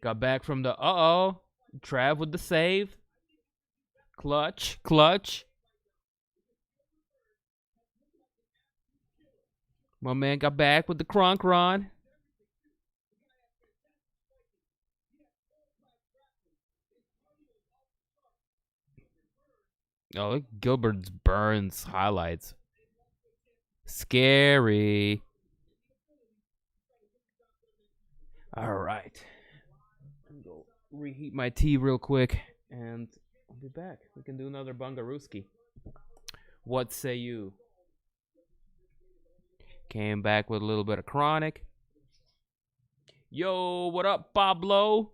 got back from the Trav with the save. Clutch. My man got back with the cronk run. Oh, look, Gilbert's Burns highlights. Scary. All right. I'm gonna go reheat my tea real quick, and I'll be back. We can do another Bungaruski. What say you? Came back with a little bit of chronic. Yo, what up, Pablo?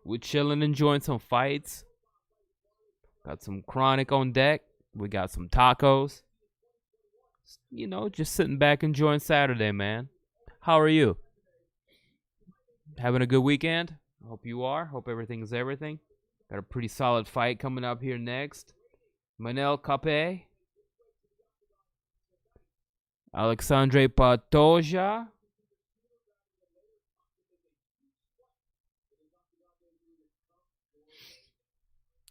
We're chilling, enjoying some fights. Got some chronic on deck. We got some tacos. You know, just sitting back enjoying Saturday, man. How are you? Having a good weekend? Hope you are. Hope everything's everything. Got a pretty solid fight coming up here next. Manel Kape. Alexandre Pantoja.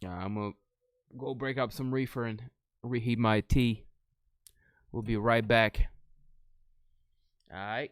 I'm going to go break up some reefer and reheat my tea. We'll be right back. All right.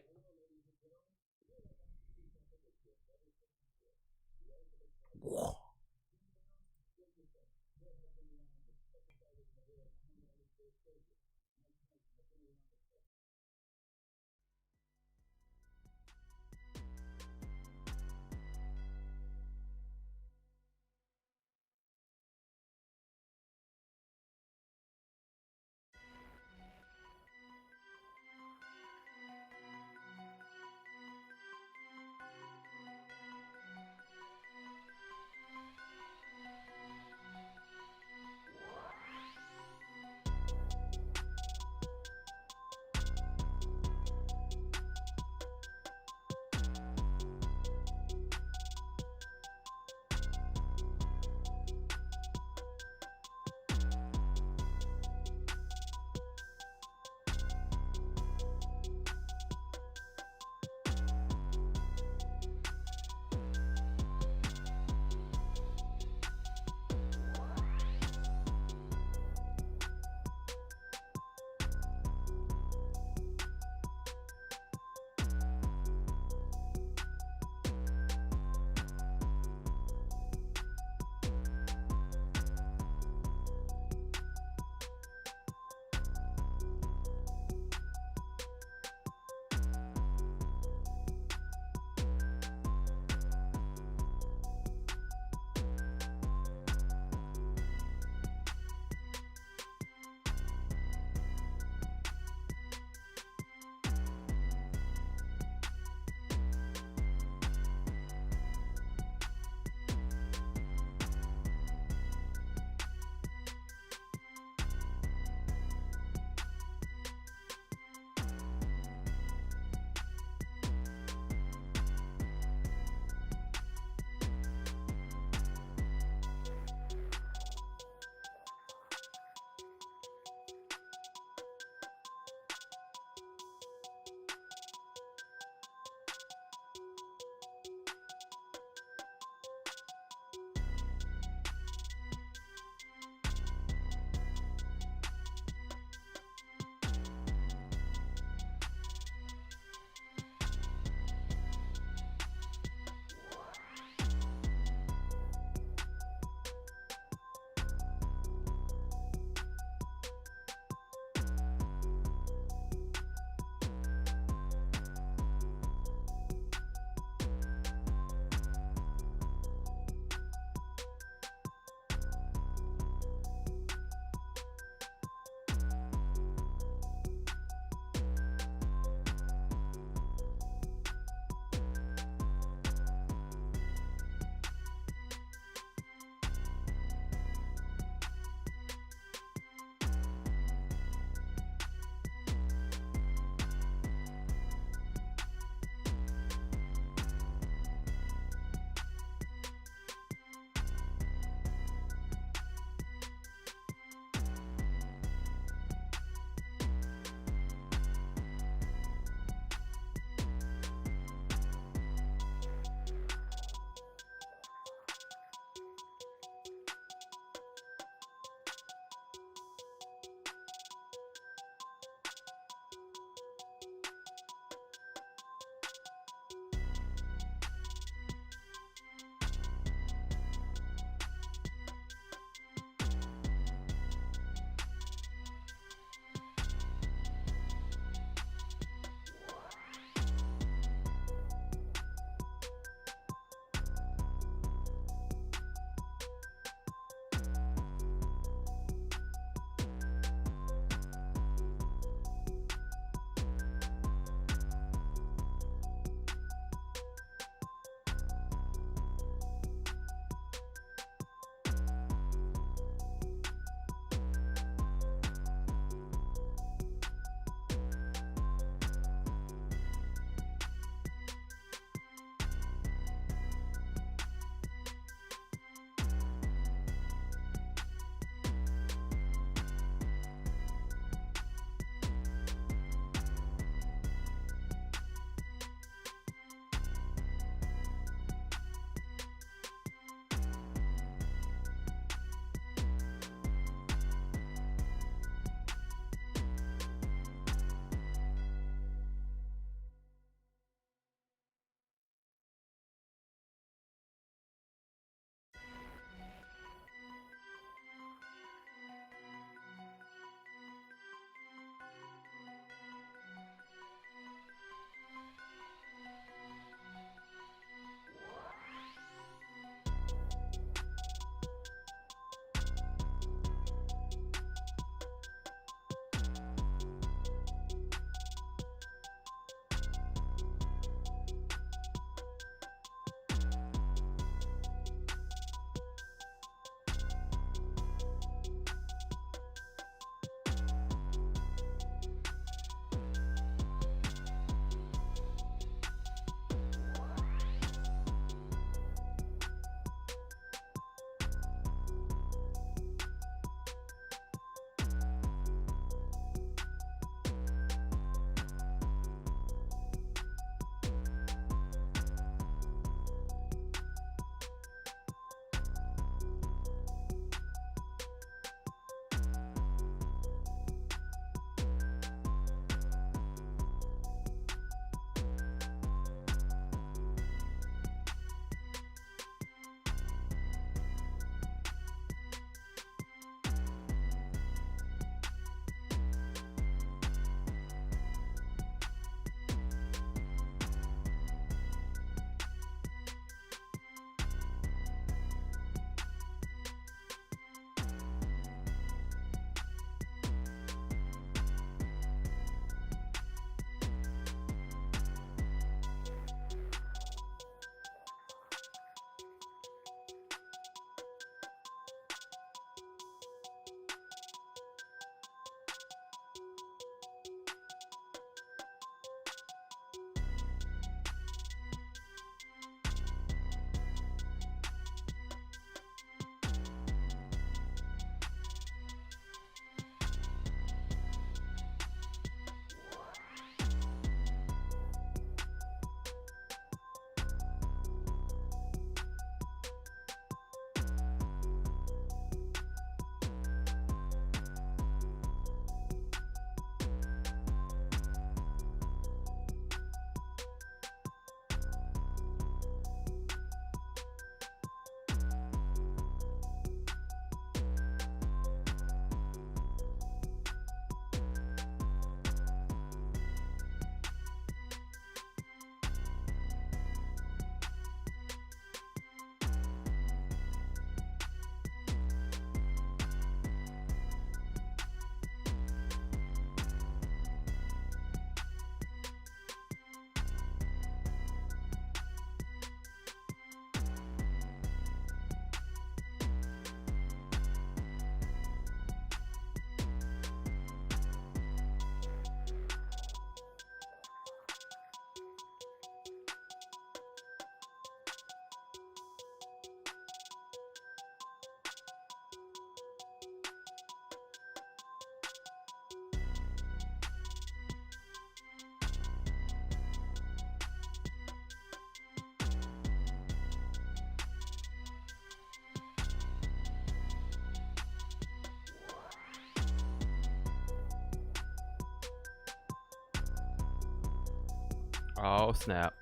Oh, snap.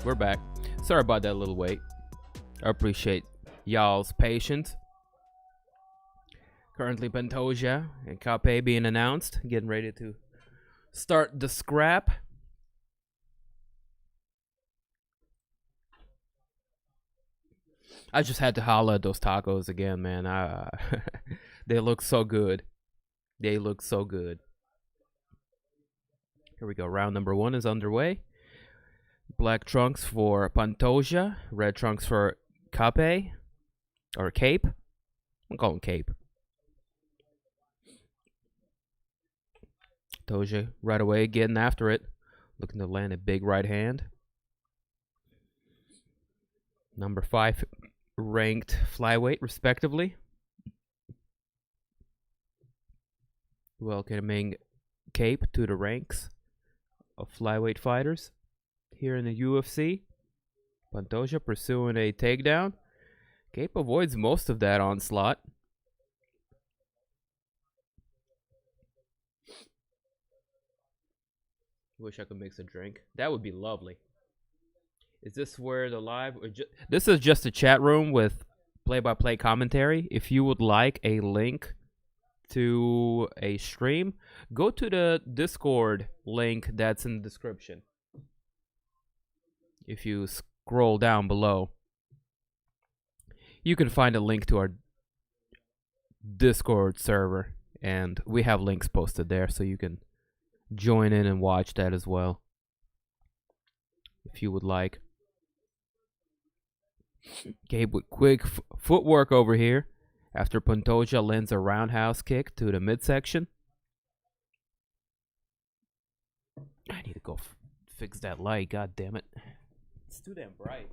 We're back. Sorry about that little wait. I appreciate y'all's patience. Currently, Pantoja and Kape being announced. Getting ready to start the scrap. I just had to holler at those tacos again, man. They look so good. They look so good. Here we go. Round number 1 is underway. Black trunks for Pantoja. Red trunks for Kape. Or Kape. I'm calling Kape. Pantoja right away getting after it. Looking to land a big right hand. Number 5 ranked flyweight, respectively. Welcoming Kape to the ranks of flyweight fighters here in the UFC. Pantoja pursuing a takedown. Kape avoids most of that onslaught. Wish I could mix a drink. That would be lovely. Is this where the live... This is just a chat room with play-by-play commentary. If you would like a link to a stream, go to the Discord link that's in the description. If you scroll down below, you can find a link to our Discord server. And we have links posted there, so you can join in and watch that as well, if you would like. Kape with quick footwork over here after Pantoja lands a roundhouse kick to the midsection. I need to go fix that light. God damn it. It's too damn bright.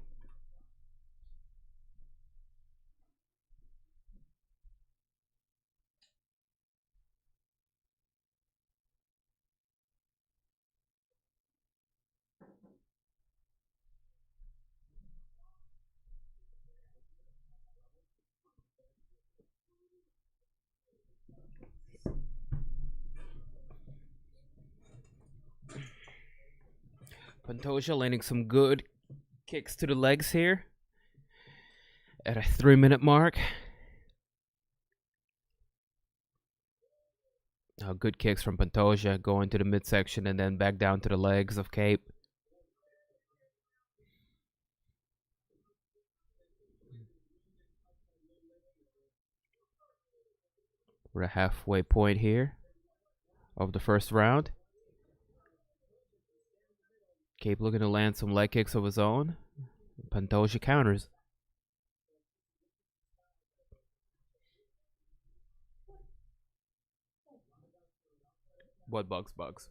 Pantoja landing some good kicks to the legs here at a 3-minute mark. Good kicks from Pantoja going to the midsection and then back down to the legs of Kape. We're at halfway point here of the first round. Kape looking to land some leg kicks of his own. Pantoja counters. What bugs?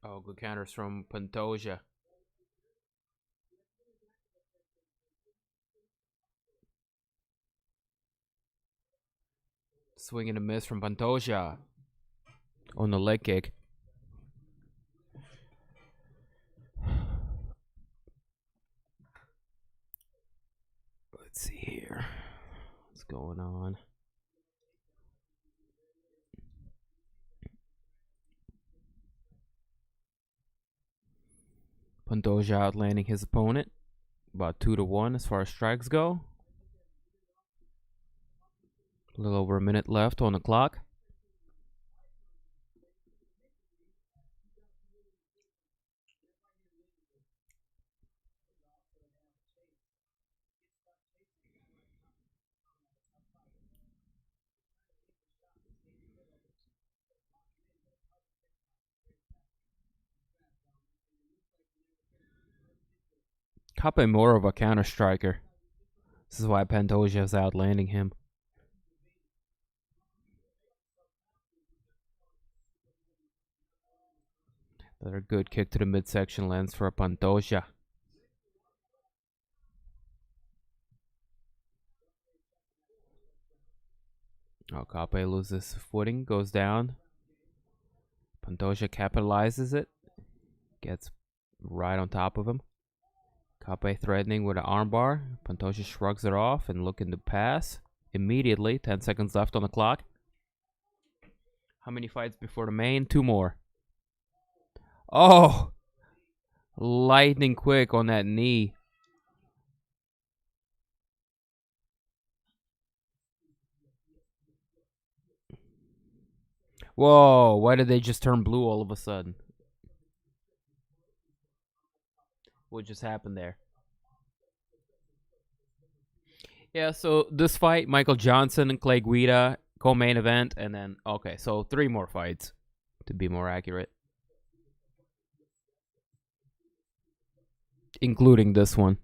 Oh, good counters from Pantoja. Swing and a miss from Pantoja on the leg kick. Let's see here. What's going on? Pantoja outlanding his opponent. About 2-1 as far as strikes go. A little over a minute left on the clock. Kape more of a counter striker. This is why Pantoja is outlanding him. Another good kick to the midsection lands for Pantoja. Oh, Kape loses footing, goes down. Pantoja capitalizes it. Gets right on top of him. Kape threatening with an armbar. Pantoja shrugs it off and looking to pass immediately. 10 seconds left on the clock. How many fights before the main? 2 more. Oh! Lightning quick on that knee. Whoa, why did they just turn blue all of a sudden? What just happened there? Yeah, so this fight, Michael Johnson and Clay Guida, co-main event, and then, okay, so 3 more fights, to be more accurate. Including this one.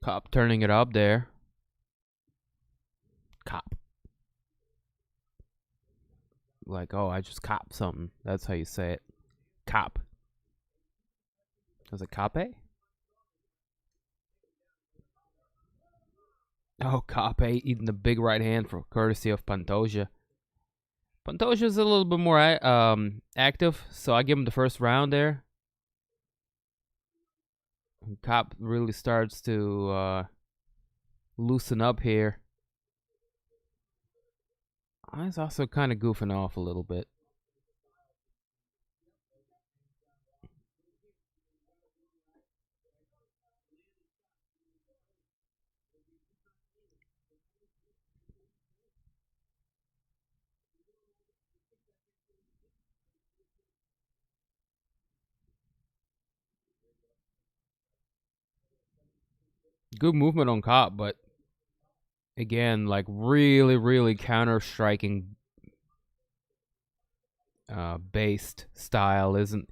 Cop turning it up there. Cop. Like, oh, I just cop something. That's how you say it. Cop. Was it Kape? Oh, Kape eating the big right hand for courtesy of Pantoja. Pantoja's a little bit more active, so I give him the first round there. Cop really starts to loosen up here. He's also kind of goofing off a little bit. Good movement on Cop, but again, like really counter striking based style isn't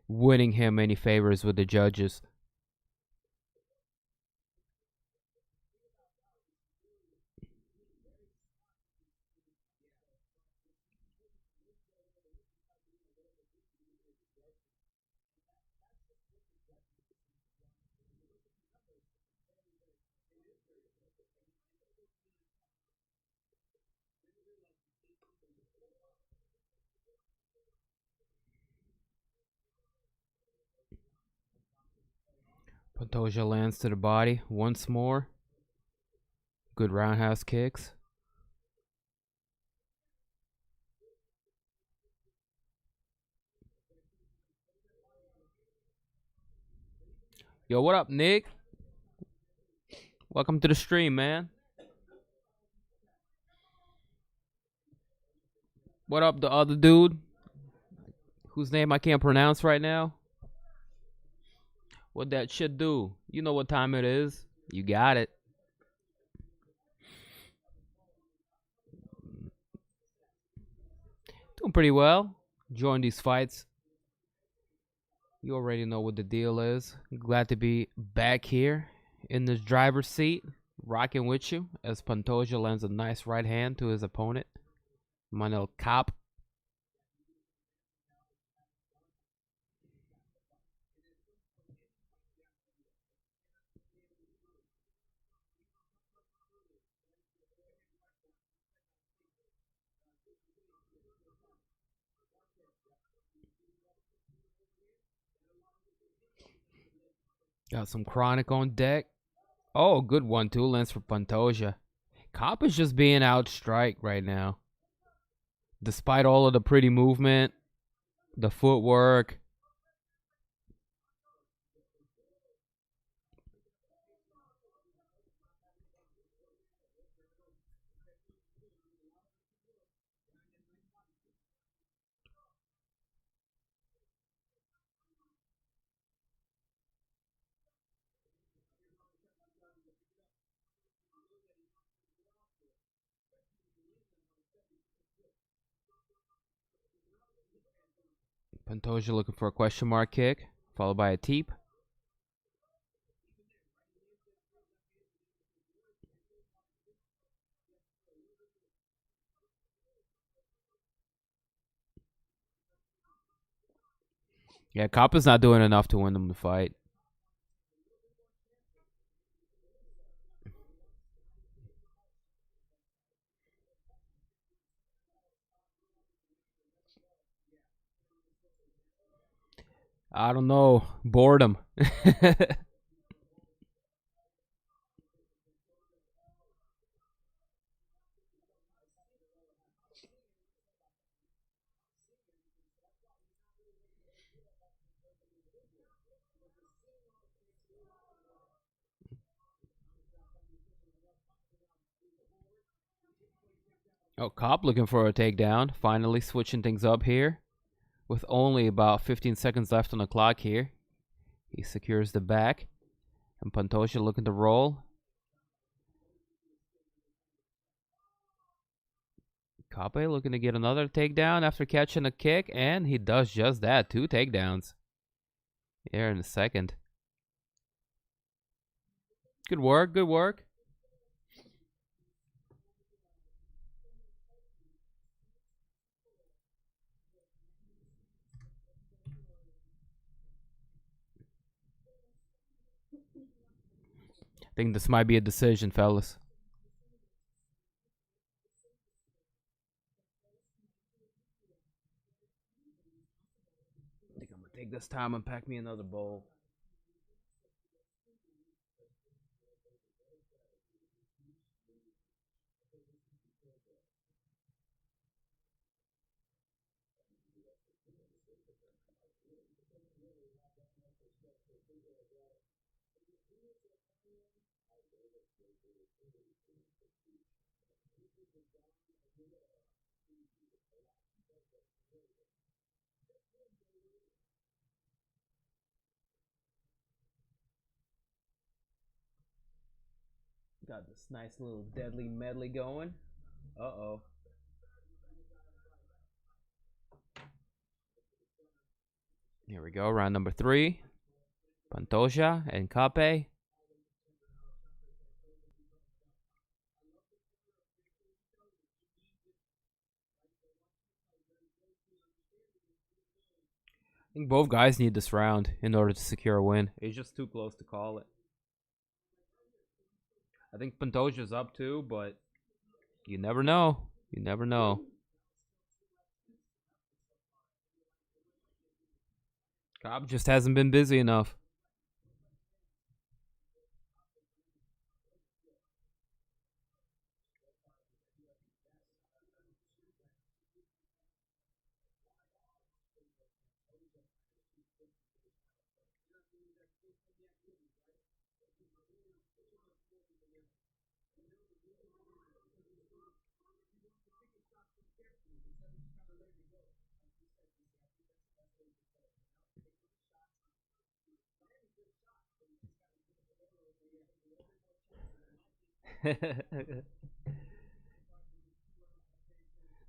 winning him any favors with the judges. Pantoja lands to the body once more. Good roundhouse kicks. Yo, what up, Nick? Welcome to the stream, man. What up, the other dude? Whose name I can't pronounce right now? What that shit do? You know what time it is. You got it. Doing pretty well. Enjoying these fights. You already know what the deal is. Glad to be back here in the driver's seat, rocking with you as Pantoja lands a nice right hand to his opponent, Manel Kape. Got some chronic on deck. Oh, good one, too. Lands for Pantoja. Kape is just being outstrike right now. Despite all of the pretty movement, the footwork. Pantoja looking for a question mark kick, followed by a teep. Yeah, Kape's not doing enough to win them the fight. I don't know. Boredom. Oh, Kape looking for a takedown. Finally switching things up here. With only about 15 seconds left on the clock here. He secures the back. And Pantoja looking to roll. Kape looking to get another takedown after catching a kick. And he does just that. 2 takedowns. Here in a second. Good work, good work. I think this might be a decision, fellas. I think I'm going to take this time and pack me another bowl. Got this nice little deadly medley going. Uh-oh. Here we go, round number 3. Pantoja and Kape. I think both guys need this round in order to secure a win. It's just too close to call it. I think Pantoja's up too, but you never know. You never know. Kape just hasn't been busy enough.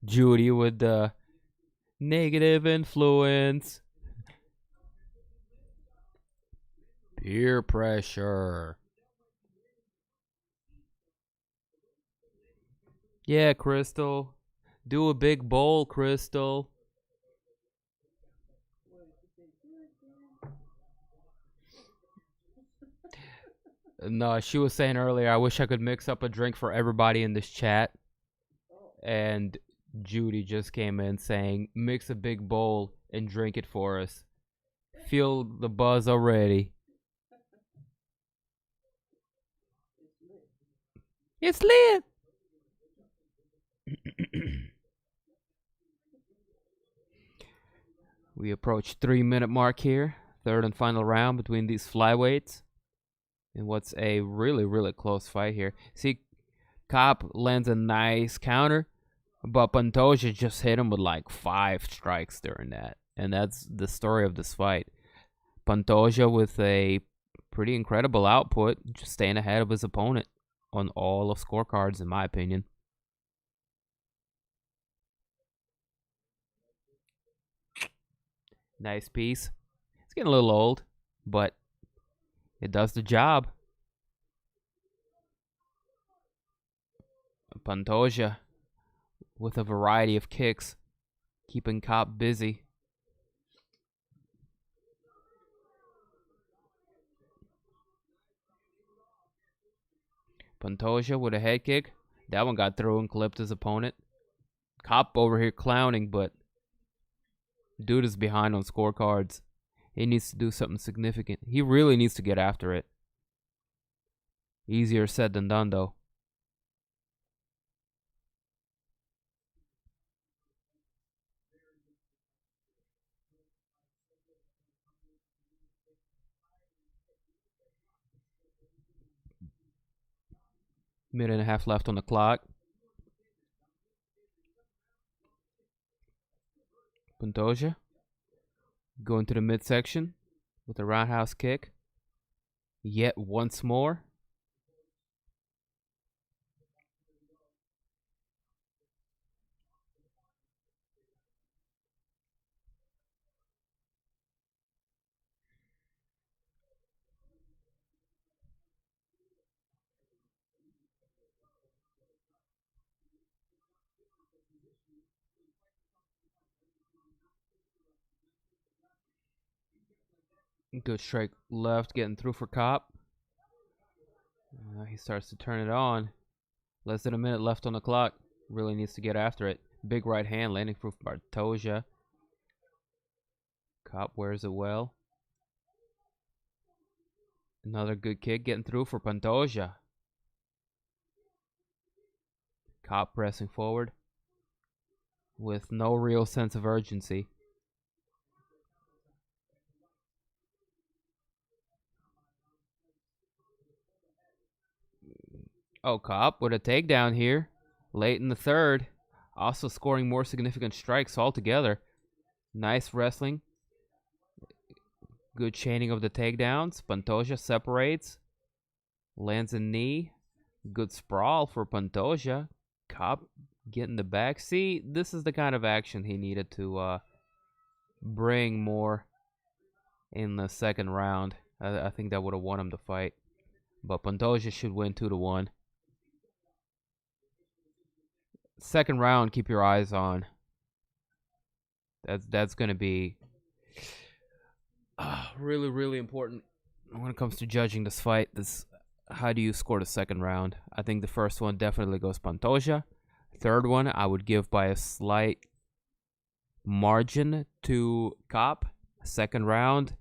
Judy with the negative influence. Peer pressure. Yeah, Crystal. Do a big bowl, Crystal. No, she was saying earlier, I wish I could mix up a drink for everybody in this chat. And Judy just came in saying, mix a big bowl and drink it for us. Feel the buzz already. It's lit. We approach 3-minute mark here. Third and final round between these flyweights. And what's a really, really close fight here. See, Kape lands a nice counter, but Pantoja just hit him with like 5 strikes during that. And that's the story of this fight. Pantoja with a pretty incredible output, just staying ahead of his opponent on all of scorecards, in my opinion. Nice piece. It's getting a little old, but it does the job. Pantoja with a variety of kicks, keeping Kape busy. Pantoja with a head kick. That one got through and clipped his opponent. Kape over here clowning, but dude is behind on scorecards. He needs to do something significant. He really needs to get after it. Easier said than done, though. Minute and a half left on the clock. Pantoja going to the midsection with a roundhouse kick. Yet once more. Good strike left, getting through for Kape. He starts to turn it on. Less than a minute left on the clock. Really needs to get after it. Big right hand landing for Pantoja. Kape wears it well. Another good kick getting through for Pantoja. Kape pressing forward with no real sense of urgency. Oh, Kape with a takedown here. Late in the third. Also scoring more significant strikes altogether. Nice wrestling. Good chaining of the takedowns. Pantoja separates. Lands a knee. Good sprawl for Pantoja. Kape getting the back. See, this is the kind of action he needed to bring more in the second round. I think that would have won him the fight. But Pantoja should win 2-1. Second round, keep your eyes on. That's going to be really, really important when it comes to judging this fight. How do you score the second round? I think the first one definitely goes Pantoja. Third one, I would give by a slight margin to Kape. Second round,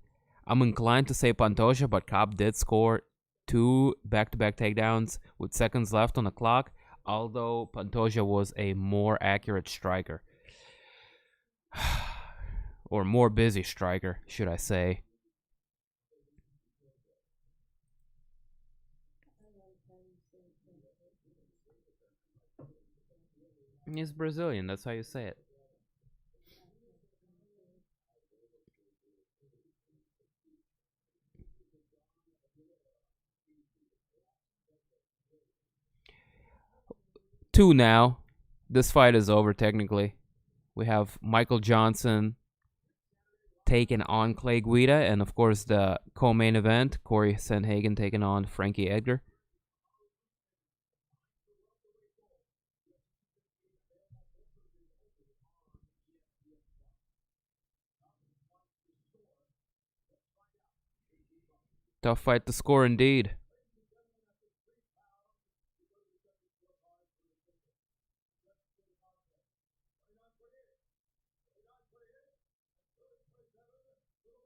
I'm inclined to say Pantoja, but Kape did score 2 back-to-back takedowns with seconds left on the clock, although Pantoja was a more accurate striker. Or more busy striker, should I say. He's Brazilian, that's how you say it. Two now. This fight is over technically. We have Michael Johnson taking on Clay Guida, and of course the co-main event, Cory Sandhagen taking on Frankie Edgar. Tough fight to score indeed.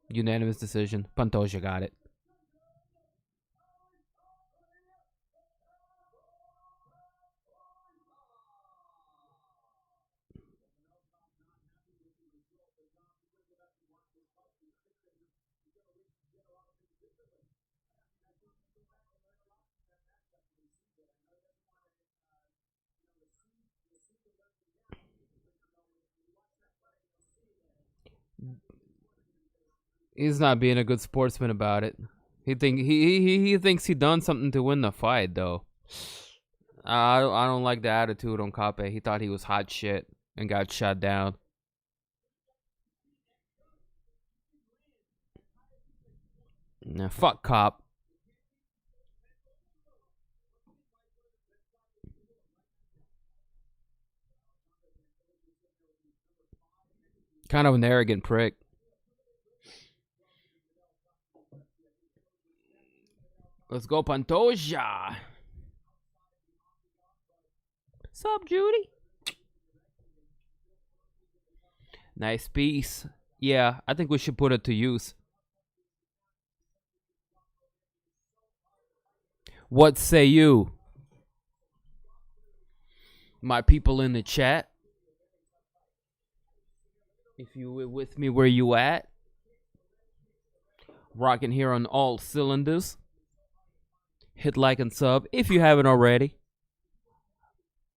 Unanimous decision. Pantoja got it. He's not being a good sportsman about it. He thinks he done something to win the fight though. I don't like the attitude on Kape. He thought he was hot shit and got shot down. Nah, fuck Kape. Kind of an arrogant prick. Let's go, Pantoja. Sup, Judy? Nice piece. Yeah, I think we should put it to use. What say you? My people in the chat. If you were with me, where you at? Rocking here on all cylinders. Hit like and sub if you haven't already.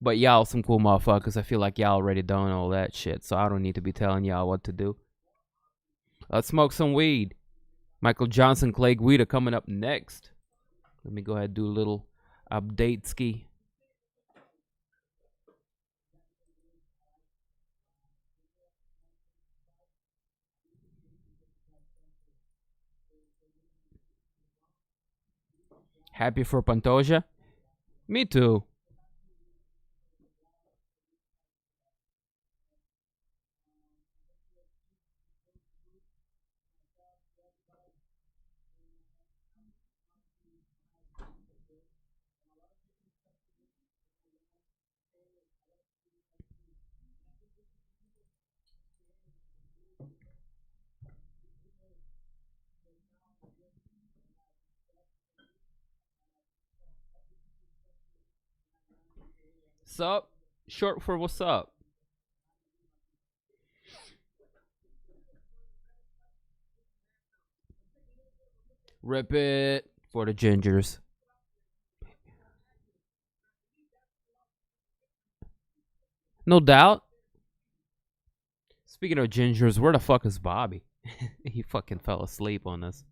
But y'all some cool motherfuckers. I feel like y'all already done all that shit, so I don't need to be telling y'all what to do. Let's smoke some weed. Michael Johnson, Clay Guida coming up next. Let me go ahead and do a little update ski. Happy for Pantoja? Me too. Sup? Short for what's up? Rip it for the gingers. No doubt. Speaking of gingers, where the fuck is Bobby? He fucking fell asleep on us.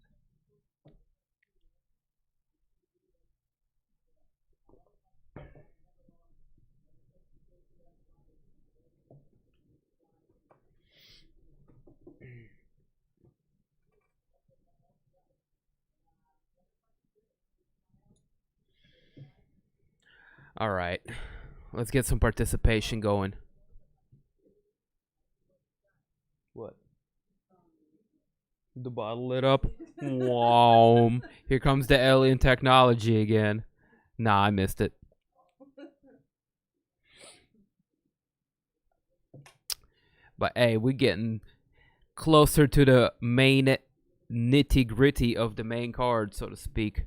All right. Let's get some participation going. What? The bottle lit up. Wow. Here comes the alien technology again. Nah, I missed it. But hey, we're getting closer to the main nitty-gritty of the main card, so to speak.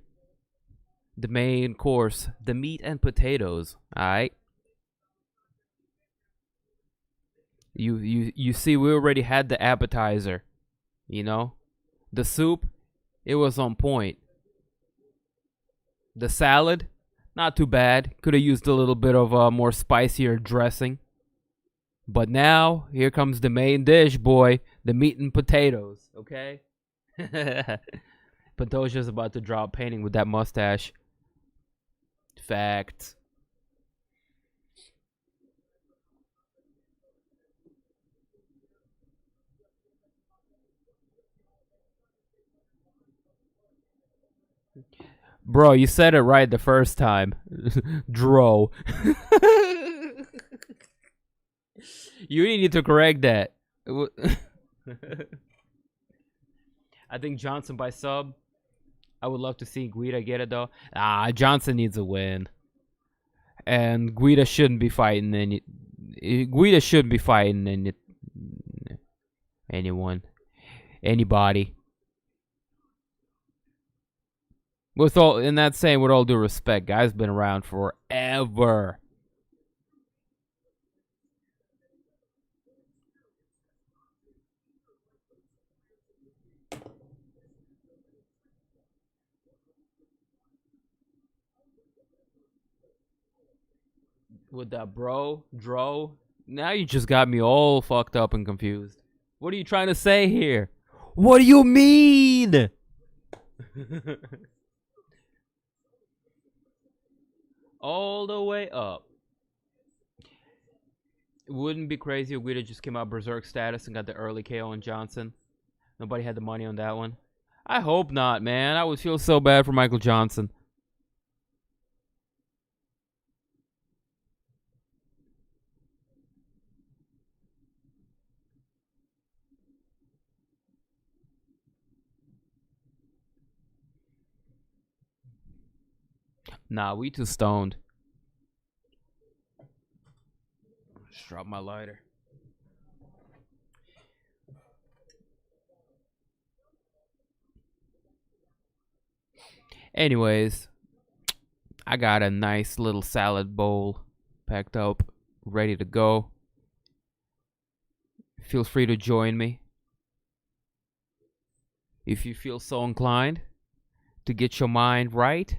The main course, the meat and potatoes. Alright. You see, we already had the appetizer. You know? The soup, it was on point. The salad, not too bad. Could have used a little bit of more spicier dressing. But now, here comes the main dish, boy. The meat and potatoes, okay? Pantoja's about to draw a painting with that mustache. Fact. Bro, you said it right the first time. Dro. You need to correct that. I think Johnson by sub. I would love to see Guida get it though. Johnson needs a win. And Guida shouldn't be fighting any. Guida shouldn't be fighting anyone. Anybody. With all, in that saying, with all due respect, guy's been around forever. With that Dro. Now you just got me all fucked up and confused. What are you trying to say here? What do you mean? All the way up. It wouldn't be crazy if Guida just came out berserk status and got the early KO on Johnson. Nobody had the money on that one. I hope not, man. I would feel so bad for Michael Johnson. Nah, we too stoned. Just drop my lighter. Anyways, I got a nice little salad bowl packed up, ready to go. Feel free to join me if you feel so inclined to get your mind right.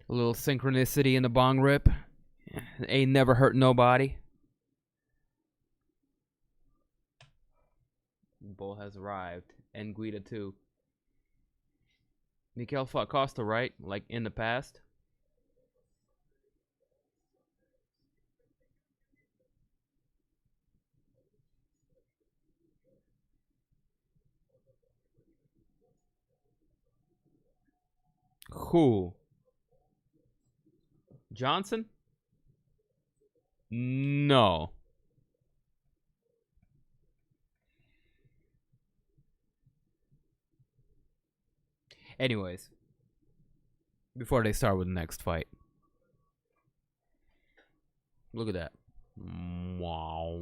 A little synchronicity in the bong rip. Ain't never hurt nobody. Bull has arrived. And Guida too. Mikel fought Costa, right? Like in the past? Who? Johnson? No. Anyways, before they start with the next fight, look at that. Wow.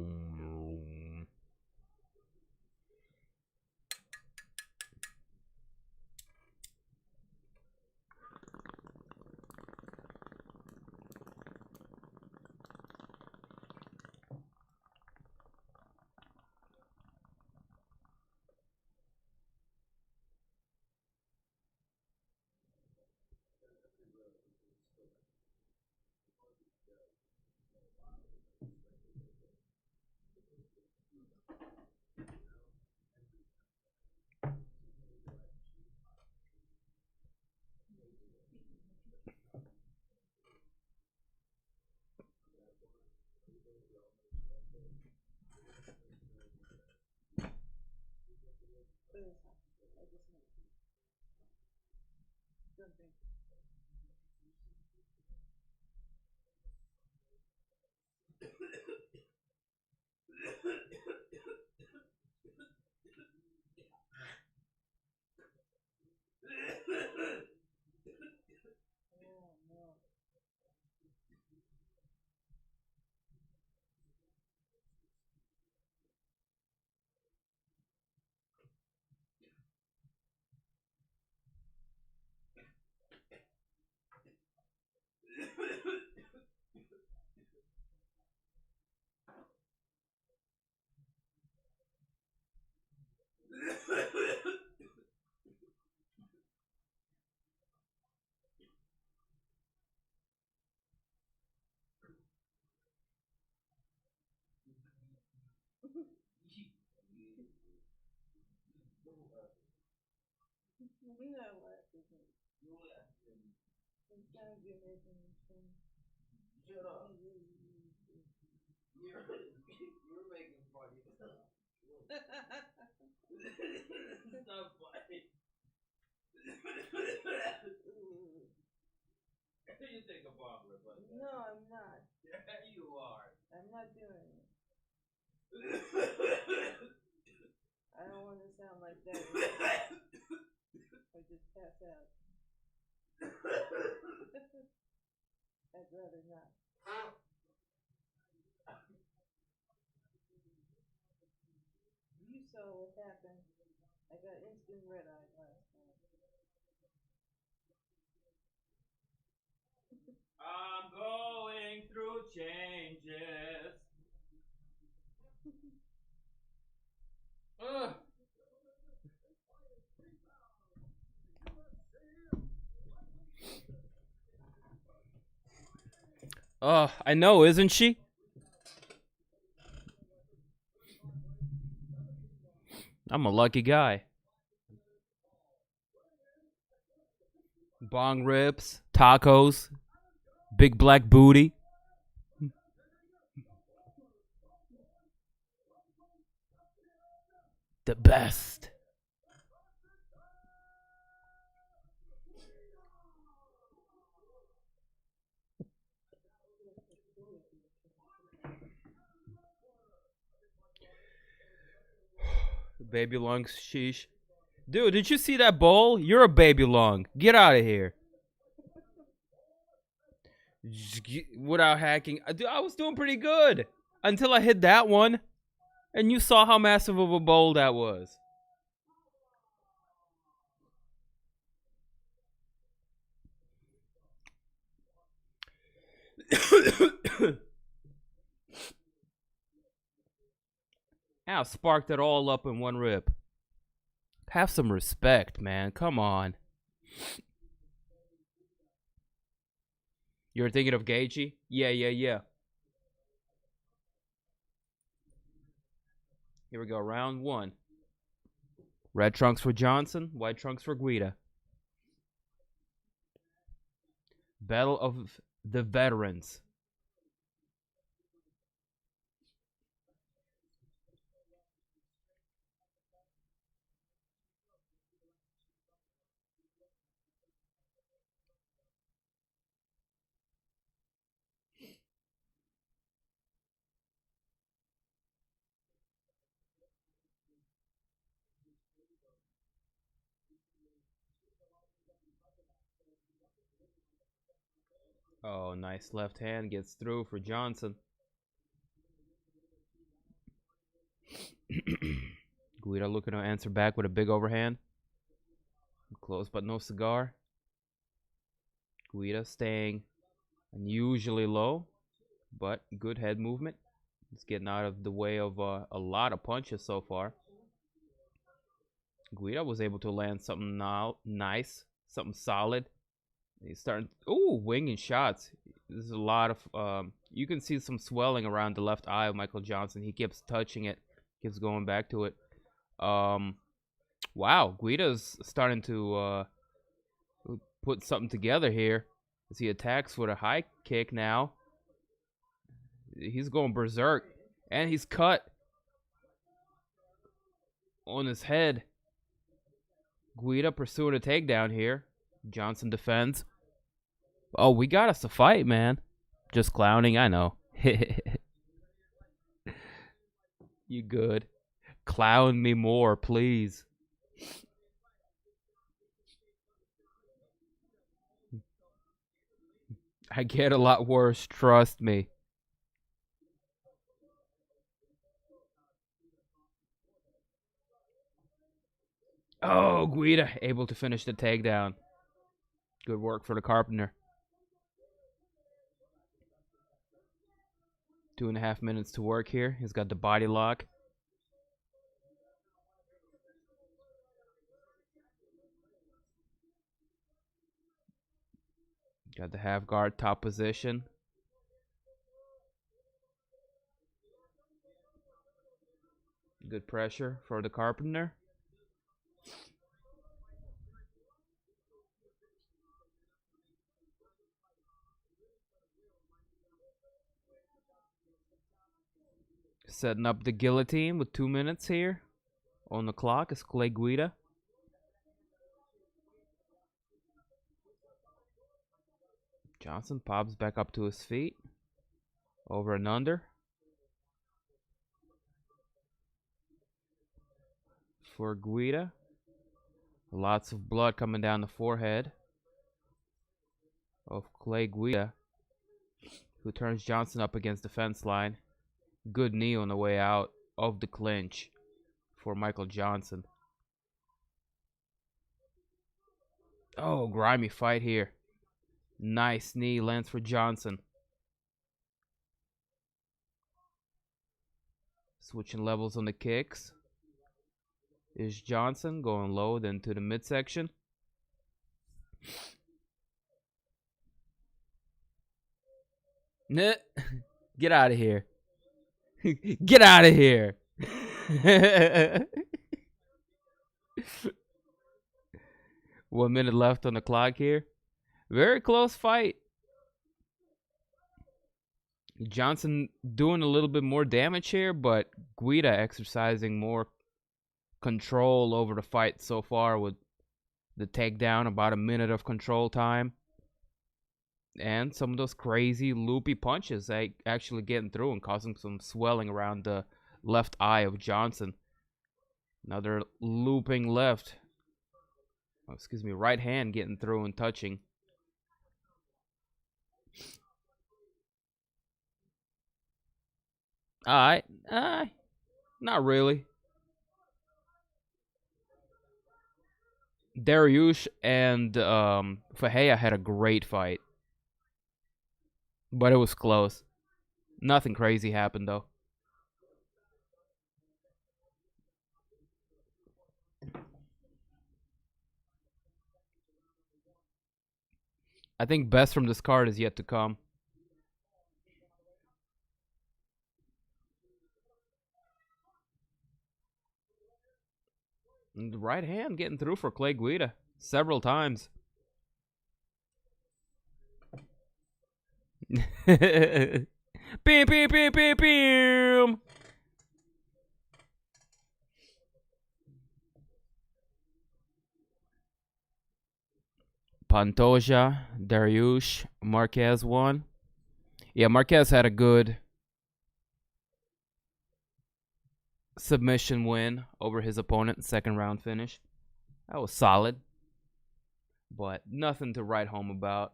You're making funny stuff. It's not funny. You take a bomb rip like that. No, I'm not. Yeah, you are. I'm not doing it. I don't want to sound like that. Or just pass out. I'd rather not. You saw what happened. I got instant red eye last time. I'm going through changes. Ugh. I know, isn't she? I'm a lucky guy. Bong rips, tacos, big black booty. The best. Baby lungs, sheesh. Dude, did you see that bowl? You're a baby lung. Get out of here. Without hacking. Dude, I was doing pretty good. Until I hit that one. And you saw how massive of a bowl that was. I sparked it all up in one rip. Have some respect, man. Come on. You're thinking of Gaethje? Yeah. Here we go, round one. Red trunks for Johnson, white trunks for Guida. Battle of the veterans. Oh, nice left hand gets through for Johnson. Guida looking to answer back with a big overhand. Close but no cigar. Guida staying unusually low, but good head movement. He's getting out of the way of a lot of punches so far. Guida was able to land something nice, something solid. He's starting, winging shots. There's a lot of, you can see some swelling around the left eye of Michael Johnson. He keeps touching it, keeps going back to it. Wow, Guida's starting to put something together here as he attacks with a high kick now. He's going berserk, and he's cut on his head. Guida pursuing a takedown here. Johnson defends. Oh, we got us a fight, man. Just clowning, I know. You good. Clown me more, please. I get a lot worse, trust me. Oh, Guida able to finish the takedown. Good work for the Carpenter. 2.5 minutes to work here. He's got the body lock. Got the half guard top position. Good pressure for the Carpenter. Setting up the guillotine with 2 minutes here. On the clock is Clay Guida. Johnson pops back up to his feet. Over and under. For Guida. Lots of blood coming down the forehead of Clay Guida, who turns Johnson up against the fence line. Good knee on the way out of the clinch for Michael Johnson. Oh, grimy fight here. Nice knee lands for Johnson. Switching levels on the kicks. Is Johnson going low then to the midsection. Get out of here. Get out of here. 1 minute left on the clock here. Very close fight. Johnson doing a little bit more damage here, but Guida exercising more control over the fight so far with the takedown, about a minute of control time. And some of those crazy loopy punches actually getting through and causing some swelling around the left eye of Johnson. Another looping right hand getting through and touching. Alright, not really. Dariush and Ferreira had a great fight, but it was close. Nothing crazy happened though. I think best from this card is yet to come. And the right hand getting through for Clay Guida several times. Bam, bam, bam, bam, bam. Pantoja, Dariush, Marquez won. Yeah, Marquez had a good submission win over his opponent, second round finish. That was solid, but nothing to write home about.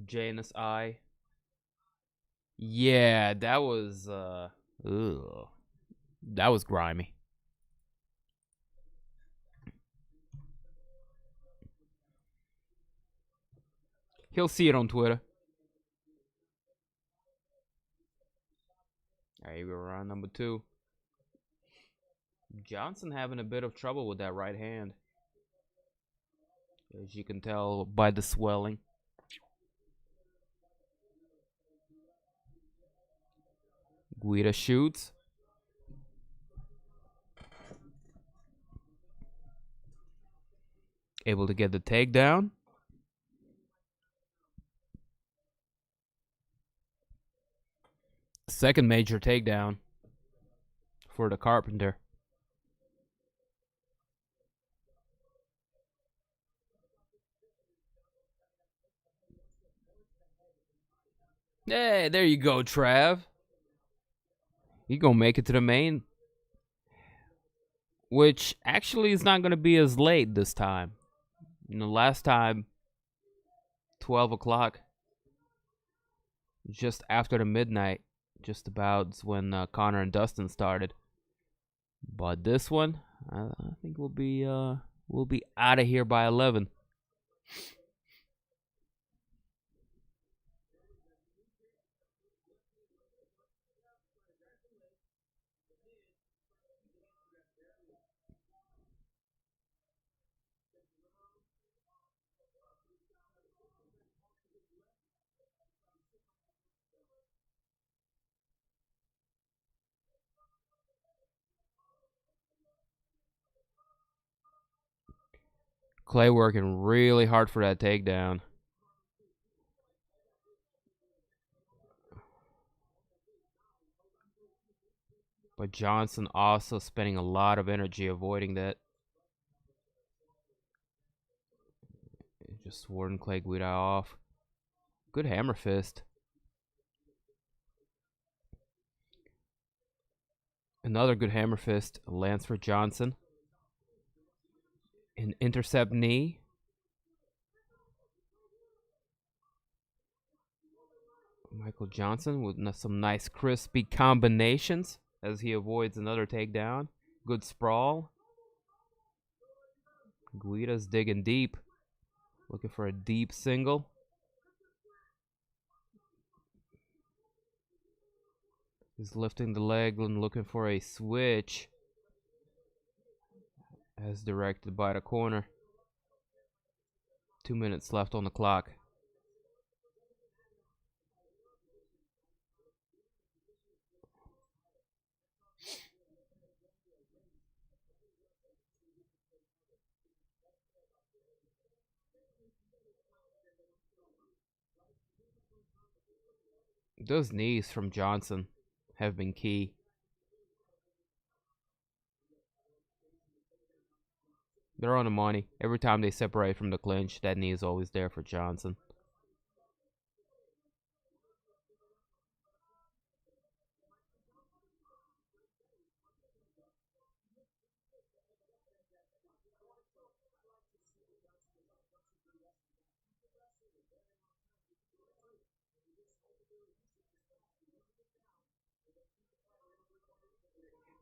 Janus I. Yeah, that was that was grimy. He'll see it on Twitter. Alright, we're on number 2. Johnson having a bit of trouble with that right hand, as you can tell by the swelling. Guida shoots. Able to get the takedown. Second major takedown for the Carpenter. Hey, there you go, Trav. You gonna make it to the main, which actually is not gonna be as late this time. You know, last time, 12 o'clock, just after the midnight, just about when Connor and Dustin started. But this one, I think we'll be out of here by 11. Clay working really hard for that takedown. But Johnson also spending a lot of energy avoiding that. Just warding Clay Guida off. Good hammer fist. Another good hammer fist lands for Johnson. An intercept knee. Michael Johnson with some nice crispy combinations as he avoids another takedown. Good sprawl. Guida's digging deep. Looking for a deep single. He's lifting the leg and looking for a switch. as directed by the corner. 2 minutes left on the clock. Those knees from Johnson have been key. They're on the money. Every time they separate from the clinch, that knee is always there for Johnson.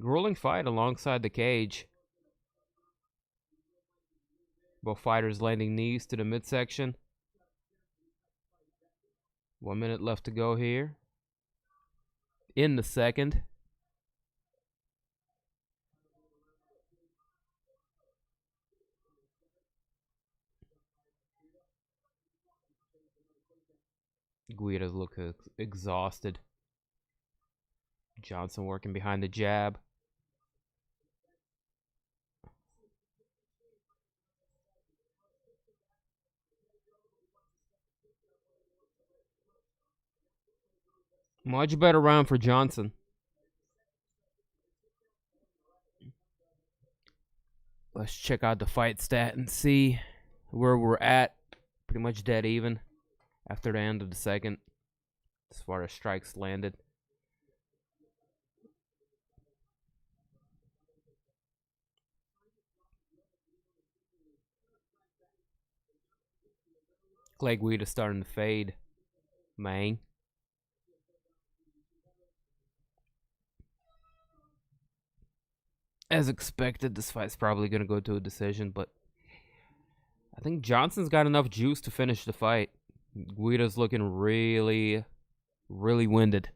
Grueling fight alongside the cage. Both fighters landing knees to the midsection. 1 minute left to go here. In the second. Guida's look exhausted. Johnson working behind the jab. Much better round for Johnson. Let's check out the fight stat and see where we're at. Pretty much dead even after the end of the second as far as strikes landed. Clay Guida starting to fade. Man. As expected, this fight's probably going to go to a decision, but I think Johnson's got enough juice to finish the fight. Guida's looking really, really winded.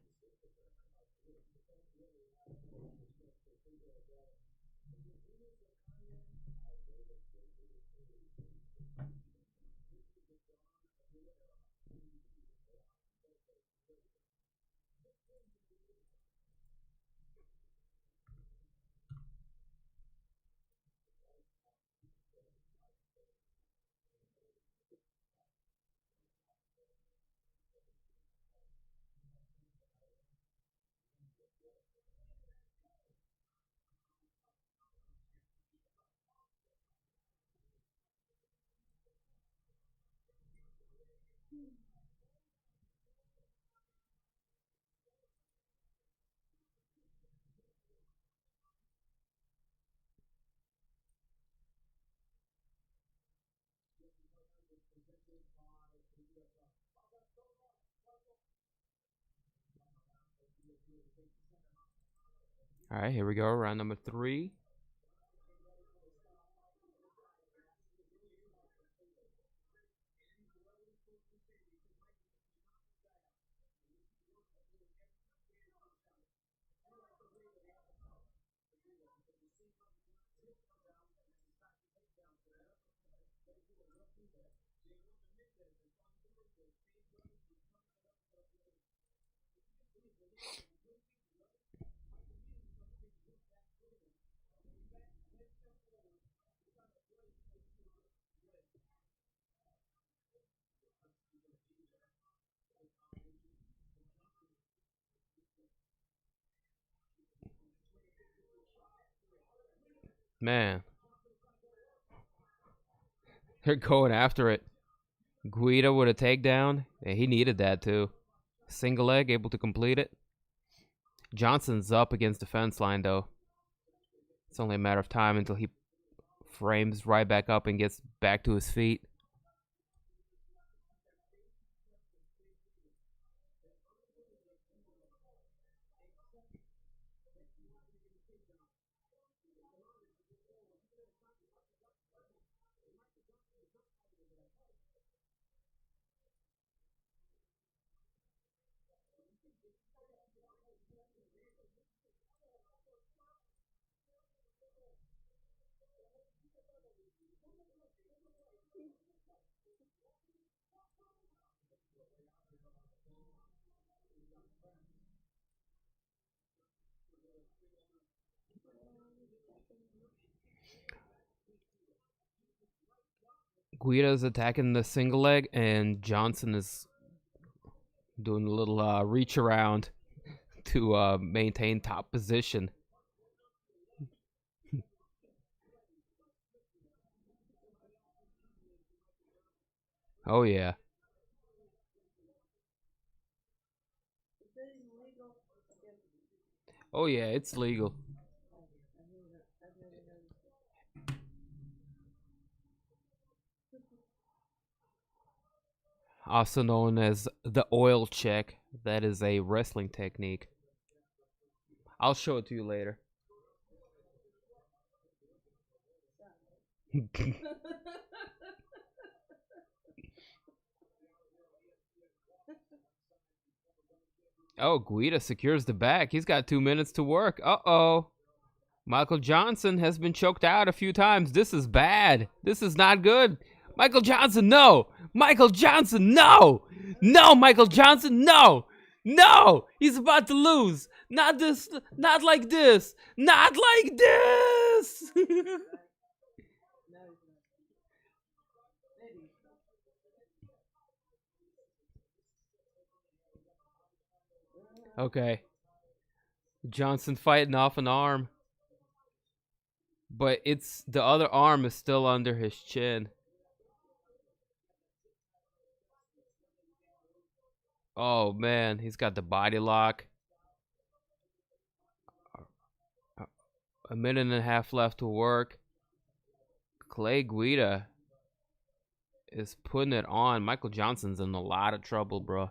All right, here we go. Round number 3. Man. They're going after it. Guida with a takedown. Yeah, he needed that too. Single leg, able to complete it. Johnson's up against the fence line though. It's only a matter of time until he frames right back up and gets back to his feet. Guida's attacking the single leg, and Johnson is doing a little reach around to maintain top position. Oh, yeah. Oh, yeah, it's legal. Also known as the oil check. That is a wrestling technique. I'll show it to you later. Oh, Guida secures the back. He's got 2 minutes to work. Uh-oh. Michael Johnson has been choked out a few times. This is bad. This is not good. Michael Johnson, no. Michael Johnson, no. No, Michael Johnson, no. No. He's about to lose. Not this. Not like this. Not like this. Okay. Johnson fighting off an arm. But it's the other arm is still under his chin. Oh man, he's got the body lock. A minute and a half left to work. Clay Guida is putting it on. Michael Johnson's in a lot of trouble, bro.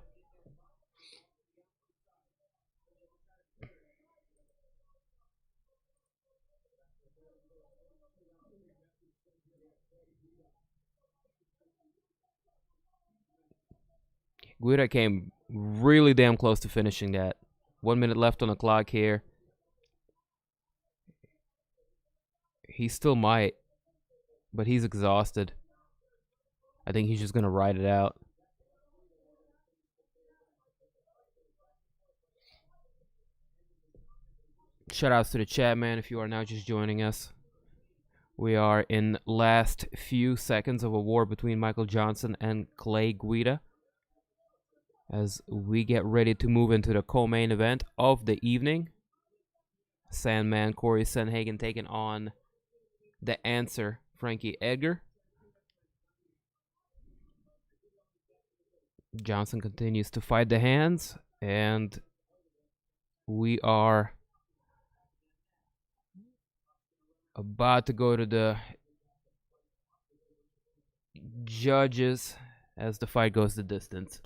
Guida came really damn close to finishing that. 1 minute left on the clock here. He still might, but he's exhausted. I think he's just going to ride it out. Shout outs to the chat, man, if you are now just joining us. We are in last few seconds of a war between Michael Johnson and Clay Guida, as we get ready to move into the co-main event of the evening. Sandman Cory Sandhagen taking on the answer, Frankie Edgar. Johnson continues to fight the hands, and we are about to go to the judges as the fight goes the distance.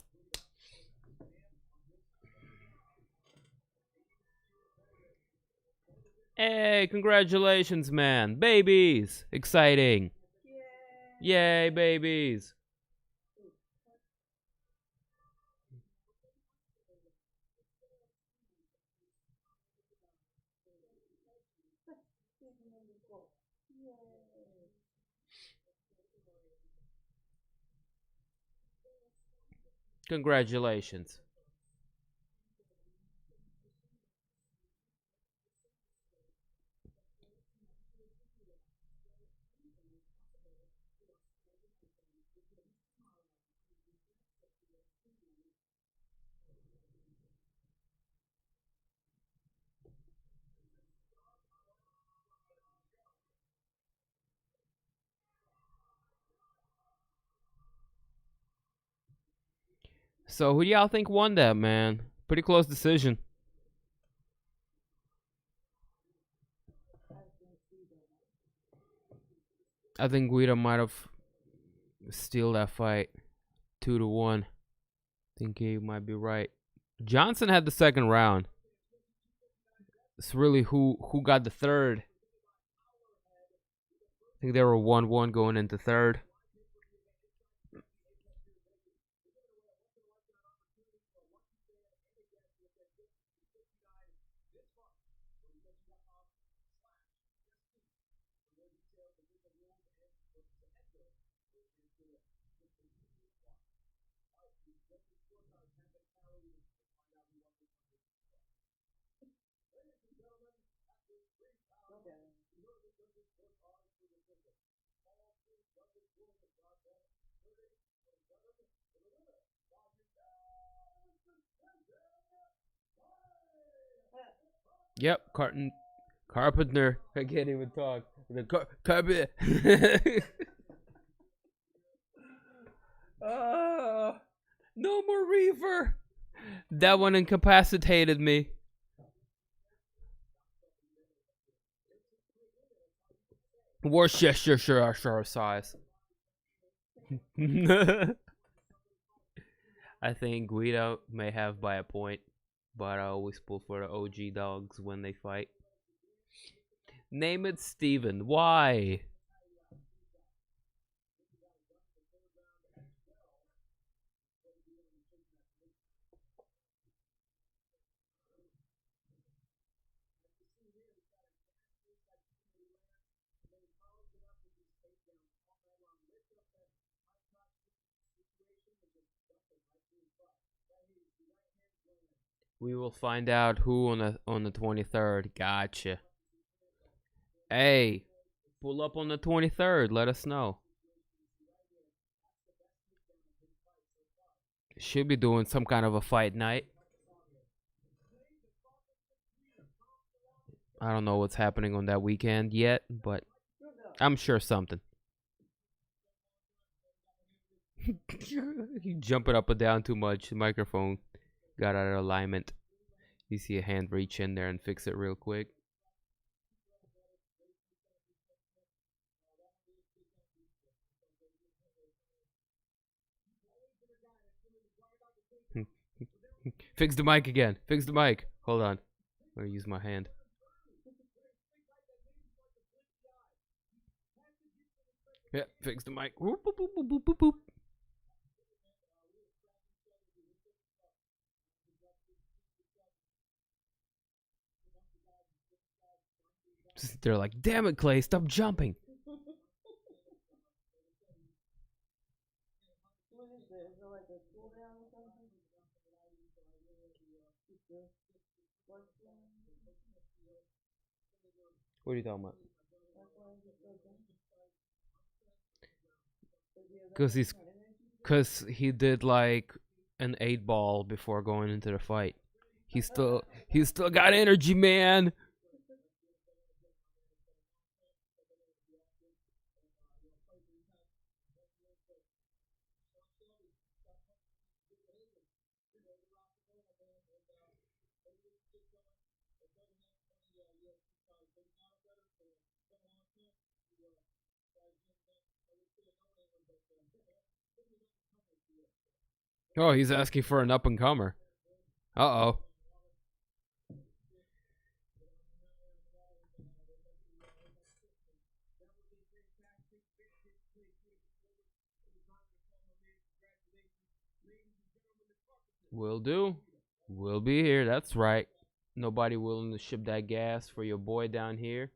Hey, congratulations, man. Babies. Exciting. Yay, babies. Congratulations. So who do y'all think won that, man? Pretty close decision. I think Guida might have steal that fight 2-1. I think he might be right. Johnson had the second round. It's really who got the third. I think they were 1-1 going into third. Yep, Carpenter. I can't even talk. The Kape. No more Reaver. That one incapacitated me. Worcestershire size. I think Guido may have by a point, but I always pull for the OG dogs when they fight. Name it Steven. Why? We will find out who on the 23rd. Gotcha. Hey, pull up on the 23rd. Let us know. Should be doing some kind of a fight night. I don't know what's happening on that weekend yet, but I'm sure something. You jumping up and down too much. The microphone got out of alignment. You see a hand reach in there and fix it real quick. Fix the mic again. Fix the mic. Hold on. I'm gonna use my hand. Yeah, fix the mic. Whoop, boop, boop, boop, boop, boop, boop. They're like, damn it, Clay, stop jumping. What are you talking about? Cause he did like an 8-ball before going into the fight. He's still got energy, man. Oh, he's asking for an up-and-comer. Uh-oh. Will do. We'll be here. That's right. Nobody willing to ship that gas for your boy down here.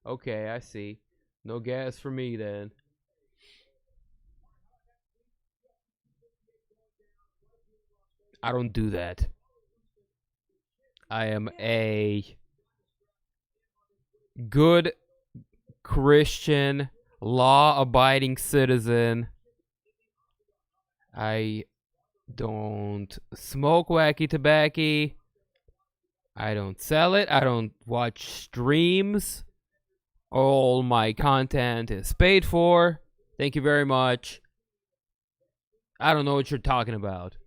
Okay, I see. No gas for me then. I don't do that. I am a good Christian, law-abiding citizen. I don't smoke wacky tobacco. I don't sell it. I don't watch streams. All my content is paid for. Thank you very much. I don't know what you're talking about,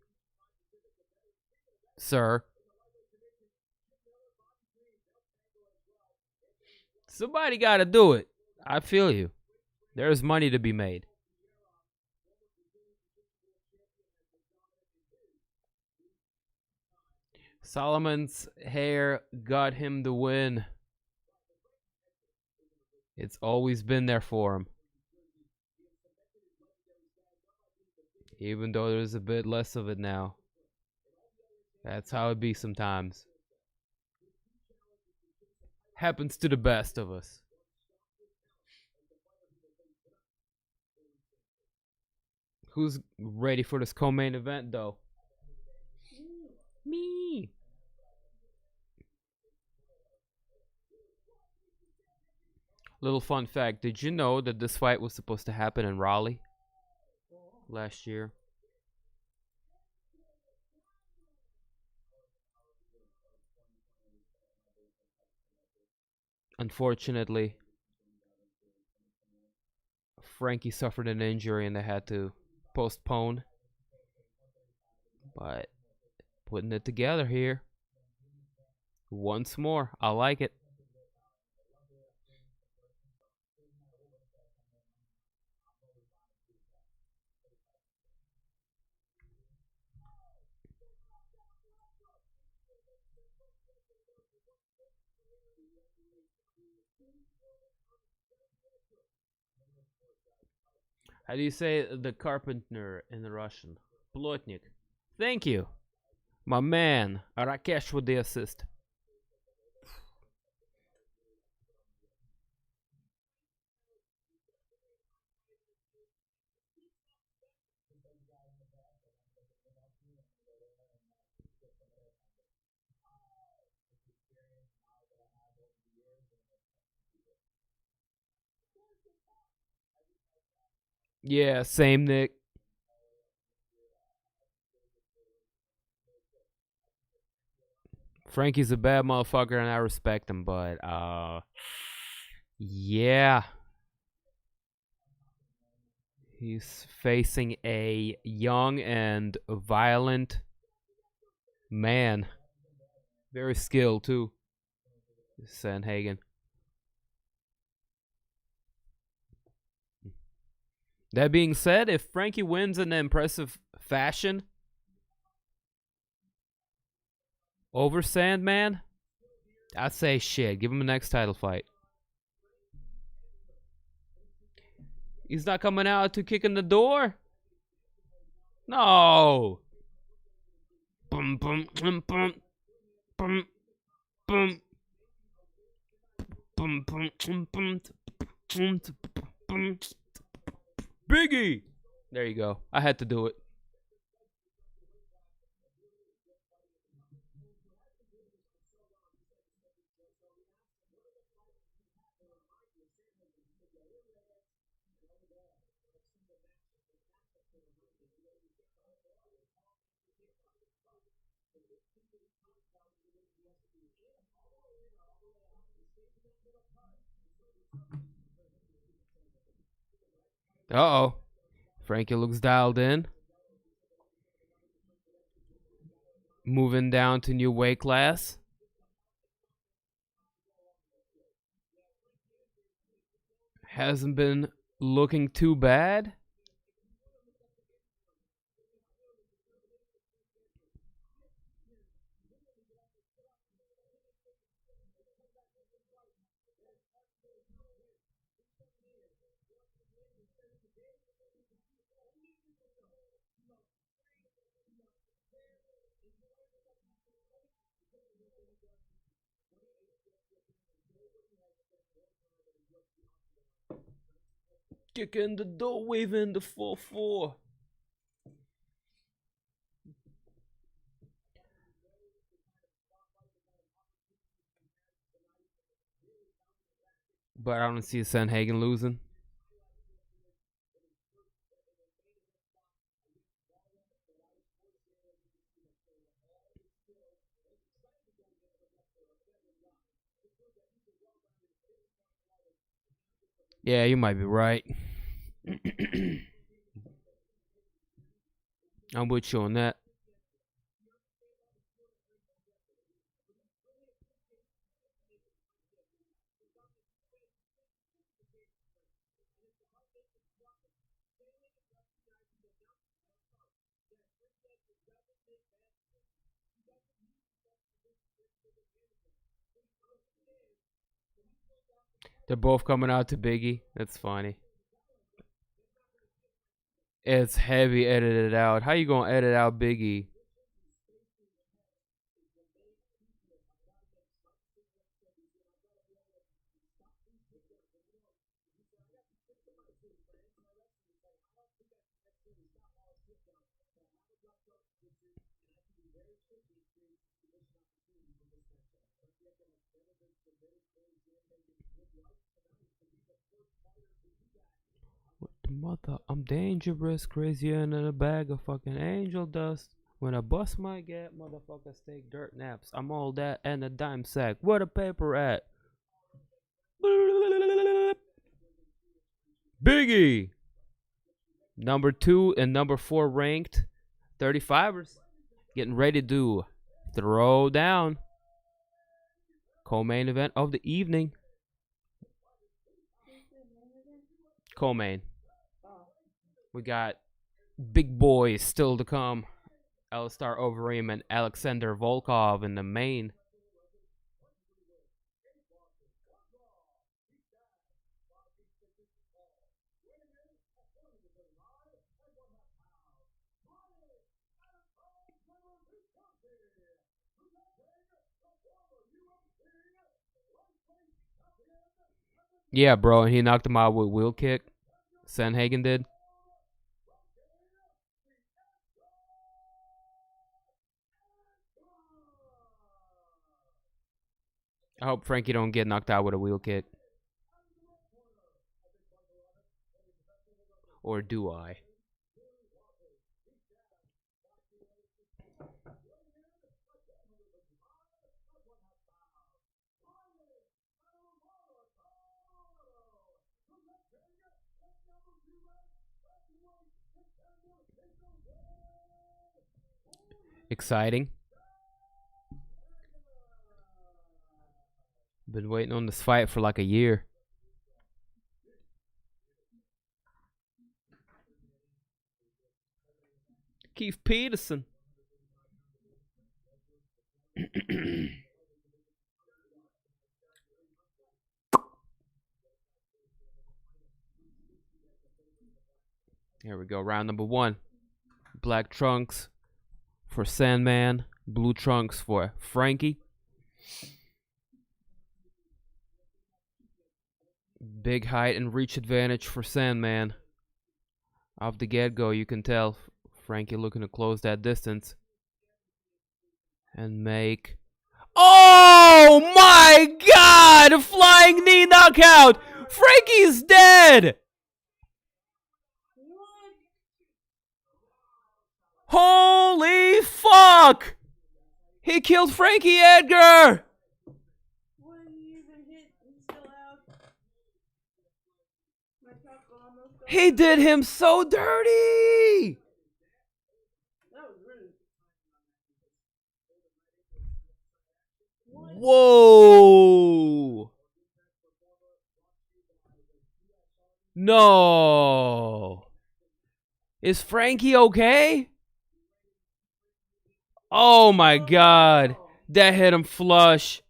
sir. Somebody got to do it. I feel you. There's money to be made. Solomon's hair got him the win. It's always been there for him. Even though there's a bit less of it now. That's how it be sometimes. Happens to the best of us. Who's ready for this co-main event, though? Me. Little fun fact. Did you know that this fight was supposed to happen in Raleigh last year? Unfortunately, Frankie suffered an injury and they had to postpone. But putting it together here once more. I like it. How do you say the carpenter in the Russian? Plotnik. Thank you. My man, Rakesh with the assist. Yeah, same Nick. Frankie's a bad motherfucker and I respect him, but yeah. He's facing a young and violent man. Very skilled too. Sandhagen. That being said, if Frankie wins in an impressive fashion over Sandman, I'd say shit. Give him a next title fight. He's not coming out to kick in the door? No. Bum, bum, bum, bum, bum, bum. Bum, bum, bum, bum, bum, bum. Biggie! There you go. I had to do it. Uh-oh. Frankie looks dialed in. Moving down to new weight class. Hasn't been looking too bad. Kick in the door, waving the 4-4. But I don't see Sandhagen losing. Yeah, you might be right. I'm with you on that. They're both coming out to Biggie. That's funny. It's heavy edited out. How you gonna edit out Biggie? The mother, I'm dangerous, crazier than a bag of fucking angel dust. When I bust my gap, motherfuckers take dirt naps. I'm all that and a dime sack. Where the paper at? Biggie! Number 2 and number 4 ranked 35ers. Getting ready to throw down. Co-main event of the evening. Co-main. We got big boys still to come. Alistair Overeem and Alexander Volkov in the main. Yeah, bro, and he knocked him out with wheel kick. Sandhagen did. I hope Frankie don't get knocked out with a wheel kick. Or do I? Exciting. Been waiting on this fight for like a year. Keith Peterson. Here we go. Round number 1. Black trunks for Sandman. Blue trunks for Frankie. Big height and reach advantage for Sandman. Off the get-go, you can tell Frankie looking to close that distance. And make... Oh my god! A flying knee knockout! Frankie's dead! Holy fuck! He killed Frankie Edgar! He did him so dirty! Whoa! No! Is Frankie okay? Oh my god. That hit him flush.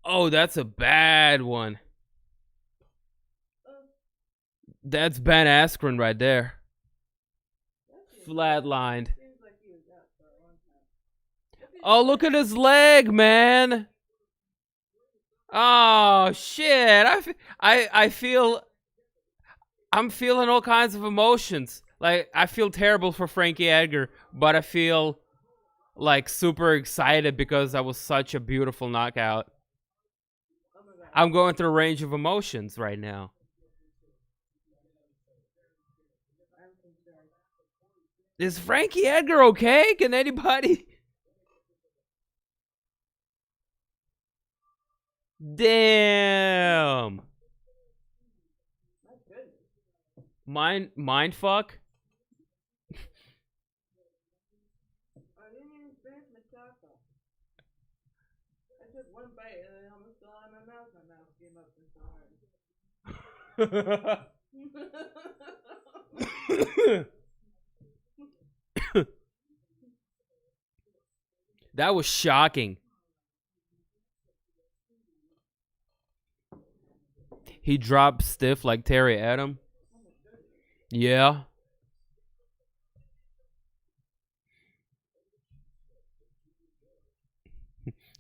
Oh, that's a bad one. That's Ben Askren right there. Flatlined. Oh, look at his leg, man. Oh, shit. I'm feeling all kinds of emotions. Like, I feel terrible for Frankie Edgar, but I feel like super excited because that was such a beautiful knockout. I'm going through a range of emotions right now. Is Frankie Edgar okay? Can anybody? Damn. Mind fuck? I didn't even finish my taco. I took one bite and it almost fell out of my mouth. My mouth came up and so hard. That was shocking. He dropped stiff like Terry Adam. Yeah.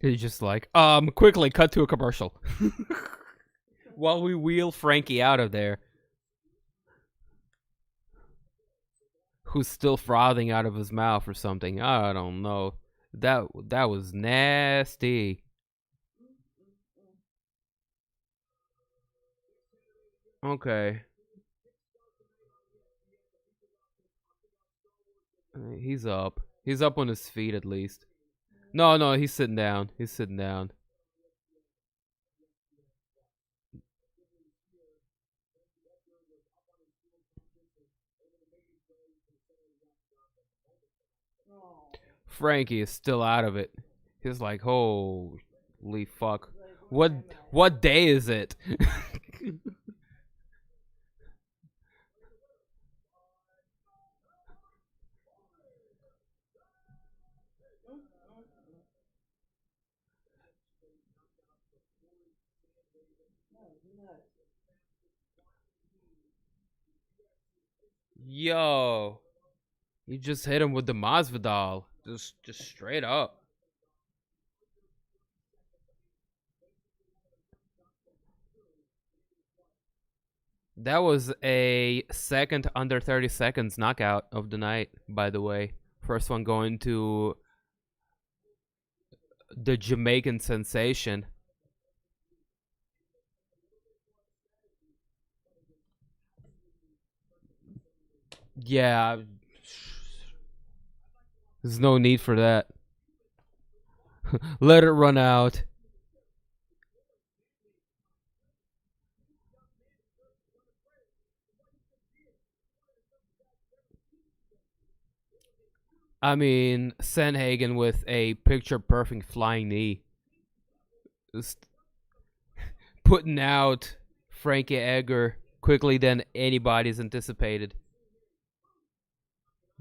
He's just like, quickly cut to a commercial. While we wheel Frankie out of there. who's still frothing out of his mouth or something. I don't know. That was nasty. Okay. He's up. He's up on his feet at least. No, he's sitting down. He's sitting down. Frankie is still out of it. He's like, holy fuck. What day is it? Yo. You just hit him with the Masvidal. Just straight up. That was a second under 30 seconds knockout of the night, by the way. First one going to the Jamaican sensation. Yeah. There's no need for that. Let it run out. I mean, Sandhagen with a picture-perfect flying knee. Just putting out Frankie Edgar quickly than anybody's anticipated.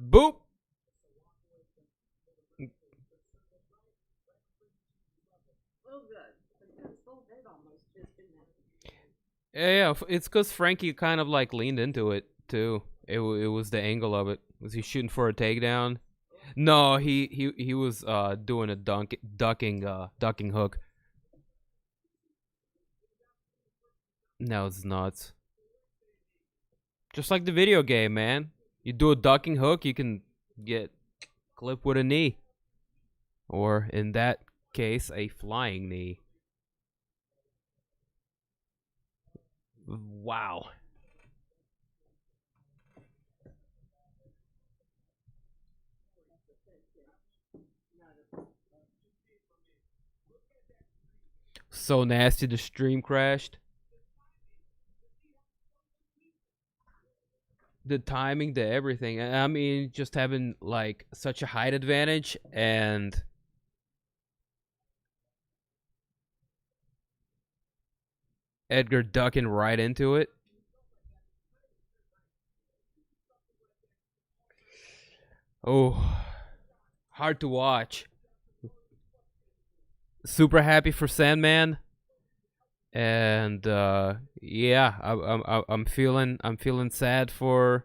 Boop! Yeah, it's because Frankie kind of like leaned into it too. It was the angle of it. Was he shooting for a takedown? No, he was doing a ducking hook. No, it's nuts. Just like the video game, man. You do a ducking hook, you can get clipped with a knee, or in that case, a flying knee. Wow. So nasty the stream crashed. The timing, the everything. I mean, just having like such a height advantage and Edgar ducking right into it. Oh, hard to watch. Super happy for Sandman, and yeah, I'm feeling sad for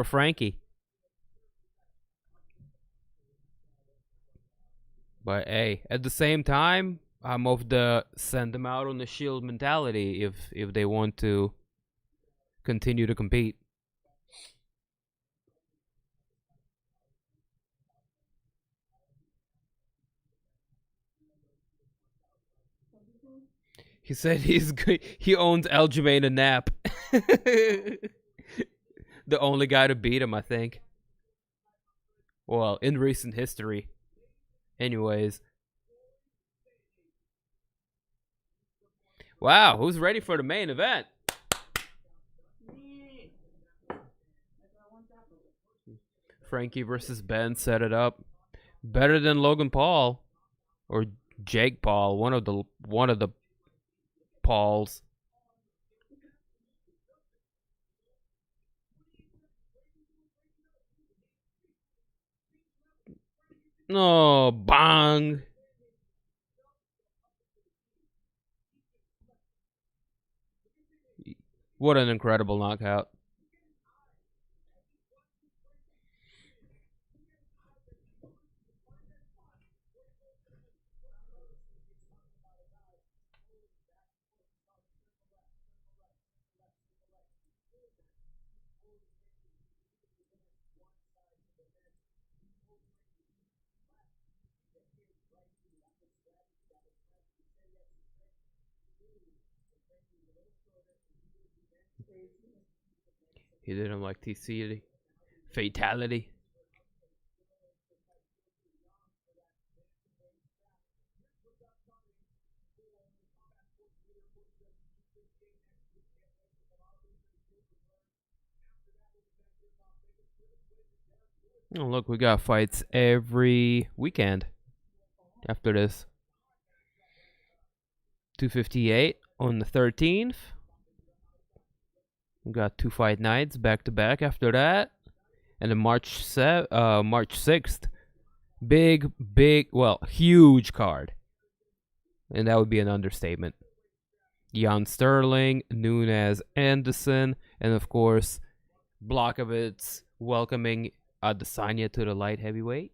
Frankie. But hey, at the same time, I'm of the send them out on the shield mentality if they want to continue to compete. He said he owns Aljamain and Nap. The only guy to beat him, I think. Well, in recent history. Anyways. Wow, who's ready for the main event? Frankie versus Ben set it up. Better than Logan Paul or Jake Paul, one of the Pauls. Oh, bang. What an incredible knockout. He didn't like TC fatality. Oh, look, we got fights every weekend after this. 258 on the 13th. We got 2 fight nights back to back after that. And then March 6th. Big, well, huge card. And that would be an understatement. Jan Sterling, Nunes Anderson, and of course, Blachowicz welcoming Adesanya to the light heavyweight.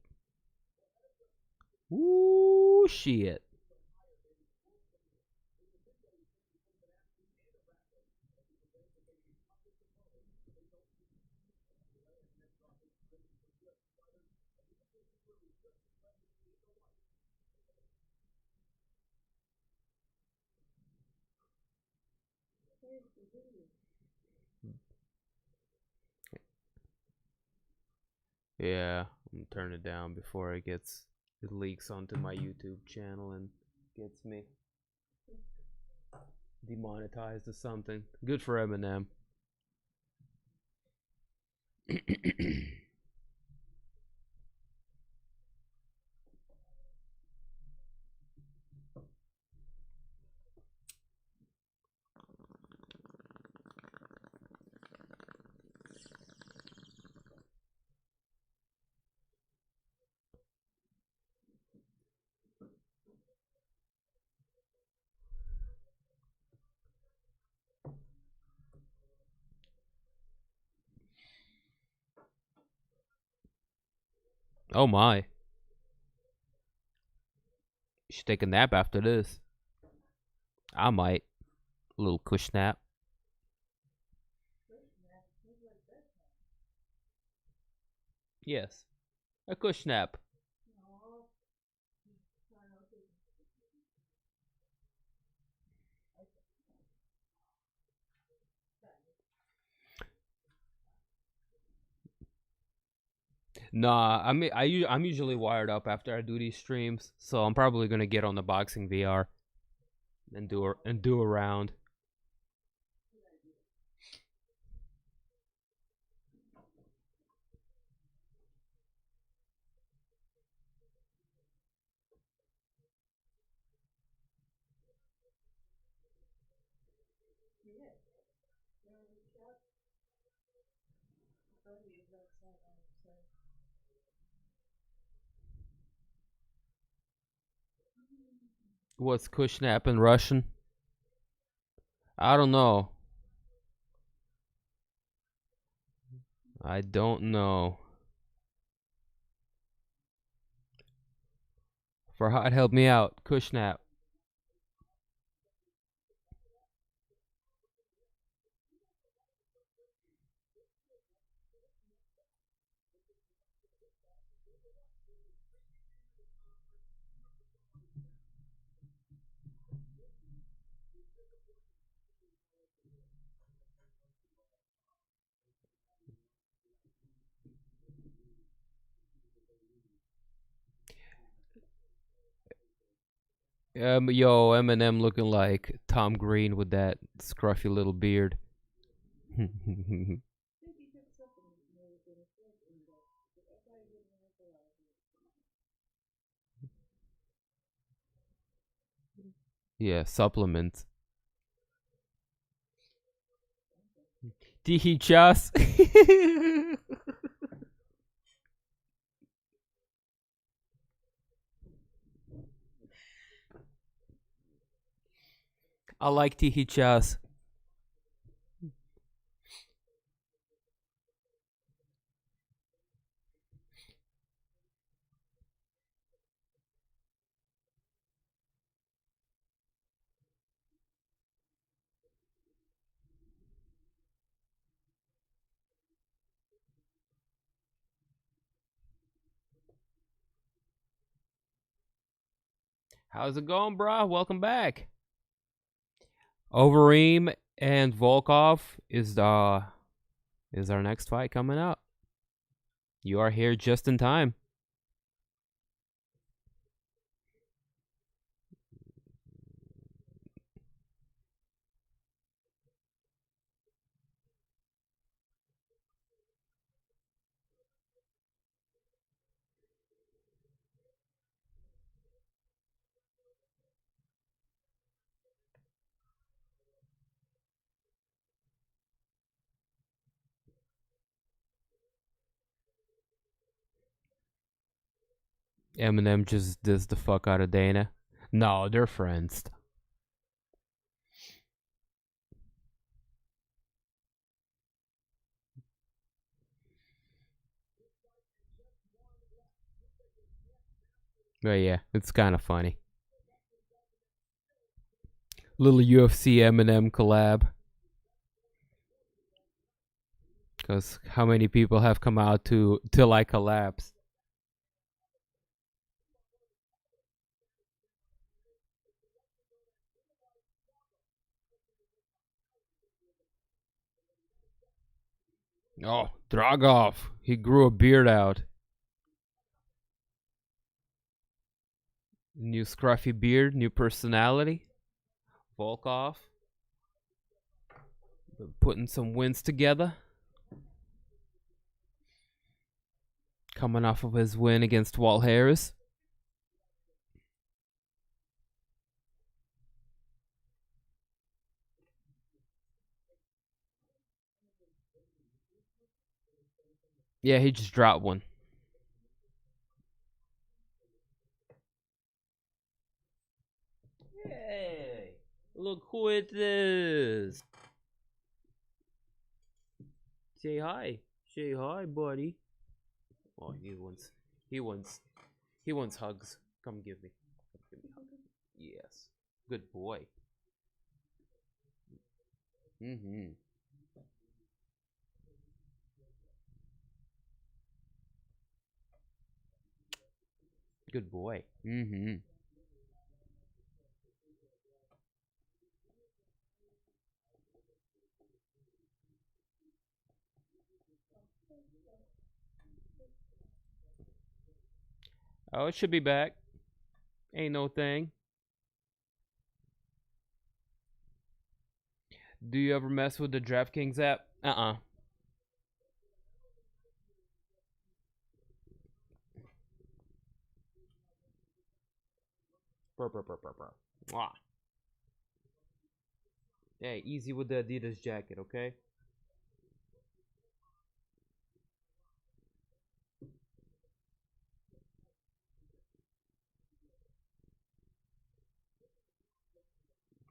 Ooh, shit. Yeah, I'm gonna turn it down before it leaks onto my YouTube channel and gets me demonetized or something. Good for Eminem. Oh my. You should take a nap after this. I might. A little cush nap. Yes. A cush nap. Nah, I'm usually wired up after I do these streams, so I'm probably gonna get on the boxing VR and do a round. What's Kushnap in Russian? I don't know. I don't know. Farhad, help me out. Kushnap. Yo, Eminem looking like Tom Green with that scruffy little beard. Yeah, supplements. Tihichas. I like Tihichas. How's it going, brah? Welcome back. Overeem And Volkov is our next fight coming up. You are here just in time. Eminem just dissed the fuck out of Dana. No, they're friends. But yeah, it's kind of funny. Little UFC Eminem collab. Because how many people have come out to like collabs? Oh, Dragov. He grew a beard out. New scruffy beard, new personality. Volkov. Putting some wins together. Coming off of his win against Walt Harris. Yeah, he just dropped one. Hey, look who it is. Say hi. Say hi, buddy. Oh, he wants hugs. Come give me a hug. Yes. Good boy. Mm-hmm. Good boy. Mm-hmm. Oh, it should be back. Ain't no thing. Do you ever mess with the DraftKings app? Uh-uh. Brr, brr, brr, brr, brr. Mwah. Hey, easy with the Adidas jacket, okay?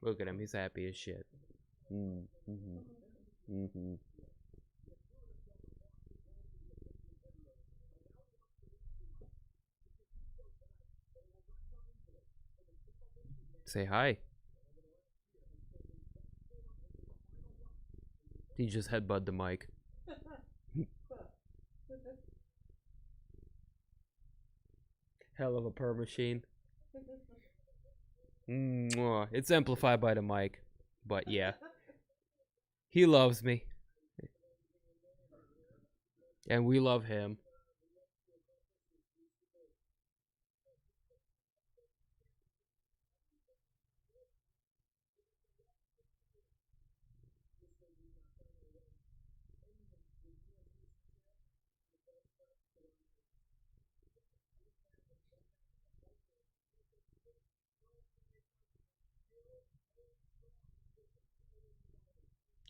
Look at him, he's happy as shit. Mm-hmm. Mm-hmm. Say hi. He just headbutted the mic. Hell of a purr machine. Mwah. It's amplified by the mic. But yeah. He loves me. And we love him.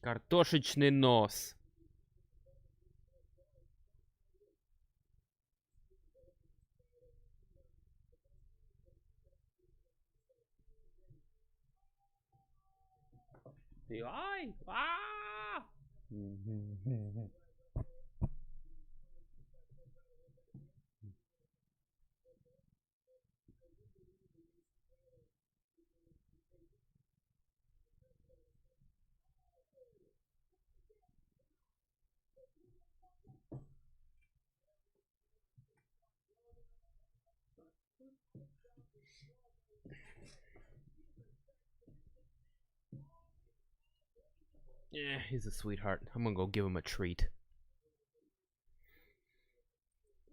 Картошечный нос. Ай! А! Yeah, he's a sweetheart. I'm gonna go give him a treat.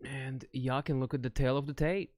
And y'all can look at the tail of the tape.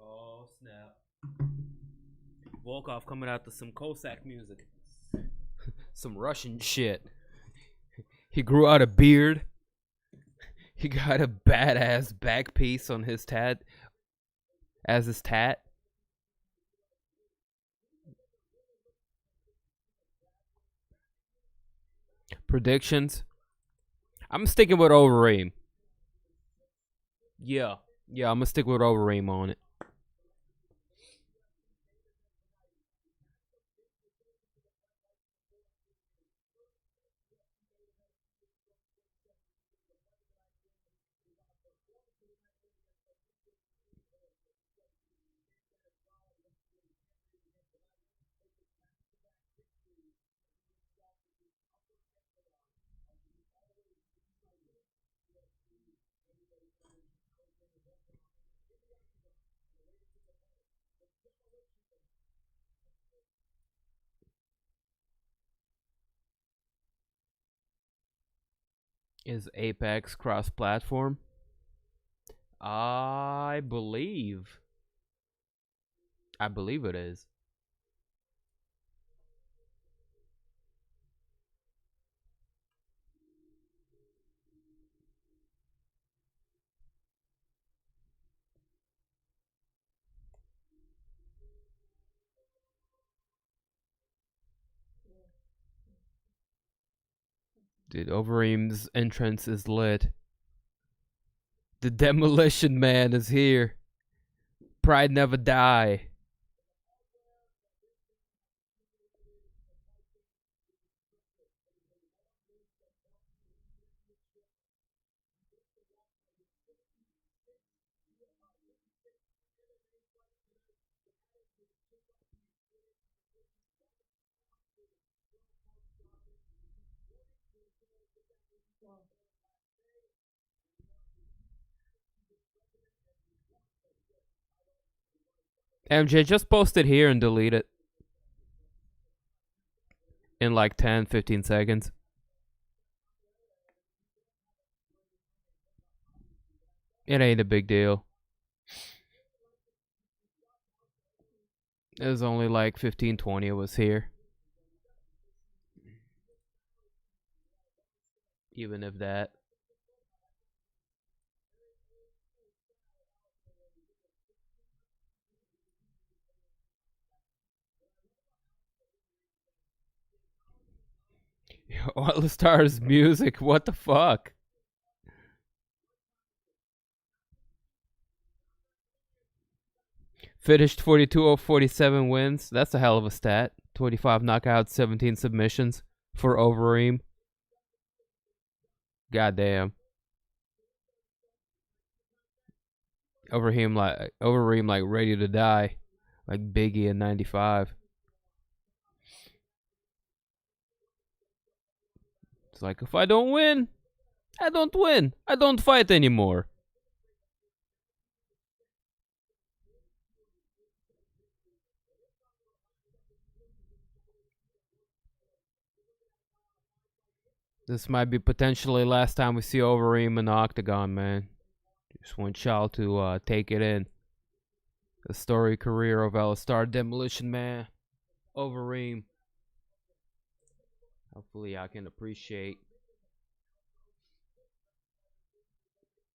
Oh snap! Volkov coming out to some Cossack music, some Russian shit. He grew out a beard. He got a badass back piece on his tat as his tat. Predictions. I'm sticking with Overeem. Yeah, I'm gonna stick with Overeem on it. Is Apex cross-platform? I believe. I believe it is. Dude, Overeem's entrance is lit. The Demolition Man is here. Pride never die. MJ, just post it here and delete it in like 10, 15 seconds. It ain't a big deal. It was only like 15, 20 of us here. Even if that. All the stars music, what the fuck? Finished 42 of 47 wins. That's a hell of a stat. 25 knockouts, 17 submissions for Overeem. Goddamn. Overeem like ready to die. Like Biggie in 95. It's like, if I don't win, I don't win. I don't fight anymore. This might be potentially last time we see Overeem in the Octagon, man. Just want y'all to take it in. The story career of Alistair Demolition Man Overeem. Hopefully I can appreciate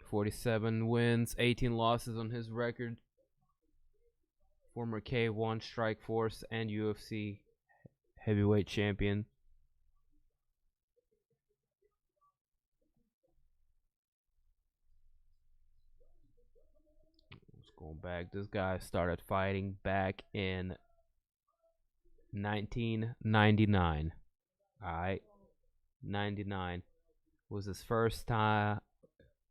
47 wins, 18 losses on his record. Former K1 Strikeforce and UFC heavyweight champion. Going back, this guy started fighting back in 1999. Alright, 99 was his first time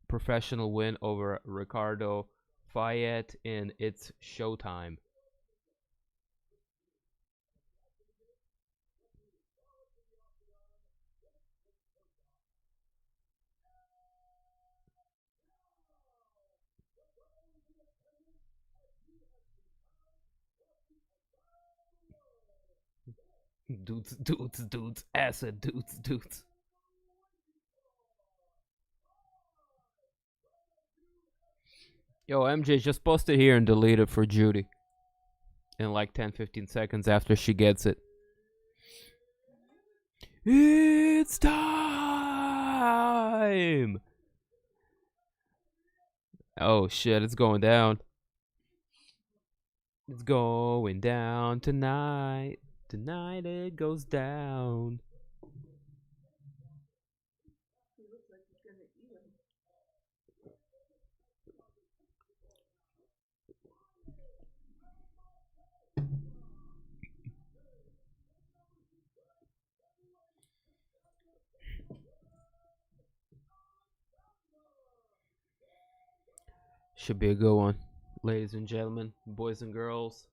professional win over Ricardo Fayette in It's Showtime. Dudes, acid, dudes. Yo, MJ, just post it here and delete it for Judy. In like 10, 15 seconds after she gets it. It's time! Oh shit, it's going down. It's going down tonight. Tonight it goes down. He looks like he's gonna eat him. Should be a good one. Ladies and gentlemen, boys and girls.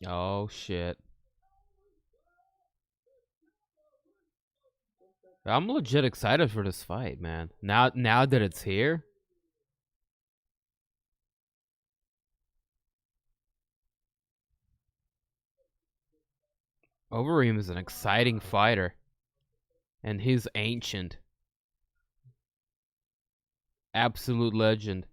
Oh shit. I'm legit excited for this fight, man. Now that it's here. Overeem is an exciting fighter. And he's ancient. Absolute legend.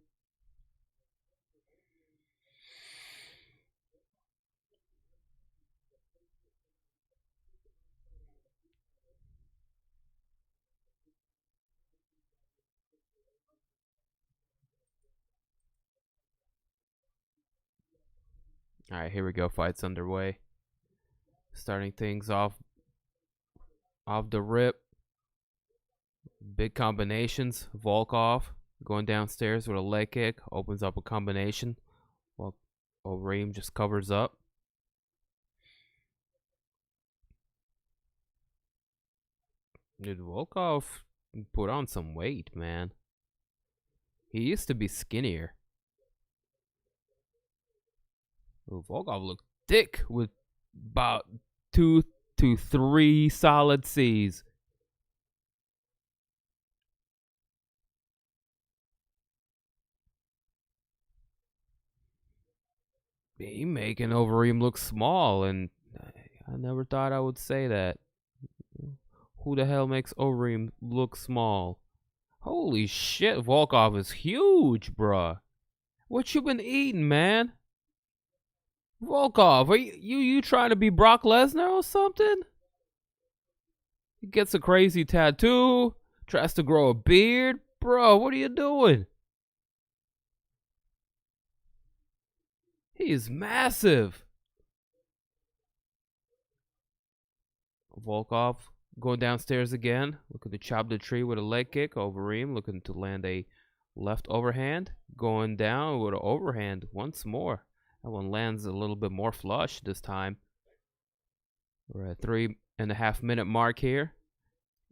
Alright, here we go. Fight's underway. Starting things off the rip. Big combinations. Volkov going downstairs with a leg kick. Opens up a combination. While Overeem just covers up. Dude, Volkov put on some weight, man. He used to be skinnier. Ooh, Volkov looked thick with about 2 to 3 solid C's. He making Overeem look small, and I never thought I would say that. Who the hell makes Overeem look small? Holy shit, Volkov is huge, bruh. What you been eating, man? Volkov, are you trying to be Brock Lesnar or something? He gets a crazy tattoo, tries to grow a beard. Bro, what are you doing? He is massive. Volkov going downstairs again, looking to chop the tree with a leg kick. Overeem looking to land a left overhand, going down with an overhand once more. That one lands a little bit more flush this time. We're at 3.5 minute mark here.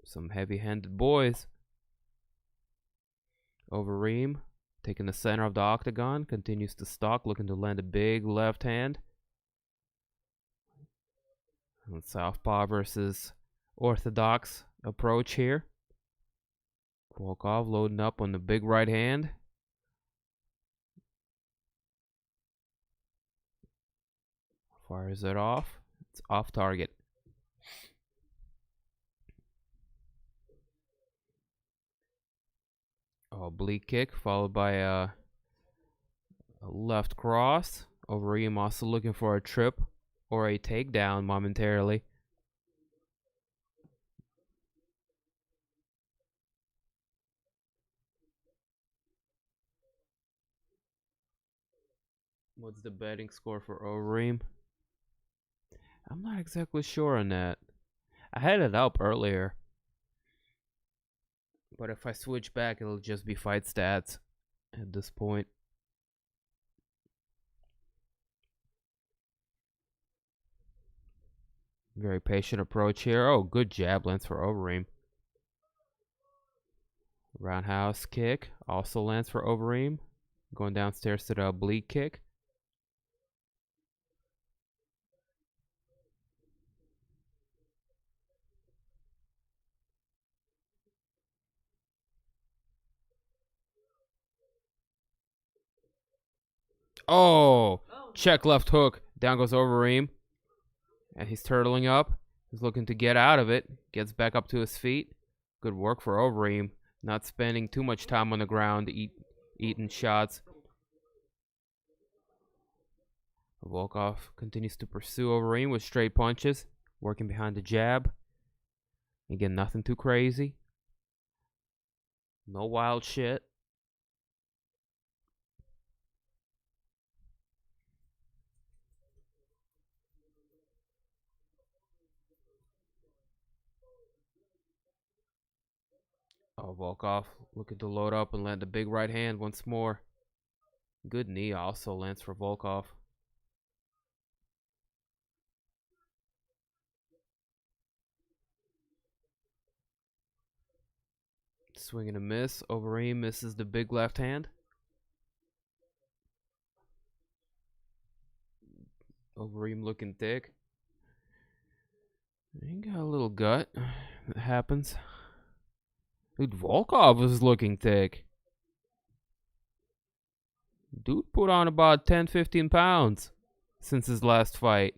Some heavy-handed boys. Overeem taking the center of the octagon, continues to stalk, looking to land a big left hand. And southpaw versus orthodox approach here. Volkov loading up on the big right hand. Fires it off. It's off target. Oblique kick followed by a left cross. Overeem also looking for a trip or a takedown momentarily. What's the betting score for Overeem? I'm not exactly sure on that. I had it up earlier. But if I switch back, it'll just be fight stats at this point. Very patient approach here. Oh, good jab lands for Overeem. Roundhouse kick also lands for Overeem. Going downstairs to the oblique kick. Oh, check left hook. Down goes Overeem. And he's turtling up. He's looking to get out of it. Gets back up to his feet. Good work for Overeem. Not spending too much time on the ground eating shots. Volkov continues to pursue Overeem with straight punches. Working behind the jab. Again, nothing too crazy. No wild shit. Oh, Volkov looking to load up and land a big right hand once more. Good knee also lands for Volkov. Swing and a miss. Overeem misses the big left hand. Overeem looking thick. He got a little gut. That happens. Dude, Volkov is looking thick. Dude put on about 10-15 pounds since his last fight.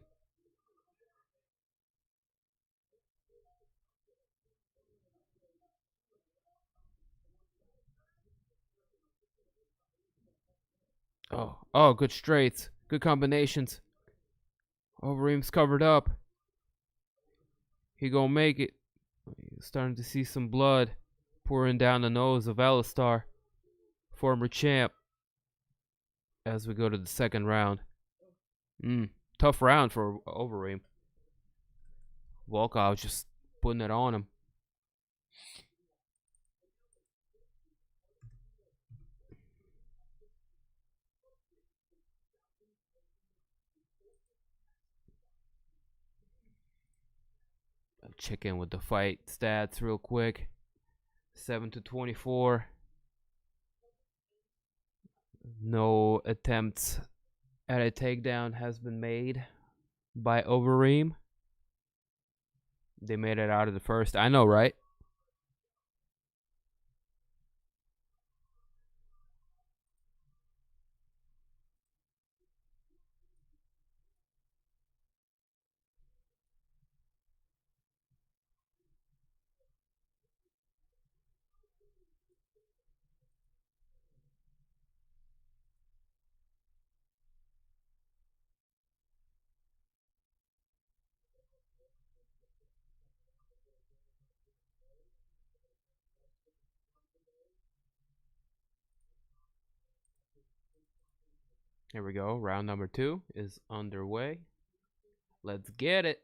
Oh, good straights. Good combinations. Overeem's covered up. He gonna make it. Starting to see some blood pouring down the nose of Alistair, former champ, as we go to the second round. Tough round for Overeem. Volkov just putting it on him. check in with the fight stats real quick. 7-24. No attempts at a takedown has been made by Overeem. They made it out of the first. I know, right? Here we go. Round number 2 is underway. Let's get it.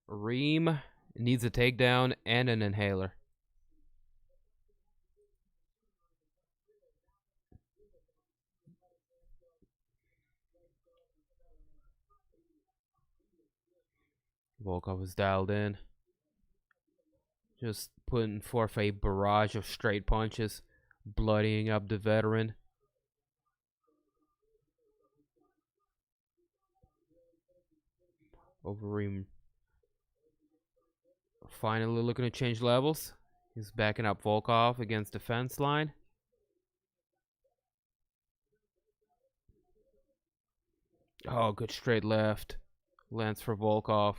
Reem needs a takedown and an inhaler. Volkov is dialed in. Just putting forth a barrage of straight punches, bloodying up the veteran. Overeem finally looking to change levels. He's backing up Volkov against the fence line. Oh, good straight left. Lands for Volkov.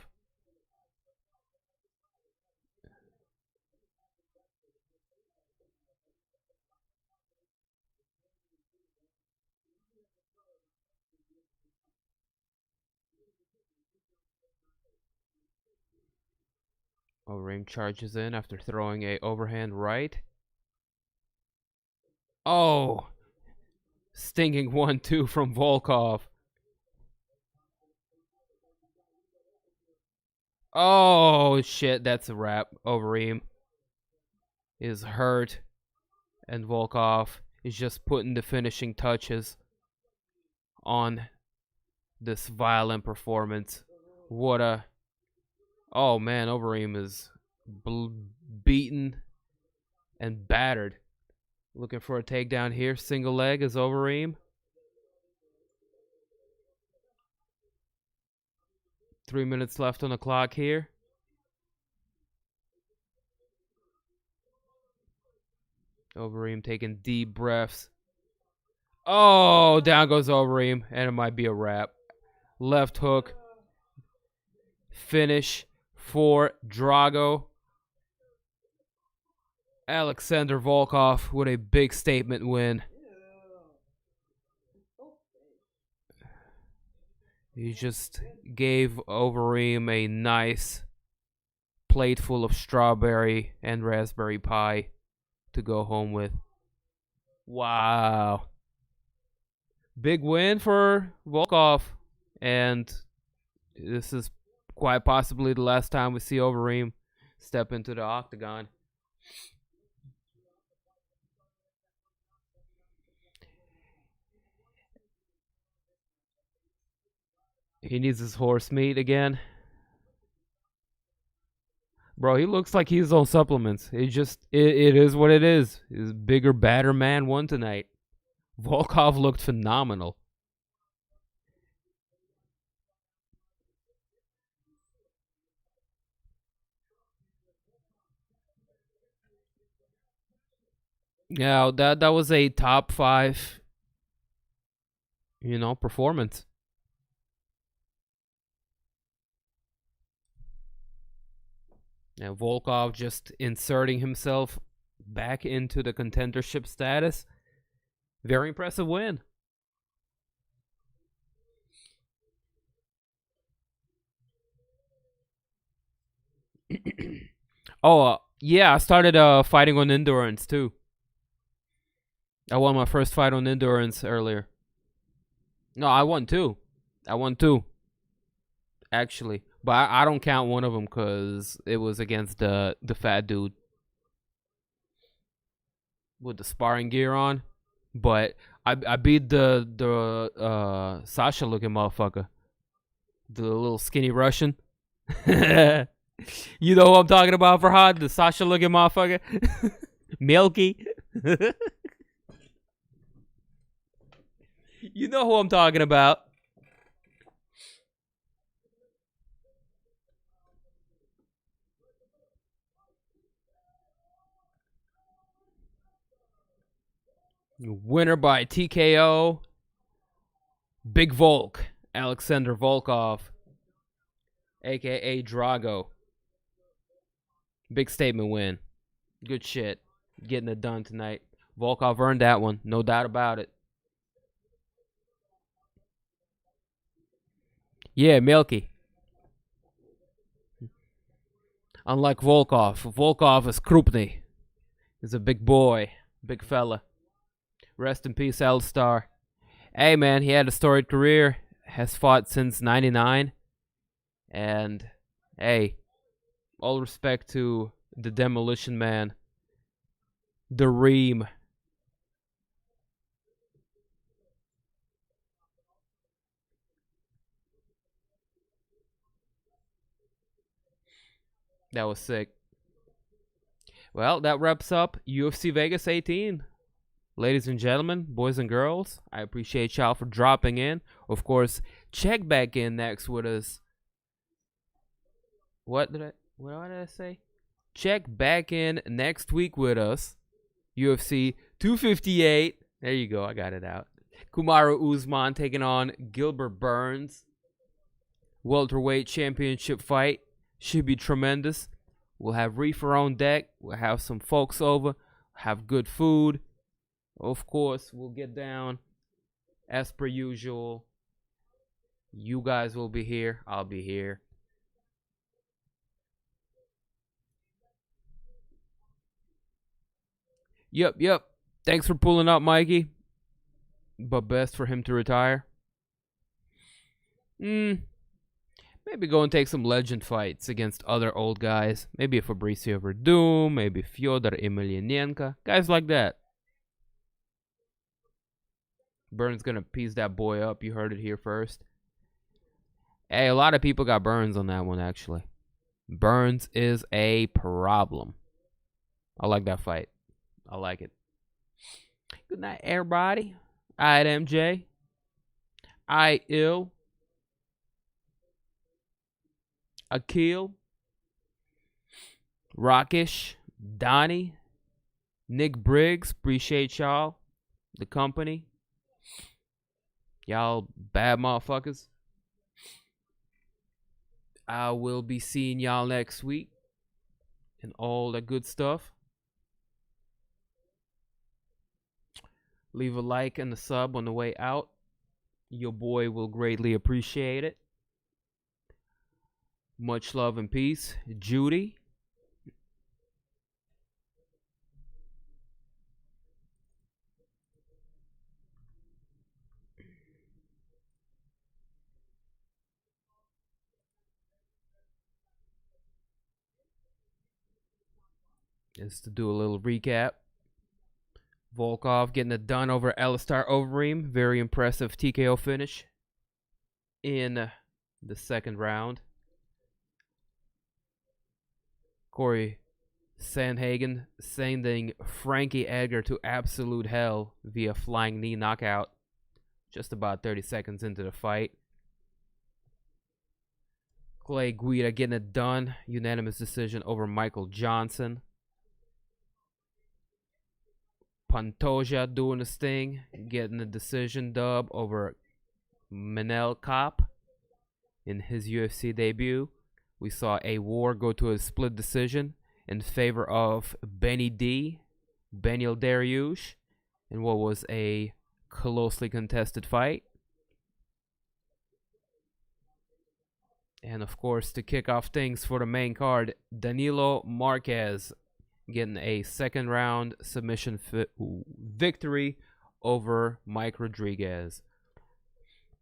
Overeem charges in after throwing a overhand right. Oh! Stinging 1-2 from Volkov. Oh, shit, that's a wrap. Overeem is hurt, and Volkov is just putting the finishing touches on this violent performance. What a... Oh, man, Overeem is beaten and battered. Looking for a takedown here. Single leg is Overeem. 3 minutes left on the clock here. Overeem taking deep breaths. Oh, down goes Overeem, and it might be a wrap. Left hook. Finish for Drago. Alexander Volkov with a big statement win. He just gave Overeem a nice plate full of strawberry and raspberry pie to go home with. Wow. Big win for Volkov. And this is quite possibly the last time we see Overeem step into the octagon. He needs his horse meat again. Bro, he looks like he's on supplements. It is what it is. His bigger, badder man won tonight. Volkov looked phenomenal. Yeah, that was a top 5, performance. Now Volkov just inserting himself back into the contendership status. Very impressive win. Yeah, I started fighting on endurance too. I won my first fight on endurance earlier. No, I won two. Actually. But I don't count one of them because it was against the fat dude with the sparring gear on. But I beat the Sasha looking motherfucker, the little skinny Russian. You know who I'm talking about, Farhad? The Sasha looking motherfucker? Milky. You know who I'm talking about. Winner by TKO. Big Volk. Alexander Volkov. A.K.A. Drago. Big statement win. Good shit. Getting it done tonight. Volkov earned that one. No doubt about it. Yeah, Milky. Unlike Volkov. Volkov is Krupny. He's a big boy. Big fella. Rest in peace, Alistair. Hey, man, he had a storied career. Has fought since 99. And, hey, all respect to the Demolition Man. Dariush. That was sick. Well, that wraps up UFC Vegas 18. Ladies and gentlemen, boys and girls, I appreciate y'all for dropping in. Of course, check back in next with us. What did I say? Check back in next week with us. UFC 258. There you go, I got it out. Kamaru Usman taking on Gilbert Burns. Welterweight championship fight. Should be tremendous. We'll have Reefer on deck. We'll have some folks over. Have good food. Of course, we'll get down as per usual. You guys will be here. I'll be here. Yep. Thanks for pulling up, Mikey. But best for him to retire. Maybe go and take some legend fights against other old guys. Maybe a Fabricio Verdum, maybe Fyodor Emelianenko. Guys like that. Burns gonna piece that boy up. You heard it here first. Hey, a lot of people got Burns on that one, actually. Burns is a problem. I like that fight. I like it. Good night, everybody. I MJ. I Ill. Akil, Rockish, Donnie, Nick Briggs, appreciate y'all, the company. Y'all bad motherfuckers. I will be seeing y'all next week and all that good stuff. Leave a like and a sub on the way out. Your boy will greatly appreciate it. Much love and peace. Judy. Just to do a little recap. Volkov getting it done over Alistair Overeem. Very impressive TKO finish in the second round. Cory Sandhagen sending Frankie Edgar to absolute hell via flying knee knockout just about 30 seconds into the fight. Clay Guida getting it done. Unanimous decision over Michael Johnson. Pantoja doing his thing. Getting a decision dub over Manel Kape in his UFC debut. We saw a war go to a split decision in favor of Beneil Dariush in what was a closely contested fight. And of course, to kick off things for the main card, Danilo Marques getting a second round submission victory over Mike Rodriguez.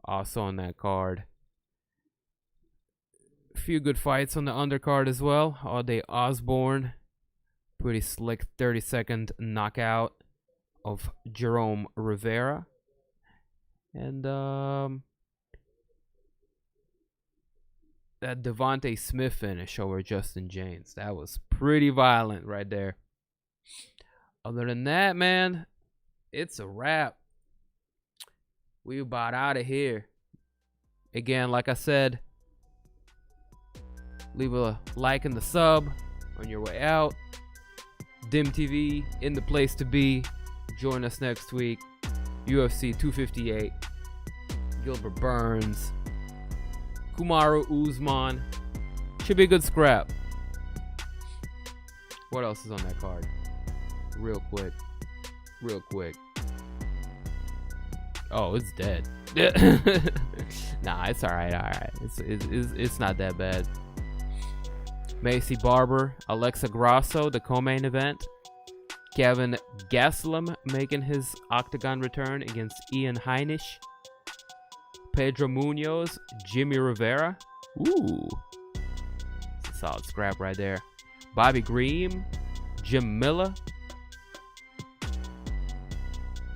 Also on that card. A few good fights on the undercard as well. Osborne, pretty slick 30-second knockout of Jerome Rivera. And that Devontae Smith finish over Justin James. That was pretty violent right there. Other than that, man, it's a wrap. We about out of here. Again, like I said, leave a like and the sub on your way out. Dim TV in the place to be. Join us next week. UFC 258. Gilbert Burns. Kamaru Usman. Should be a good scrap. What else is on that card? Real quick. Oh, it's dead. Nah, it's alright. It's not that bad. Macy Barber, Alexa Grasso, the co-main event. Kevin Gastelum making his Octagon return against Ian Heinisch. Pedro Munoz, Jimmy Rivera. Ooh. It's a solid scrap right there. Bobby Green, Jim Miller.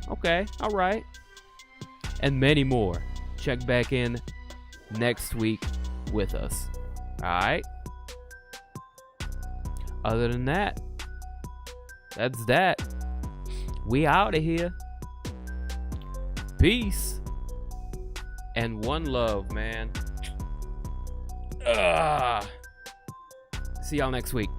Okay, alright. And many more. Check back in next week with us. Alright? Other than that, that's that. We out of here. Peace. And one love, man. See y'all next week.